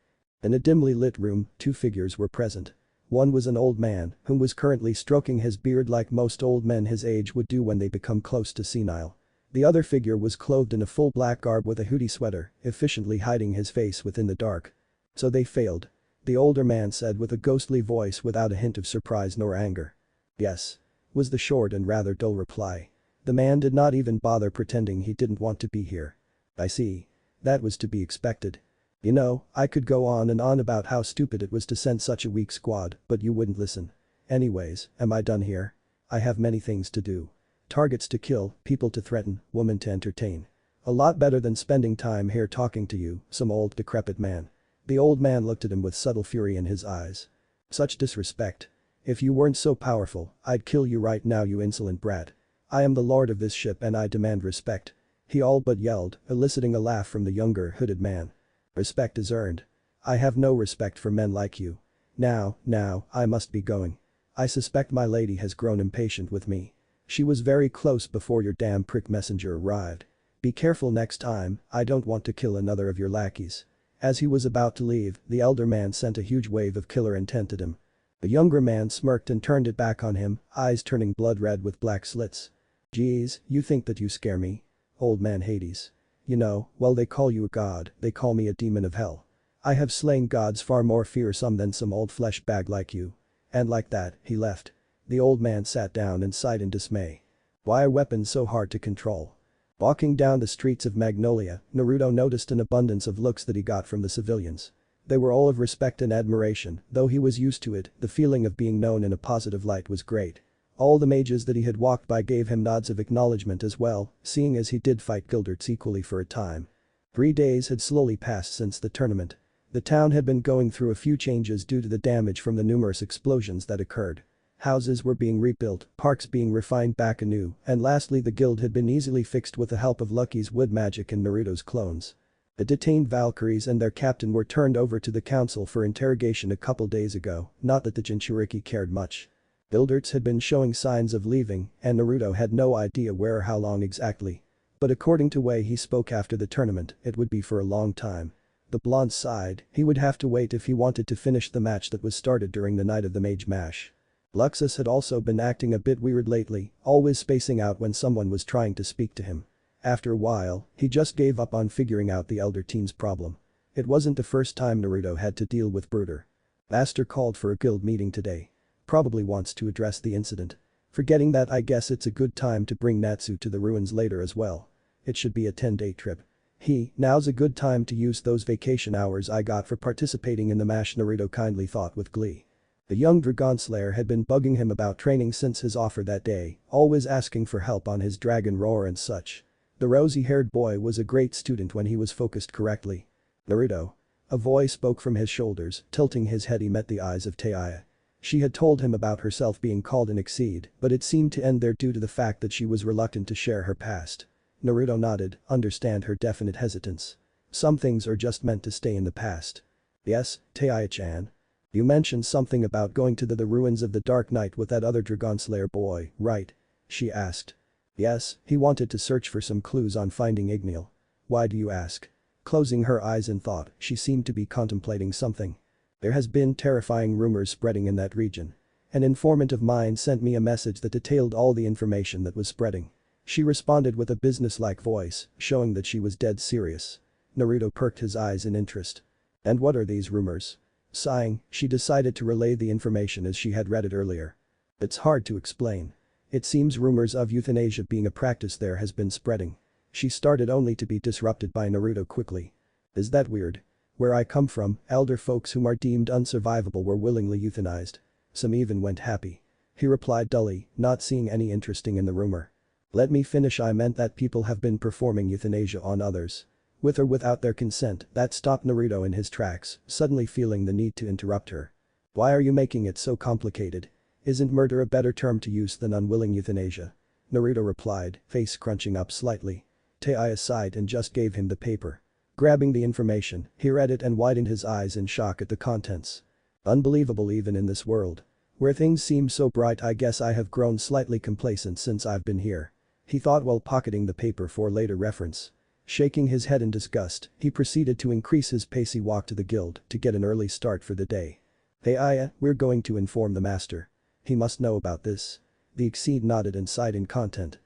In a dimly lit room, two figures were present. One was an old man, who was currently stroking his beard like most old men his age would do when they become close to senile. The other figure was clothed in a full black garb with a hoodie sweater, efficiently hiding his face within the dark. So they failed. The older man said with a ghostly voice without a hint of surprise nor anger. Yes. Was the short and rather dull reply. The man did not even bother pretending he didn't want to be here. I see. That was to be expected. You know, I could go on and on about how stupid it was to send such a weak squad, but you wouldn't listen. Anyways, am I done here? I have many things to do. Targets to kill, people to threaten, women to entertain. A lot better than spending time here talking to you, some old decrepit man. The old man looked at him with subtle fury in his eyes. Such disrespect. If you weren't so powerful, I'd kill you right now, you insolent brat. I am the lord of this ship and I demand respect. He all but yelled, eliciting a laugh from the younger hooded man. Respect is earned. I have no respect for men like you. Now, I must be going. I suspect my lady has grown impatient with me. She was very close before your damn prick messenger arrived. Be careful next time, I don't want to kill another of your lackeys. As he was about to leave, the elder man sent a huge wave of killer intent at him. The younger man smirked and turned it back on him, eyes turning blood red with black slits. Geez, you think that you scare me? Old man Hades. You know, well they call you a god, they call me a demon of hell. I have slain gods far more fearsome than some old flesh bag like you. And like that, he left. The old man sat down and sighed in dismay. Why are weapons so hard to control? Walking down the streets of Magnolia, Naruto noticed an abundance of looks that he got from the civilians. They were all of respect and admiration, though he was used to it, the feeling of being known in a positive light was great. All the mages that he had walked by gave him nods of acknowledgement as well, seeing as he did fight Gilderts equally for a time. 3 days had slowly passed since the tournament. The town had been going through a few changes due to the damage from the numerous explosions that occurred. Houses were being rebuilt, parks being refined back anew, and lastly the guild had been easily fixed with the help of Lucky's wood magic and Naruto's clones. The detained Valkyries and their captain were turned over to the council for interrogation a couple days ago, not that the Jinchuriki cared much. Gilderts had been showing signs of leaving, and Naruto had no idea where or how long exactly. But according to way he spoke after the tournament, it would be for a long time. The blonde sighed, he would have to wait if he wanted to finish the match that was started during the night of the Mage Mash. Luxus had also been acting a bit weird lately, always spacing out when someone was trying to speak to him. After a while, he just gave up on figuring out the elder teen's problem. It wasn't the first time Naruto had to deal with Bruder. Master called for a guild meeting today. Probably wants to address the incident. Forgetting that, I guess it's a good time to bring Natsu to the ruins later as well. It should be a 10-day trip. Now's a good time to use those vacation hours I got for participating in the MASH, Naruto kindly thought with glee. The young Dragon Slayer had been bugging him about training since his offer that day, always asking for help on his dragon roar and such. The rosy-haired boy was a great student when he was focused correctly. Naruto. A voice spoke from his shoulders, tilting his head. He met the eyes of Taiya. She had told him about herself being called an Exceed, but it seemed to end there due to the fact that she was reluctant to share her past. Naruto nodded, understand her definite hesitance. Some things are just meant to stay in the past. Yes, Taiya-chan. You mentioned something about going to the ruins of the Dark Knight with that other Dragon Slayer boy, right? She asked. Yes, he wanted to search for some clues on finding Igneel. Why do you ask? Closing her eyes in thought, she seemed to be contemplating something. There has been terrifying rumors spreading in that region. An informant of mine sent me a message that detailed all the information that was spreading. She responded with a businesslike voice, showing that she was dead serious. Naruto perked his eyes in interest. And what are these rumors? Sighing, she decided to relay the information as she had read it earlier. It's hard to explain. It seems rumors of euthanasia being a practice there has been spreading. She started only to be disrupted by Naruto quickly. Is that weird? Where I come from, elder folks whom are deemed unsurvivable were willingly euthanized. Some even went happy. He replied dully, not seeing any interesting in the rumor. Let me finish. I meant that people have been performing euthanasia on others. With or without their consent, that stopped Naruto in his tracks, suddenly feeling the need to interrupt her. Why are you making it so complicated? Isn't murder a better term to use than unwilling euthanasia? Naruto replied, face crunching up slightly. Taiya sighed and just gave him the paper. Grabbing the information, he read it and widened his eyes in shock at the contents. Unbelievable even in this world. Where things seem so bright. I guess I have grown slightly complacent since I've been here. He thought while pocketing the paper for later reference. Shaking his head in disgust, he proceeded to increase his pacey walk to the guild to get an early start for the day. Hey Aya, we're going to inform the master. He must know about this. The Exceed nodded and sighed in content.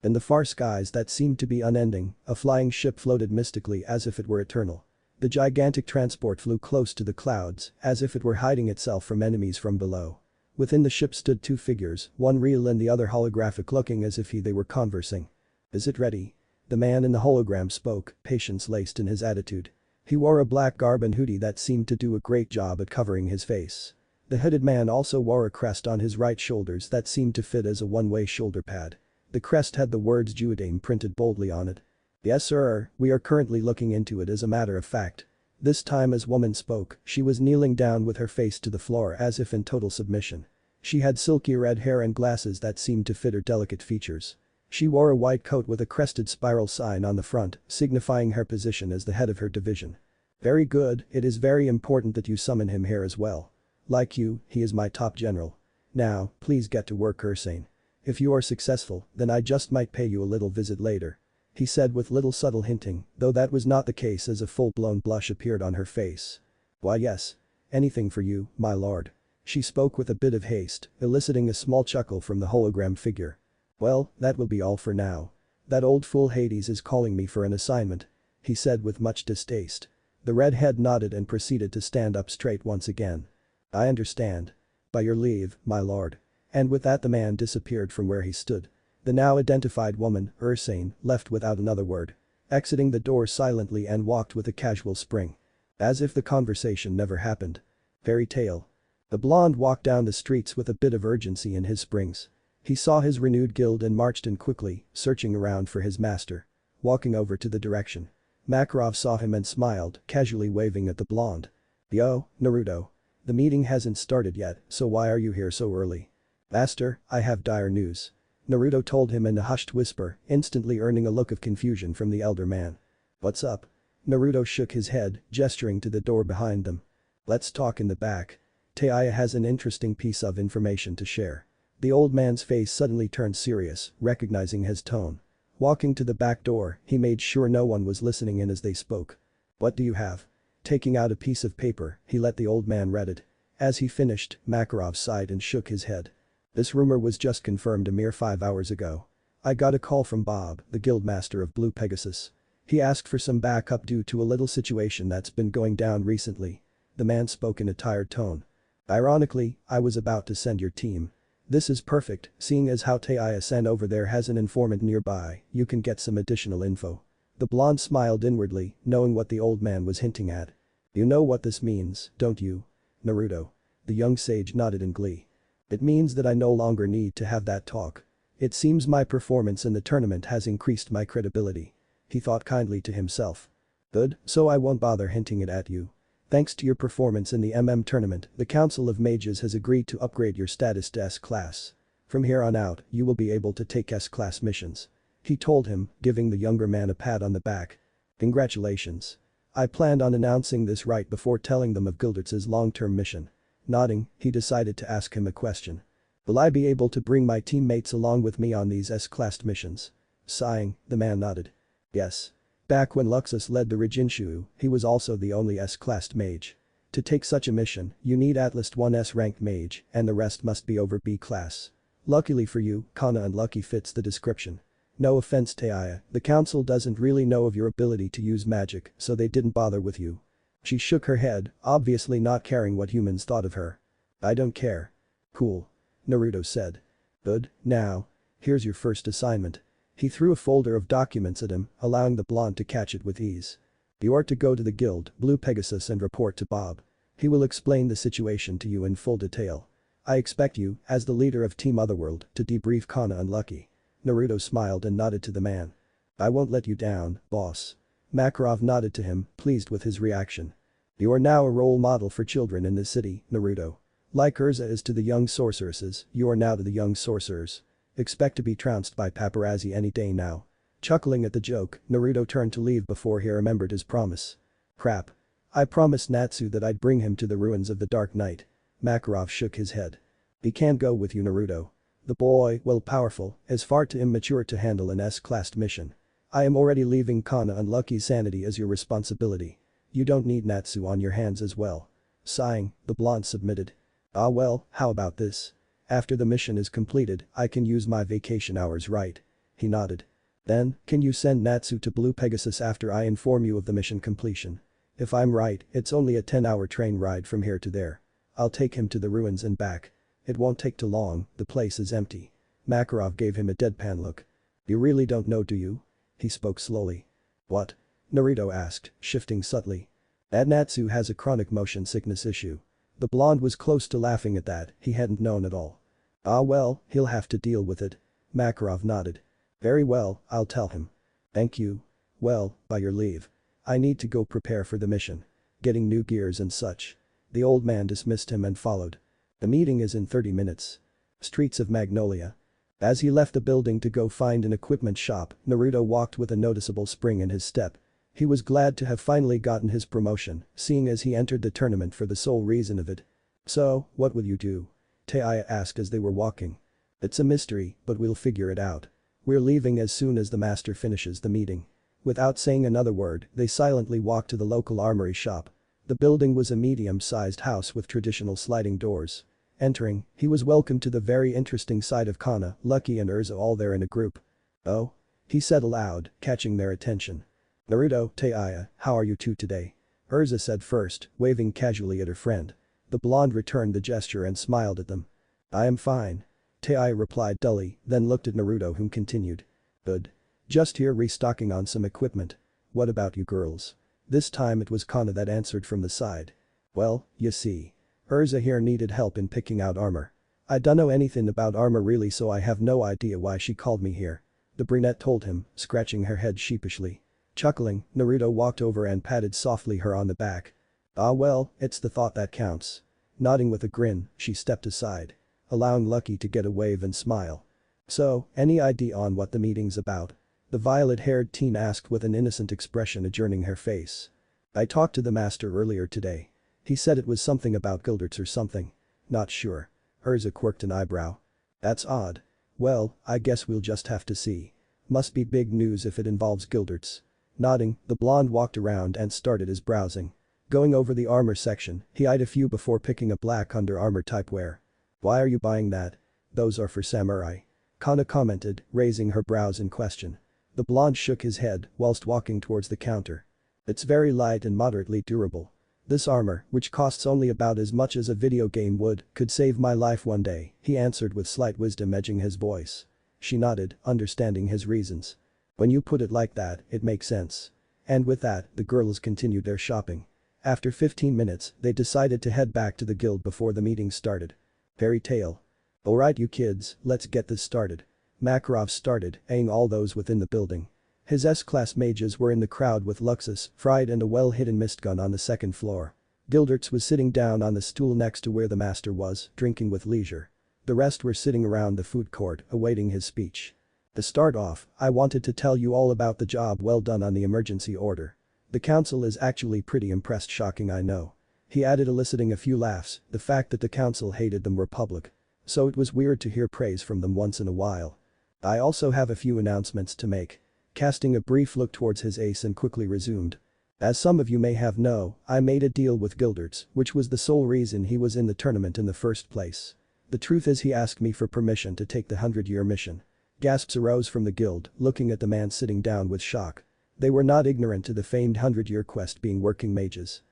In the far skies that seemed to be unending, a flying ship floated mystically as if it were eternal. The gigantic transport flew close to the clouds, as if it were hiding itself from enemies from below. Within the ship stood two figures, one real and the other holographic, looking as if they were conversing. Is it ready? The man in the hologram spoke, patience laced in his attitude. He wore a black garb and hoodie that seemed to do a great job at covering his face. The hooded man also wore a crest on his right shoulders that seemed to fit as a one-way shoulder pad. The crest had the words Judaim printed boldly on it. Yes sir, we are currently looking into it as a matter of fact. This time as woman spoke, she was kneeling down with her face to the floor as if in total submission. She had silky red hair and glasses that seemed to fit her delicate features. She wore a white coat with a crested spiral sign on the front, signifying her position as the head of her division. Very good, it is very important that you summon him here as well. Like you, he is my top general. Now, please get to work Ursane. If you are successful, then I just might pay you a little visit later. He said with little subtle hinting, though that was not the case as a full-blown blush appeared on her face. Why yes. Anything for you, my lord. She spoke with a bit of haste, eliciting a small chuckle from the hologram figure. Well, that will be all for now. That old fool Hades is calling me for an assignment. He said with much distaste. The redhead nodded and proceeded to stand up straight once again. I understand. By your leave, my lord. And with that the man disappeared from where he stood. The now identified woman, Ursane, left without another word. Exiting the door silently and walked with a casual spring. As if the conversation never happened. Fairy tale. The blonde walked down the streets with a bit of urgency in his springs. He saw his renewed guild and marched in quickly, searching around for his master. Walking over to the direction. Makarov saw him and smiled, casually waving at the blonde. Yo, Naruto. The meeting hasn't started yet, so why are you here so early? Master, I have dire news. Naruto told him in a hushed whisper, instantly earning a look of confusion from the elder man. What's up? Naruto shook his head, gesturing to the door behind them. Let's talk in the back. Taiya has an interesting piece of information to share. The old man's face suddenly turned serious, recognizing his tone. Walking to the back door, he made sure no one was listening in as they spoke. What do you have? Taking out a piece of paper, he let the old man read it. As he finished, Makarov sighed and shook his head. This rumor was just confirmed a mere 5 hours ago. I got a call from Bob, the guildmaster of Blue Pegasus. He asked for some backup due to a little situation that's been going down recently. The man spoke in a tired tone. Ironically, I was about to send your team. This is perfect, seeing as how Taiya-san over there has an informant nearby, you can get some additional info. The blonde smiled inwardly, knowing what the old man was hinting at. You know what this means, don't you? Naruto. The young sage nodded in glee. It means that I no longer need to have that talk. It seems my performance in the tournament has increased my credibility. He thought kindly to himself. Good, so I won't bother hinting it at you. Thanks to your performance in the tournament, the Council of Mages has agreed to upgrade your status to S-Class. From here on out, you will be able to take S-Class missions. He told him, giving the younger man a pat on the back. Congratulations. I planned on announcing this right before telling them of Gildert's long-term mission. Nodding, he decided to ask him a question. Will I be able to bring my teammates along with me on these S-class missions? Sighing, the man nodded. Yes. Back when Luxus led the Reginshu, he was also the only S-class mage. To take such a mission, you need at least one S-ranked mage, and the rest must be over B-class. Luckily for you, Cana and Lucky fits the description. No offense Taya, the council doesn't really know of your ability to use magic, so they didn't bother with you. She shook her head, obviously not caring what humans thought of her. I don't care. Cool. Naruto said. Good, now. Here's your first assignment. He threw a folder of documents at him, allowing the blonde to catch it with ease. You are to go to the guild, Blue Pegasus and report to Bob. He will explain the situation to you in full detail. I expect you, as the leader of Team Otherworld, to debrief Cana and Lucky. Naruto smiled and nodded to the man. I won't let you down, boss. Makarov nodded to him, pleased with his reaction. You are now a role model for children in this city, Naruto. Like Urza is to the young sorceresses, you are now to the young sorcerers. Expect to be trounced by paparazzi any day now. Chuckling at the joke, Naruto turned to leave before he remembered his promise. Crap. I promised Natsu that I'd bring him to the ruins of the Dark Knight. Makarov shook his head. He can't go with you Naruto. The boy, while powerful, is far too immature to handle an S-class mission. I am already leaving Cana and Lucky's sanity as your responsibility. You don't need Natsu on your hands as well. Sighing, the blonde submitted. Ah well, how about this? After the mission is completed, I can use my vacation hours right? He nodded. Then, can you send Natsu to Blue Pegasus after I inform you of the mission completion? If I'm right, it's only a 10-hour train ride from here to there. I'll take him to the ruins and back. It won't take too long, the place is empty. Makarov gave him a deadpan look. You really don't know do you? He spoke slowly. What? Naruto asked, shifting subtly. That Natsu has a chronic motion sickness issue. The blonde was close to laughing at that, he hadn't known at all. Ah well, he'll have to deal with it. Makarov nodded. Very well, I'll tell him. Thank you. Well, by your leave. I need to go prepare for the mission. Getting new gears and such. The old man dismissed him and followed. The meeting is in 30 minutes. Streets of Magnolia. As he left the building to go find an equipment shop, Naruto walked with a noticeable spring in his step. He was glad to have finally gotten his promotion, seeing as he entered the tournament for the sole reason of it. So, what will you do? Taya asked as they were walking. It's a mystery, but we'll figure it out. We're leaving as soon as the master finishes the meeting. Without saying another word, they silently walked to the local armory shop. The building was a medium-sized house with traditional sliding doors. Entering, he was welcomed to the very interesting sight of Cana, Lucky and Urza all there in a group. Oh? He said aloud, catching their attention. Naruto, Taya, how are you two today? Urza said first, waving casually at her friend. The blonde returned the gesture and smiled at them. I am fine. Taya replied dully, then looked at Naruto whom continued. Good. Just here restocking on some equipment. What about you girls? This time it was Cana that answered from the side. Well, you see. Urza here needed help in picking out armor. I don't know anything about armor really so I have no idea why she called me here. The brunette told him, scratching her head sheepishly. Chuckling, Naruto walked over and patted softly her on the back. Ah well, it's the thought that counts. Nodding with a grin, she stepped aside. Allowing Lucky to get a wave and smile. So, any idea on what the meeting's about? The violet-haired teen asked with an innocent expression adjourning her face. I talked to the master earlier today. He said it was something about Gildert's or something. Not sure. Urza quirked an eyebrow. That's odd. Well, I guess we'll just have to see. Must be big news if it involves Gildert's. Nodding, the blonde walked around and started his browsing. Going over the armor section, he eyed a few before picking a black Under Armour type wear. Why are you buying that? Those are for samurai. Cana commented, raising her brows in question. The blonde shook his head whilst walking towards the counter. It's very light and moderately durable. This armor, which costs only about as much as a video game would, could save my life one day, he answered with slight wisdom edging his voice. She nodded, understanding his reasons. When you put it like that, it makes sense. And with that, the girls continued their shopping. After 15 minutes, they decided to head back to the guild before the meeting started. Fairy tale. Alright you kids, let's get this started. Makarov started, eyeing all those within the building. His S-class mages were in the crowd with Luxus, Fried and a well-hidden mistgun on the second floor. Gildert's was sitting down on the stool next to where the master was, drinking with leisure. The rest were sitting around the food court, awaiting his speech. To start off, I wanted to tell you all about the job well done on the emergency order. The council is actually pretty impressed. Shocking, I know. He added, eliciting a few laughs. The fact that the council hated them were public. So it was weird to hear praise from them once in a while. I also have a few announcements to make. Casting a brief look towards his ace and quickly resumed. As some of you may have know, I made a deal with Gilderts, which was the sole reason he was in the tournament in the first place. The truth is he asked me for permission to take the 100-year mission. Gasps arose from the guild, looking at the man sitting down with shock. They were not ignorant to the famed 100-year quest being working mages.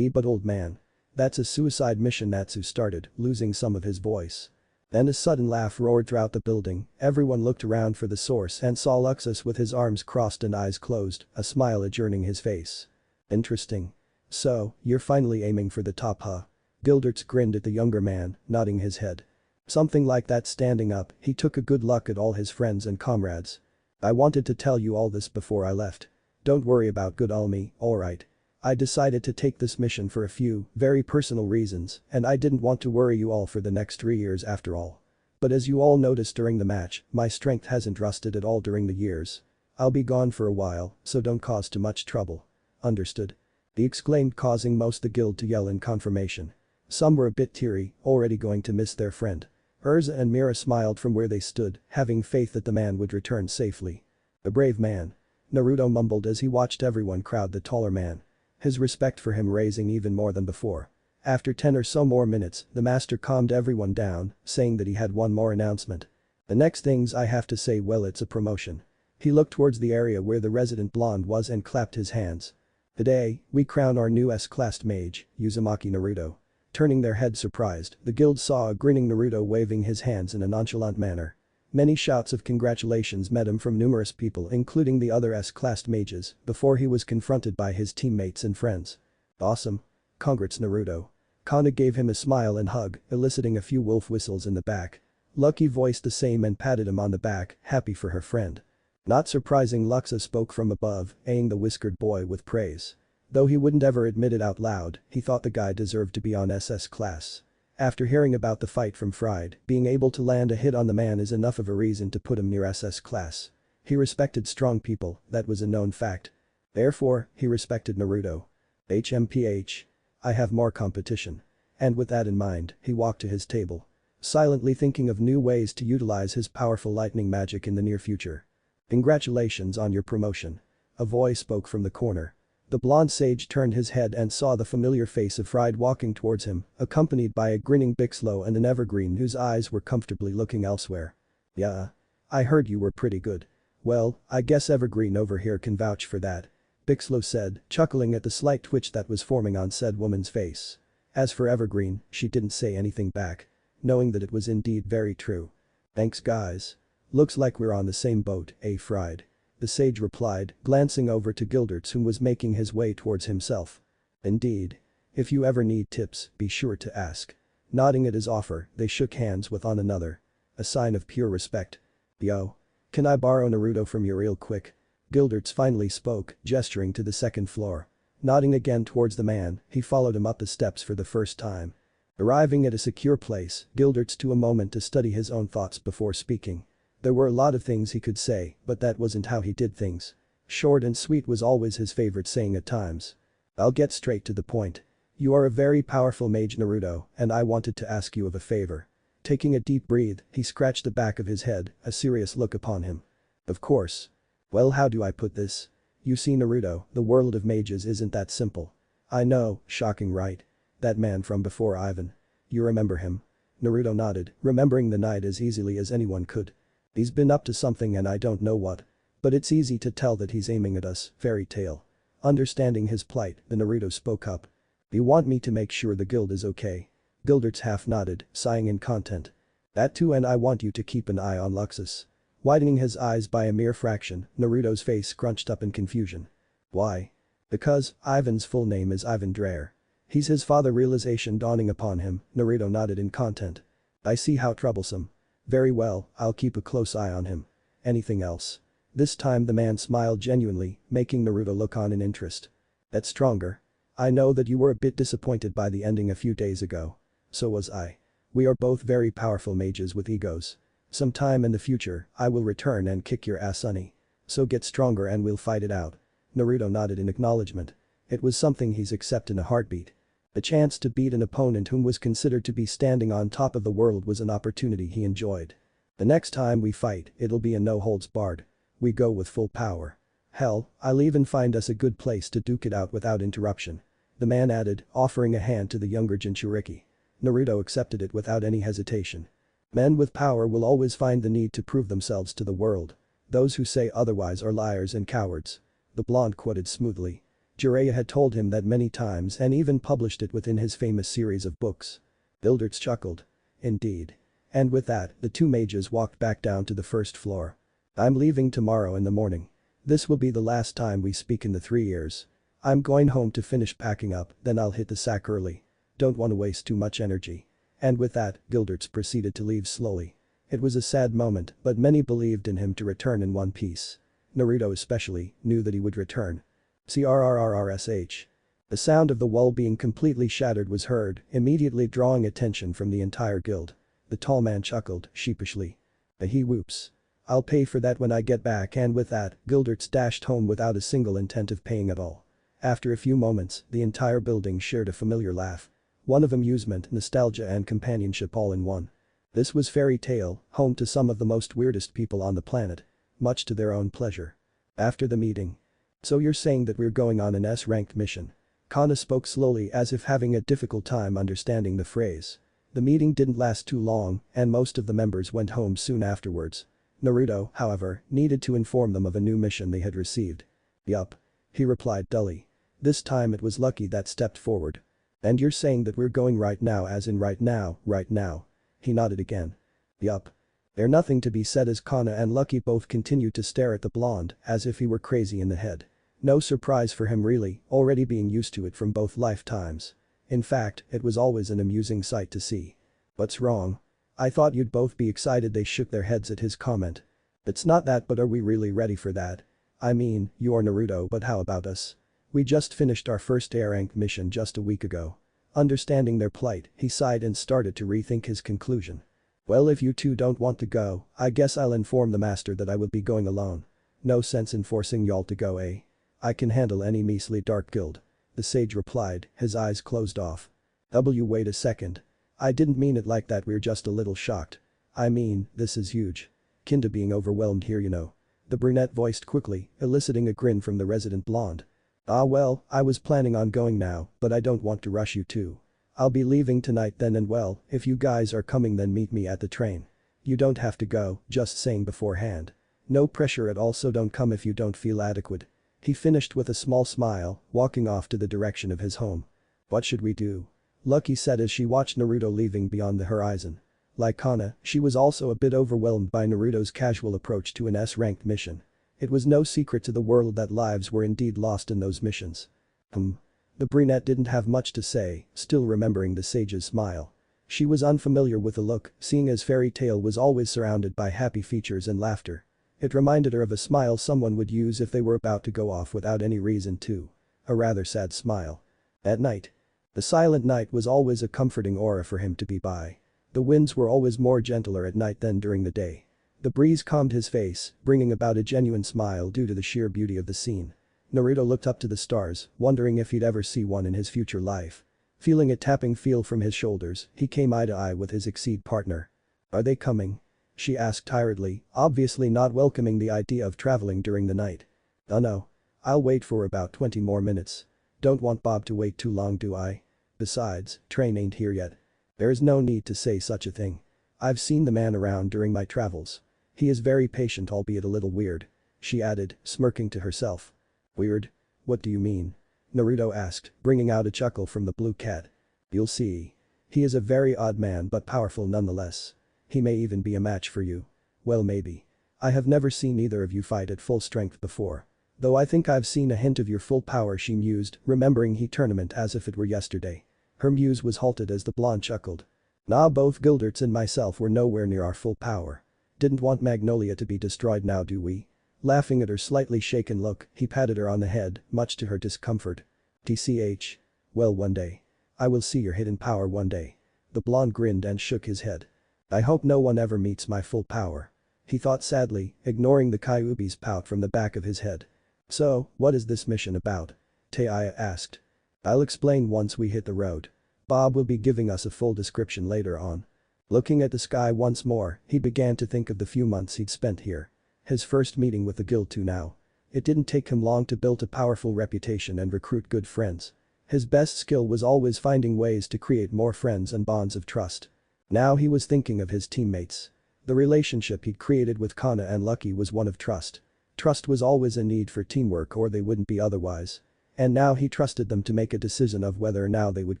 But old man. That's a suicide mission. Natsu started, losing some of his voice. Then a sudden laugh roared throughout the building. Everyone looked around for the source and saw Luxus with his arms crossed and eyes closed, a smile adorning his face. Interesting. So, you're finally aiming for the top, huh? Gilderts grinned at the younger man, nodding his head. Something like that. Standing up, he took a good look at all his friends and comrades. I wanted to tell you all this before I left. Don't worry about good old me, alright. I decided to take this mission for a few, very personal reasons, and I didn't want to worry you all for the next 3 years after all. But as you all noticed during the match, my strength hasn't rusted at all during the years. I'll be gone for a while, so don't cause too much trouble. Understood? He exclaimed, causing most the guild to yell in confirmation. Some were a bit teary, already going to miss their friend. Urza and Mira smiled from where they stood, having faith that the man would return safely. A brave man. Naruto mumbled as he watched everyone crowd the taller man. His respect for him raising even more than before. After 10 or so more minutes, the master calmed everyone down, saying that he had one more announcement. The next things I have to say, well, it's a promotion. He looked towards the area where the resident blonde was and clapped his hands. Today, we crown our new S-class mage, Uzumaki Naruto. Turning their heads surprised, the guild saw a grinning Naruto waving his hands in a nonchalant manner. Many shouts of congratulations met him from numerous people, including the other S-class mages, before he was confronted by his teammates and friends. Awesome. Congrats, Naruto. Cana gave him a smile and hug, eliciting a few wolf whistles in the back. Lucky voiced the same and patted him on the back, happy for her friend. Not surprising, Luxa spoke from above, eyeing the whiskered boy with praise. Though he wouldn't ever admit it out loud, he thought the guy deserved to be on SS class. After hearing about the fight from Fried, being able to land a hit on the man is enough of a reason to put him near SS class. He respected strong people, that was a known fact. Therefore, he respected Naruto. HMPH. I have more competition. And with that in mind, he walked to his table. Silently thinking of new ways to utilize his powerful lightning magic in the near future. Congratulations on your promotion. A voice spoke from the corner. The blonde sage turned his head and saw the familiar face of Fried walking towards him, accompanied by a grinning Bixlow and an Evergreen whose eyes were comfortably looking elsewhere. Yeah. I heard you were pretty good. Well, I guess Evergreen over here can vouch for that. Bixlow said, chuckling at the slight twitch that was forming on said woman's face. As for Evergreen, she didn't say anything back. Knowing that it was indeed very true. Thanks guys. Looks like we're on the same boat, eh, Fried? The sage replied, glancing over to Gilderts, whom was making his way towards himself. Indeed. If you ever need tips, be sure to ask. Nodding at his offer, they shook hands with one another. A sign of pure respect. Yo. Can I borrow Naruto from you real quick? Gilderts finally spoke, gesturing to the second floor. Nodding again towards the man, he followed him up the steps for the first time. Arriving at a secure place, Gilderts took a moment to study his own thoughts before speaking. There were a lot of things he could say, but that wasn't how he did things. Short and sweet was always his favorite saying at times. I'll get straight to the point. You are a very powerful mage, Naruto, and I wanted to ask you of a favor. Taking a deep breath, he scratched the back of his head, a serious look upon him. Of course. Well, how do I put this? You see, Naruto, the world of mages isn't that simple. I know, shocking, right? That man from before, Ivan. You remember him? Naruto nodded, remembering the night as easily as anyone could. He's been up to something and I don't know what. But it's easy to tell that he's aiming at us, fairy tale. Understanding his plight, the Naruto spoke up. You want me to make sure the guild is okay? Gilderts half nodded, sighing in content. That too, and I want you to keep an eye on Luxus. Widening his eyes by a mere fraction, Naruto's face scrunched up in confusion. Why? Because Ivan's full name is Ivan Dreyer. He's his father. Realization dawning upon him, Naruto nodded in content. I see how troublesome. Very well, I'll keep a close eye on him. Anything else? This time the man smiled genuinely, making Naruto look on in interest. That's stronger. I know that you were a bit disappointed by the ending a few days ago. So was I. We are both very powerful mages with egos. Sometime in the future, I will return and kick your ass, sonny. So get stronger and we'll fight it out. Naruto nodded in acknowledgement. It was something he's accept in a heartbeat. The chance to beat an opponent whom was considered to be standing on top of the world was an opportunity he enjoyed. The next time we fight, it'll be a no holds barred. We go with full power. Hell, I'll even find us a good place to duke it out without interruption. The man added, offering a hand to the younger Jinchuriki. Naruto accepted it without any hesitation. Men with power will always find the need to prove themselves to the world. Those who say otherwise are liars and cowards. The blonde quoted smoothly. Jiraiya had told him that many times and even published it within his famous series of books. Gilderts chuckled. Indeed. And with that, the two mages walked back down to the first floor. I'm leaving tomorrow in the morning. This will be the last time we speak in the 3 years. I'm going home to finish packing up, then I'll hit the sack early. Don't want to waste too much energy. And with that, Gilderts proceeded to leave slowly. It was a sad moment, but many believed in him to return in one piece. Naruto especially knew that he would return. CRRRRSH. The sound of the wall being completely shattered was heard, immediately drawing attention from the entire guild. The tall man chuckled, sheepishly. He whoops. I'll pay for that when I get back, and with that, Gilderts dashed home without a single intent of paying at all. After a few moments, the entire building shared a familiar laugh. One of amusement, nostalgia and companionship all in one. This was Fairy Tail, home to some of the most weirdest people on the planet. Much to their own pleasure. After the meeting. So you're saying that we're going on an S-ranked mission? Cana spoke slowly as if having a difficult time understanding the phrase. The meeting didn't last too long, and most of the members went home soon afterwards. Naruto, however, needed to inform them of a new mission they had received. Yup. He replied dully. This time it was Lucky that stepped forward. And you're saying that we're going right now, as in right now, right now? He nodded again. Yup. There nothing to be said as Cana and Lucky both continued to stare at the blonde as if he were crazy in the head. No surprise for him really, already being used to it from both lifetimes. In fact, it was always an amusing sight to see. What's wrong? I thought you'd both be excited. They shook their heads at his comment. It's not that, but are we really ready for that? I mean, you're Naruto, but how about us? We just finished our first A-rank mission just a week ago. Understanding their plight, he sighed and started to rethink his conclusion. Well, if you two don't want to go, I guess I'll inform the master that I will be going alone. No sense in forcing y'all to go, eh? I can handle any measly dark guild. The sage replied, his eyes closed off. Wait a second. I didn't mean it like that, we're just a little shocked. I mean, this is huge. Kinda being overwhelmed here, you know. The brunette voiced quickly, eliciting a grin from the resident blonde. Ah well, I was planning on going now, but I don't want to rush you too. I'll be leaving tonight then, and well, if you guys are coming then meet me at the train. You don't have to go, just saying beforehand. No pressure at all, so don't come if you don't feel adequate. He finished with a small smile, walking off to the direction of his home. What should we do? Lucky said as she watched Naruto leaving beyond the horizon. Like Cana, she was also a bit overwhelmed by Naruto's casual approach to an S-ranked mission. It was no secret to the world that lives were indeed lost in those missions. The brunette didn't have much to say, still remembering the sage's smile. She was unfamiliar with the look, seeing as Fairy Tail was always surrounded by happy features and laughter. It reminded her of a smile someone would use if they were about to go off without any reason to. A rather sad smile. At night. The silent night was always a comforting aura for him to be by. The winds were always more gentler at night than during the day. The breeze calmed his face, bringing about a genuine smile due to the sheer beauty of the scene. Naruto looked up to the stars, wondering if he'd ever see one in his future life. Feeling a tapping feel from his shoulders, he came eye to eye with his Exceed partner. Are they coming? She asked tiredly, obviously not welcoming the idea of traveling during the night. Oh no. I'll wait for about 20 more minutes. Don't want Bob to wait too long, do I? Besides, train ain't here yet. There is no need to say such a thing. I've seen the man around during my travels. He is very patient, albeit a little weird. She added, smirking to herself. Weird? What do you mean? Naruto asked, bringing out a chuckle from the blue cat. You'll see. He is a very odd man but powerful nonetheless. He may even be a match for you. Well, maybe. I have never seen either of you fight at full strength before. Though I think I've seen a hint of your full power, she mused, remembering he tournament as if it were yesterday. Her muse was halted as the blonde chuckled. Nah, both Gilderts and myself were nowhere near our full power. Didn't want Magnolia to be destroyed now, do we? Laughing at her slightly shaken look, he patted her on the head, much to her discomfort. TCH. Well, one day. I will see your hidden power one day. The blonde grinned and shook his head. I hope no one ever meets my full power. He thought sadly, ignoring the Kyuubi's pout from the back of his head. "So, what is this mission about?" Taya asked. "I'll explain once we hit the road. Bob will be giving us a full description later on." Looking at the sky once more, he began to think of the few months he'd spent here. His first meeting with the guild too now. It didn't take him long to build a powerful reputation and recruit good friends. His best skill was always finding ways to create more friends and bonds of trust. Now he was thinking of his teammates. The relationship he'd created with Cana and Lucky was one of trust. Trust was always a need for teamwork or they wouldn't be otherwise. And now he trusted them to make a decision of whether or now they would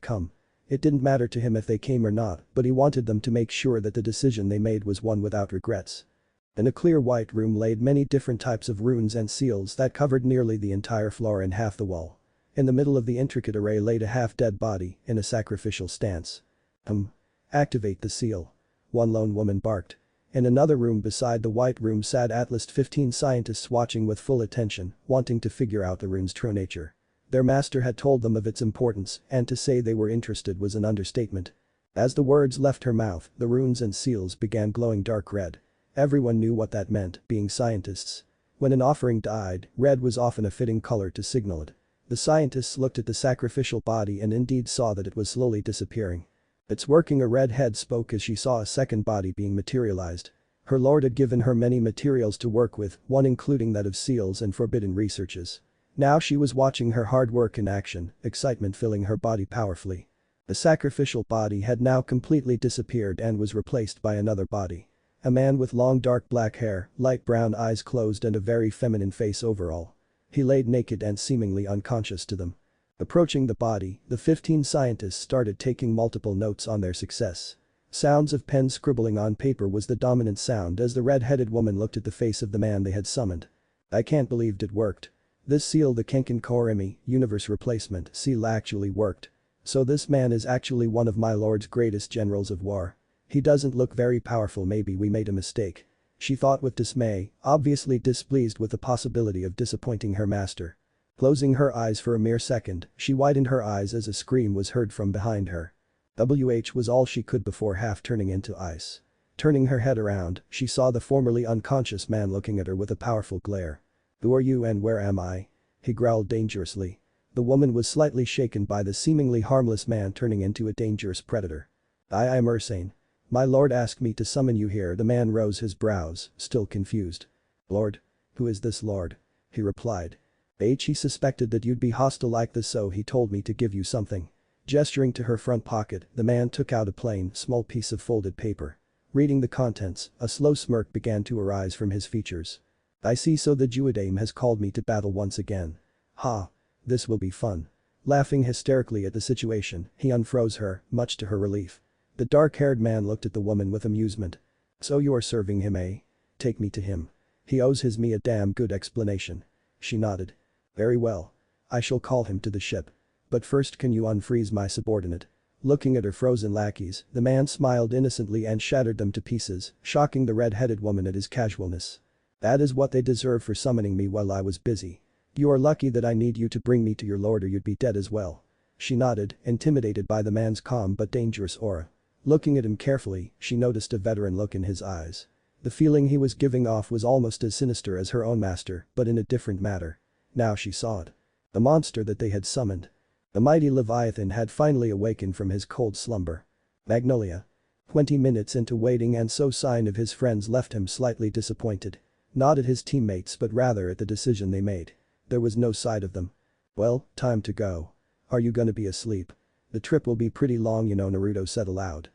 come. It didn't matter to him if they came or not, but he wanted them to make sure that the decision they made was one without regrets. In a clear white room laid many different types of runes and seals that covered nearly the entire floor and half the wall. In the middle of the intricate array laid a half-dead body in a sacrificial stance. Activate the seal. One lone woman barked. In another room beside the white room sat at least 15 scientists watching with full attention, wanting to figure out the rune's true nature. Their master had told them of its importance, and to say they were interested was an understatement. As the words left her mouth, the runes and seals began glowing dark red. Everyone knew what that meant, being scientists. When an offering died, red was often a fitting color to signal it. The scientists looked at the sacrificial body and indeed saw that it was slowly disappearing. "It's working," a redhead spoke as she saw a second body being materialized. Her lord had given her many materials to work with, one including that of seals and forbidden researches. Now she was watching her hard work in action, excitement filling her body powerfully. The sacrificial body had now completely disappeared and was replaced by another body. A man with long dark black hair, light brown eyes closed and a very feminine face overall. He laid naked and seemingly unconscious to them. Approaching the body, the 15 scientists started taking multiple notes on their success. Sounds of pens scribbling on paper was the dominant sound as the red-headed woman looked at the face of the man they had summoned. "I can't believe it worked. This seal, the Kenken Koremi, universe replacement seal, actually worked. So this man is actually one of my lord's greatest generals of war. He doesn't look very powerful, maybe we made a mistake." She thought with dismay, obviously displeased with the possibility of disappointing her master. Closing her eyes for a mere second, she widened her eyes as a scream was heard from behind her. Was all she could before half turning into ice. Turning her head around, she saw the formerly unconscious man looking at her with a powerful glare. "Who are you and where am I?" he growled dangerously. The woman was slightly shaken by the seemingly harmless man turning into a dangerous predator. I am Ursane. My lord asked me to summon you here." The man rose his brows, still confused. "Lord? Who is this lord?" he replied. "He suspected that you'd be hostile like this, so he told me to give you something." Gesturing to her front pocket, the man took out a plain, small piece of folded paper. Reading the contents, a slow smirk began to arise from his features. "I see, so the Judaim has called me to battle once again. Ha! This will be fun." Laughing hysterically at the situation, he unfroze her, much to her relief. The dark-haired man looked at the woman with amusement. "So you are serving him, eh? Take me to him. He owes me a damn good explanation." She nodded. "Very well. I shall call him to the ship. But first, can you unfreeze my subordinate?" Looking at her frozen lackeys, the man smiled innocently and shattered them to pieces, shocking the red-headed woman at his casualness. "That is what they deserve for summoning me while I was busy. You are lucky that I need you to bring me to your lord or you'd be dead as well." She nodded, intimidated by the man's calm but dangerous aura. Looking at him carefully, she noticed a veteran look in his eyes. The feeling he was giving off was almost as sinister as her own master, but in a different matter. Now she saw it. The monster that they had summoned. The mighty Leviathan had finally awakened from his cold slumber. Magnolia. 20 minutes into waiting and so sign of his friends left him slightly disappointed. Not at his teammates but rather at the decision they made. There was no sight of them. "Well, time to go. Are you gonna be asleep? The trip will be pretty long, you know," Naruto said aloud.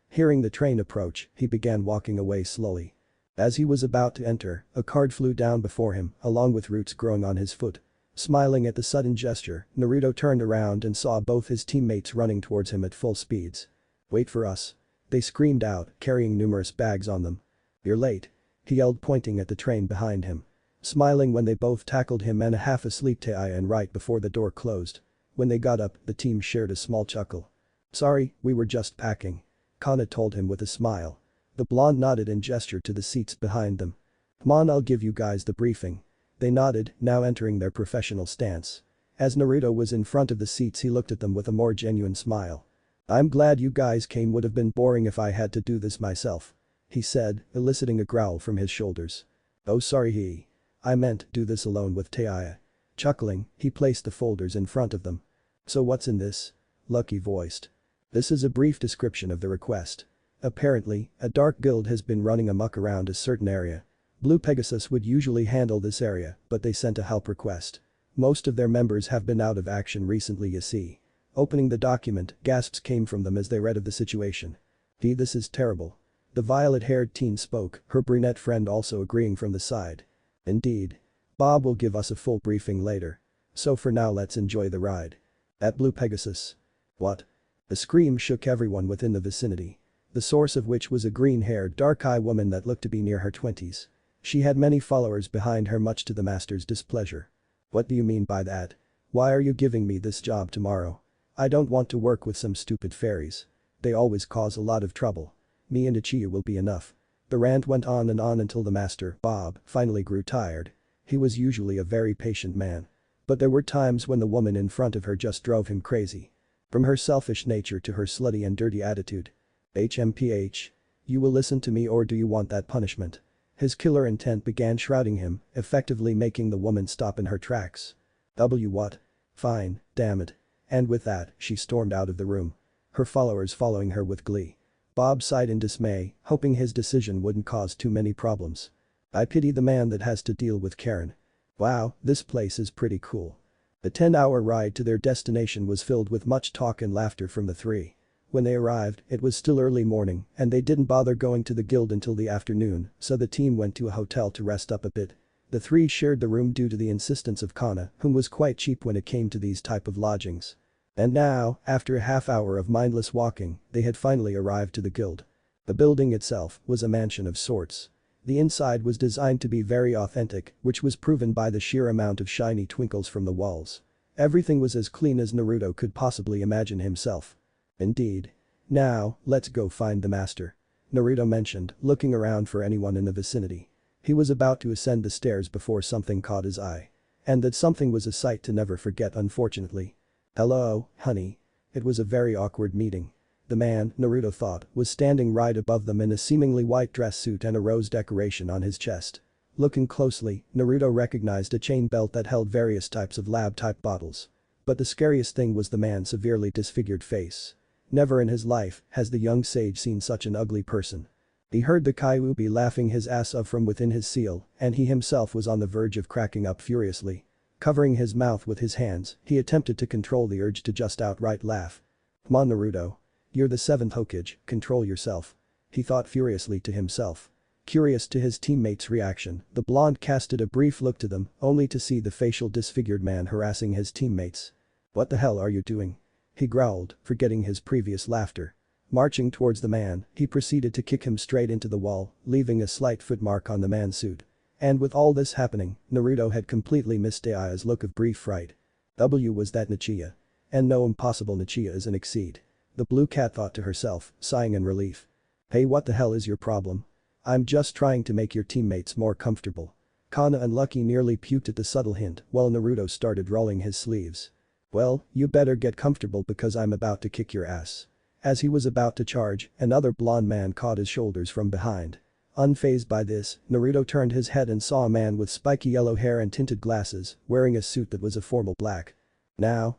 Hearing the train approach, he began walking away slowly. As he was about to enter, a card flew down before him, along with roots growing on his foot. Smiling at the sudden gesture, Naruto turned around and saw both his teammates running towards him at full speeds. "Wait for us." They screamed out, carrying numerous bags on them. "You're late," he yelled, pointing at the train behind him. Smiling when they both tackled him and a half-asleep Taiyan right before the door closed. When they got up, the team shared a small chuckle. "Sorry, we were just packing," Cana told him with a smile. The blonde nodded and gestured to the seats behind them. "Come on, I'll give you guys the briefing." They nodded, now entering their professional stance. As Naruto was in front of the seats, he looked at them with a more genuine smile. "I'm glad you guys came, would have been boring if I had to do this myself," he said, eliciting a growl from his shoulders. "Oh sorry he. I meant do this alone with Taya. Chuckling, he placed the folders in front of them. So what's in this? Lucky voiced. This is a brief description of the request. Apparently, a dark guild has been running amok around a certain area. Blue Pegasus would usually handle this area, but they sent a help request. Most of their members have been out of action recently, you see. Opening the document, gasps came from them as they read of the situation. This is terrible. The violet-haired teen spoke, her brunette friend also agreeing from the side. Indeed. Bob will give us a full briefing later. So for now let's enjoy the ride. At Blue Pegasus. What? A scream shook everyone within the vicinity. The source of which was a green-haired, dark-eyed woman that looked to be near her 20s. She had many followers behind her, much to the master's displeasure. What do you mean by that? Why are you giving me this job tomorrow? I don't want to work with some stupid fairies. They always cause a lot of trouble. Me and Ichiya will be enough. The rant went on and on until the master, Bob, finally grew tired. He was usually a very patient man. But there were times when the woman in front of her just drove him crazy. From her selfish nature to her slutty and dirty attitude. HMPH. You will listen to me, or do you want that punishment? His killer intent began shrouding him, effectively making the woman stop in her tracks. What? Fine, damn it. And with that, she stormed out of the room. Her followers following her with glee. Bob sighed in dismay, hoping his decision wouldn't cause too many problems. I pity the man that has to deal with Karen. Wow, this place is pretty cool. The 10-hour ride to their destination was filled with much talk and laughter from the three. When they arrived, it was still early morning and they didn't bother going to the guild until the afternoon, so the team went to a hotel to rest up a bit. The three shared the room due to the insistence of Cana, whom was quite cheap when it came to these type of lodgings. And now, after a half-hour of mindless walking, they had finally arrived to the guild. The building itself was a mansion of sorts. The inside was designed to be very authentic, which was proven by the sheer amount of shiny twinkles from the walls. Everything was as clean as Naruto could possibly imagine himself. Indeed. Now, let's go find the master. Naruto mentioned, looking around for anyone in the vicinity. He was about to ascend the stairs before something caught his eye. And that something was a sight to never forget, unfortunately. Hello, honey. It was a very awkward meeting. The man, Naruto thought, was standing right above them in a seemingly white dress suit and a rose decoration on his chest. Looking closely, Naruto recognized a chain belt that held various types of lab-type bottles. But the scariest thing was the man's severely disfigured face. Never in his life has the young sage seen such an ugly person. He heard the Kyuubi laughing his ass off from within his seal, and he himself was on the verge of cracking up furiously. Covering his mouth with his hands, he attempted to control the urge to just outright laugh. Come on, Naruto. You're the 7th Hokage, control yourself. He thought furiously to himself. Curious to his teammates' reaction, the blonde casted a brief look to them, only to see the facial disfigured man harassing his teammates. What the hell are you doing? He growled, forgetting his previous laughter. Marching towards the man, he proceeded to kick him straight into the wall, leaving a slight footmark on the man's suit. And with all this happening, Naruto had completely missed Aya's look of brief fright. Was that Nichiya? And no, impossible, Nichiya is an exceed. The blue cat thought to herself, sighing in relief. Hey, what the hell is your problem? I'm just trying to make your teammates more comfortable. Cana and Lucky nearly puked at the subtle hint while Naruto started rolling his sleeves. Well, you better get comfortable because I'm about to kick your ass. As he was about to charge, another blonde man caught his shoulders from behind. Unfazed by this, Naruto turned his head and saw a man with spiky yellow hair and tinted glasses, wearing a suit that was a formal black. Now,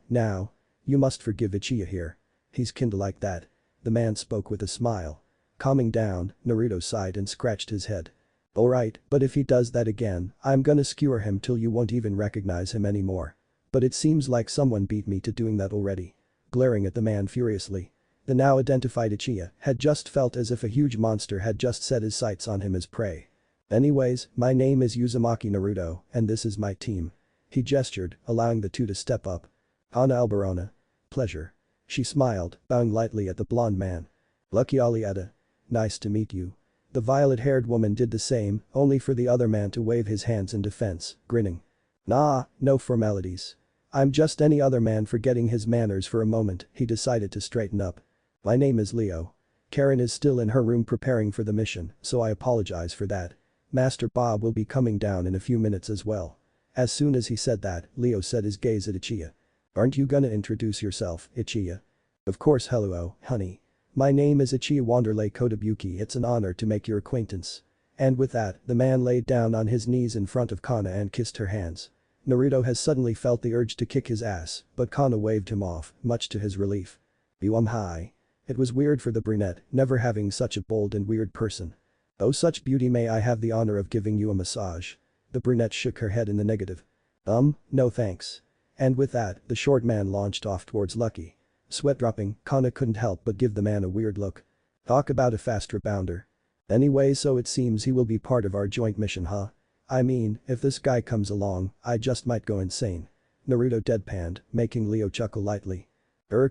you must forgive Ichiya here. He's kinda like that. The man spoke with a smile. Calming down, Naruto sighed and scratched his head. Alright, but if he does that again, I'm gonna skewer him till you won't even recognize him anymore. But it seems like someone beat me to doing that already. Glaring at the man furiously. The now identified Ichiya had just felt as if a huge monster had just set his sights on him as prey. Anyways, my name is Uzumaki Naruto, and this is my team. He gestured, allowing the two to step up. Ana Alberona. Pleasure. She smiled, bowing lightly at the blonde man. Lucky Aliada. Nice to meet you. The violet-haired woman did the same, only for the other man to wave his hands in defense, grinning. Nah, no formalities. I'm just any other man forgetting his manners for a moment, he decided to straighten up. My name is Leo. Karen is still in her room preparing for the mission, so I apologize for that. Master Bob will be coming down in a few minutes as well. As soon as he said that, Leo set his gaze at Ichiya. Aren't you gonna introduce yourself, Ichiya? Of course, hello, honey. My name is Ichiya Wanderlei Kotobuki. It's an honor to make your acquaintance. And with that, the man laid down on his knees in front of Cana and kissed her hands. Naruto has suddenly felt the urge to kick his ass, but Cana waved him off, much to his relief. Hi. It was weird for the brunette, never having such a bold and weird person. Oh such beauty, may I have the honor of giving you a massage? The brunette shook her head in the negative. No thanks. And with that, the short man launched off towards Lucky. Sweat dropping, Cana couldn't help but give the man a weird look. Talk about a fast rebounder. Anyway, so it seems he will be part of our joint mission, huh? I mean, if this guy comes along, I just might go insane. Naruto deadpanned, making Leo chuckle lightly.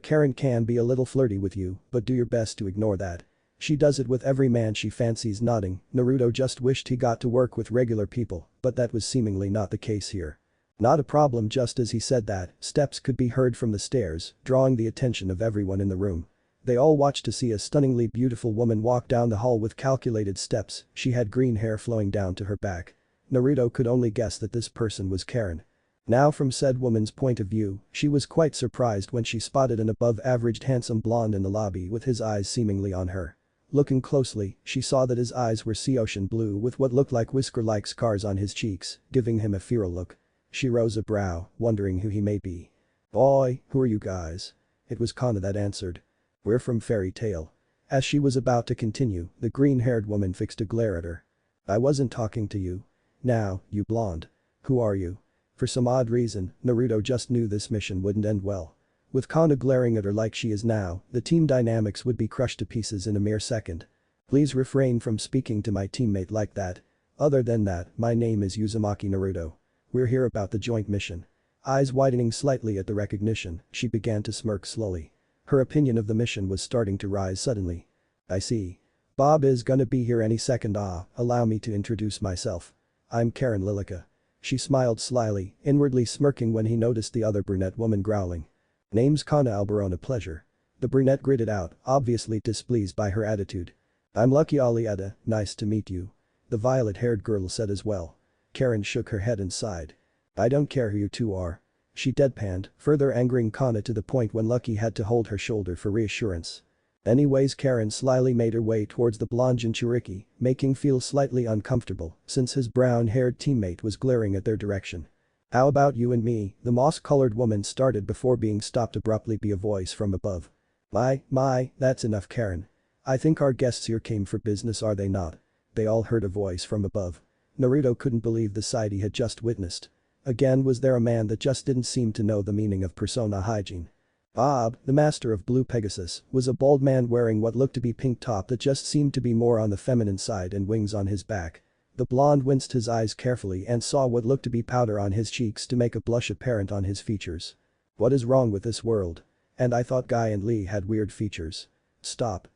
Karen can be a little flirty with you, but do your best to ignore that. She does it with every man she fancies. Nodding, Naruto just wished he got to work with regular people, but that was seemingly not the case here. Not a problem. Just as he said that, steps could be heard from the stairs, drawing the attention of everyone in the room. They all watched to see a stunningly beautiful woman walk down the hall with calculated steps. She had green hair flowing down to her back. Naruto could only guess that this person was Karen. Now from said woman's point of view, she was quite surprised when she spotted an above-average handsome blonde in the lobby with his eyes seemingly on her. Looking closely, she saw that his eyes were sea ocean blue with what looked like whisker-like scars on his cheeks, giving him a feral look. She rose a brow, wondering who he may be. Boy, who are you guys? It was Cana that answered. We're from Fairy Tail. As she was about to continue, the green-haired woman fixed a glare at her. I wasn't talking to you. Now, you blonde. Who are you? For some odd reason, Naruto just knew this mission wouldn't end well. With Cana glaring at her like she is now, the team dynamics would be crushed to pieces in a mere second. Please refrain from speaking to my teammate like that. Other than that, my name is Uzumaki Naruto. We're here about the joint mission. Eyes widening slightly at the recognition, she began to smirk slowly. Her opinion of the mission was starting to rise suddenly. I see. Bob is gonna be here any second. Allow me to introduce myself. I'm Karen Lilica. She smiled slyly, inwardly smirking when he noticed the other brunette woman growling. Name's Cana Alberona. Pleasure. The brunette gritted out, obviously displeased by her attitude. I'm Lucky Alietta, nice to meet you. The violet-haired girl said as well. Karen shook her head and sighed. I don't care who you two are. She deadpanned, further angering Cana to the point when Lucky had to hold her shoulder for reassurance. Anyways, Karen slyly made her way towards the blonde Jinchuriki, making feel slightly uncomfortable since his brown-haired teammate was glaring at their direction. How about you and me? The moss-colored woman started before being stopped abruptly by a voice from above. My, that's enough, Karen. I think our guests here came for business, are they not? They all heard a voice from above. Naruto couldn't believe the sight he had just witnessed. Again, was there a man that just didn't seem to know the meaning of persona hygiene? Bob, the master of Blue Pegasus, was a bald man wearing what looked to be pink top that just seemed to be more on the feminine side and wings on his back. The blonde winced his eyes carefully and saw what looked to be powder on his cheeks to make a blush apparent on his features. What is wrong with this world? And I thought Guy and Lee had weird features. Stop.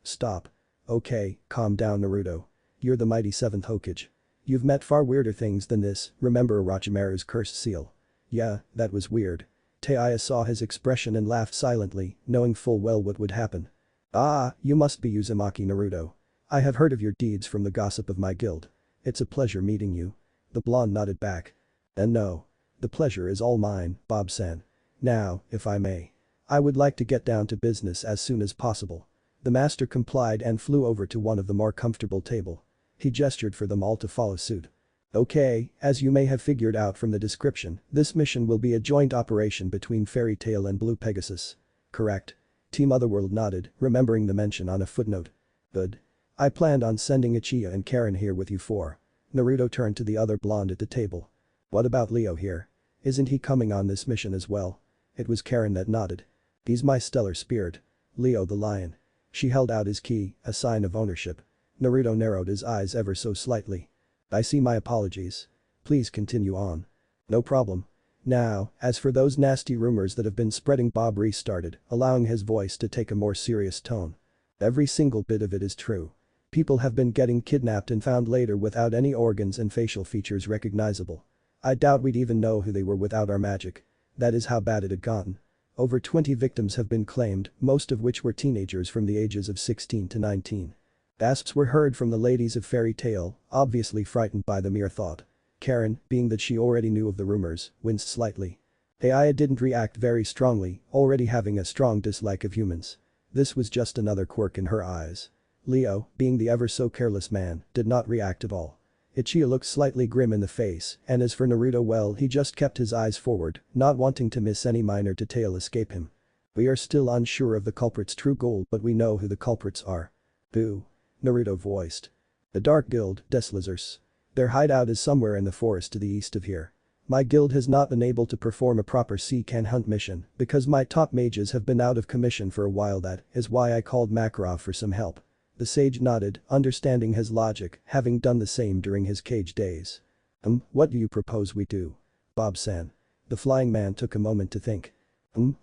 Okay, calm down, Naruto. You're the mighty 7th Hokage. You've met far weirder things than this, remember Orochimaru's cursed seal? Yeah, that was weird. Taiya saw his expression and laughed silently, knowing full well what would happen. You must be Uzumaki Naruto. I have heard of your deeds from the gossip of my guild. It's a pleasure meeting you. The blonde nodded back. And no. The pleasure is all mine, Bob-san. Now, if I may. I would like to get down to business as soon as possible. The master complied and flew over to one of the more comfortable table. He gestured for them all to follow suit. Okay, as you may have figured out from the description, this mission will be a joint operation between Fairy Tail and Blue Pegasus. Correct. Team Otherworld nodded, remembering the mention on a footnote. Good. I planned on sending Ichiya and Karen here with you for. Naruto turned to the other blonde at the table. What about Leo here? Isn't he coming on this mission as well? It was Karen that nodded. He's my stellar spirit. Leo the lion. She held out his key, a sign of ownership. Naruto narrowed his eyes ever so slightly. I see, my apologies. Please continue on. No problem. Now, as for those nasty rumors that have been spreading, Bob restarted, allowing his voice to take a more serious tone. Every single bit of it is true. People have been getting kidnapped and found later without any organs and facial features recognizable. I doubt we'd even know who they were without our magic. That is how bad it had gotten. Over 20 victims have been claimed, most of which were teenagers from the ages of 16 to 19. Gasps were heard from the ladies of Fairy Tail, obviously frightened by the mere thought. Karen, being that she already knew of the rumors, winced slightly. Taiya didn't react very strongly, already having a strong dislike of humans. This was just another quirk in her eyes. Leo, being the ever so careless man, did not react at all. Ichiya looked slightly grim in the face, and as for Naruto, well, he just kept his eyes forward, not wanting to miss any minor detail escape him. We are still unsure of the culprit's true goal, but we know who the culprits are. Boo. Naruto voiced. The Dark Guild, Deslizers. Their hideout is somewhere in the forest to the east of here. My guild has not been able to perform a proper Can hunt mission because my top mages have been out of commission for a while. That is why I called Makarov for some help. The sage nodded, understanding his logic, having done the same during his cage days. What do you propose we do? Bob-san. The flying man took a moment to think.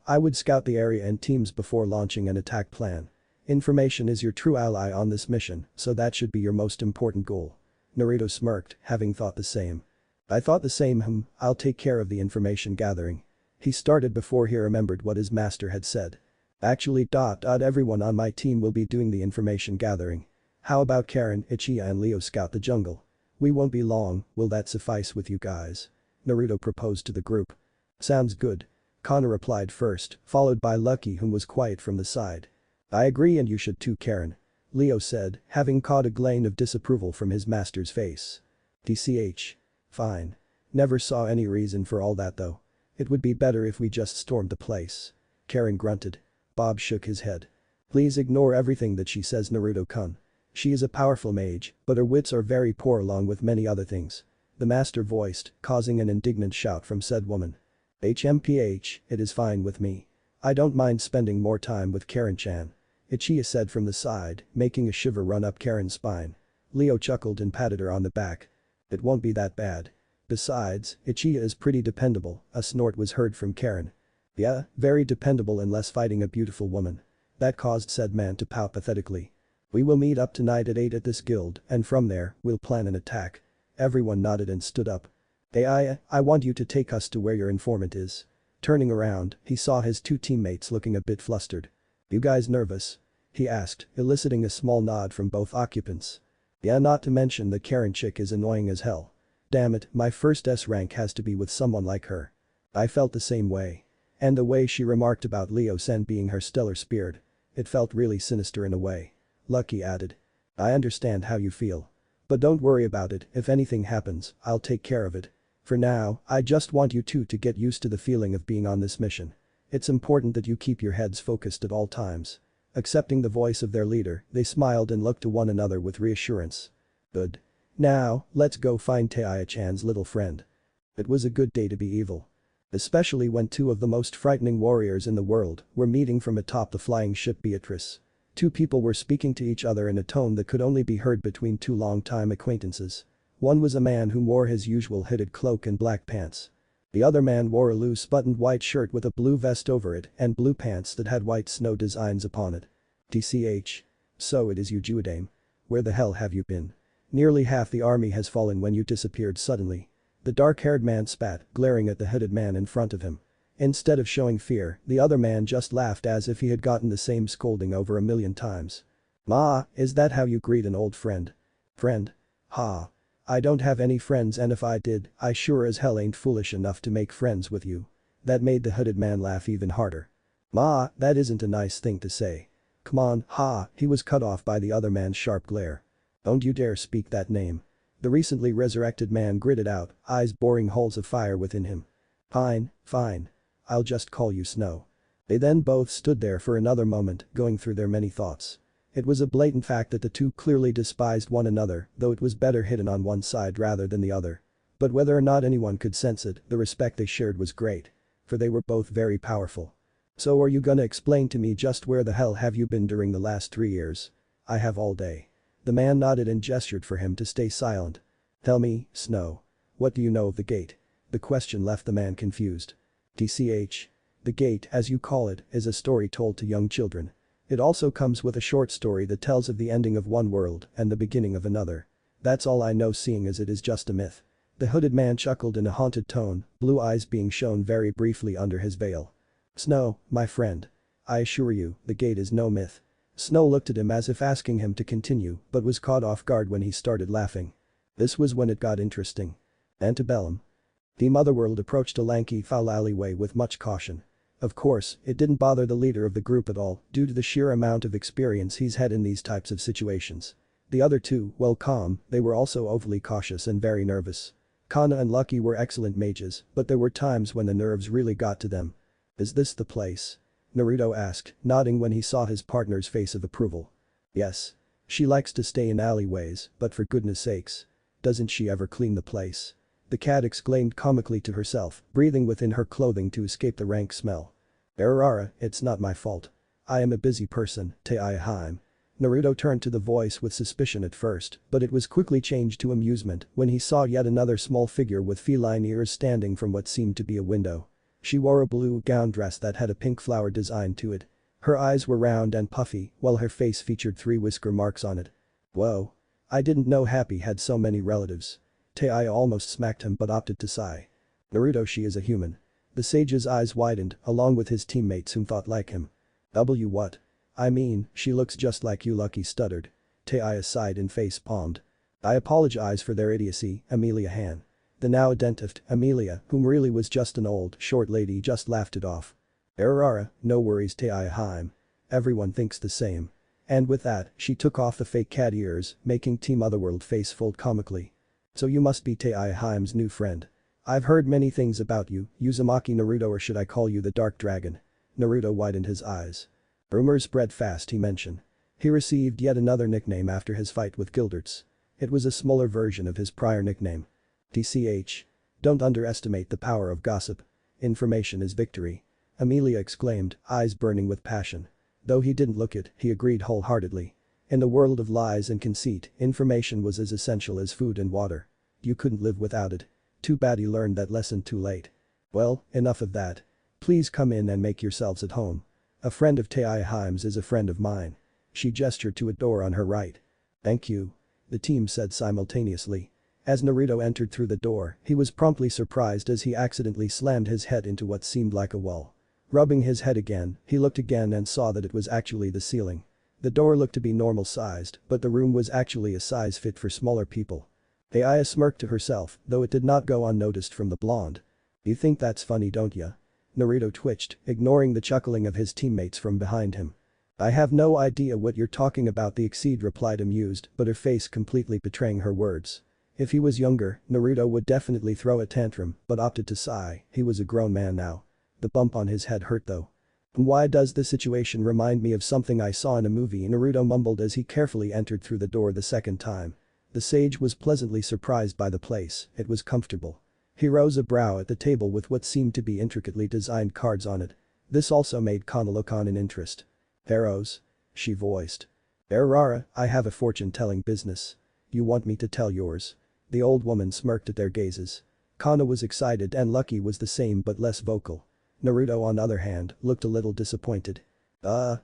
I would scout the area in teams before launching an attack plan. Information is your true ally on this mission, so that should be your most important goal. Naruto smirked, having thought the same. I thought the same. I'll take care of the information gathering. He started before he remembered what his master had said. Actually, everyone on my team will be doing the information gathering. How about Karen, Ichiya and Leo scout the jungle? We won't be long, will that suffice with you guys? Naruto proposed to the group. Sounds good. Cana replied first, followed by Lucky, whom was quiet from the side. I agree, and you should too, Karen. Leo said, having caught a glare of disapproval from his master's face. DCH. Fine. Never saw any reason for all that though. It would be better if we just stormed the place. Karen grunted. Bob shook his head. Please ignore everything that she says, Naruto-kun. She is a powerful mage, but her wits are very poor along with many other things. The master voiced, causing an indignant shout from said woman. HMPH, it is fine with me. I don't mind spending more time with Karen-chan. Ichiya said from the side, making a shiver run up Karen's spine. Leo chuckled and patted her on the back. It won't be that bad. Besides, Ichiya is pretty dependable, a snort was heard from Karen. Yeah, very dependable unless fighting a beautiful woman. That caused said man to pout pathetically. We will meet up tonight at 8 at this guild, and from there, we'll plan an attack. Everyone nodded and stood up. Hey, I want you to take us to where your informant is. Turning around, he saw his two teammates looking a bit flustered. You guys nervous? He asked, eliciting a small nod from both occupants. Yeah, not to mention the Karen chick is annoying as hell. Damn it, my first S rank has to be with someone like her. I felt the same way. And the way she remarked about Leo-sen being her stellar spirit. It felt really sinister in a way. Lucky added. I understand how you feel. But don't worry about it, if anything happens, I'll take care of it. For now, I just want you two to get used to the feeling of being on this mission. It's important that you keep your heads focused at all times. Accepting the voice of their leader, they smiled and looked to one another with reassurance. Good. Now, let's go find Taiya-chan's little friend. It was a good day to be evil. Especially when two of the most frightening warriors in the world were meeting from atop the flying ship Beatrice. Two people were speaking to each other in a tone that could only be heard between two long-time acquaintances. One was a man who wore his usual hooded cloak and black pants. The other man wore a loose buttoned white shirt with a blue vest over it and blue pants that had white snow designs upon it. DCH. So it is you, Juadame. Where the hell have you been? Nearly half the army has fallen when you disappeared suddenly. The dark-haired man spat, glaring at the hooded man in front of him. Instead of showing fear, the other man just laughed as if he had gotten the same scolding over 1,000,000 times. Ma, is that how you greet an old friend? Friend? Ha. I don't have any friends, and if I did, I sure as hell ain't foolish enough to make friends with you. That made the hooded man laugh even harder. Ma, that isn't a nice thing to say. Come on, ha, he was cut off by the other man's sharp glare. Don't you dare speak that name. The recently resurrected man gritted out, eyes boring holes of fire within him. Fine, fine. I'll just call you Snow. They then both stood there for another moment, going through their many thoughts. It was a blatant fact that the two clearly despised one another, though it was better hidden on one side rather than the other. But whether or not anyone could sense it, the respect they shared was great. For they were both very powerful. So are you gonna explain to me just where the hell have you been during the last 3 years? I have all day. The man nodded and gestured for him to stay silent. Tell me, Snow. What do you know of the gate? The question left the man confused. DCH. The gate, as you call it, is a story told to young children. It also comes with a short story that tells of the ending of one world and the beginning of another. That's all I know, seeing as it is just a myth. The hooded man chuckled in a haunted tone, blue eyes being shown very briefly under his veil. Snow, my friend. I assure you, the gate is no myth. Snow looked at him as if asking him to continue, but was caught off guard when he started laughing. This was when it got interesting. Antebellum. Team Otherworld approached a lanky foul alleyway with much caution. Of course, it didn't bother the leader of the group at all, due to the sheer amount of experience he's had in these types of situations. The other two, well calm, they were also overly cautious and very nervous. Cana and Lucky were excellent mages, but there were times when the nerves really got to them. "Is this the place?" Naruto asked, nodding when he saw his partner's face of approval. "Yes. She likes to stay in alleyways, but for goodness sakes. Doesn't she ever clean the place?" The cat exclaimed comically to herself, breathing within her clothing to escape the rank smell. "Errara, it's not my fault. I am a busy person, Harem." Naruto turned to the voice with suspicion at first, but it was quickly changed to amusement when he saw yet another small figure with feline ears standing from what seemed to be a window. She wore a blue gown dress that had a pink flower design to it. Her eyes were round and puffy, while her face featured 3 whisker marks on it. "Whoa. I didn't know Happy had so many relatives." Taiya almost smacked him but opted to sigh. "Naruto, she is a human." The sage's eyes widened, along with his teammates whom thought like him. What? I mean, she looks just like you, Lucky stuttered. Taiya sighed and face palmed. "I apologize for their idiocy, Amelia Han." The now dentist, Amelia, whom really was just an old, short lady, just laughed it off. "Errara, no worries, Harem. Everyone thinks the same." And with that, she took off the fake cat ears, making Team Otherworld face fold comically. "So you must be Harem's new friend. I've heard many things about you, Uzumaki Naruto, or should I call you the Dark Dragon?" Naruto widened his eyes. Rumors spread fast, he mentioned. He received yet another nickname after his fight with Gilderts. It was a smaller version of his prior nickname. TCH. Don't underestimate the power of gossip. Information is victory. Amelia exclaimed, eyes burning with passion. Though he didn't look it, he agreed wholeheartedly. In the world of lies and conceit, information was as essential as food and water. You couldn't live without it. Too bad he learned that lesson too late. Well, enough of that. Please come in and make yourselves at home. A friend of Harem's is a friend of mine." She gestured to a door on her right. "Thank you." The team said simultaneously. As Naruto entered through the door, he was promptly surprised as he accidentally slammed his head into what seemed like a wall. Rubbing his head again, he looked again and saw that it was actually the ceiling. The door looked to be normal sized, but the room was actually a size fit for smaller people. Aya smirked to herself, though it did not go unnoticed from the blonde. "You think that's funny, don't ya?" Naruto twitched, ignoring the chuckling of his teammates from behind him. "I have no idea what you're talking about," the Exceed replied, amused, but her face completely betraying her words. If he was younger, Naruto would definitely throw a tantrum, but opted to sigh. He was a grown man now. The bump on his head hurt though. "Why does this situation remind me of something I saw in a movie?" Naruto mumbled as he carefully entered through the door the second time. The sage was pleasantly surprised by the place. It was comfortable. He rose a brow at the table with what seemed to be intricately designed cards on it. This also made Cana look on in interest. "Pharaohs?" she voiced. "Errara, I have a fortune-telling business. You want me to tell yours?" The old woman smirked at their gazes. Cana was excited and Lucky was the same but less vocal. Naruto, on the other hand, looked a little disappointed.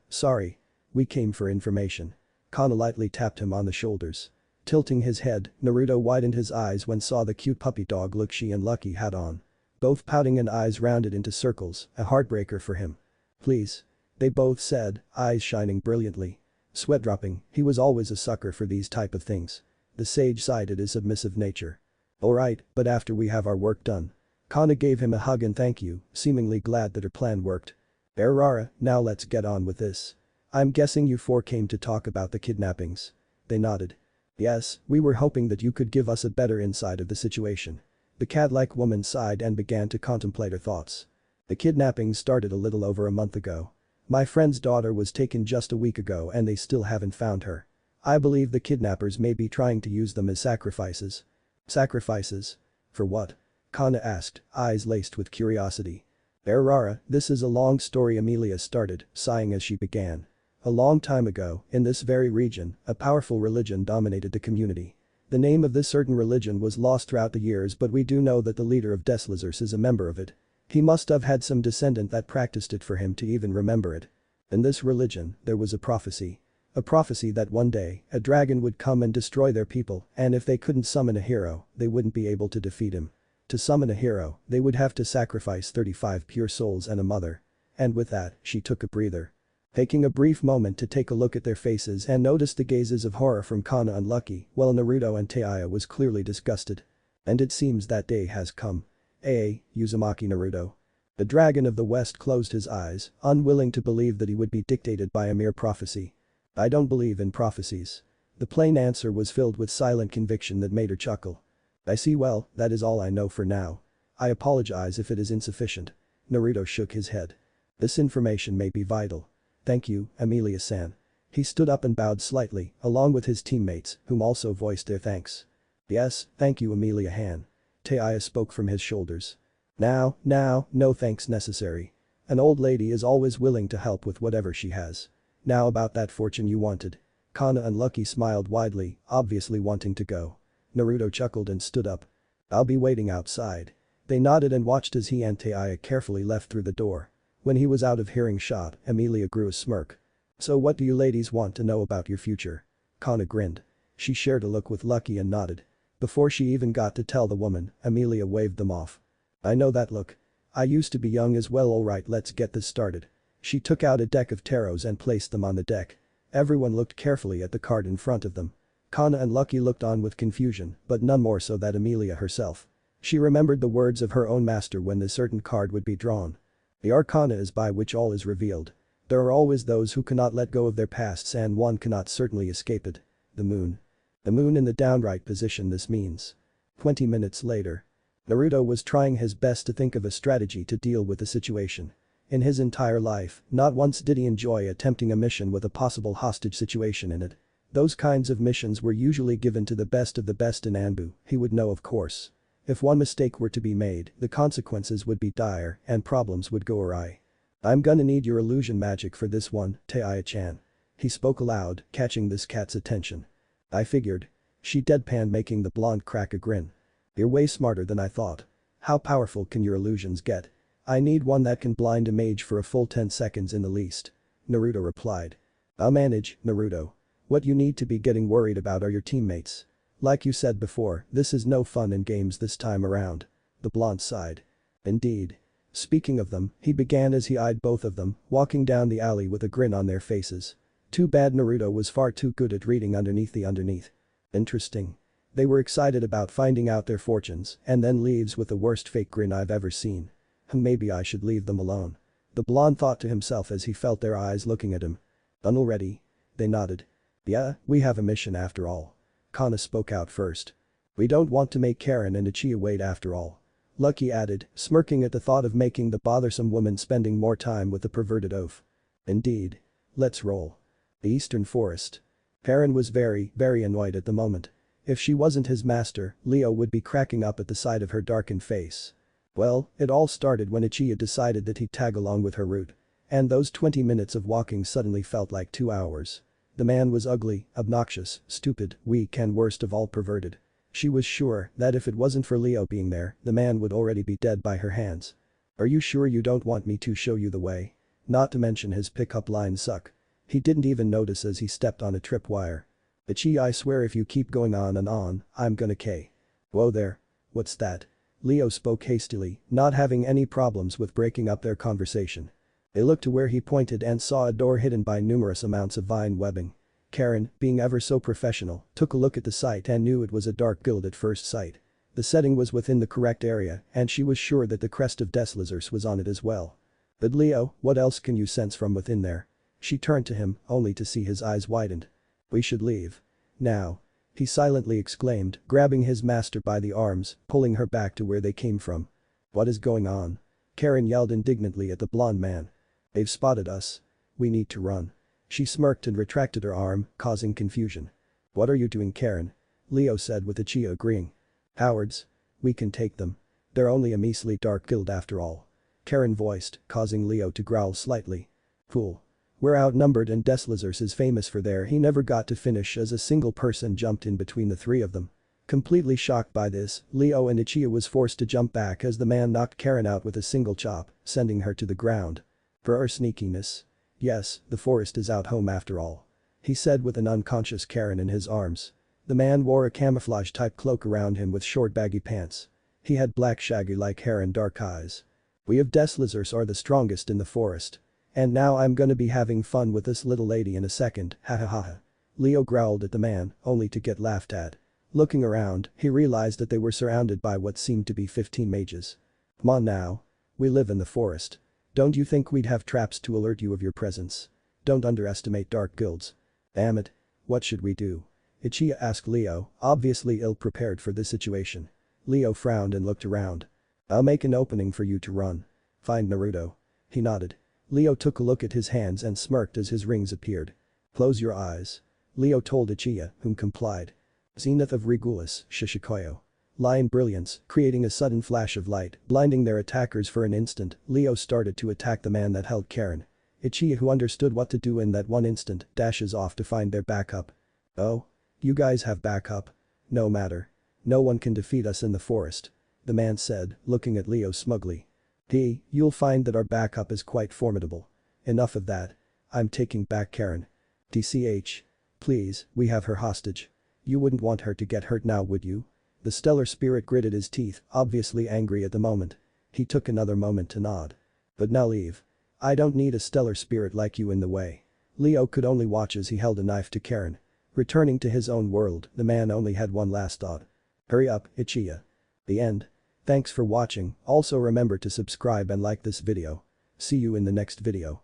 Sorry. We came for information." Cana lightly tapped him on the shoulders. Tilting his head, Naruto widened his eyes when saw the cute puppy dog look she and Lucky had on. Both pouting and eyes rounded into circles, a heartbreaker for him. "Please." They both said, eyes shining brilliantly. Sweat dropping, he was always a sucker for these type of things. The sage sighed at his submissive nature. "Alright, but after we have our work done." Cana gave him a hug and thank you, seemingly glad that her plan worked. "Errara, now let's get on with this. I'm guessing you four came to talk about the kidnappings." They nodded. "Yes, we were hoping that you could give us a better insight of the situation." The cat-like woman sighed and began to contemplate her thoughts. "The kidnappings started a little over a month ago. My friend's daughter was taken just a week ago and they still haven't found her. I believe the kidnappers may be trying to use them as sacrifices." "Sacrifices? For what?" Cana asked, eyes laced with curiosity. "Errara, this is a long story," Amelia started, sighing as she began. "A long time ago, in this very region, a powerful religion dominated the community. The name of this certain religion was lost throughout the years, but we do know that the leader of Deslazers is a member of it. He must have had some descendant that practiced it for him to even remember it. In this religion, there was a prophecy. A prophecy that one day, a dragon would come and destroy their people, and if they couldn't summon a hero, they wouldn't be able to defeat him. To summon a hero, they would have to sacrifice 35 pure souls and a mother." And with that, she took a breather. Taking a brief moment to take a look at their faces and notice the gazes of horror from Cana and Lucky, while Naruto and Taiya was clearly disgusted. "And it seems that day has come. Uzumaki Naruto." The dragon of the west closed his eyes, unwilling to believe that he would be dictated by a mere prophecy. "I don't believe in prophecies." The plain answer was filled with silent conviction that made her chuckle. I see, well, that is all I know for now. I apologize if it is insufficient. Naruto shook his head. This information may be vital. Thank you, Amelia-san. He stood up and bowed slightly, along with his teammates, whom also voiced their thanks. Yes, thank you, Amelia-han. Taiya spoke from his shoulders. Now, no thanks necessary. An old lady is always willing to help with whatever she has. Now about that fortune you wanted. Cana and Lucky smiled widely, obviously wanting to go. Naruto chuckled and stood up. I'll be waiting outside. They nodded and watched as he and Taiya carefully left through the door. When he was out of hearing shot, Amelia grew a smirk. So what do you ladies want to know about your future? Cana grinned. She shared a look with Lucky and nodded. Before she even got to tell the woman, Amelia waved them off. I know that look. I used to be young as well, alright, let's get this started. She took out a deck of tarots and placed them on the deck. Everyone looked carefully at the card in front of them. Cana and Lucky looked on with confusion, but none more so than Amelia herself. She remembered the words of her own master when the certain card would be drawn. The arcana is by which all is revealed. There are always those who cannot let go of their pasts, and one cannot certainly escape it. The moon. The moon in the downright position this means. 20 minutes later. Naruto was trying his best to think of a strategy to deal with the situation. In his entire life, not once did he enjoy attempting a mission with a possible hostage situation in it. Those kinds of missions were usually given to the best of the best in Anbu, he would know of course. If one mistake were to be made, the consequences would be dire and problems would go awry. I'm gonna need your illusion magic for this one, Taiya-chan. He spoke aloud, catching this cat's attention. I figured. She deadpanned, making the blonde crack a grin. You're way smarter than I thought. How powerful can your illusions get? I need one that can blind a mage for a full 10 seconds in the least. Naruto replied. I'll manage, Naruto. What you need to be getting worried about are your teammates. Like you said before, this is no fun and games this time around. The blonde sighed. Indeed. Speaking of them, he began as he eyed both of them, walking down the alley with a grin on their faces. Too bad Naruto was far too good at reading underneath the underneath. Interesting. They were excited about finding out their fortunes and then leaves with the worst fake grin I've ever seen. Maybe I should leave them alone. The blonde thought to himself as he felt their eyes looking at him. Done already? They nodded. Yeah, we have a mission after all. Cana spoke out first. We don't want to make Karen and Ichiya wait after all. Lucky added, smirking at the thought of making the bothersome woman spending more time with the perverted oaf. Indeed. Let's roll. The Eastern Forest. Harem was very annoyed at the moment. If she wasn't his master, Leo would be cracking up at the sight of her darkened face. Well, it all started when Ichiya decided that he'd tag along with her route. And those 20 minutes of walking suddenly felt like 2 hours. The man was ugly, obnoxious, stupid, weak and worst of all perverted. She was sure that if it wasn't for Leo being there, the man would already be dead by her hands. Are you sure you don't want me to show you the way? Not to mention his pickup lines suck. He didn't even notice as he stepped on a tripwire. Ichiya, I swear if you keep going on and on, I'm gonna K. Whoa there. What's that? Leo spoke hastily, not having any problems with breaking up their conversation. They looked to where he pointed and saw a door hidden by numerous amounts of vine webbing. Karen, being ever so professional, took a look at the site and knew it was a dark guild at first sight. The setting was within the correct area and she was sure that the crest of Deslizers was on it as well. But Leo, what else can you sense from within there? She turned to him, only to see his eyes widened. We should leave. Now. He silently exclaimed, grabbing his master by the arms, pulling her back to where they came from. What is going on? Karen yelled indignantly at the blonde man. They've spotted us. We need to run. She smirked and retracted her arm, causing confusion. What are you doing, Karen? Leo said with Ichiya agreeing. Cowards. We can take them. They're only a measly dark guild after all. Karen voiced, causing Leo to growl slightly. Fool. We're outnumbered and Deslizers is famous for there. He never got to finish as a single person jumped in between the three of them. Completely shocked by this, Leo and Ichiya was forced to jump back as the man knocked Karen out with a single chop, sending her to the ground. For her sneakiness. Yes, the forest is out home after all. He said with an unconscious Karen in his arms. The man wore a camouflage-type cloak around him with short baggy pants. He had black shaggy-like hair and dark eyes. We of Deslizers are the strongest in the forest. And now I'm gonna be having fun with this little lady in a second, ha ha ha ha. Leo growled at the man, only to get laughed at. Looking around, he realized that they were surrounded by what seemed to be 15 mages. Come on now. We live in the forest. Don't you think we'd have traps to alert you of your presence? Don't underestimate dark guilds. Damn it. What should we do? Ichiya asked Leo, obviously ill-prepared for this situation. Leo frowned and looked around. I'll make an opening for you to run. Find Naruto. He nodded. Leo took a look at his hands and smirked as his rings appeared. Close your eyes. Leo told Ichiya, whom complied. Zenith of Regulus, Shishikoyo. Lion brilliance, creating a sudden flash of light, blinding their attackers for an instant, Leo started to attack the man that held Karen. Ichiya, who understood what to do in that one instant, dashes off to find their backup. Oh? You guys have backup? No matter. No one can defeat us in the forest. The man said, looking at Leo smugly. You'll find that our backup is quite formidable. Enough of that. I'm taking back Karen. TCH. Please, we have her hostage. You wouldn't want her to get hurt now, would you? The stellar spirit gritted his teeth, obviously angry at the moment. He took another moment to nod. But now leave. I don't need a stellar spirit like you in the way. Leo could only watch as he held a knife to Karen. Returning to his own world, the man only had one last thought. Hurry up, Ichiya. The end. Thanks for watching, also remember to subscribe and like this video. See you in the next video.